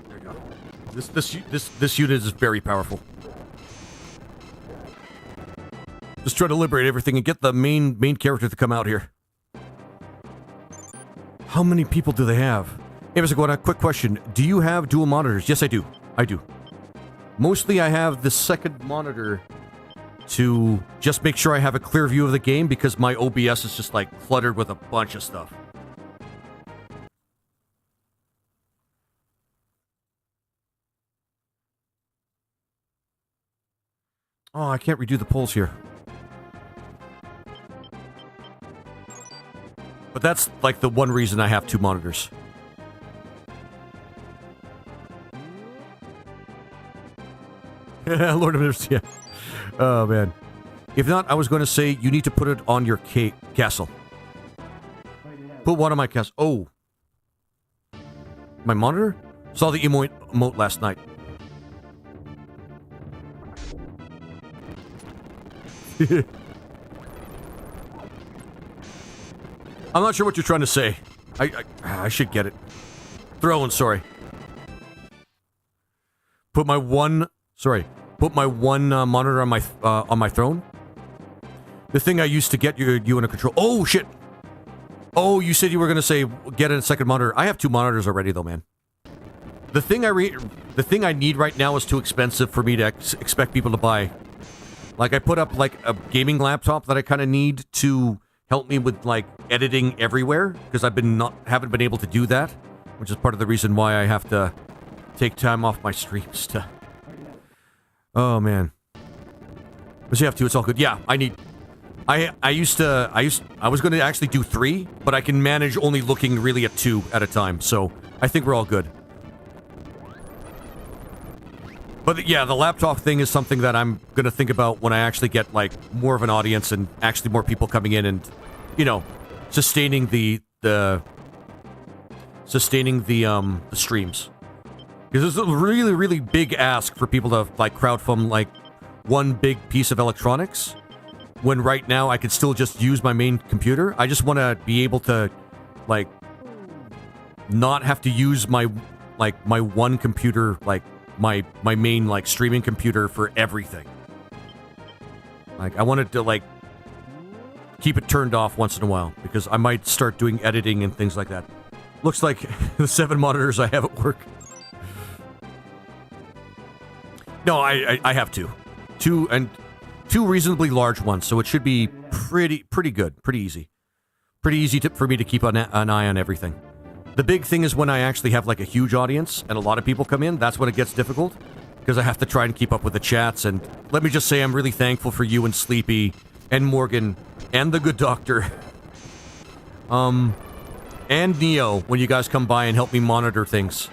There you go. This unit is very powerful. Just try to liberate everything and get the main character to come out here. How many people do they have? Hey, Mr. Guana, quick question. Do you have dual monitors? Yes, I do. I do. Mostly I have the second monitor to just make sure I have a clear view of the game because my OBS is just like cluttered with a bunch of stuff. Oh, I can't redo the polls here. But that's like the one reason I have 2 monitors. Lord of Mfers, yeah. Oh, man. If not, I was going to say you need to put it on your castle. Put one on my castle. Oh. My monitor? Saw the emote last night. I'm not sure what you're trying to say. I should get it. Throne, sorry. Put my one monitor on my throne. The thing I used to get you in a control. Oh shit. Oh, you said you were gonna say get a second monitor. I have 2 monitors already though, man. The thing I need right now is too expensive for me to expect people to buy. Like I put up like a gaming laptop that I kind of need to help me with like editing everywhere because haven't been able to do that, which is part of the reason why I have to take time off my streams to. Oh man. But you have to. It's all good. Yeah, I need. I was going to actually do 3, but I can manage only looking really at 2 at a time. So I think we're all good. But yeah, the laptop thing is something that I'm going to think about when I actually get like more of an audience and actually more people coming in and, you know, sustaining the streams. Because it's a really, really big ask for people to like crowdfund like one big piece of electronics. When right now I could still just use my main computer. I just want to be able to like not have to use my one computer, like my main like streaming computer for everything. Like I wanted to like keep it turned off once in a while because I might start doing editing and things like that. Looks like the 7 monitors I have at work. No, I have 2. 2 reasonably large ones, so it should be pretty good, pretty easy. Pretty easy for me to keep an eye on everything. The big thing is when I actually have like a huge audience and a lot of people come in, that's when it gets difficult. Because I have to try and keep up with the chats, and let me just say I'm really thankful for you and Sleepy and Morgan and the good doctor. And Neo when you guys come by and help me monitor things.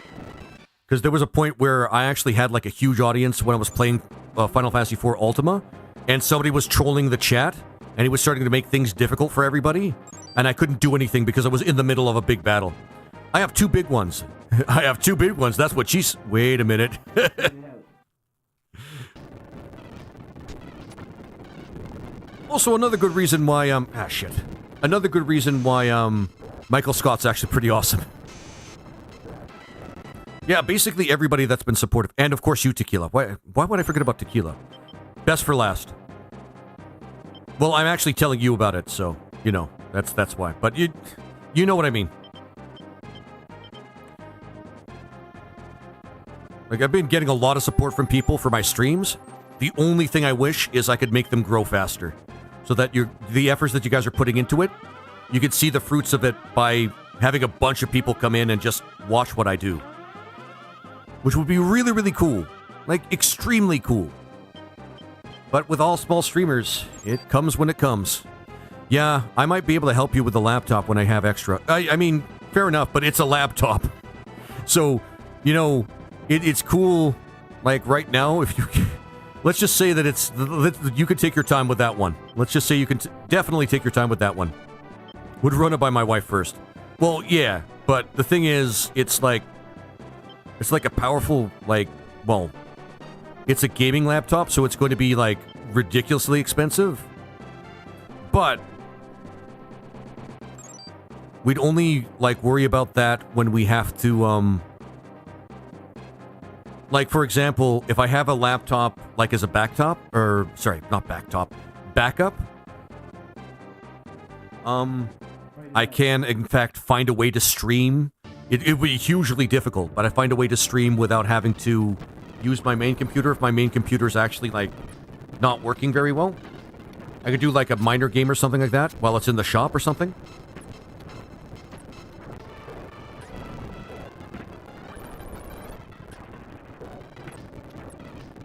Because there was a point where I actually had like a huge audience when I was playing Final Fantasy IV Ultima, and somebody was trolling the chat, and he was starting to make things difficult for everybody, and I couldn't do anything because I was in the middle of a big battle. I have 2 big ones. I have 2 big ones. That's what she's... Wait a minute. Also, another good reason why, Another good reason why, Michael Scott's actually pretty awesome. Yeah, basically everybody that's been supportive. And, of course, you, Tequila. Why would I forget about Tequila? Best for last. Well, I'm actually telling you about it, so, you know, that's why. But you know what I mean. Like, I've been getting a lot of support from people for my streams. The only thing I wish is I could make them grow faster. So that the efforts that you guys are putting into it, you can see the fruits of it by having a bunch of people come in and just watch what I do. Which would be really, really cool. Like, extremely cool. But with all small streamers, it comes when it comes. Yeah, I might be able to help you with the laptop when I have extra. I mean, fair enough, but it's a laptop. So, you know, it's cool, like, right now, if you... Let's just say that you could take your time with that one. Let's just say you can definitely take your time with that one. Would run it by my wife first. Well, yeah, but the thing is, it's like a powerful, like, well, it's a gaming laptop, so it's going to be, like, ridiculously expensive. But we'd only, like, worry about that when we have to, like, for example, if I have a laptop, like, as a backup, I can, in fact, find a way to stream. It would be hugely difficult, but I find a way to stream without having to use my main computer if my main computer is actually, like, not working very well. I could do, like, a minor game or something like that while it's in the shop or something.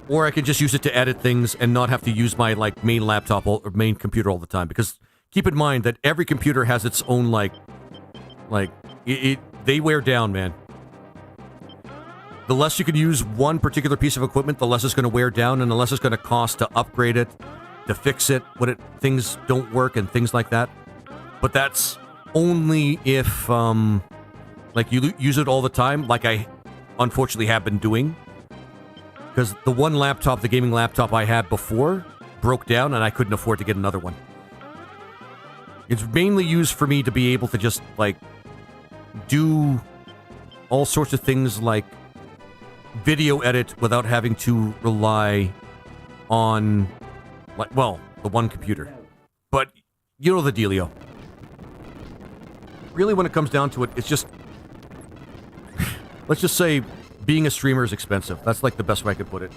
Or I can just use it to edit things and not have to use my, like, main laptop or main computer all the time. Because keep in mind that every computer has its own, they wear down, man. The less you can use one particular piece of equipment, the less it's going to wear down, and the less it's going to cost to upgrade it, to fix it, when things don't work and things like that. But that's only if, like, you use it all the time, like I unfortunately have been doing. Because the one laptop, the gaming laptop I had before, broke down and I couldn't afford to get another one. It's mainly used for me to be able to just, like, do all sorts of things like video edit without having to rely on, like, well, the one computer. But you know the dealio. Really, when it comes down to it, it's just... let's just say being a streamer is expensive. That's, like, the best way I could put it.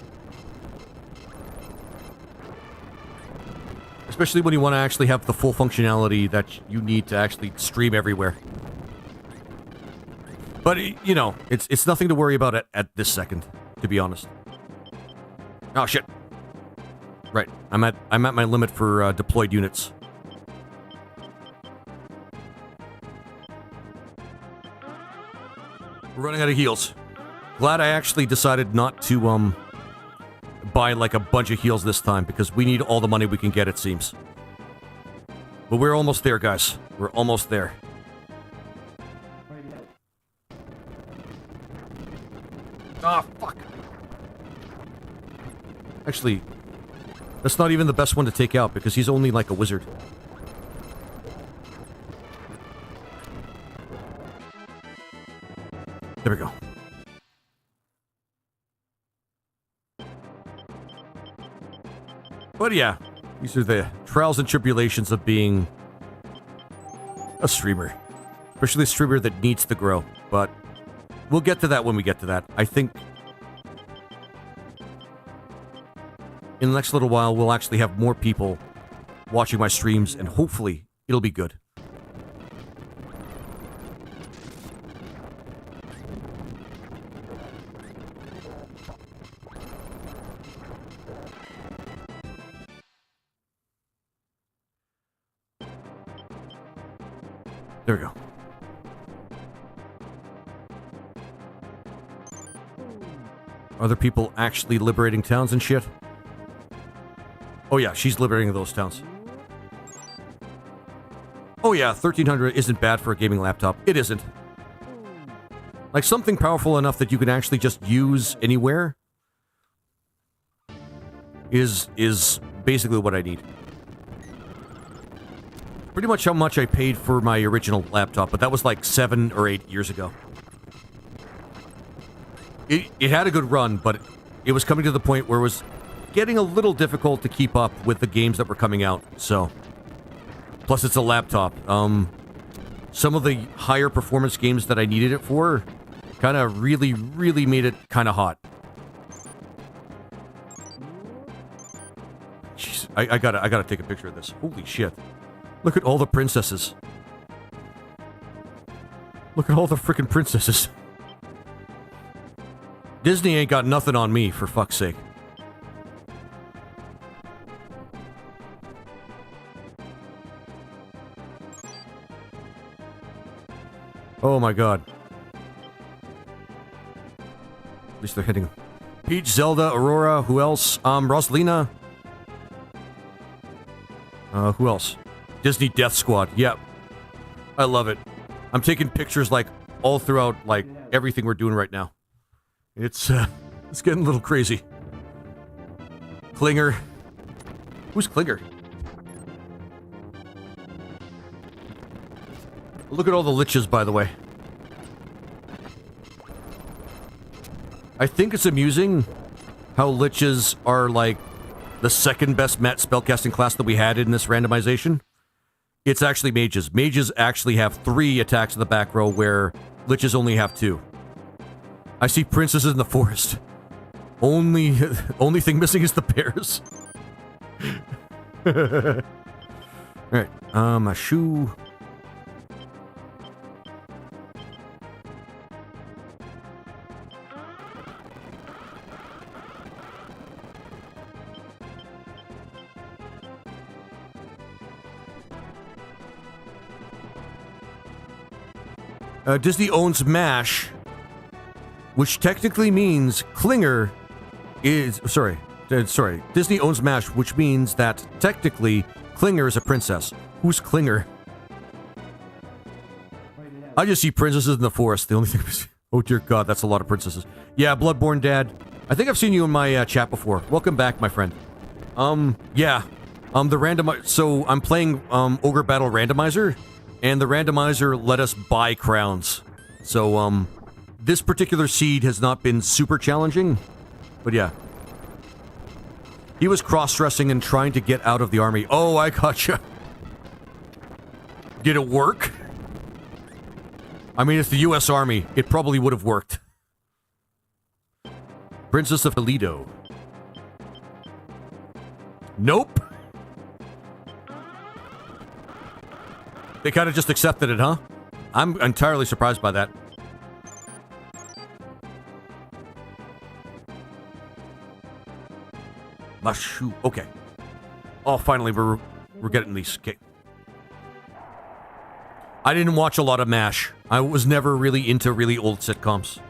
Especially when you want to actually have the full functionality that you need to actually stream everywhere. But, you know, it's nothing to worry about at this second, to be honest. Oh, shit. Right. I'm at my limit for deployed units. We're running out of heals. Glad I actually decided not to, buy, like, a bunch of heals this time, because we need all the money we can get, it seems. But we're almost there, guys. We're almost there. Ah, fuck. Actually, that's not even the best one to take out, because he's only, like, a wizard. There we go. But yeah, these are the trials and tribulations of being a streamer. Especially a streamer that needs to grow. But we'll get to that when we get to that. I think in the next little while, we'll actually have more people watching my streams, and hopefully it'll be good. There we go. Are there people actually liberating towns and shit? Oh yeah, she's liberating those towns. Oh yeah, 1300 isn't bad for a gaming laptop. It isn't. Like, something powerful enough that you can actually just use anywhere is basically what I need. Pretty much how much I paid for my original laptop, but that was like 7 or 8 years ago. It had a good run, but it was coming to the point where it was getting a little difficult to keep up with the games that were coming out, so... Plus, it's a laptop. Some of the higher performance games that I needed it for kind of really made it kind of hot. Jeez, I gotta take a picture of this. Holy shit. Look at all the princesses. Look at all the frickin' princesses. Disney ain't got nothing on me, for fuck's sake. Oh my god. At least they're hitting him. Peach, Zelda, Aurora, who else? Rosalina. Who else? Disney Death Squad. Yep. I love it. I'm taking pictures, like, all throughout, like, everything we're doing right now. It's getting a little crazy. Klinger. Who's Klinger? Look at all the liches, by the way. I think it's amusing how liches are, like, the second best spellcasting class that we had in this randomization. It's actually mages. Mages actually have 3 attacks in the back row, where liches only have 2. I see princesses in the forest. Only thing missing is the bears. Alright, a shoe. Disney owns MASH, which technically means Klinger is... Sorry. Disney owns MASH, which means that technically Klinger is a princess. Who's Klinger? I just see princesses in the forest. The only thing is... Oh dear God, that's a lot of princesses. Yeah, Bloodborne Dad. I think I've seen you in my chat before. Welcome back, my friend. Yeah. The randomizer... So, I'm playing, Ogre Battle Randomizer, and the randomizer let us buy crowns. So, this particular seed has not been super challenging, but yeah. He was cross-dressing and trying to get out of the army. Oh, I gotcha. Did it work? I mean, it's the U.S. Army. It probably would have worked. Princess of Toledo. Nope. They kind of just accepted it, huh? I'm entirely surprised by that. Mashu. Okay. Oh, finally, we're getting these. Okay. I didn't watch a lot of MASH. I was never really into really old sitcoms.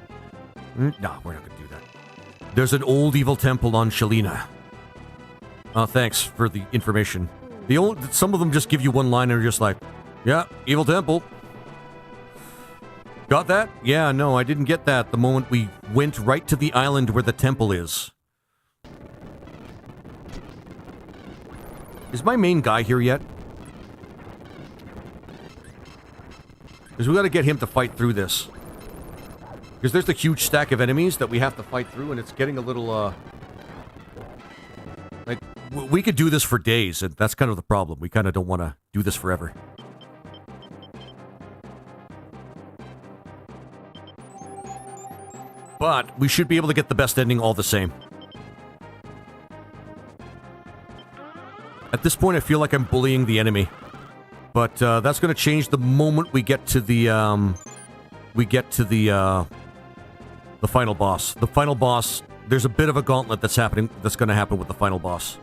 No, we're not going to do that. There's an old evil temple on Shalina. Thanks for the information. Some of them just give you one line and are just like, yeah, evil temple. Got that? Yeah, no, I didn't get that the moment we went right to the island where the temple is. Is my main guy here yet? Because we got to get him to fight through this. Because there's the huge stack of enemies that we have to fight through, and it's getting a little, like, we could do this for days, and that's kind of the problem. We kind of don't want to do this forever. But we should be able to get the best ending all the same. At this point, I feel like I'm bullying the enemy. But, that's gonna change the moment we get to the, the final boss. The final boss, there's a bit of a gauntlet that's gonna happen with the final boss.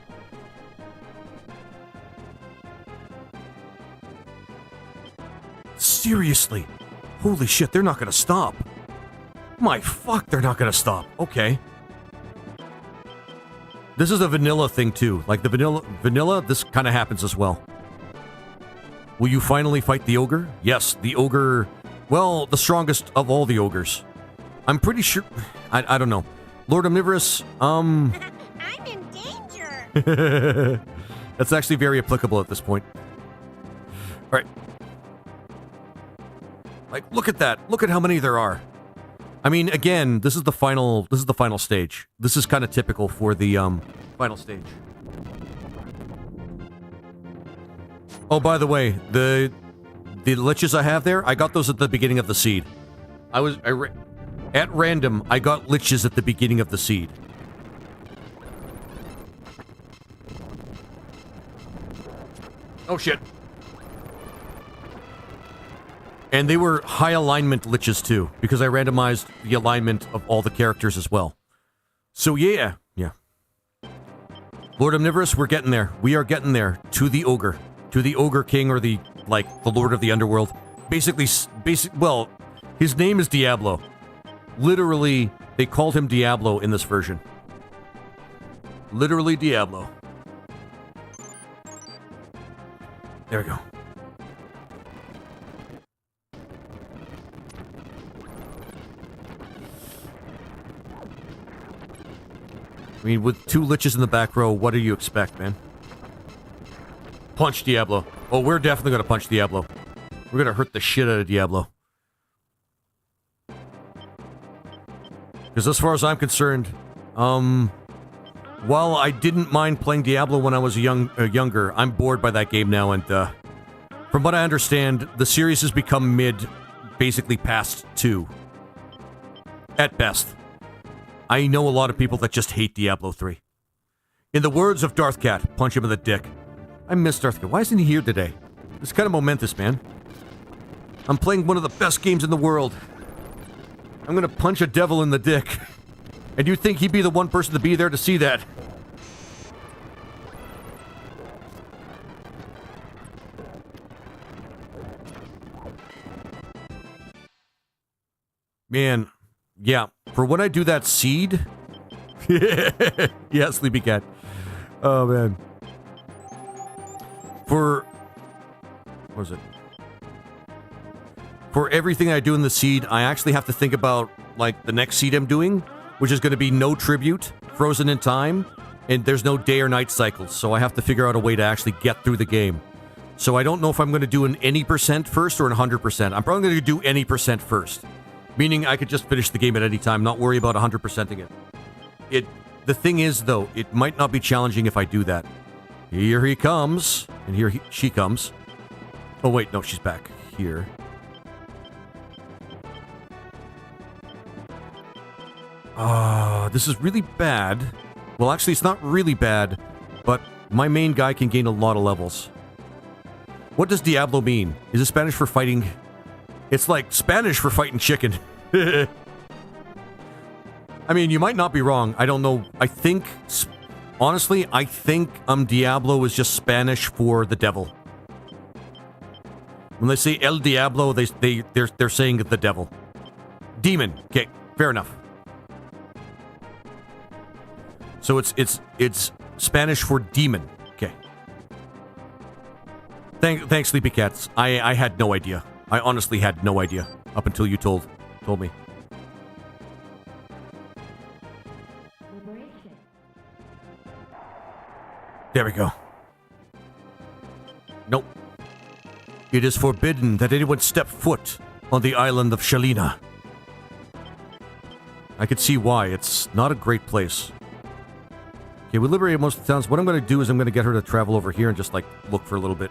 Seriously? Holy shit, they're not gonna stop. My fuck, they're not gonna stop. Okay. This is a vanilla thing, too. Like, the vanilla, this kind of happens as well. Will you finally fight the ogre? Yes, the ogre... Well, the strongest of all the ogres. I'm pretty sure... I don't know. Lord Omnivorous, I'm in danger. That's actually very applicable at this point. Alright. Like, look at that. Look at how many there are. I mean, again, this is the final stage. This is kind of typical for the, final stage. Oh, by the way, the liches I have there, I got those at the beginning of the seed. At random, I got liches at the beginning of the seed. Oh, shit. And they were high alignment liches too, because I randomized the alignment of all the characters as well. So yeah. Lord Omnivorous, we're getting there. We are getting there. To the ogre. To the ogre king, or the Lord of the Underworld. Well, his name is Diablo. Literally, they called him Diablo in this version. Literally Diablo. There we go. I mean, with two liches in the back row, what do you expect, man? Punch Diablo. Oh, we're definitely gonna punch Diablo. We're gonna hurt the shit out of Diablo. Because as far as I'm concerned, while I didn't mind playing Diablo when I was younger, I'm bored by that game now, and from what I understand, the series has become basically past 2. At best. I know a lot of people that just hate Diablo 3. In the words of Darth Cat, punch him in the dick. I miss Darth Cat. Why isn't he here today? It's kind of momentous, man. I'm playing one of the best games in the world. I'm gonna punch a devil in the dick. And you'd think he'd be the one person to be there to see that. Man, yeah. For when I do that seed... yeah, Sleepy Cat. Oh, man. For... What is it? For everything I do in the seed, I actually have to think about, like, the next seed I'm doing, which is going to be no tribute, frozen in time, and there's no day or night cycles, so I have to figure out a way to actually get through the game. So I don't know if I'm going to do an any percent first or an 100%. I'm probably going to do any percent first, meaning I could just finish the game at any time, not worry about 100%ing it. The thing is, though, it might not be challenging if I do that. Here he comes, and she comes. Oh, wait, no, she's back here. This is really bad. Well, actually, it's not really bad, but my main guy can gain a lot of levels. What does Diablo mean? Is it Spanish for fighting? It's like Spanish for fighting chicken. I mean, you might not be wrong. I don't know. I think, honestly, I think Diablo is just Spanish for the devil. When they say El Diablo, they're saying the devil. Demon. Okay, fair enough. So it's Spanish for demon. Okay. Thanks, Sleepy Cats. I had no idea. I honestly had no idea up until you told me. There we go. Nope. It is forbidden that anyone step foot on the island of Shalina. I could see why. It's not a great place. Okay, we liberated most of the towns. What I'm going to do is I'm going to get her to travel over here and just, like, look for a little bit.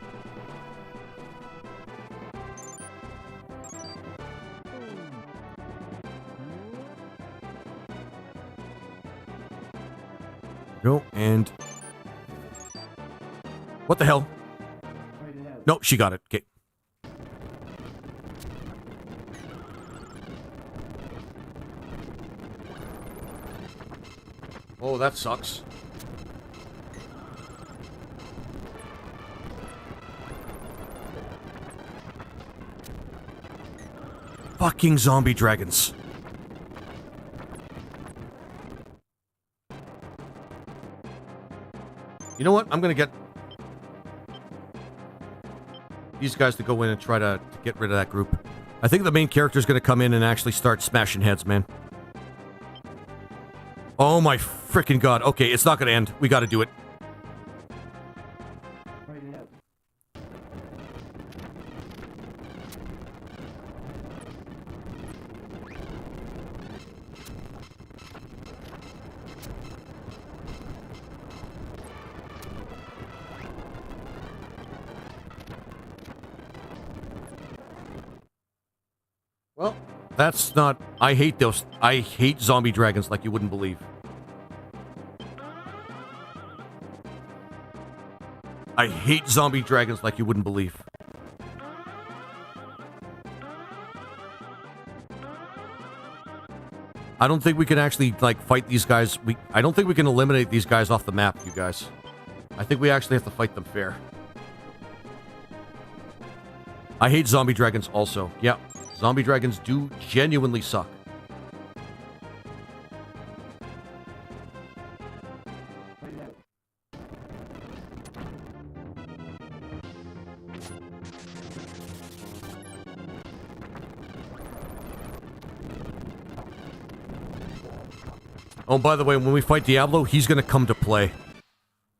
Go, and... What the hell? No, she got it. Okay. Oh, that sucks. Fucking zombie dragons. You know what? I'm gonna get these guys to go in and try to get rid of that group. I think the main character is gonna come in and actually start smashing heads, man. Oh my freaking god. Okay, it's not gonna end. We gotta do it. Well, that's not... I hate those. I hate zombie dragons like you wouldn't believe. I hate zombie dragons like you wouldn't believe. I don't think we can actually, like, fight these guys. I don't think we can eliminate these guys off the map, you guys. I think we actually have to fight them fair. I hate zombie dragons also. Yeah, zombie dragons do genuinely suck. Oh, by the way, when we fight Diablo, he's going to come to play.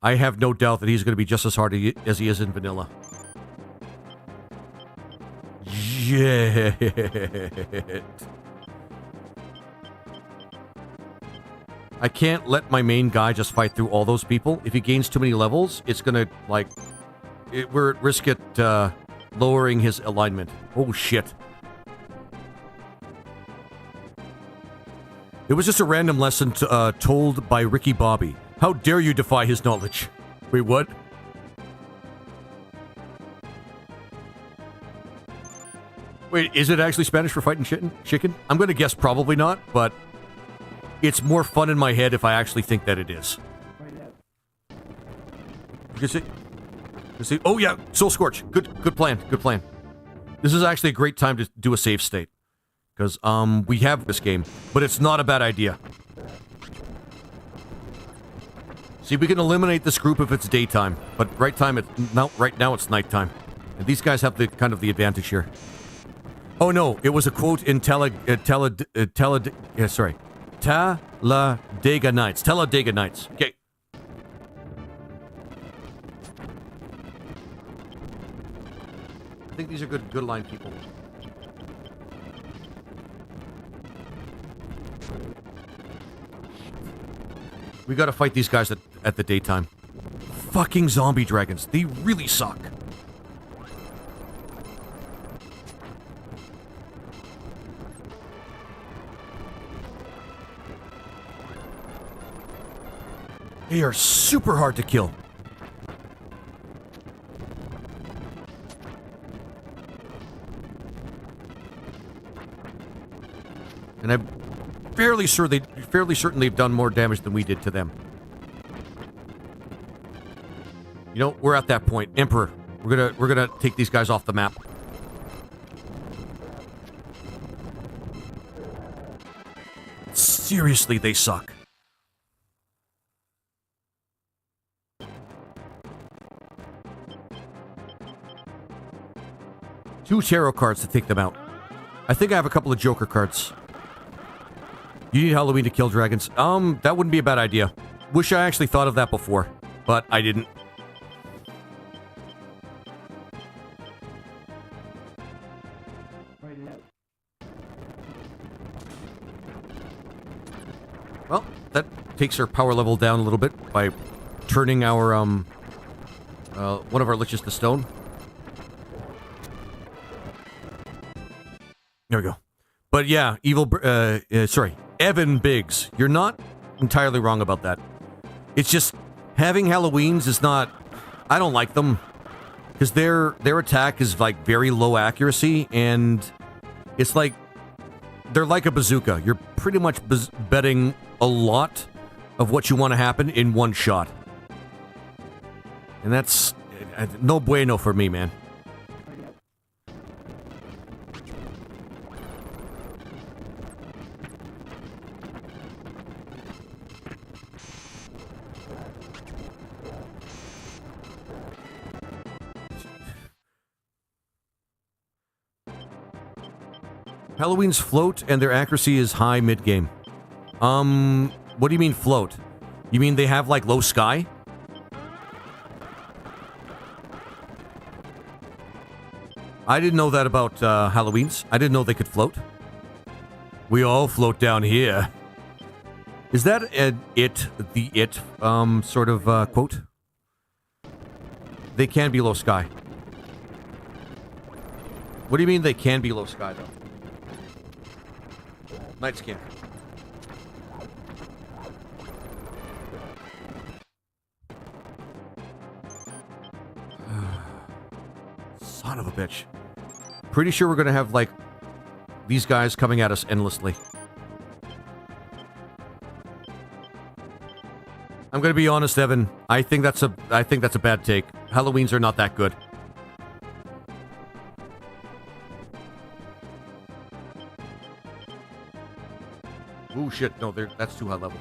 I have no doubt that he's going to be just as hard as he is in vanilla. Shit. I can't let my main guy just fight through all those people. If he gains too many levels, it's going to, like... we're at risk at lowering his alignment. Oh, shit. It was just a random lesson told by Ricky Bobby. How dare you defy his knowledge? Wait, what? Wait, is it actually Spanish for fighting chicken? I'm going to guess probably not, but it's more fun in my head if I actually think that it is. You see? Oh yeah, Soul Scorch. Good plan. Good plan. This is actually a great time to do a save state. Because, we have this game, but it's not a bad idea. See, we can eliminate this group if it's daytime, but right now it's nighttime. And these guys have the kind of the advantage here. Oh no, it was a quote in Talladega Nights. Talladega Nights. Okay. I think these are good line people. We gotta fight these guys at the daytime. Fucking zombie dragons. They really suck. They are super hard to kill. And I'm fairly certain they've done more damage than we did to them. You know, we're at that point. Emperor. We're gonna take these guys off the map. Seriously, they suck. Two tarot cards to take them out. I think I have a couple of Joker cards. You need Halloween to kill dragons. That wouldn't be a bad idea. Wish I actually thought of that before, but I didn't. Well, that takes our power level down a little bit by turning our, one of our liches to stone. There we go. But yeah, Evan Biggs. You're not entirely wrong about that. It's just, having Halloweens is not... I don't like them. Because their attack is, like, very low accuracy, and it's like... They're like a bazooka. You're pretty much betting a lot of what you want to happen in one shot. And that's... no bueno for me, man. Halloween's float and their accuracy is high mid-game. What do you mean float? You mean they have, like, low sky? I didn't know that about, Halloween's. I didn't know they could float. We all float down here. Is that sort of, quote? They can be low sky. What do you mean they can be low sky, though? Night scan. Son of a bitch. Pretty sure we're gonna have, like, these guys coming at us endlessly. I'm gonna be honest, Evan. I think that's a bad take. Halloweens are not that good. Ooh, shit. No, that's too high level.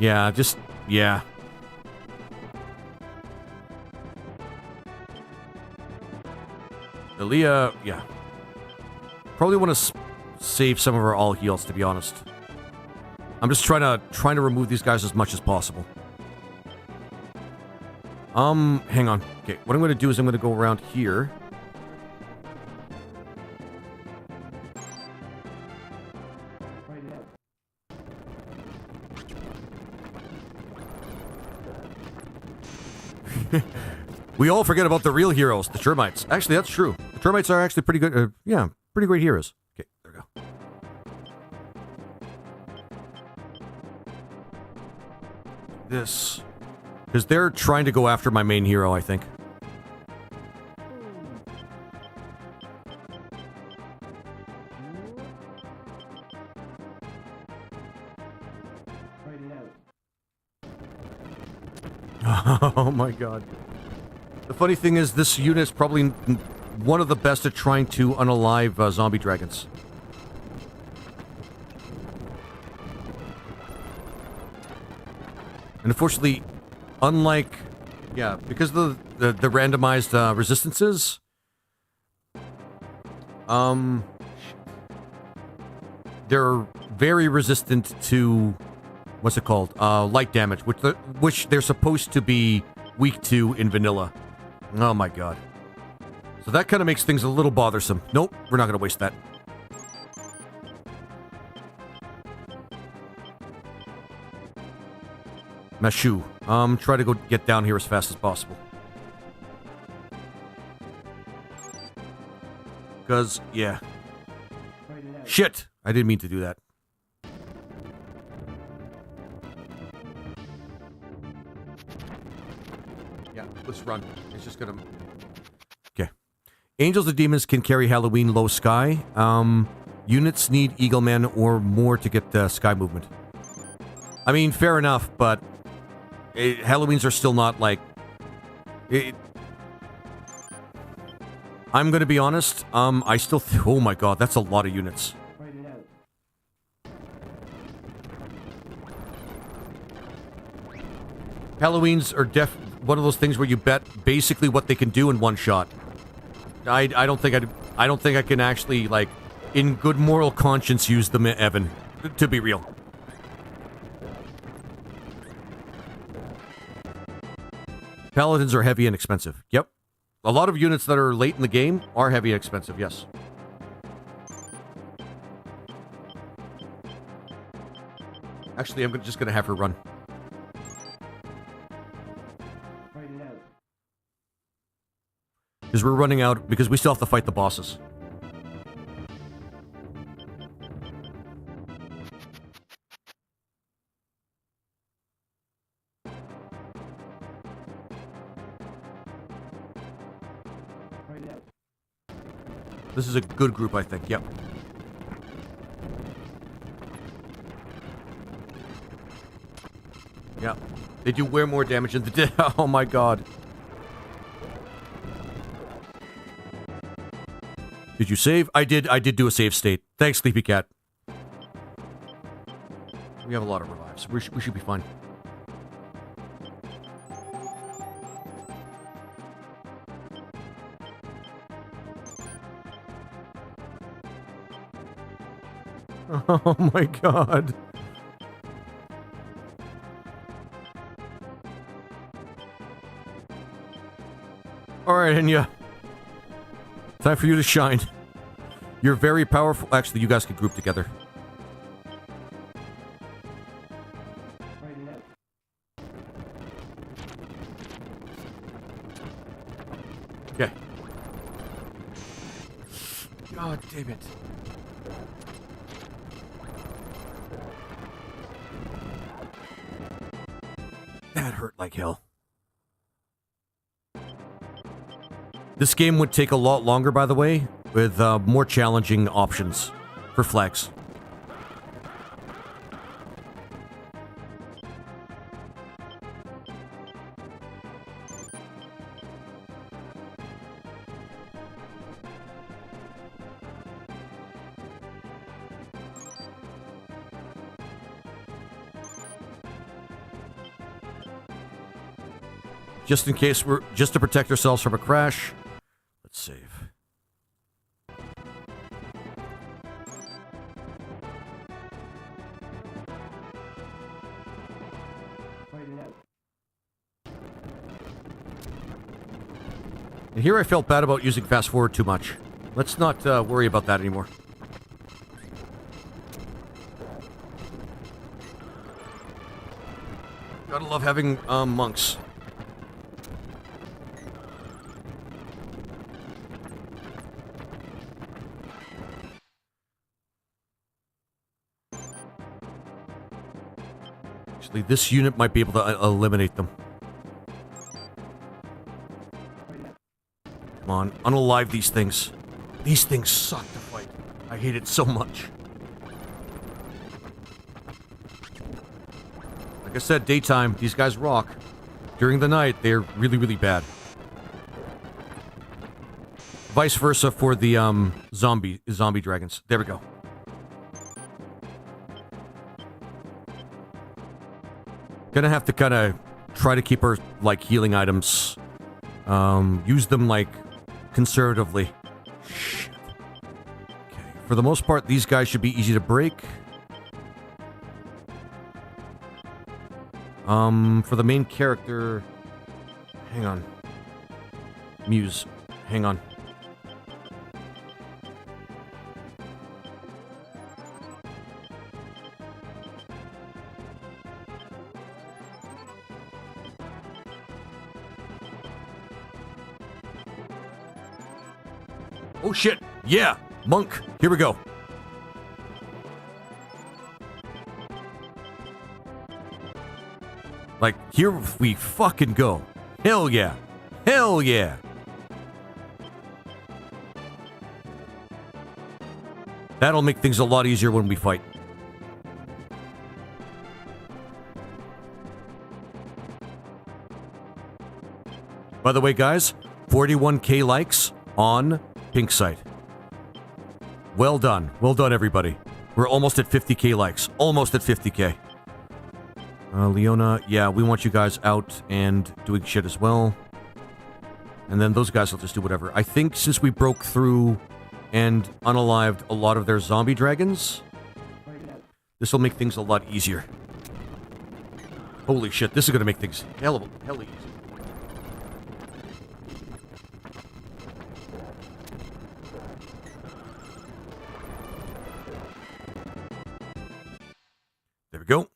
Yeah, yeah. Aaliyah, yeah. Probably want to save some of our all heals, to be honest. I'm just trying to remove these guys as much as possible. Hang on. Okay, what I'm going to do is I'm going to go around here. We all forget about the real heroes, the termites. Actually, that's true. The termites are actually pretty good, yeah, pretty great heroes. Okay, there we go. This... Because they're trying to go after my main hero, I think. Oh my god. The funny thing is, this unit is probably one of the best at trying to unalive zombie dragons. And unfortunately, unlike... Yeah, because of the randomized resistances... They're very resistant to... What's it called? Light damage, which they're supposed to be weak to in vanilla. Oh my god. So that kind of makes things a little bothersome. Nope, we're not going to waste that. Mashu. Try to go get down here as fast as possible. Because, yeah. Shit! I didn't mean to do that. Yeah, let's run. It's just gonna... Okay. Angels and demons can carry Halloween low sky. Units need Eagleman or more to get sky movement. I mean, fair enough, but... Halloweens are still not, like... I'm gonna be honest, I still... oh my god, that's a lot of units. Halloweens are one of those things where you bet basically what they can do in one shot. I don't think I can actually, like, in good moral conscience use them, Evan, to be real. Paladins are heavy and expensive. Yep. A lot of units that are late in the game are heavy and expensive, yes. Actually, I'm just gonna have her run. Because we're running out, because we still have to fight the bosses. This is a good group, I think. Yep. Yeah. They do way more damage than the... oh my god. Did you save? I did do a save state. Thanks, Sleepy Cat. We have a lot of revives. We should be fine. Oh my god. Alright, Enya. Time for you to shine. You're very powerful. Actually, you guys can group together. Okay. God damn it. That hurt like hell. This game would take a lot longer, by the way, with more challenging options for flags. Just in case just to protect ourselves from a crash. Let's save. And here I felt bad about using fast forward too much. Let's not worry about that anymore. Gotta love having monks. Actually, this unit might be able to eliminate them. Come on, unalive these things. These things suck to fight. I hate it so much. Like I said, daytime, these guys rock. During the night, they're really, really bad. Vice versa for the zombie dragons. There we go. Gonna have to kind of try to keep her, like, healing items. Use them, like, conservatively. Shit. Okay. For the most part, these guys should be easy to break. For the main character... Hang on. Muse. Hang on. Oh shit! Yeah! Monk! Here we go. Like, here we fucking go. Hell yeah. Hell yeah. That'll make things a lot easier when we fight. By the way, guys, 41k likes on Pink Site. Well done. Well done, everybody. We're almost at 50k likes. Almost at 50k. Leona, yeah, we want you guys out and doing shit as well. And then those guys will just do whatever. I think since we broke through and unalived a lot of their zombie dragons, this will make things a lot easier. Holy shit, this is going to make things hell easy. There we go.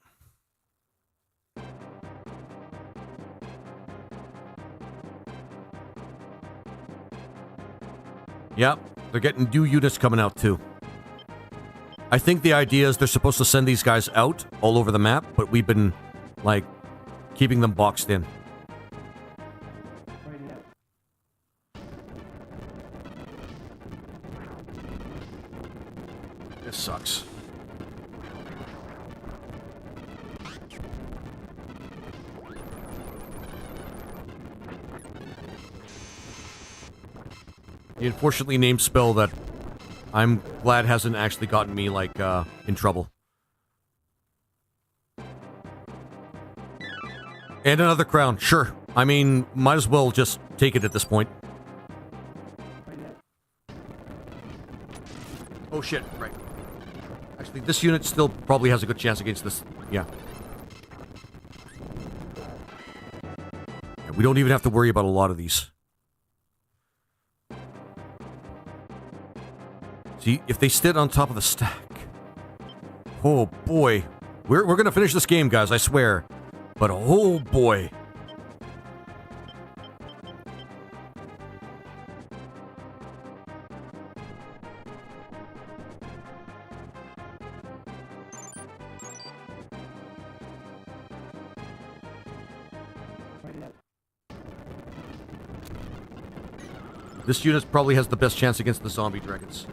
Yeah, they're getting new units coming out too. I think the idea is they're supposed to send these guys out all over the map, but we've been, like, keeping them boxed in. This sucks. The unfortunately named spell that I'm glad hasn't actually gotten me, like, in trouble. And another crown, sure. I mean, might as well just take it at this point. Oh shit, right. Actually, this unit still probably has a good chance against this. Yeah. We don't even have to worry about a lot of these. See, if they sit on top of the stack... Oh, boy. We're gonna finish this game, guys, I swear. But, oh, boy. This unit probably has the best chance against the zombie dragons.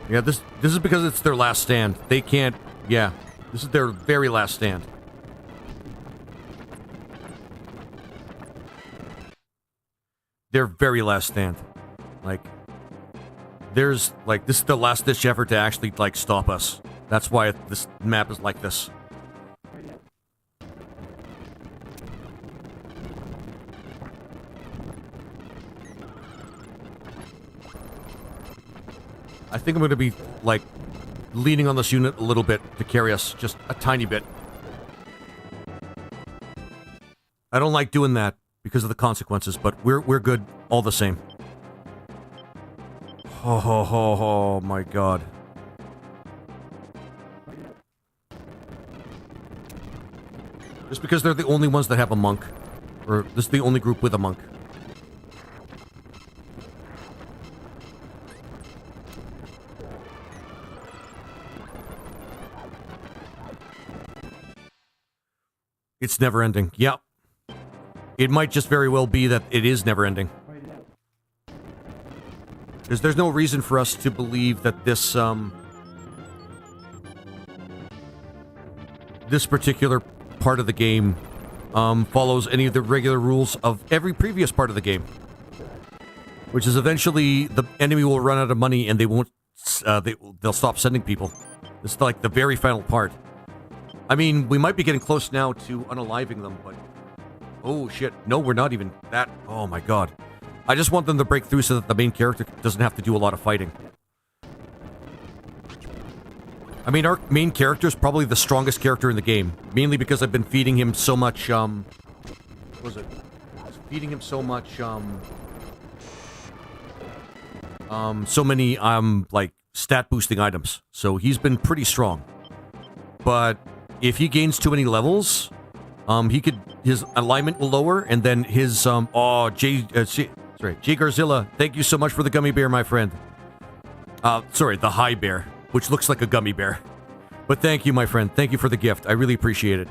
Yeah, this is because it's their last stand. They can't... Yeah, this is their very last stand. Their very last stand. Like, there's... Like, this is the last-ditch effort to actually, like, stop us. That's why this map is like this. I think I'm going to be, like, leaning on this unit a little bit to carry us, just a tiny bit. I don't like doing that because of the consequences, but we're good all the same. Oh my god. Just because they're the only ones that have a monk. Or this is the only group with a monk. It's never ending. Yep. It might just very well be that it is never ending. There's no reason for us to believe that this, this particular part of the game follows any of the regular rules of every previous part of the game. Which is eventually the enemy will run out of money and they won't, they'll stop sending people. This is like the very final part. I mean, we might be getting close now to unaliving them, but... Oh, shit. No, we're not even that... Oh, my God. I just want them to break through so that the main character doesn't have to do a lot of fighting. I mean, our main character is probably the strongest character in the game. Mainly because I've been feeding him so much, what was it? I was feeding him so much, so many, like, stat-boosting items. So he's been pretty strong. But if he gains too many levels, his alignment will lower, and then his, Jay Garzilla, thank you so much for the gummy bear, my friend. Sorry, the high bear, which looks like a gummy bear. But thank you, my friend. Thank you for the gift. I really appreciate it.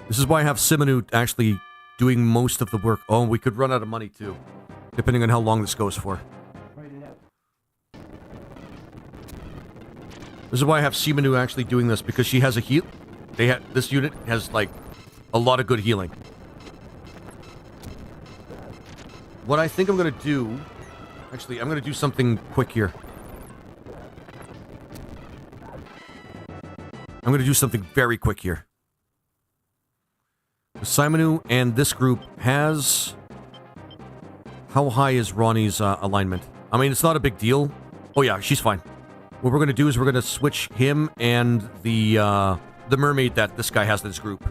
This is why I have Simonu actually doing most of the work. Oh, we could run out of money, too. Depending on how long this goes for. This is why I have Simonu actually doing this, because she has a heal. This unit has, like, a lot of good healing. What I think I'm going to do... Actually, I'm going to do something quick here. I'm going to do something very quick here. Simonu and this group has... How high is Ronnie's alignment? I mean, it's not a big deal. Oh yeah, she's fine. What we're going to do is we're going to switch him and the mermaid that this guy has in his group.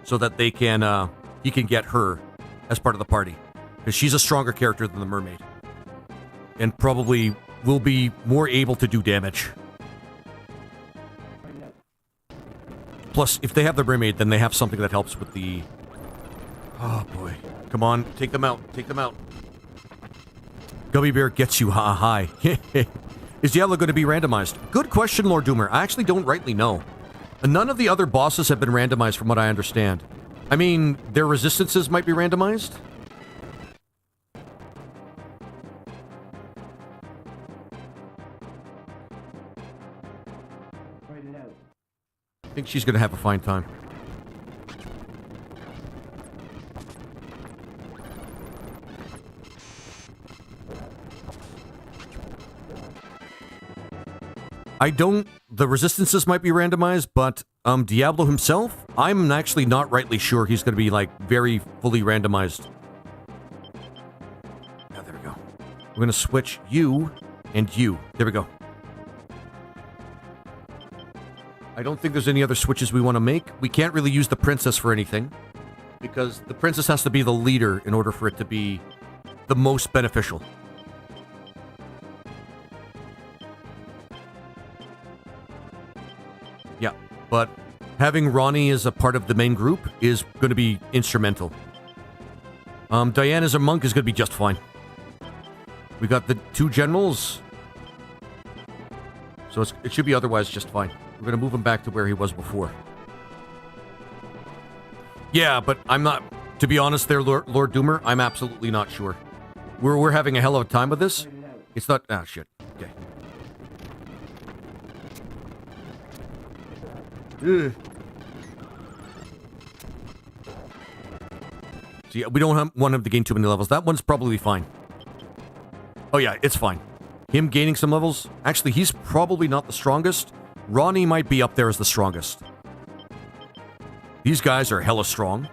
So that they can, he can get her as part of the party. Because she's a stronger character than the mermaid. And probably will be more able to do damage. Plus, if they have the mermaid, then they have something that helps with the... Oh, boy. Come on, take them out. Take them out. Gummy Bear gets you high. Is Diablo going to be randomized? Good question, Lord Doomer. I actually don't rightly know. None of the other bosses have been randomized from what I understand. I mean, their resistances might be randomized. I think she's going to have a fine time. The resistances might be randomized, but Diablo himself, I'm actually not rightly sure he's going to be, like, very fully randomized. Oh, there we go. We're going to switch you and you. There we go. I don't think there's any other switches we want to make. We can't really use the princess for anything, because the princess has to be the leader in order for it to be the most beneficial. Yeah, but having Ronnie as a part of the main group is going to be instrumental. Diane as a monk is going to be just fine. We got the two generals, so it should be otherwise just fine. We're going to move him back to where he was before. Yeah, but I'm not... To be honest there, Lord Doomer, I'm absolutely not sure. We're having a hell of a time with this. It's not... Ah, shit. Okay. Ugh. So yeah, we don't want him to gain too many levels. That one's probably fine. Oh yeah, it's fine. Him gaining some levels... Actually, he's probably not the strongest. Ronnie might be up there as the strongest. These guys are hella strong.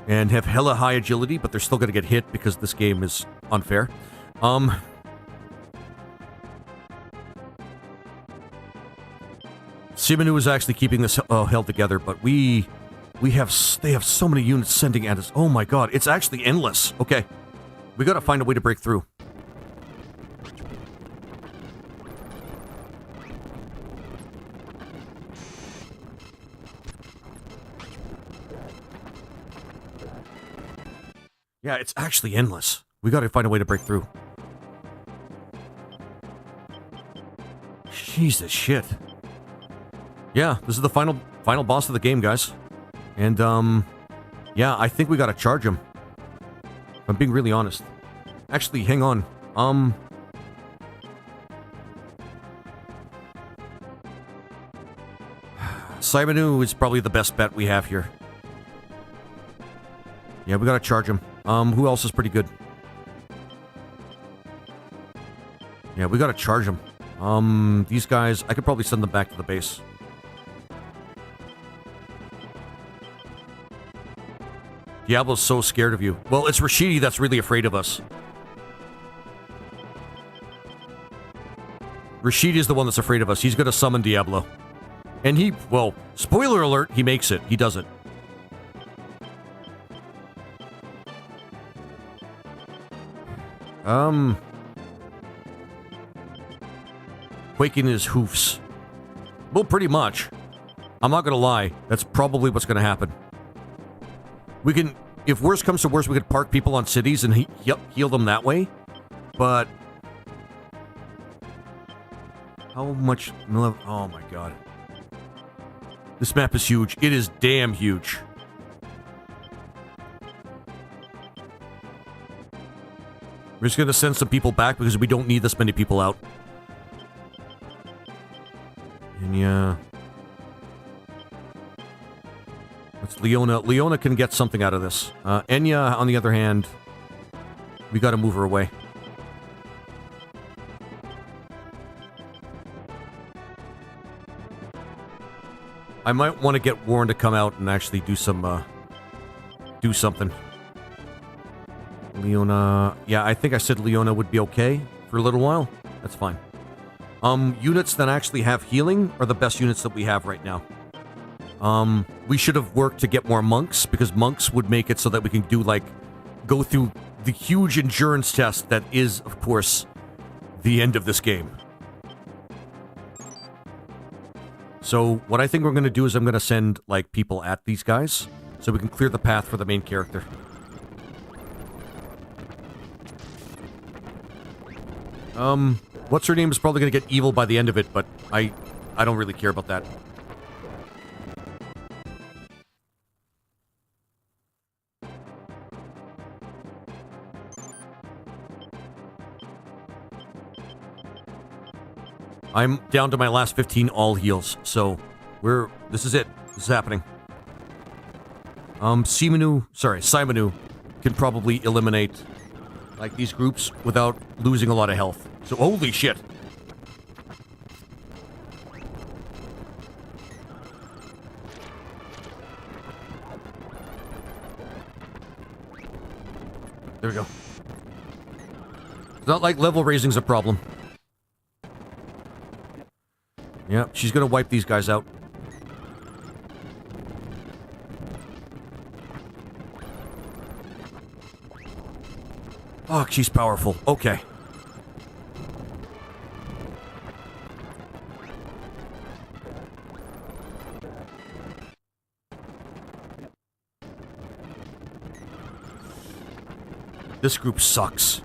And have hella high agility, but they're still going to get hit because this game is unfair. Simonu is actually keeping this held together, but they have so many units sending at us. Oh my god, it's actually endless. Okay, we got to find a way to break through. Yeah, it's actually endless. We gotta find a way to break through. Jesus shit. Yeah, this is the final boss of the game, guys. And, yeah, I think we gotta charge him. If I'm being really honest. Actually, hang on. Simonu is probably the best bet we have here. Yeah, we gotta charge him. Who else is pretty good? Yeah, we gotta charge him. These guys, I could probably send them back to the base. Diablo's so scared of you. Well, it's Rashidi that's really afraid of us. Rashidi is the one that's afraid of us. He's gonna summon Diablo. And he, well, spoiler alert, he makes it. He does it. Quaking his hoofs. Well, pretty much. I'm not gonna lie. That's probably what's gonna happen. We can, if worse comes to worse, we could park people on cities and heal them that way. But how much? Oh my god. This map is huge. It is damn huge. We're just gonna send some people back because we don't need this many people out. And yeah. That's Leona. Leona can get something out of this. Enya, on the other hand, we gotta move her away. I might want to get Warren to come out and actually do some, do something. Leona... Yeah, I think I said Leona would be okay for a little while. That's fine. Units that actually have healing are the best units that we have right now. We should have worked to get more monks, because monks would make it so that we can do, like, go through the huge endurance test that is, of course, the end of this game. So, what I think we're going to do is I'm going to send, like, people at these guys, so we can clear the path for the main character. What's her name is probably going to get evil by the end of it, but I don't really care about that. I'm down to my last 15 all heals, so this is it. This is happening. Simonu can probably eliminate, like, these groups without losing a lot of health. So, holy shit. There we go. It's not like level raising's a problem. Yeah, she's gonna wipe these guys out. Oh, she's powerful. Okay. This group sucks.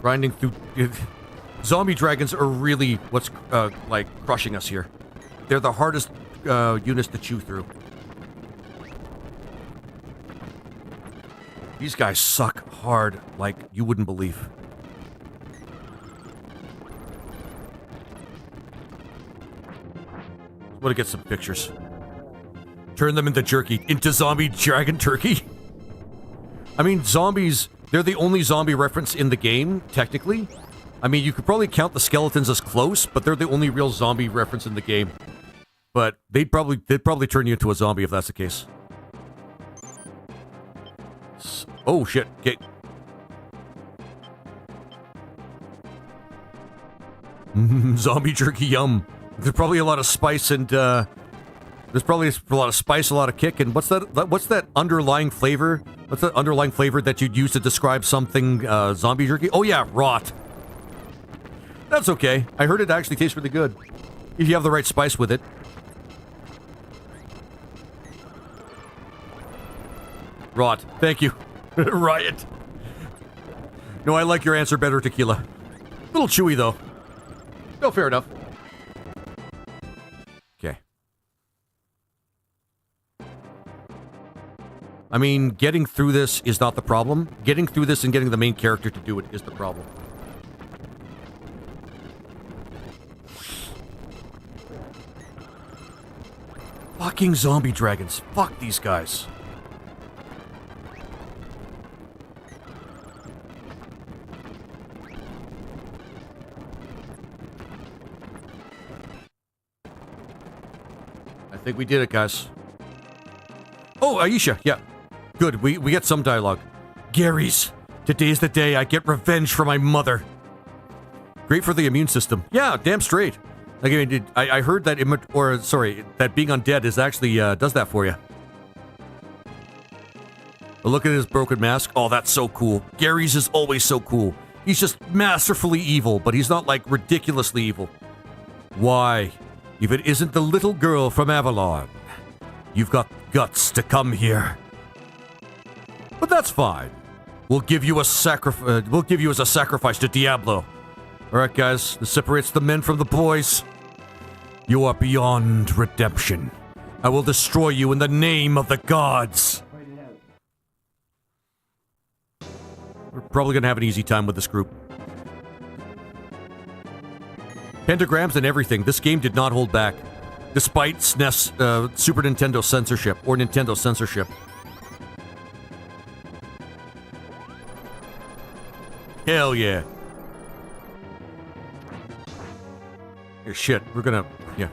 Grinding through... Zombie dragons are really what's, like, crushing us here. They're the hardest, units to chew through. These guys suck hard, like you wouldn't believe. I want to get some pictures. Turn them into jerky. Into zombie dragon turkey? I mean, zombies... They're the only zombie reference in the game, technically. I mean, you could probably count the skeletons as close, but they're the only real zombie reference in the game. But they'd probably turn you into a zombie if that's the case. Oh, shit. Okay. Zombie jerky, yum. There's probably a lot of spice and, there's probably a lot of spice, a lot of kick, and what's that underlying flavor? What's that underlying flavor that you'd use to describe something, zombie jerky? Oh yeah, rot. That's okay. I heard it actually tastes really good. If you have the right spice with it. Rot. Thank you. Riot. No, I like your answer better, Tequila. A little chewy, though. No, fair enough. Okay. I mean, getting through this is not the problem. Getting through this and getting the main character to do it is the problem. Fucking zombie dragons. Fuck these guys. I think we did it, guys. Oh, Aisha, yeah. Good, we get some dialogue. Gary's. Today's the day I get revenge for my mother. Great for the immune system. Yeah, damn straight. Like, I mean, I heard that that being undead is actually does that for you. But look at his broken mask. Oh, that's so cool. Gary's is always so cool. He's just masterfully evil, but he's not like ridiculously evil. Why? If it isn't the little girl from Avalon, you've got guts to come here. But that's fine. We'll give you a We'll give you as a sacrifice to Diablo. All right, guys. This separates the men from the boys. You are beyond redemption. I will destroy you in the name of the gods. We're probably gonna have an easy time with this group. Pentagrams and everything. This game did not hold back, despite SNES, Super Nintendo censorship or Nintendo censorship. Hell yeah. Here, shit, we're gonna... Yeah.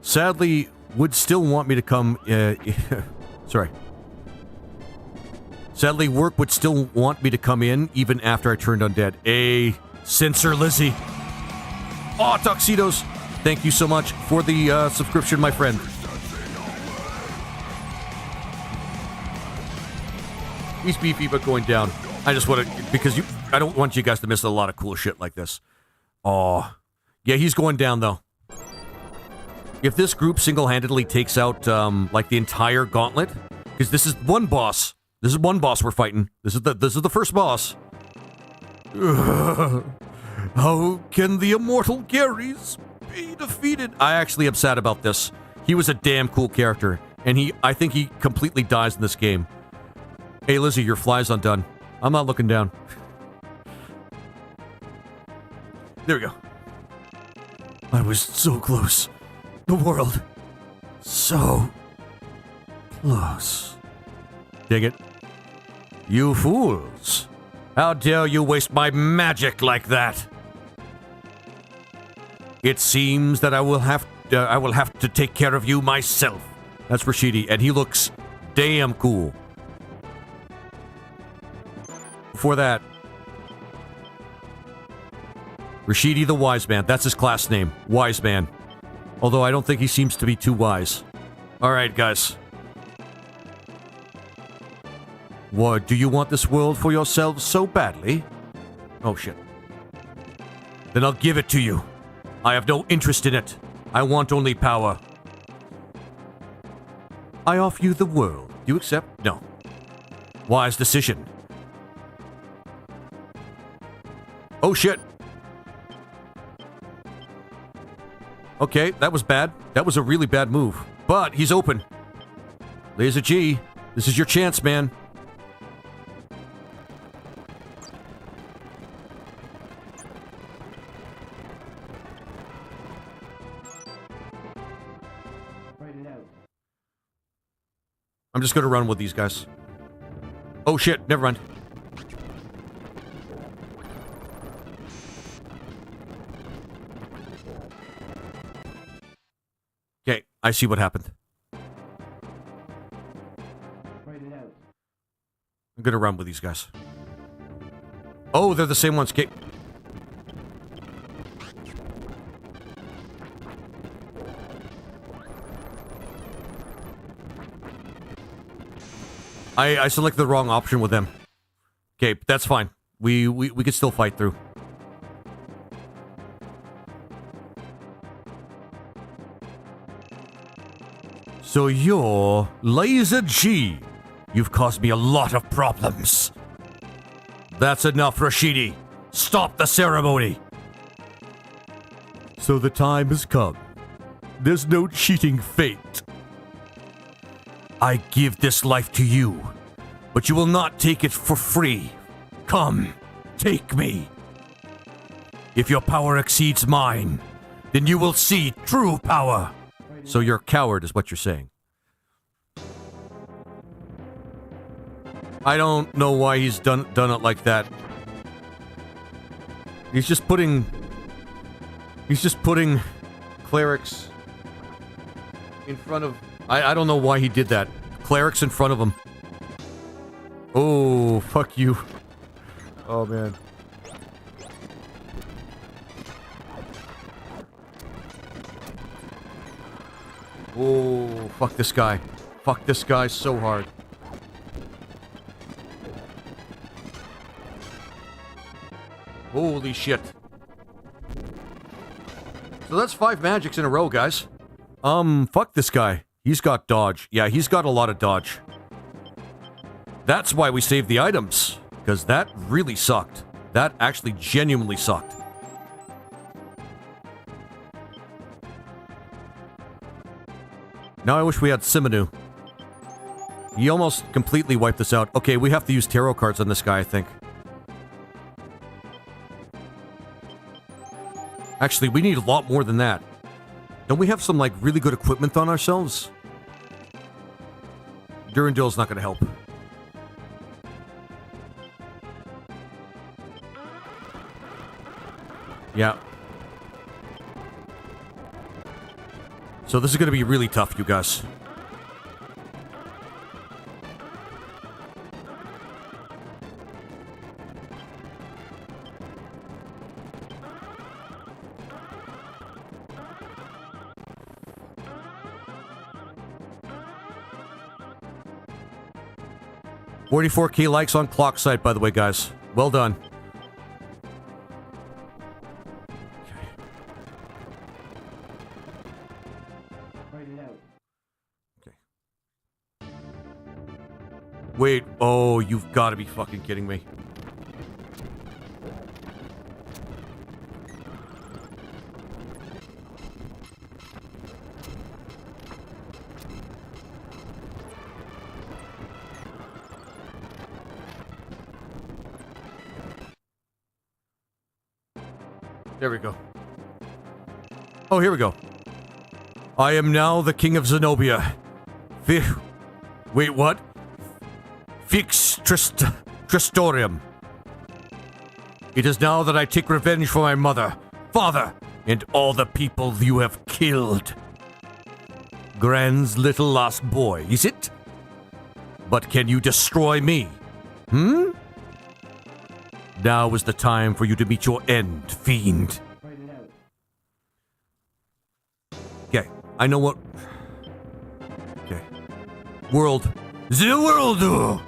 Sadly, would still want me to come... sorry. Sadly, work would still want me to come in even after I turned undead. Censor Lizzie. Aw, Tuxedos. Thank you so much for the subscription, my friend. He's beefy, but going down. I just want to... Because I don't want you guys to miss a lot of cool shit like this. Aw. Yeah, he's going down, though. If this group single-handedly takes out, like, the entire gauntlet... Because this is one boss. This is one boss we're fighting. This is the first boss. How can the immortal Garys be defeated? I actually am sad about this. He was a damn cool character. And I think he completely dies in this game. Hey, Lizzie, your fly's undone. I'm not looking down. There we go. I was so close. The world. So close. Dig it. You fools. How dare you waste my magic like that? It seems that I will have to take care of you myself. That's Rashidi, and he looks damn cool. Before that, Rashidi the Wise Man. That's his class name. Wise Man. Although I don't think he seems to be too wise. Alright, guys. What, do you want this world for yourselves so badly? Oh, shit. Then I'll give it to you. I have no interest in it. I want only power. I offer you the world. Do you accept? No. Wise decision. Oh, shit. Okay, that was bad. That was a really bad move. But he's open. Laser G, this is your chance, man. I'm just gonna run with these guys. Oh shit, never mind. Okay, I see what happened. I'm gonna run with these guys. Oh, they're the same ones. Okay. I selected the wrong option with them. Okay, that's fine. We can still fight through. So you're Laser G. You've caused me a lot of problems. That's enough, Rashidi. Stop the ceremony. So the time has come. There's no cheating fate. I give this life to you, but you will not take it for free. Come, take me. If your power exceeds mine, then you will see true power. So you're a coward is what you're saying. I don't know why he's done it like that. He's just putting clerics in front of... I don't know why he did that. Clerics in front of him. Oh, fuck you. Oh, man. Oh, fuck this guy. Fuck this guy so hard. Holy shit. So that's 5 magics in a row, guys. Fuck this guy. He's got dodge. Yeah, he's got a lot of dodge. That's why we saved the items. Because that really sucked. That actually genuinely sucked. Now I wish we had Simonu. He almost completely wiped us out. Okay, we have to use tarot cards on this guy, I think. Actually, we need a lot more than that. Don't we have some, like, really good equipment on ourselves? Durandal's not gonna help. Yeah. So this is gonna be really tough, you guys. $44K likes on clock site, by the way, guys. Well done. Wait, oh, you've got to be fucking kidding me. There we go. Oh, here we go. I am now the king of Zenobia. Wait, what? Fix Tristorium. It is now that I take revenge for my mother, father, and all the people you have killed. Gran's little lost boy, is it? But can you destroy me? Now is the time for you to meet your end, fiend. Okay, I know what... Okay. World. The world!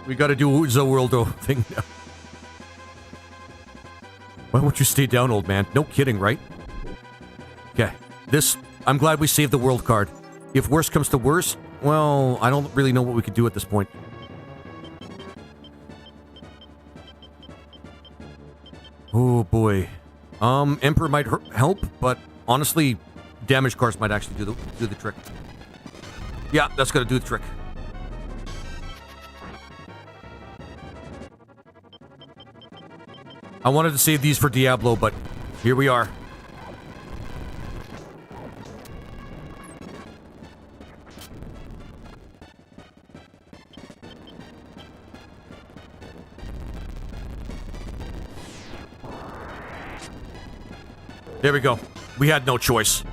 We gotta do the world thing now. Why won't you stay down, old man? No kidding, right? Okay, this... I'm glad we saved the world card. If worst comes to worst, well, I don't really know what we could do at this point. Oh boy. Emperor might help, but honestly, damage cards might actually do the trick. Yeah, that's gonna do the trick. I wanted to save these for Diablo, but here we are. There we go. We had no choice.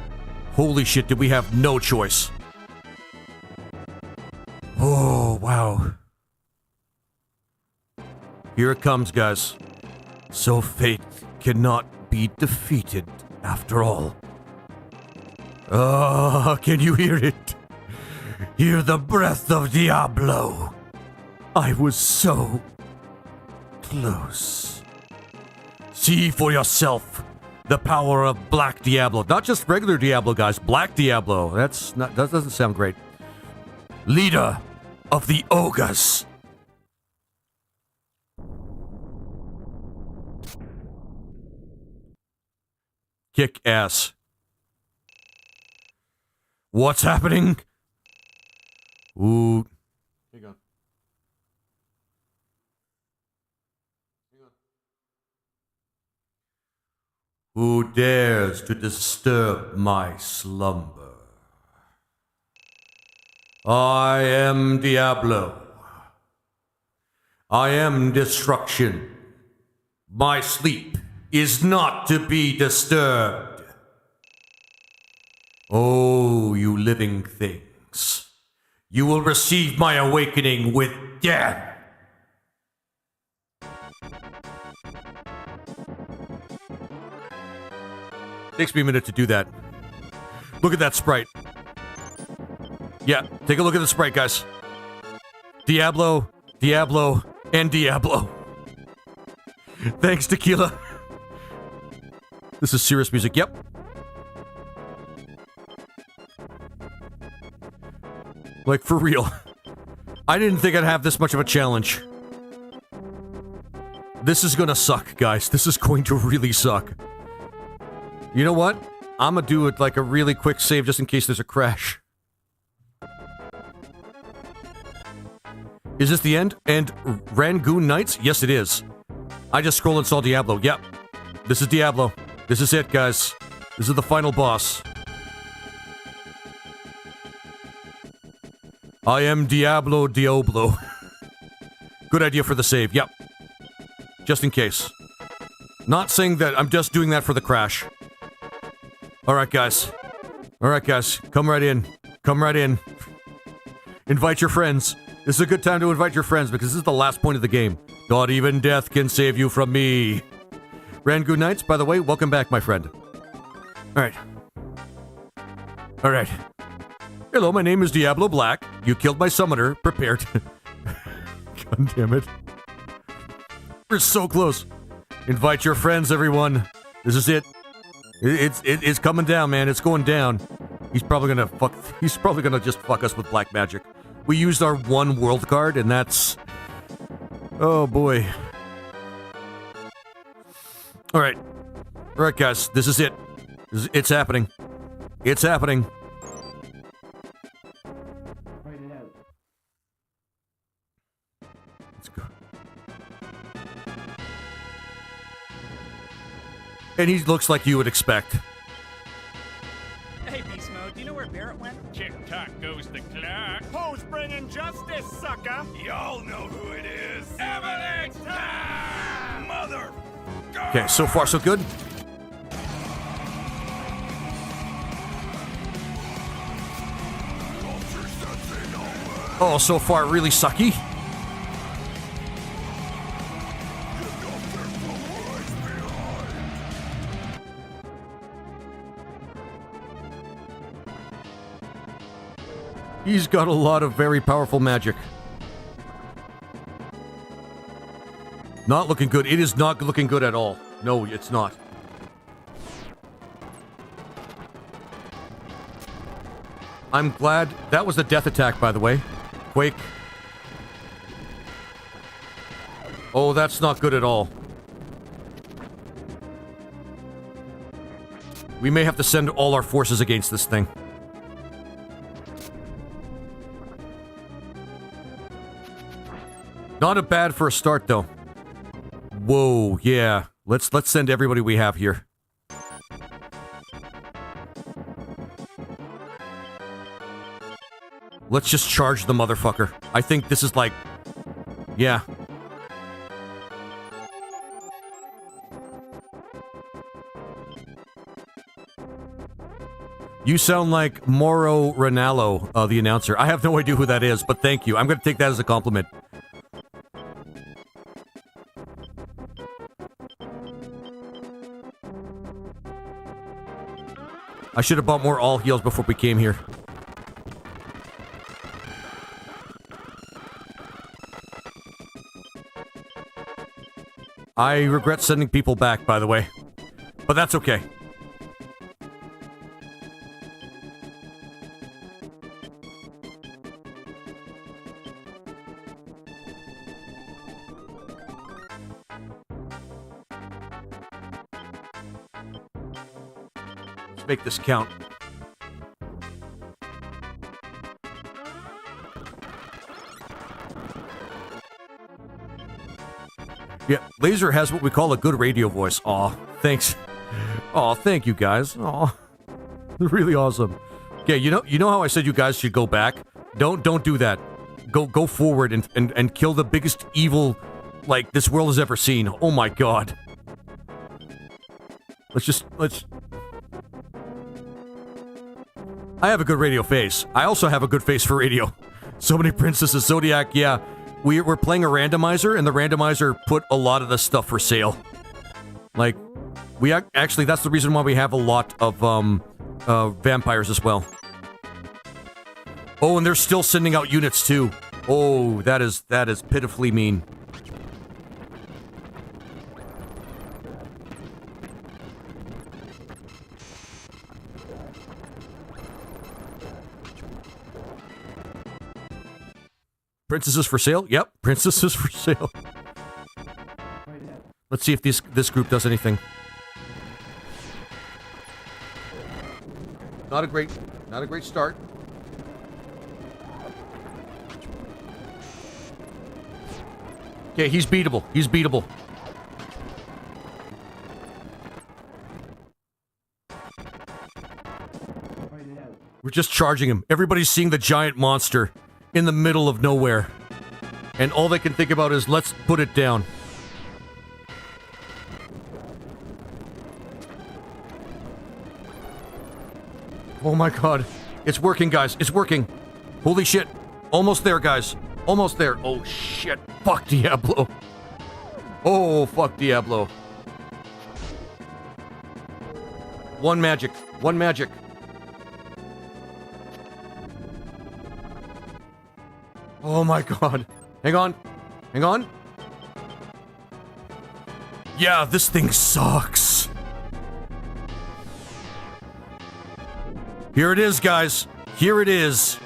Holy shit, did we have no choice. Oh, wow. Here it comes, guys. So fate cannot be defeated after all. Oh, can you hear it? Hear the breath of Diablo. I was so close. See for yourself the power of Black Diablo. Not just regular Diablo, guys. Black Diablo. That doesn't sound great. Leader of the ogres. Kick ass. What's happening? Ooh. Hang on. Who dares to disturb my slumber? I am Diablo, I am destruction. My sleep is not to be disturbed. Oh, you living things. You will receive my awakening with death. Takes me a minute to do that. Look at that sprite. Yeah, take a look at the sprite, guys. Diablo, Diablo, and Diablo. Thanks, Tequila. This is serious music, yep. Like, for real. I didn't think I'd have this much of a challenge. This is gonna suck, guys. This is going to really suck. You know what? I'm gonna do it like a really quick save just in case there's a crash. Is this the end? And Rangoon Knights? Yes, it is. I just scrolled and saw Diablo. Yep. This is Diablo. This is it, guys. This is the final boss. I am Diablo. Good idea for the save. Yep. Just in case. Not saying that I'm just doing that for the crash. Alright, guys. Alright, guys. Come right in. Come right in. Invite your friends. This is a good time to invite your friends because this is the last point of the game. Not even death can save you from me. Rangoon Knights, by the way, welcome back, my friend. Alright. Alright. Hello, my name is Diablo Black. You killed my summoner. Prepared. God damn it. We're so close. Invite your friends, everyone. This is it. It's coming down, man. It's going down. He's probably gonna just fuck us with black magic. We used our one world card, and that's... Oh, boy. Alright. Alright, guys. This is it. It's happening. It's happening. Let's go. And he looks like you would expect. Hey, Beast Mode, do you know where Barrett went? Tick-tock goes the clock. Who's bringing justice, sucker? Y'all know who it is. Evidence time! Mother... Okay, so far so good. Oh, so far really sucky. He's got a lot of very powerful magic. Not looking good. It is not looking good at all. No, it's not. I'm glad... That was the death attack, by the way. Quake. Oh, that's not good at all. We may have to send all our forces against this thing. Not a bad for a start, though. Whoa, yeah. Let's send everybody we have here. Let's just charge the motherfucker. I think this is like... Yeah. You sound like Mauro Ranallo, the announcer. I have no idea who that is, but thank you. I'm going to take that as a compliment. I should have bought more all heals before we came here. I regret sending people back, by the way. But that's okay. Let's make this count. Yeah, Laser has what we call a good radio voice. Aw, thanks. Aw, thank you guys. Aw, really awesome. Okay, you know how I said you guys should go back? Don't do that. go forward and kill the biggest evil, like, this world has ever seen. Oh my god. Let's... I have a good radio face. I also have a good face for radio. So many princesses. Zodiac, yeah. We're playing a randomizer, and the randomizer put a lot of the stuff for sale. Like, actually, that's the reason why we have a lot of, vampires as well. Oh, and they're still sending out units, too. Oh, that is pitifully mean. Princesses for sale? Yep, princesses for sale. Let's see if this group does anything. Not a great start. Okay, he's beatable. He's beatable. We're just charging him. Everybody's seeing the giant monster in the middle of nowhere. And all they can think about is, let's put it down. Oh my god. It's working, guys. It's working. Holy shit. Almost there, guys. Almost there. Oh shit. Fuck Diablo. Oh, fuck Diablo. One magic. One magic. Oh my god. Hang on. Hang on. Yeah, this thing sucks. Here it is, guys. Here it is.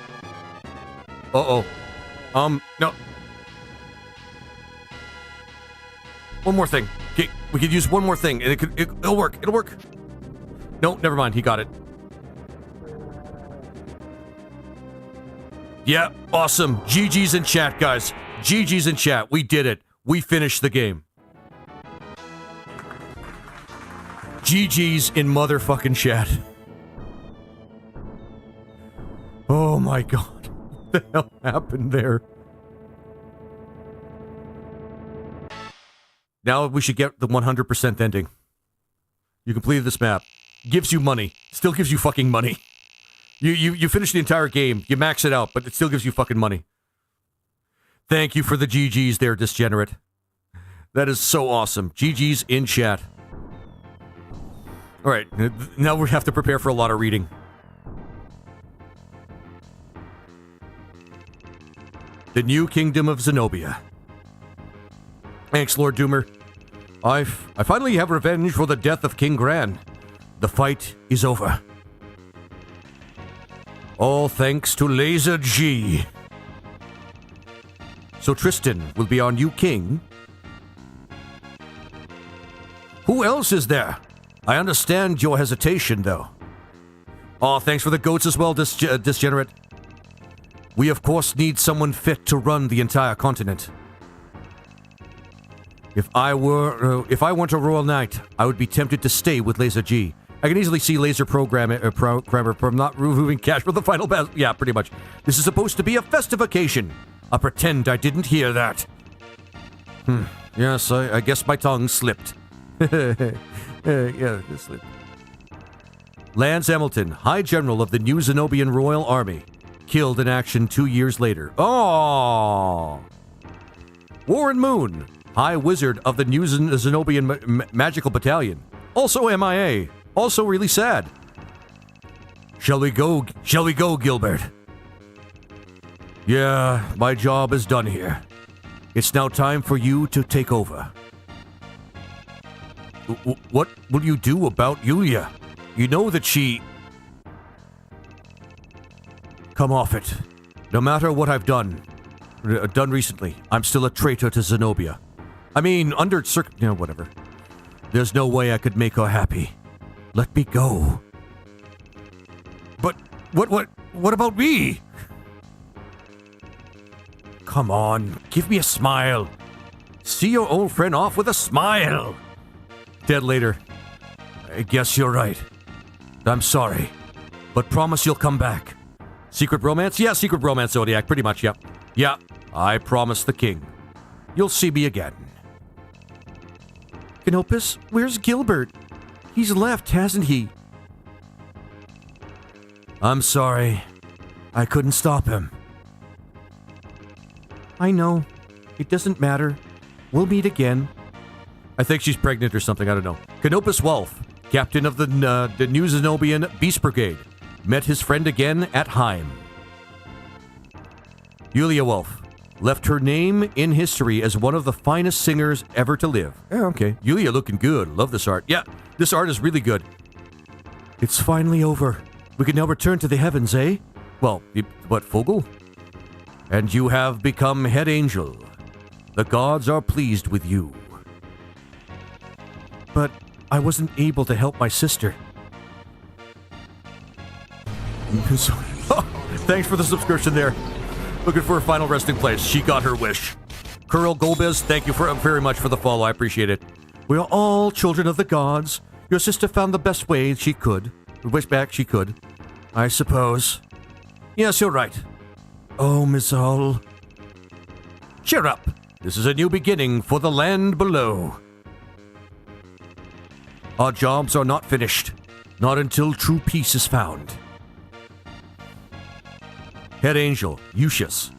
Uh-oh. No. One more thing. Okay, we could use one more thing, and it'll work. It'll work. No, never mind. He got it. Yeah, awesome. GG's in chat, guys. GG's in chat. We did it. We finished the game. GG's in motherfucking chat. Oh my god. What the hell happened there? Now we should get the 100% ending. You completed this map. Gives you money. Still gives you fucking money. You finish the entire game. You max it out, but it still gives you fucking money. Thank you for the GG's there, Disgenerate. That is so awesome. GG's in chat. Alright, now we have to prepare for a lot of reading. The New Kingdom of Zenobia. Thanks, Lord Doomer. I finally have revenge for the death of King Gran. The fight is over. All thanks to Laser G. So Tristan will be our new king? Who else is there? I understand your hesitation, though. Oh, thanks for the goats as well, Disgenerate. We, of course, need someone fit to run the entire continent. If I weren't a royal knight, I would be tempted to stay with Laser G. I can easily see Laser Programmer from not removing cash for the final battle. Yeah, pretty much. This is supposed to be a festification. I'll pretend I didn't hear that. Yes, I guess my tongue slipped. Yeah, it slipped. Lance Hamilton, High General of the New Zenobian Royal Army. Killed in action 2 years later. Oh! Warren Moon, High Wizard of the New Zenobian Magical Battalion. Also MIA. Also really sad. Shall we go, Gilbert? Yeah, my job is done here. It's now time for you to take over. What will you do about Yulia? You know that she... Come off it. No matter what I've done recently, I'm still a traitor to Zenobia. I mean, under whatever. There's no way I could make her happy. Let me go. But what about me? Come on, give me a smile. See your old friend off with a smile. Dead later. I guess you're right. I'm sorry, but promise you'll come back. Secret romance? Yeah, secret romance, Zodiac, pretty much, yep. Yeah, I promised the king. You'll see me again. Canopus, where's Gilbert? He's left, hasn't he? I'm sorry. I couldn't stop him. I know. It doesn't matter. We'll meet again. I think she's pregnant or something, I don't know. Canopus Wolf, captain of the New Zenobian Beast Brigade, met his friend again at Heim. Yulia Wolf left her name in history as one of the finest singers ever to live. Yeah, okay. Yulia looking good. Love this art. Yeah, this art is really good. It's finally over. We can now return to the heavens, eh? Well, what, Fogel? And you have become head angel. The gods are pleased with you. But I wasn't able to help my sister. Thanks for the subscription there. Looking for a final resting place. She got her wish. Curl Golbez, thank you very much for the follow. I appreciate it. We are all children of the gods. Your sister found the best way she could. Wish back she could. I suppose. Yes, you're right. Oh, Miss Hull. Cheer up. This is a new beginning for the land below. Our jobs are not finished. Not until true peace is found. Head angel, Eustace,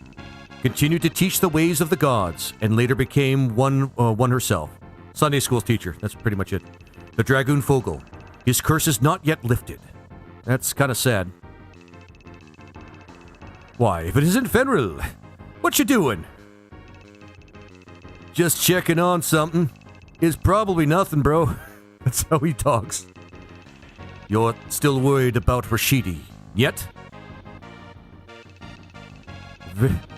continued to teach the ways of the gods, and later became one herself. Sunday school teacher, that's pretty much it. The Dragoon Fogel, his curse is not yet lifted. That's kind of sad. Why, if it isn't Fenrir, what you doing? Just checking on something. It's probably nothing, bro. That's how he talks. You're still worried about Rashidi, yet?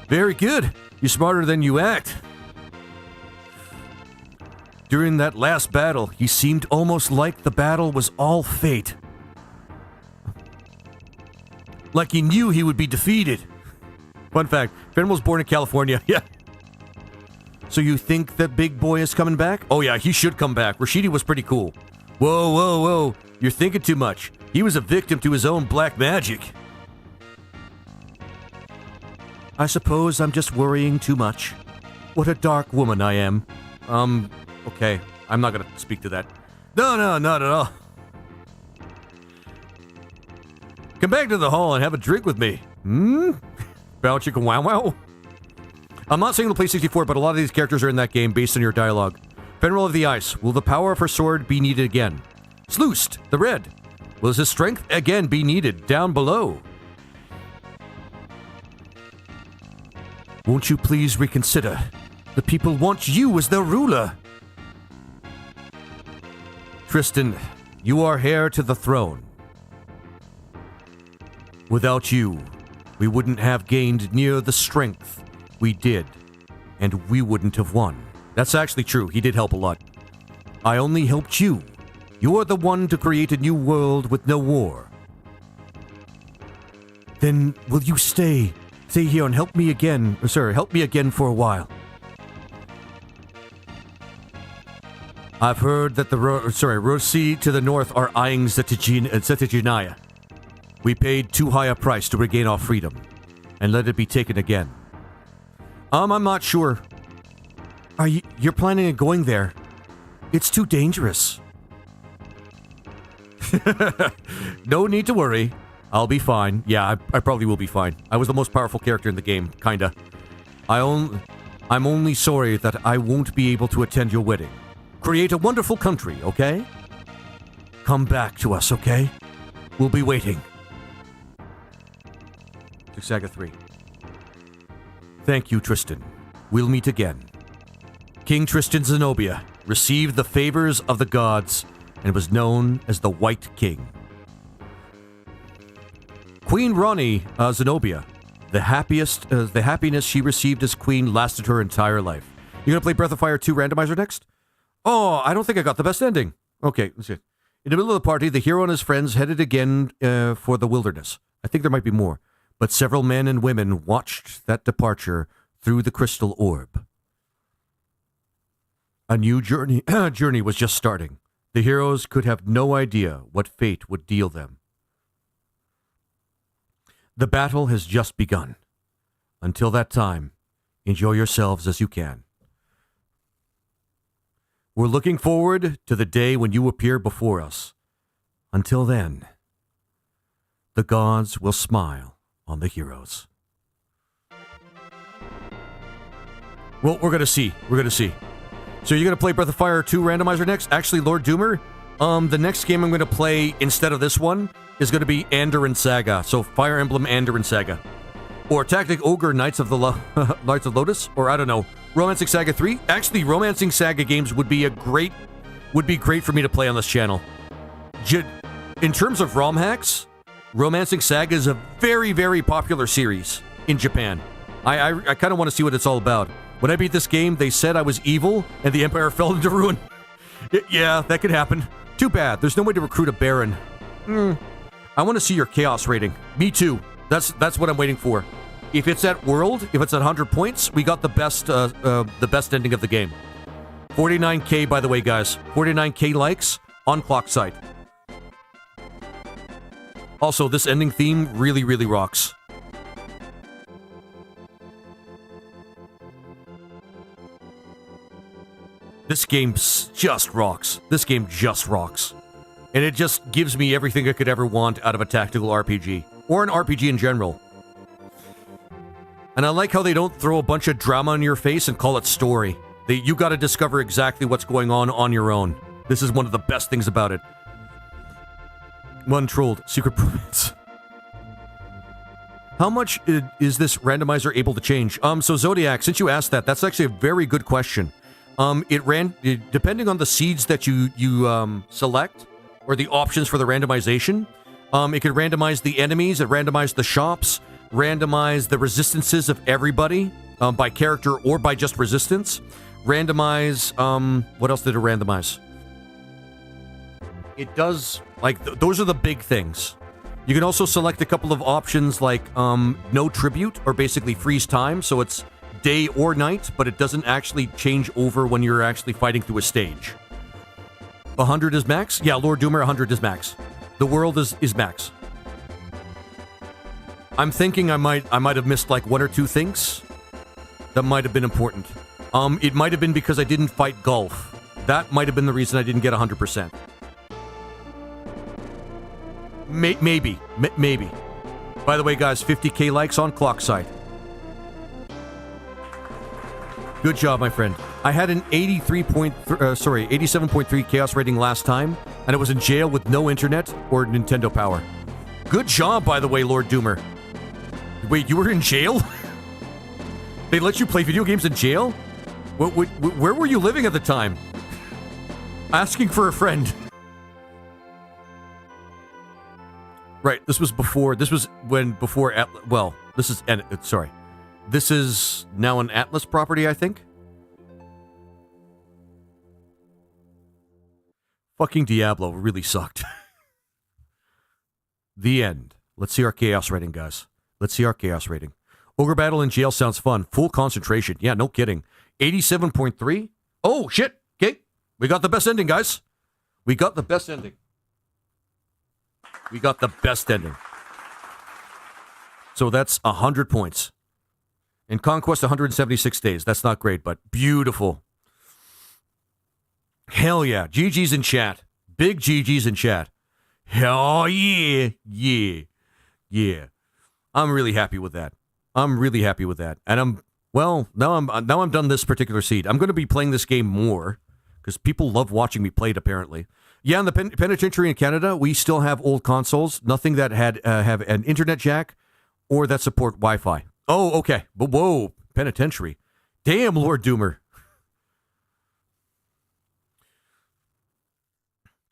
Very good. You're smarter than you act. During that last battle, he seemed almost like the battle was all fate. Like he knew he would be defeated. Fun fact, Fenn was born in California. Yeah. So you think that big boy is coming back? Oh yeah, he should come back. Rashidi was pretty cool. Whoa, whoa, whoa. You're thinking too much. He was a victim to his own black magic. I suppose I'm just worrying too much. What a dark woman I am. Okay. I'm not gonna speak to that. No, not at all. Come back to the hall and have a drink with me. Bow chicken wow wow. I'm not saying the play 64, but a lot of these characters are in that game based on your dialogue. Fenrir of the Ice. Will the power of her sword be needed again? Sloost, the Red. Will his strength again be needed down below? Won't you please reconsider? The people want you as their ruler. Tristan, you are heir to the throne. Without you, we wouldn't have gained near the strength we did, and we wouldn't have won. That's actually true. He did help a lot. I only helped you. You're the one to create a new world with no war. Then will you stay here and help me again? Help me again for a while. I've heard that the Rosi to the north are eyeing Zetijinaya. We paid too high a price to regain our freedom, and let it be taken again. I'm not sure. You're planning on going there? It's too dangerous. No need to worry. I'll be fine. Yeah, I probably will be fine. I was the most powerful character in the game, kinda. I'm only sorry that I won't be able to attend your wedding. Create a wonderful country, okay? Come back to us, okay? We'll be waiting. To Saga 3. Thank you, Tristan. We'll meet again. King Tristan Zenobia received the favors of the gods and was known as the White King. Queen Ronnie Zenobia, the happiness she received as queen lasted her entire life. You gonna play Breath of Fire 2 randomizer next? Oh, I don't think I got the best ending. Okay, let's see. In the middle of the party, the hero and his friends headed again for the wilderness. I think there might be more, but several men and women watched that departure through the crystal orb. A new journey was just starting. The heroes could have no idea what fate would deal them. The battle has just begun. Until that time, enjoy yourselves as you can. We're looking forward to the day when you appear before us. Until then, the gods will smile on the heroes. Well, we're going to see. We're going to see. So you're going to play Breath of Fire 2 randomizer next? Actually, Lord Doomer, the next game I'm going to play instead of this one is going to be Andoran Saga. So Fire Emblem Andoran Saga. Or Tactic Ogre Knights of the Knights of Lotus, or I don't know, Romancing Saga 3. Actually, Romancing Saga games would be great for me to play on this channel. In terms of ROM hacks, Romancing Saga is a very, very popular series in Japan. I kind of want to see what it's all about. When I beat this game, they said I was evil and the Empire fell into ruin. Yeah, that could happen. Too bad. There's no way to recruit a Baron. I want to see your Chaos rating. Me too. That's what I'm waiting for. If it's at World, if it's at 100 points, we got the best ending of the game. 49k, by the way, guys. 49k likes on Clocksite. Also, this ending theme really, really rocks. This game just rocks. This game just rocks. And it just gives me everything I could ever want out of a tactical RPG. Or an RPG in general. And I like how they don't throw a bunch of drama in your face and call it story. You gotta discover exactly what's going on your own. This is one of the best things about it. One trolled. Secret Province. How much is this randomizer able to change? So Zodiac, since you asked that, that's actually a very good question. Depending on the seeds that you select, or the options for the randomization, it could randomize the enemies, it randomized the shops, randomize the resistances of everybody, by character or by just resistance. Randomize, what else did it randomize? It does, like, those are the big things. You can also select a couple of options like, no tribute, or basically freeze time, so it's day or night, but it doesn't actually change over when you're actually fighting through a stage. 100 is max? Yeah, Lord Doomer, 100 is max. The world is max. I'm thinking I might have missed like one or two things that might have been important. It might have been because I didn't fight golf. That might have been the reason I didn't get 100%. Maybe. By the way, guys, 50k likes on Clocksite. Good job, my friend. I had an 87.3 chaos rating last time, and I was in jail with no internet or Nintendo power. Good job, by the way, Lord Doomer. Wait, you were in jail? They let you play video games in jail? Where were you living at the time? Asking for a friend. Right, this was This is now an Atlas property, I think. Fucking Diablo really sucked. The end. Let's see our chaos rating, guys. Let's see our chaos rating. Ogre Battle in jail sounds fun. Full concentration. Yeah, no kidding. 87.3? Oh, shit. Okay. We got the best ending, guys. We got the best ending. So that's 100 points. In Conquest, 176 days. That's not great, but beautiful. Hell yeah. GG's in chat. Big GG's in chat. Hell yeah. Yeah. I'm really happy with that. And now I'm done this particular seed. I'm going to be playing this game more because people love watching me play it, apparently. Yeah, in the penitentiary in Canada, we still have old consoles. Nothing that have an internet jack or that support Wi-Fi. Oh, okay. But whoa, penitentiary. Damn, Lord Doomer.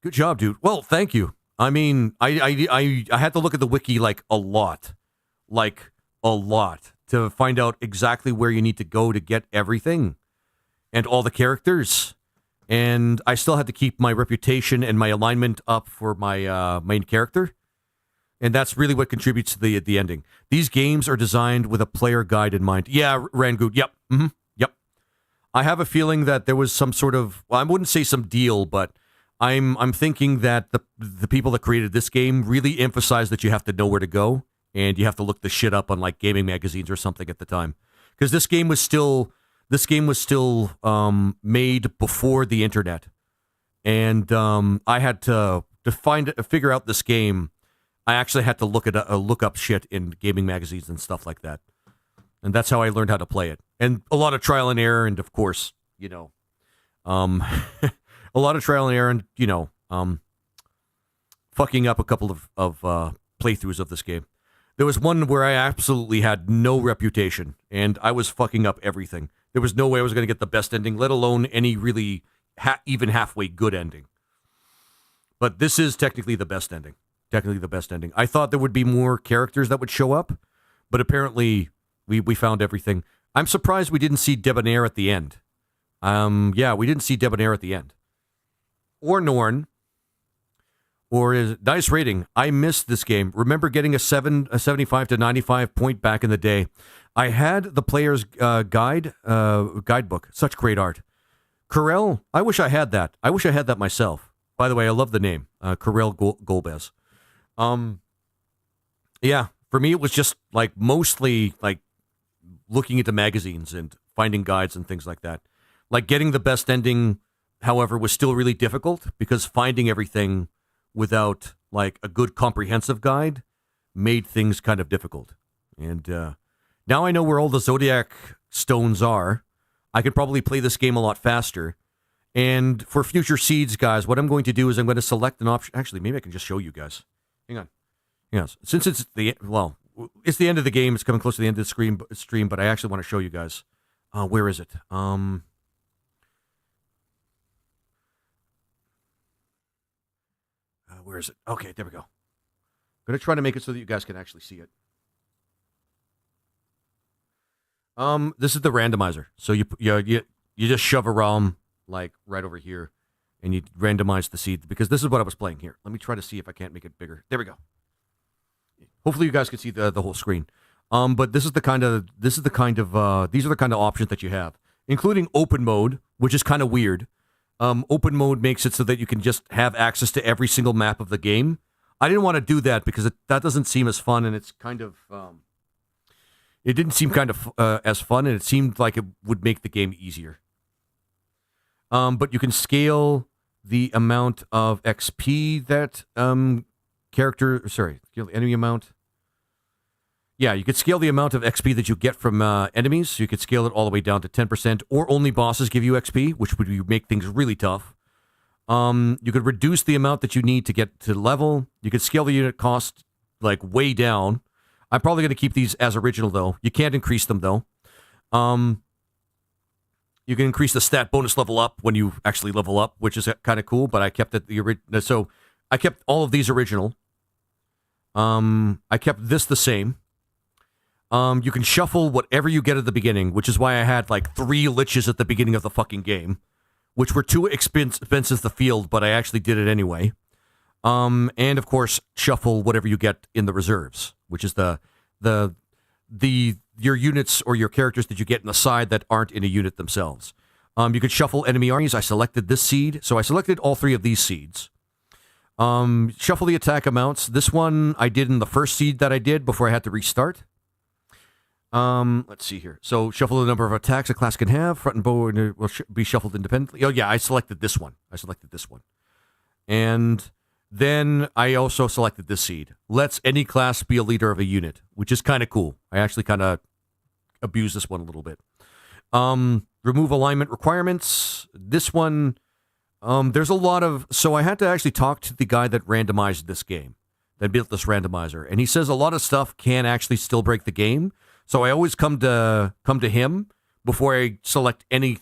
Good job, dude. Well, thank you. I mean, I had to look at the wiki like a lot, to find out exactly where you need to go to get everything and all the characters. And I still had to keep my reputation and my alignment up for my main character. And that's really what contributes to the ending. These games are designed with a player guide in mind. Yeah, Rangoon. Yep. Yep. I have a feeling that there was some sort of, well, I wouldn't say some deal, but I'm thinking that the people that created this game really emphasized that you have to know where to go and you have to look the shit up on like gaming magazines or something at the time, because this game was still made before the internet, and I had to figure out this game. I actually had to look up shit in gaming magazines and stuff like that, and that's how I learned how to play it. And a lot of trial and error, and of course, a lot of trial and error, and fucking up a couple of playthroughs of this game. There was one where I absolutely had no reputation, and I was fucking up everything. There was no way I was going to get the best ending, let alone any really even halfway good ending. But this is technically the best ending. I thought there would be more characters that would show up, but apparently we found everything. I'm surprised we didn't see Debonair at the end. We didn't see Debonair at the end. Or Norn. Or nice rating. I missed this game. Remember getting a 75 to 95 point back in the day. I had the player's guidebook. Such great art. Corel, I wish I had that. I wish I had that myself. By the way, I love the name. Corel Golbez. For me it was just like mostly like looking into magazines and finding guides and things like that. Like getting the best ending, however, was still really difficult because finding everything without like a good comprehensive guide made things kind of difficult. And now I know where all the Zodiac stones are. I could probably play this game a lot faster. And for future seeds, guys, what I'm going to do is I'm going to select an option. Actually, maybe I can just show you guys. Hang on. Yes, since it's the end of the game. It's coming close to the end of the stream, but I actually want to show you guys. Where is it? Where is it? Okay, there we go. I'm going to try to make it so that you guys can actually see it. This is the randomizer. So you just shove a ROM like right over here, and you randomize the seed, because this is what I was playing here. Let me try to see if I can't make it bigger. There we go. Hopefully you guys can see the whole screen. But these are the kind of options that you have, including open mode, which is kind of weird. Open mode makes it so that you can just have access to every single map of the game. I didn't want to do that because that doesn't seem as fun, and it's kind of it didn't seem kind of as fun, and it seemed like it would make the game easier. But you can scale the amount of XP that enemy amount. Yeah, you could scale the amount of XP that you get from enemies. So you could scale it all the way down to 10%, or only bosses give you XP, which would make things really tough. You could reduce the amount that you need to get to level. You could scale the unit cost like way down. I'm probably going to keep these as original, though. You can't increase them, though. You can increase the stat bonus level up when you actually level up, which is kind of cool, but I kept it so I kept all of these original. I kept this the same. You can shuffle whatever you get at the beginning, which is why I had like 3 liches at the beginning of the fucking game, which were too expensive to field, but I actually did it anyway. And of course, shuffle whatever you get in the reserves, which is your units or your characters that you get in the side that aren't in a unit themselves. You could shuffle enemy armies. I selected this seed, so I selected all 3 of these seeds. Shuffle the attack amounts. This one I did in the first seed that I did before I had to restart. Let's see here. So shuffle the number of attacks a class can have. Front and bow will be shuffled independently. Oh yeah, I selected this one. And then I also selected this seed. Lets any class be a leader of a unit, which is kind of cool. I actually kind of abuse this one a little bit. Remove alignment requirements. This one, there's a lot of... So I had to actually talk to the guy that randomized this game, that built this randomizer, and he says a lot of stuff can actually still break the game. So I always come to him before I select any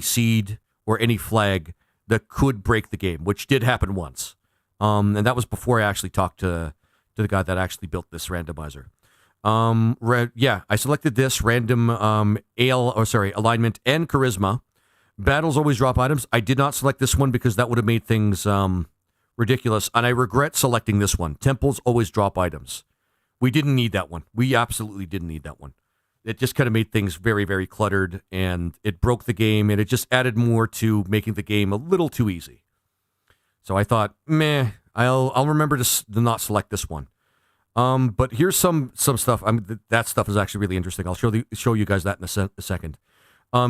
seed or any flag that could break the game, which did happen once. And that was before I actually talked to the guy that actually built this randomizer. I selected this random alignment and charisma. Battles always drop items. I did not select this one because that would have made things ridiculous, and I regret selecting this one. Temples always drop items. We didn't need that one. We absolutely didn't need that one. It just kind of made things very, very cluttered, and it broke the game, and it just added more to making the game a little too easy. So I thought, I'll remember to not select this one. But here's some stuff. That stuff is actually really interesting. I'll show you guys that in a second.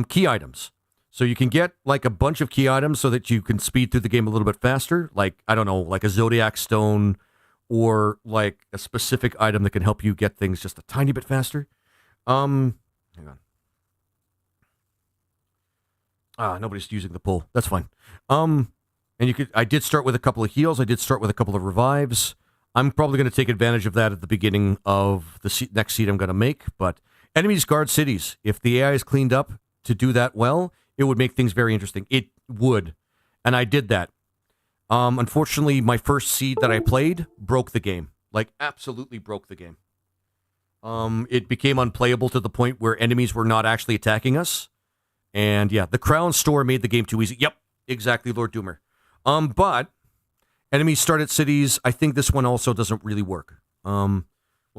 Key items. So you can get like a bunch of key items so that you can speed through the game a little bit faster. Like, I don't know, like a Zodiac Stone or like a specific item that can help you get things just a tiny bit faster. Hang on. Nobody's using the pull. That's fine. And I did start with a couple of heals. I did start with a couple of revives. I'm probably going to take advantage of that at the beginning of the next seed I'm going to make. But enemies guard cities. If the AI is cleaned up to do that well, it would make things very interesting. It would. And I did that. Unfortunately, my first seed that I played broke the game. Like, absolutely broke the game. It became unplayable to the point where enemies were not actually attacking us. And yeah, the Crown Store made the game too easy. Yep, exactly, Lord Doomer. But enemies start at cities. I think this one also doesn't really work. We'll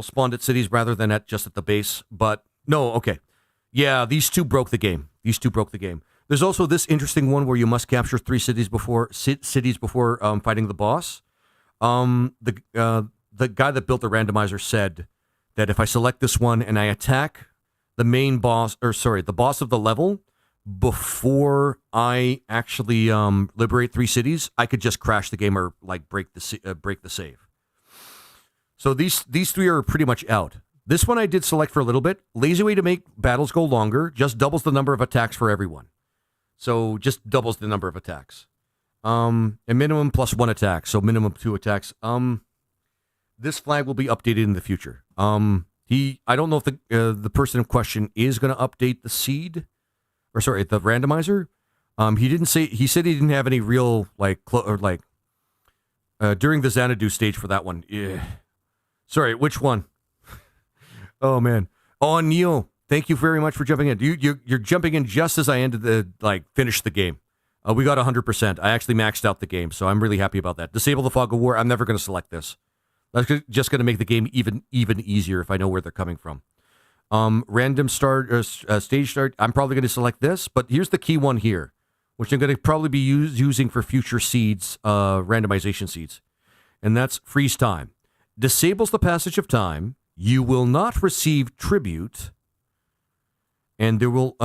spawn at cities rather than just at the base. But no, okay. Yeah, these two broke the game. There's also this interesting one where you must capture 3 cities before fighting the boss. The guy that built the randomizer said that if I select this one and I attack the boss of the level before I actually liberate 3 cities, I could just crash the game or like break the save. So these 3 are pretty much out. This one I did select for a little bit. Lazy way to make battles go longer. Just doubles the number of attacks for everyone. So just doubles the number of attacks. A minimum plus 1 attack. So minimum 2 attacks. This flag will be updated in the future. I don't know if the person in question is going to update the seed, the randomizer. He didn't say. He said he didn't have any real during the Xanadu stage for that one. Yeah. Sorry, which one? Oh man. Oh, Neil, thank you very much for jumping in. You're jumping in just as I ended finished the game. We got 100%. I actually maxed out the game, so I'm really happy about that. Disable the Fog of War. I'm never going to select this. That's just going to make the game even easier if I know where they're coming from. Random start, stage start. I'm probably going to select this, but here's the key one here, which I'm going to probably be using for future seeds, randomization seeds, and that's freeze time. Disables the passage of time. You will not receive tribute, and there will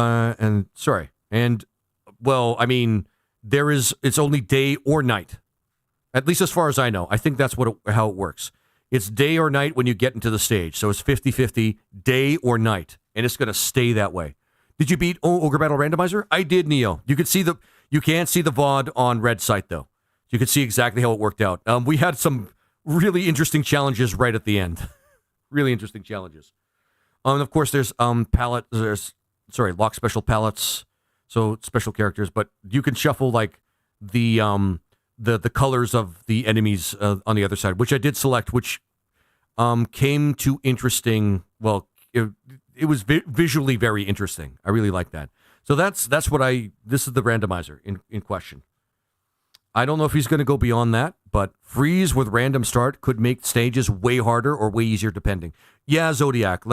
it's only day or night, at least as far as I know. I think that's how it works. It's day or night when you get into the stage, so it's 50-50, day or night, and it's going to stay that way. Did you beat Ogre Battle Randomizer? I did, Neo. You can't see the VOD on Red Site though. You could see exactly how it worked out. We had some really interesting challenges right at the end. Really interesting challenges. And of course, there's lock special palettes, so special characters. But you can shuffle like the colors of the enemies on the other side, which I did select, which came to interesting. Well, it was visually very interesting. I really like that. So this is the randomizer in question. I don't know if he's going to go beyond that, but freeze with random start could make stages way harder or way easier depending. Yeah, Zodiac.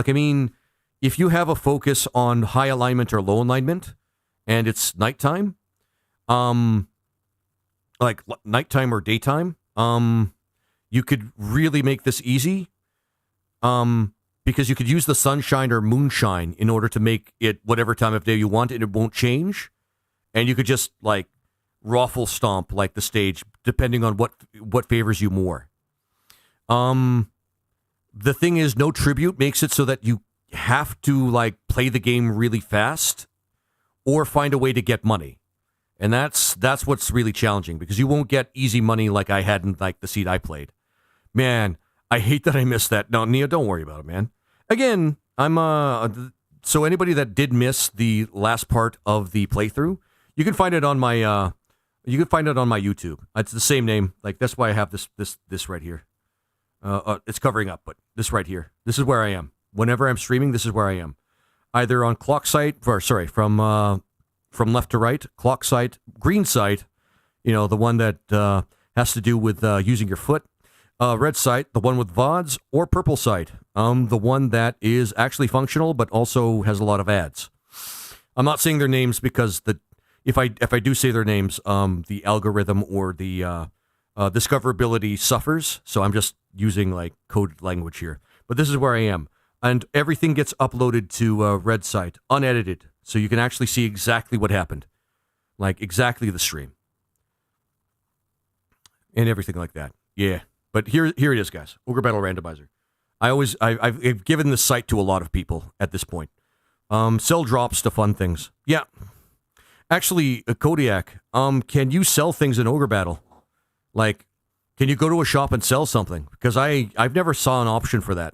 If you have a focus on high alignment or low alignment, and it's nighttime, like nighttime or daytime, you could really make this easy, because you could use the sunshine or moonshine in order to make it whatever time of day you want, and it won't change, and you could just raffle stomp the stage depending on what favors you more. The thing is, no tribute makes it so that you have to play the game really fast or find a way to get money. And that's what's really challenging, because you won't get easy money like I had in the seed I played. Man, I hate that I missed that. No, Neo, don't worry about it, man. Again, so anybody that did miss the last part of the playthrough, you can find it on my YouTube. It's the same name. That's why I have this right here. It's covering up, but this right here. This is where I am. Whenever I'm streaming, this is where I am. Either on from left to right, clock site, green site, the one that has to do with using your foot. Red site, the one with VODs, or purple site, the one that is actually functional but also has a lot of ads. I'm not saying their names because if I do say their names, the algorithm or the discoverability suffers, so I'm just using like code language here. But this is where I am. And everything gets uploaded to Red Site, unedited, so you can actually see exactly what happened. Like, exactly the stream. And everything like that. Yeah. But here it is, guys. Ogre Battle Randomizer. I've given this site to a lot of people at this point. Sell drops to fund things. Yeah. Actually, Kodiak, can you sell things in Ogre Battle? Like, can you go to a shop and sell something? Because I've never saw an option for that.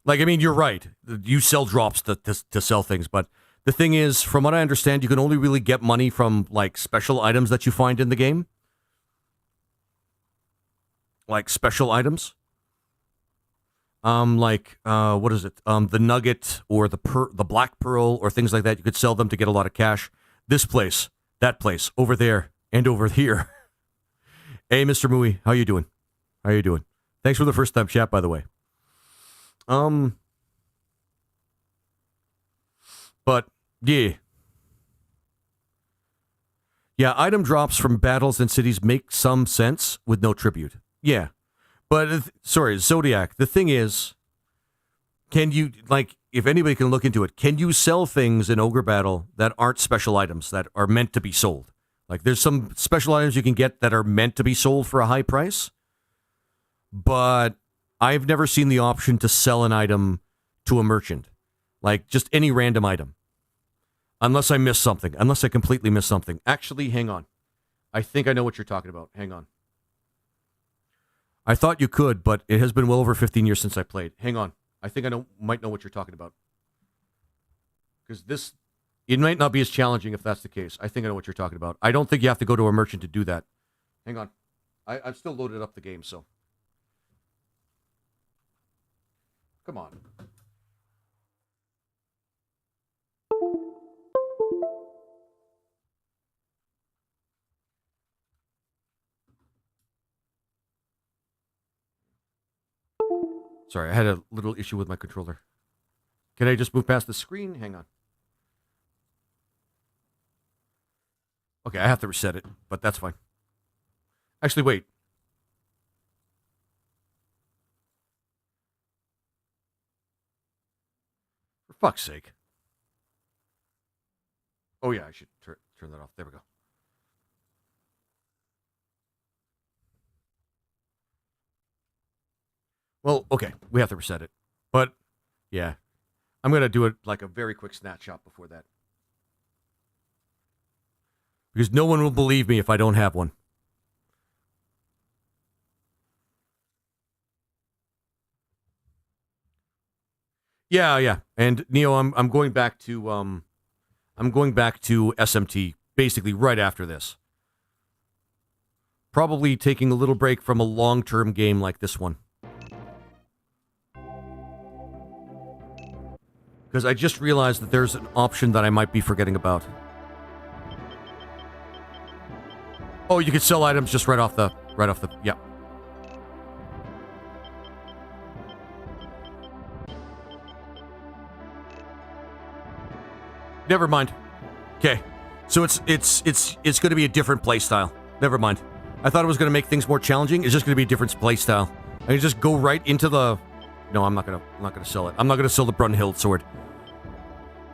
Like, I mean, you're right. You sell drops to sell things, but the thing is, from what I understand, you can only really get money from, like, special items that you find in the game. Like, special items. What is it? The nugget or the black pearl or things like that. You could sell them to get a lot of cash. This place, that place, over there, and over here. Hey, Mr. Mui, how you doing? How you doing? Thanks for the first time chat, by the way. But, yeah. Yeah, item drops from battles and cities make some sense with no tribute. Yeah. But, sorry, Zodiac, the thing is, can you, like, if anybody can look into it, can you sell things in Ogre Battle that aren't special items, that are meant to be sold? Like, there's some special items you can get that are meant to be sold for a high price, but I've never seen the option to sell an item to a merchant. Like, just any random item. Unless I miss something. Unless I completely miss something. Actually, hang on. I think I know what you're talking about. Hang on. I thought you could, but it has been well over 15 years since I played. Hang on. I think I might know what you're talking about. Because it might not be as challenging if that's the case. I think I know what you're talking about. I don't think you have to go to a merchant to do that. Hang on. I've still loaded up the game, so. Come on. Sorry, I had a little issue with my controller. Can I just move past the screen? Hang on. Okay, I have to reset it, but that's fine. Actually, wait. For fuck's sake. Oh yeah, I should turn that off. There we go. Well, okay, we have to reset it. But, yeah. I'm going to do it like a very quick snapshot before that. Because no one will believe me if I don't have one. Yeah. And Neo, I'm going back to SMT basically right after this. Probably taking a little break from a long-term game like this one. Because I just realized that there's an option that I might be forgetting about. Oh, you could sell items just right off the, yeah. Never mind. Okay. So it's going to be a different playstyle. Never mind. I thought it was going to make things more challenging. It's just going to be a different playstyle. I can just go right into the... No, I'm not gonna sell it. I'm not gonna sell the Brunhild sword.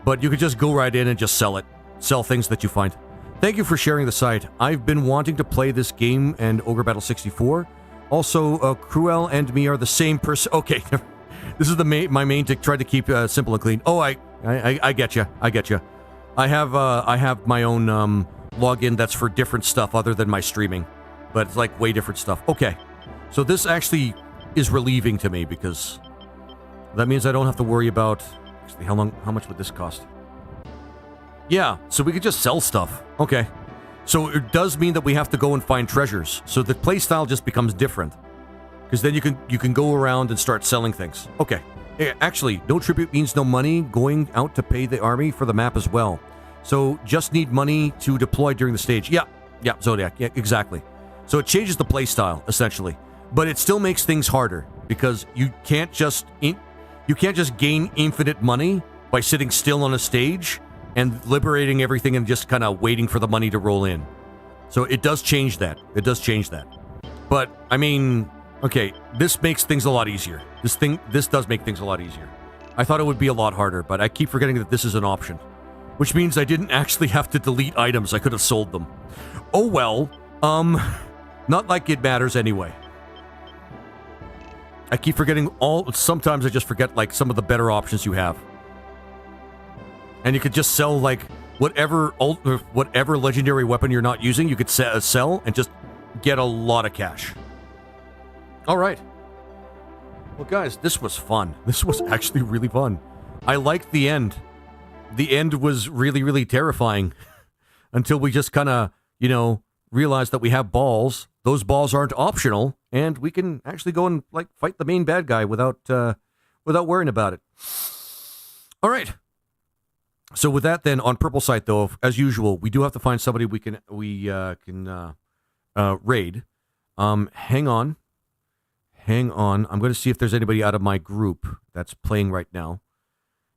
But you could just go right in and just sell it. Sell things that you find. Thank you for sharing the site. I've been wanting to play this game and Ogre Battle 64. Also, Cruel and me are the same person. Okay, this is my main to try to keep simple and clean. Oh, I get you. I get you. I have my own login that's for different stuff other than my streaming, but it's like way different stuff. Okay, so this actually is relieving to me because that means I don't have to worry about actually how much would this cost? Yeah, so we could just sell stuff. Okay. So it does mean that we have to go and find treasures. So the playstyle just becomes different. Because then you can go around and start selling things. Okay. Actually, no tribute means no money. Going out to pay the army for the map as well. So just need money to deploy during the stage. Yeah, Zodiac. Yeah, exactly. So it changes the playstyle, essentially. But it still makes things harder because you can't just gain infinite money by sitting still on a stage and liberating everything and just kind of waiting for the money to roll in. So it does change that. It does change that. But, I mean, okay, this makes things a lot easier. This does make things a lot easier. I thought it would be a lot harder, but I keep forgetting that this is an option. Which means I didn't actually have to delete items. I could have sold them. Oh well. Not like it matters anyway. I keep forgetting sometimes I just forget, like, some of the better options you have. And you could just sell, like, whatever legendary weapon you're not using, you could sell and just get a lot of cash. Alright. Well, guys, this was fun. This was actually really fun. I liked the end. The end was really, really terrifying. Until we just kind of, realized that we have balls. Those balls aren't optional, and we can actually go and, like, fight the main bad guy without worrying about it. Alright. So with that, then, on Purple Site, though, as usual, we do have to find somebody we can raid. Hang on. I'm going to see if there's anybody out of my group that's playing right now.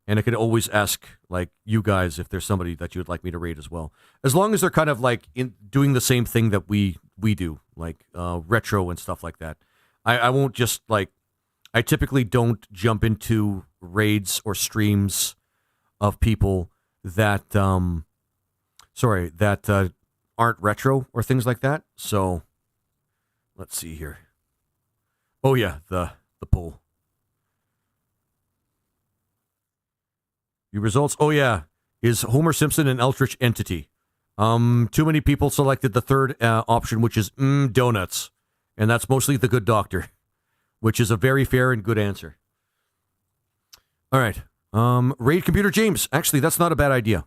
And I could always ask, like, you guys if there's somebody that you would like me to raid as well. As long as they're kind of, like, doing the same thing that we do, like, retro and stuff like that. I won't just, like... I typically don't jump into raids or streams of people that, aren't retro or things like that. So, let's see here. Oh yeah, the poll. Your results, oh yeah, is Homer Simpson an Eldritch entity? Too many people selected the third option, which is donuts. And that's mostly the Good Doctor, which is a very fair and good answer. All right. Raid Computer James. Actually, that's not a bad idea.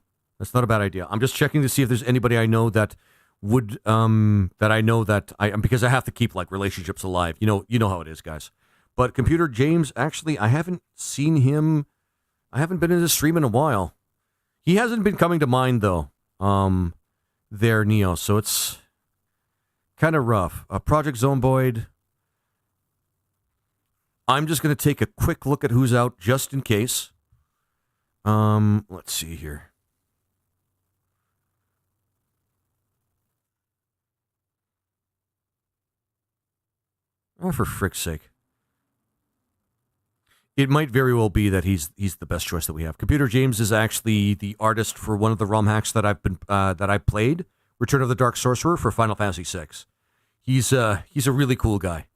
I'm just checking to see if there's anybody I know that would, because I have to keep, like, relationships alive. You know how it is, guys. But Computer James, actually, I haven't seen him. I haven't been in his stream in a while. He hasn't been coming to mind, though. There, Neo. So it's kind of rough. Project Zomboid. I'm just going to take a quick look at who's out just in case. Let's see here. Oh, for frick's sake. It might very well be that he's the best choice that we have. Computer James is actually the artist for one of the ROM hacks that I've played, Return of the Dark Sorcerer for Final Fantasy VI. He's a really cool guy.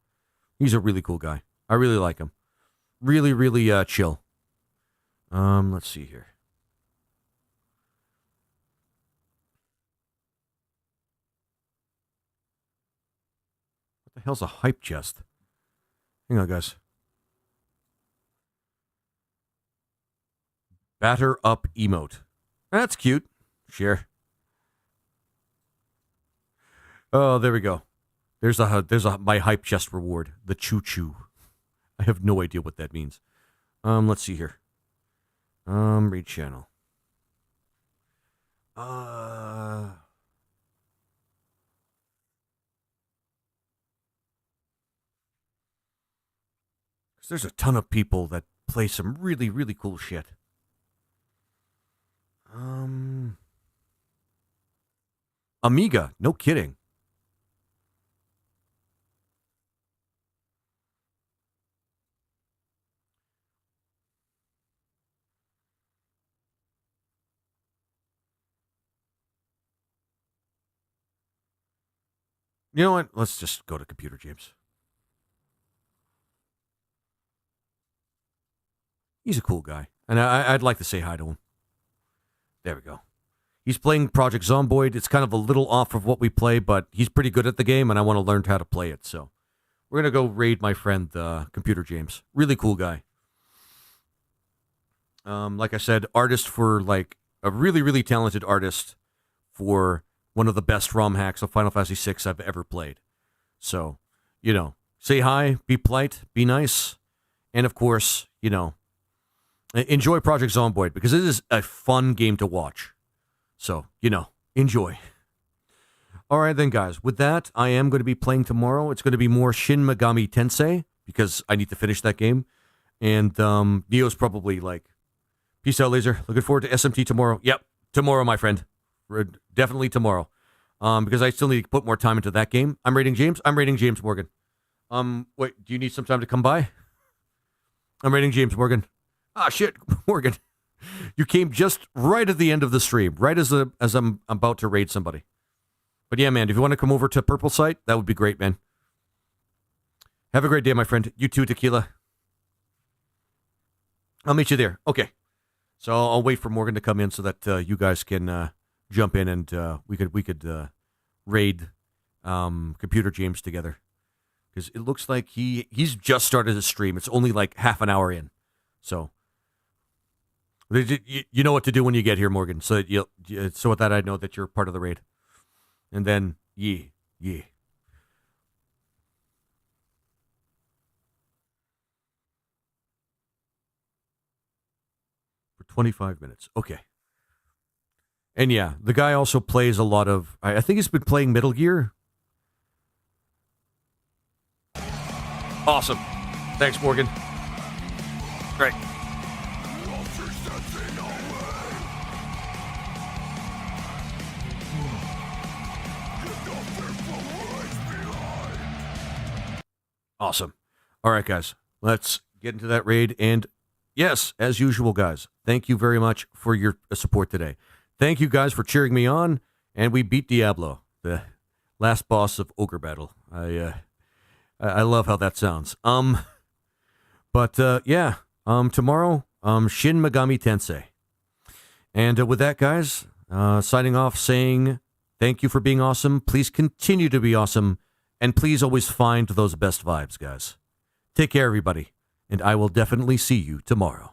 I really like him. Really, really chill. Let's see here. What the hell's a hype chest? Hang on, guys. Batter up emote. That's cute. Sure. Oh, there we go. There's my hype chest reward. The choo choo. I have no idea what that means. Let's see here. Read channel. There's a ton of people that play some really, really cool shit. Amiga, no kidding. You know what? Let's just go to Computer James. He's a cool guy. And I'd like to say hi to him. There we go. He's playing Project Zomboid. It's kind of a little off of what we play, but he's pretty good at the game, and I want to learn how to play it. So we're going to go raid my friend, Computer James. Really cool guy. Like I said, artist for, like, a really, really talented artist for one of the best ROM hacks of Final Fantasy VI I've ever played. So, say hi, be polite, be nice, and of course, enjoy Project Zomboid, because it is a fun game to watch. So, enjoy. All right, then, guys. With that, I am going to be playing tomorrow. It's going to be more Shin Megami Tensei, because I need to finish that game. And Neo's probably like, peace out, Laser. Looking forward to SMT tomorrow. Yep, tomorrow, my friend. Definitely tomorrow. because I still need to put more time into that game. I'm rating James. I'm rating James Morgan. Wait, do you need some time to come by? I'm rating James Morgan. Ah, shit, Morgan. You came just right at the end of the stream, right as I'm about to raid somebody. But yeah, man, if you want to come over to Purple Site, that would be great, man. Have a great day, my friend. You too, Tequila. I'll meet you there. Okay. So I'll wait for Morgan to come in so that you guys can jump in and we could raid Computer James together. Because it looks like he's just started his stream. It's only like half an hour in. So you know what to do when you get here, Morgan. So with that I know that you're part of the raid. And then yeah. For 25 minutes. Okay. And yeah, the guy also plays a lot of, I think he's been playing Metal Gear. Awesome. Thanks, Morgan. Great. Awesome. All right, guys. Let's get into that raid. And yes, as usual, guys, thank you very much for your support today. Thank you guys for cheering me on. And we beat Diablo, the last boss of Ogre Battle. I love how that sounds. Yeah. Tomorrow, Shin Megami Tensei. And with that, guys, signing off saying thank you for being awesome. Please continue to be awesome. And please always find those best vibes, guys. Take care, everybody. And I will definitely see you tomorrow.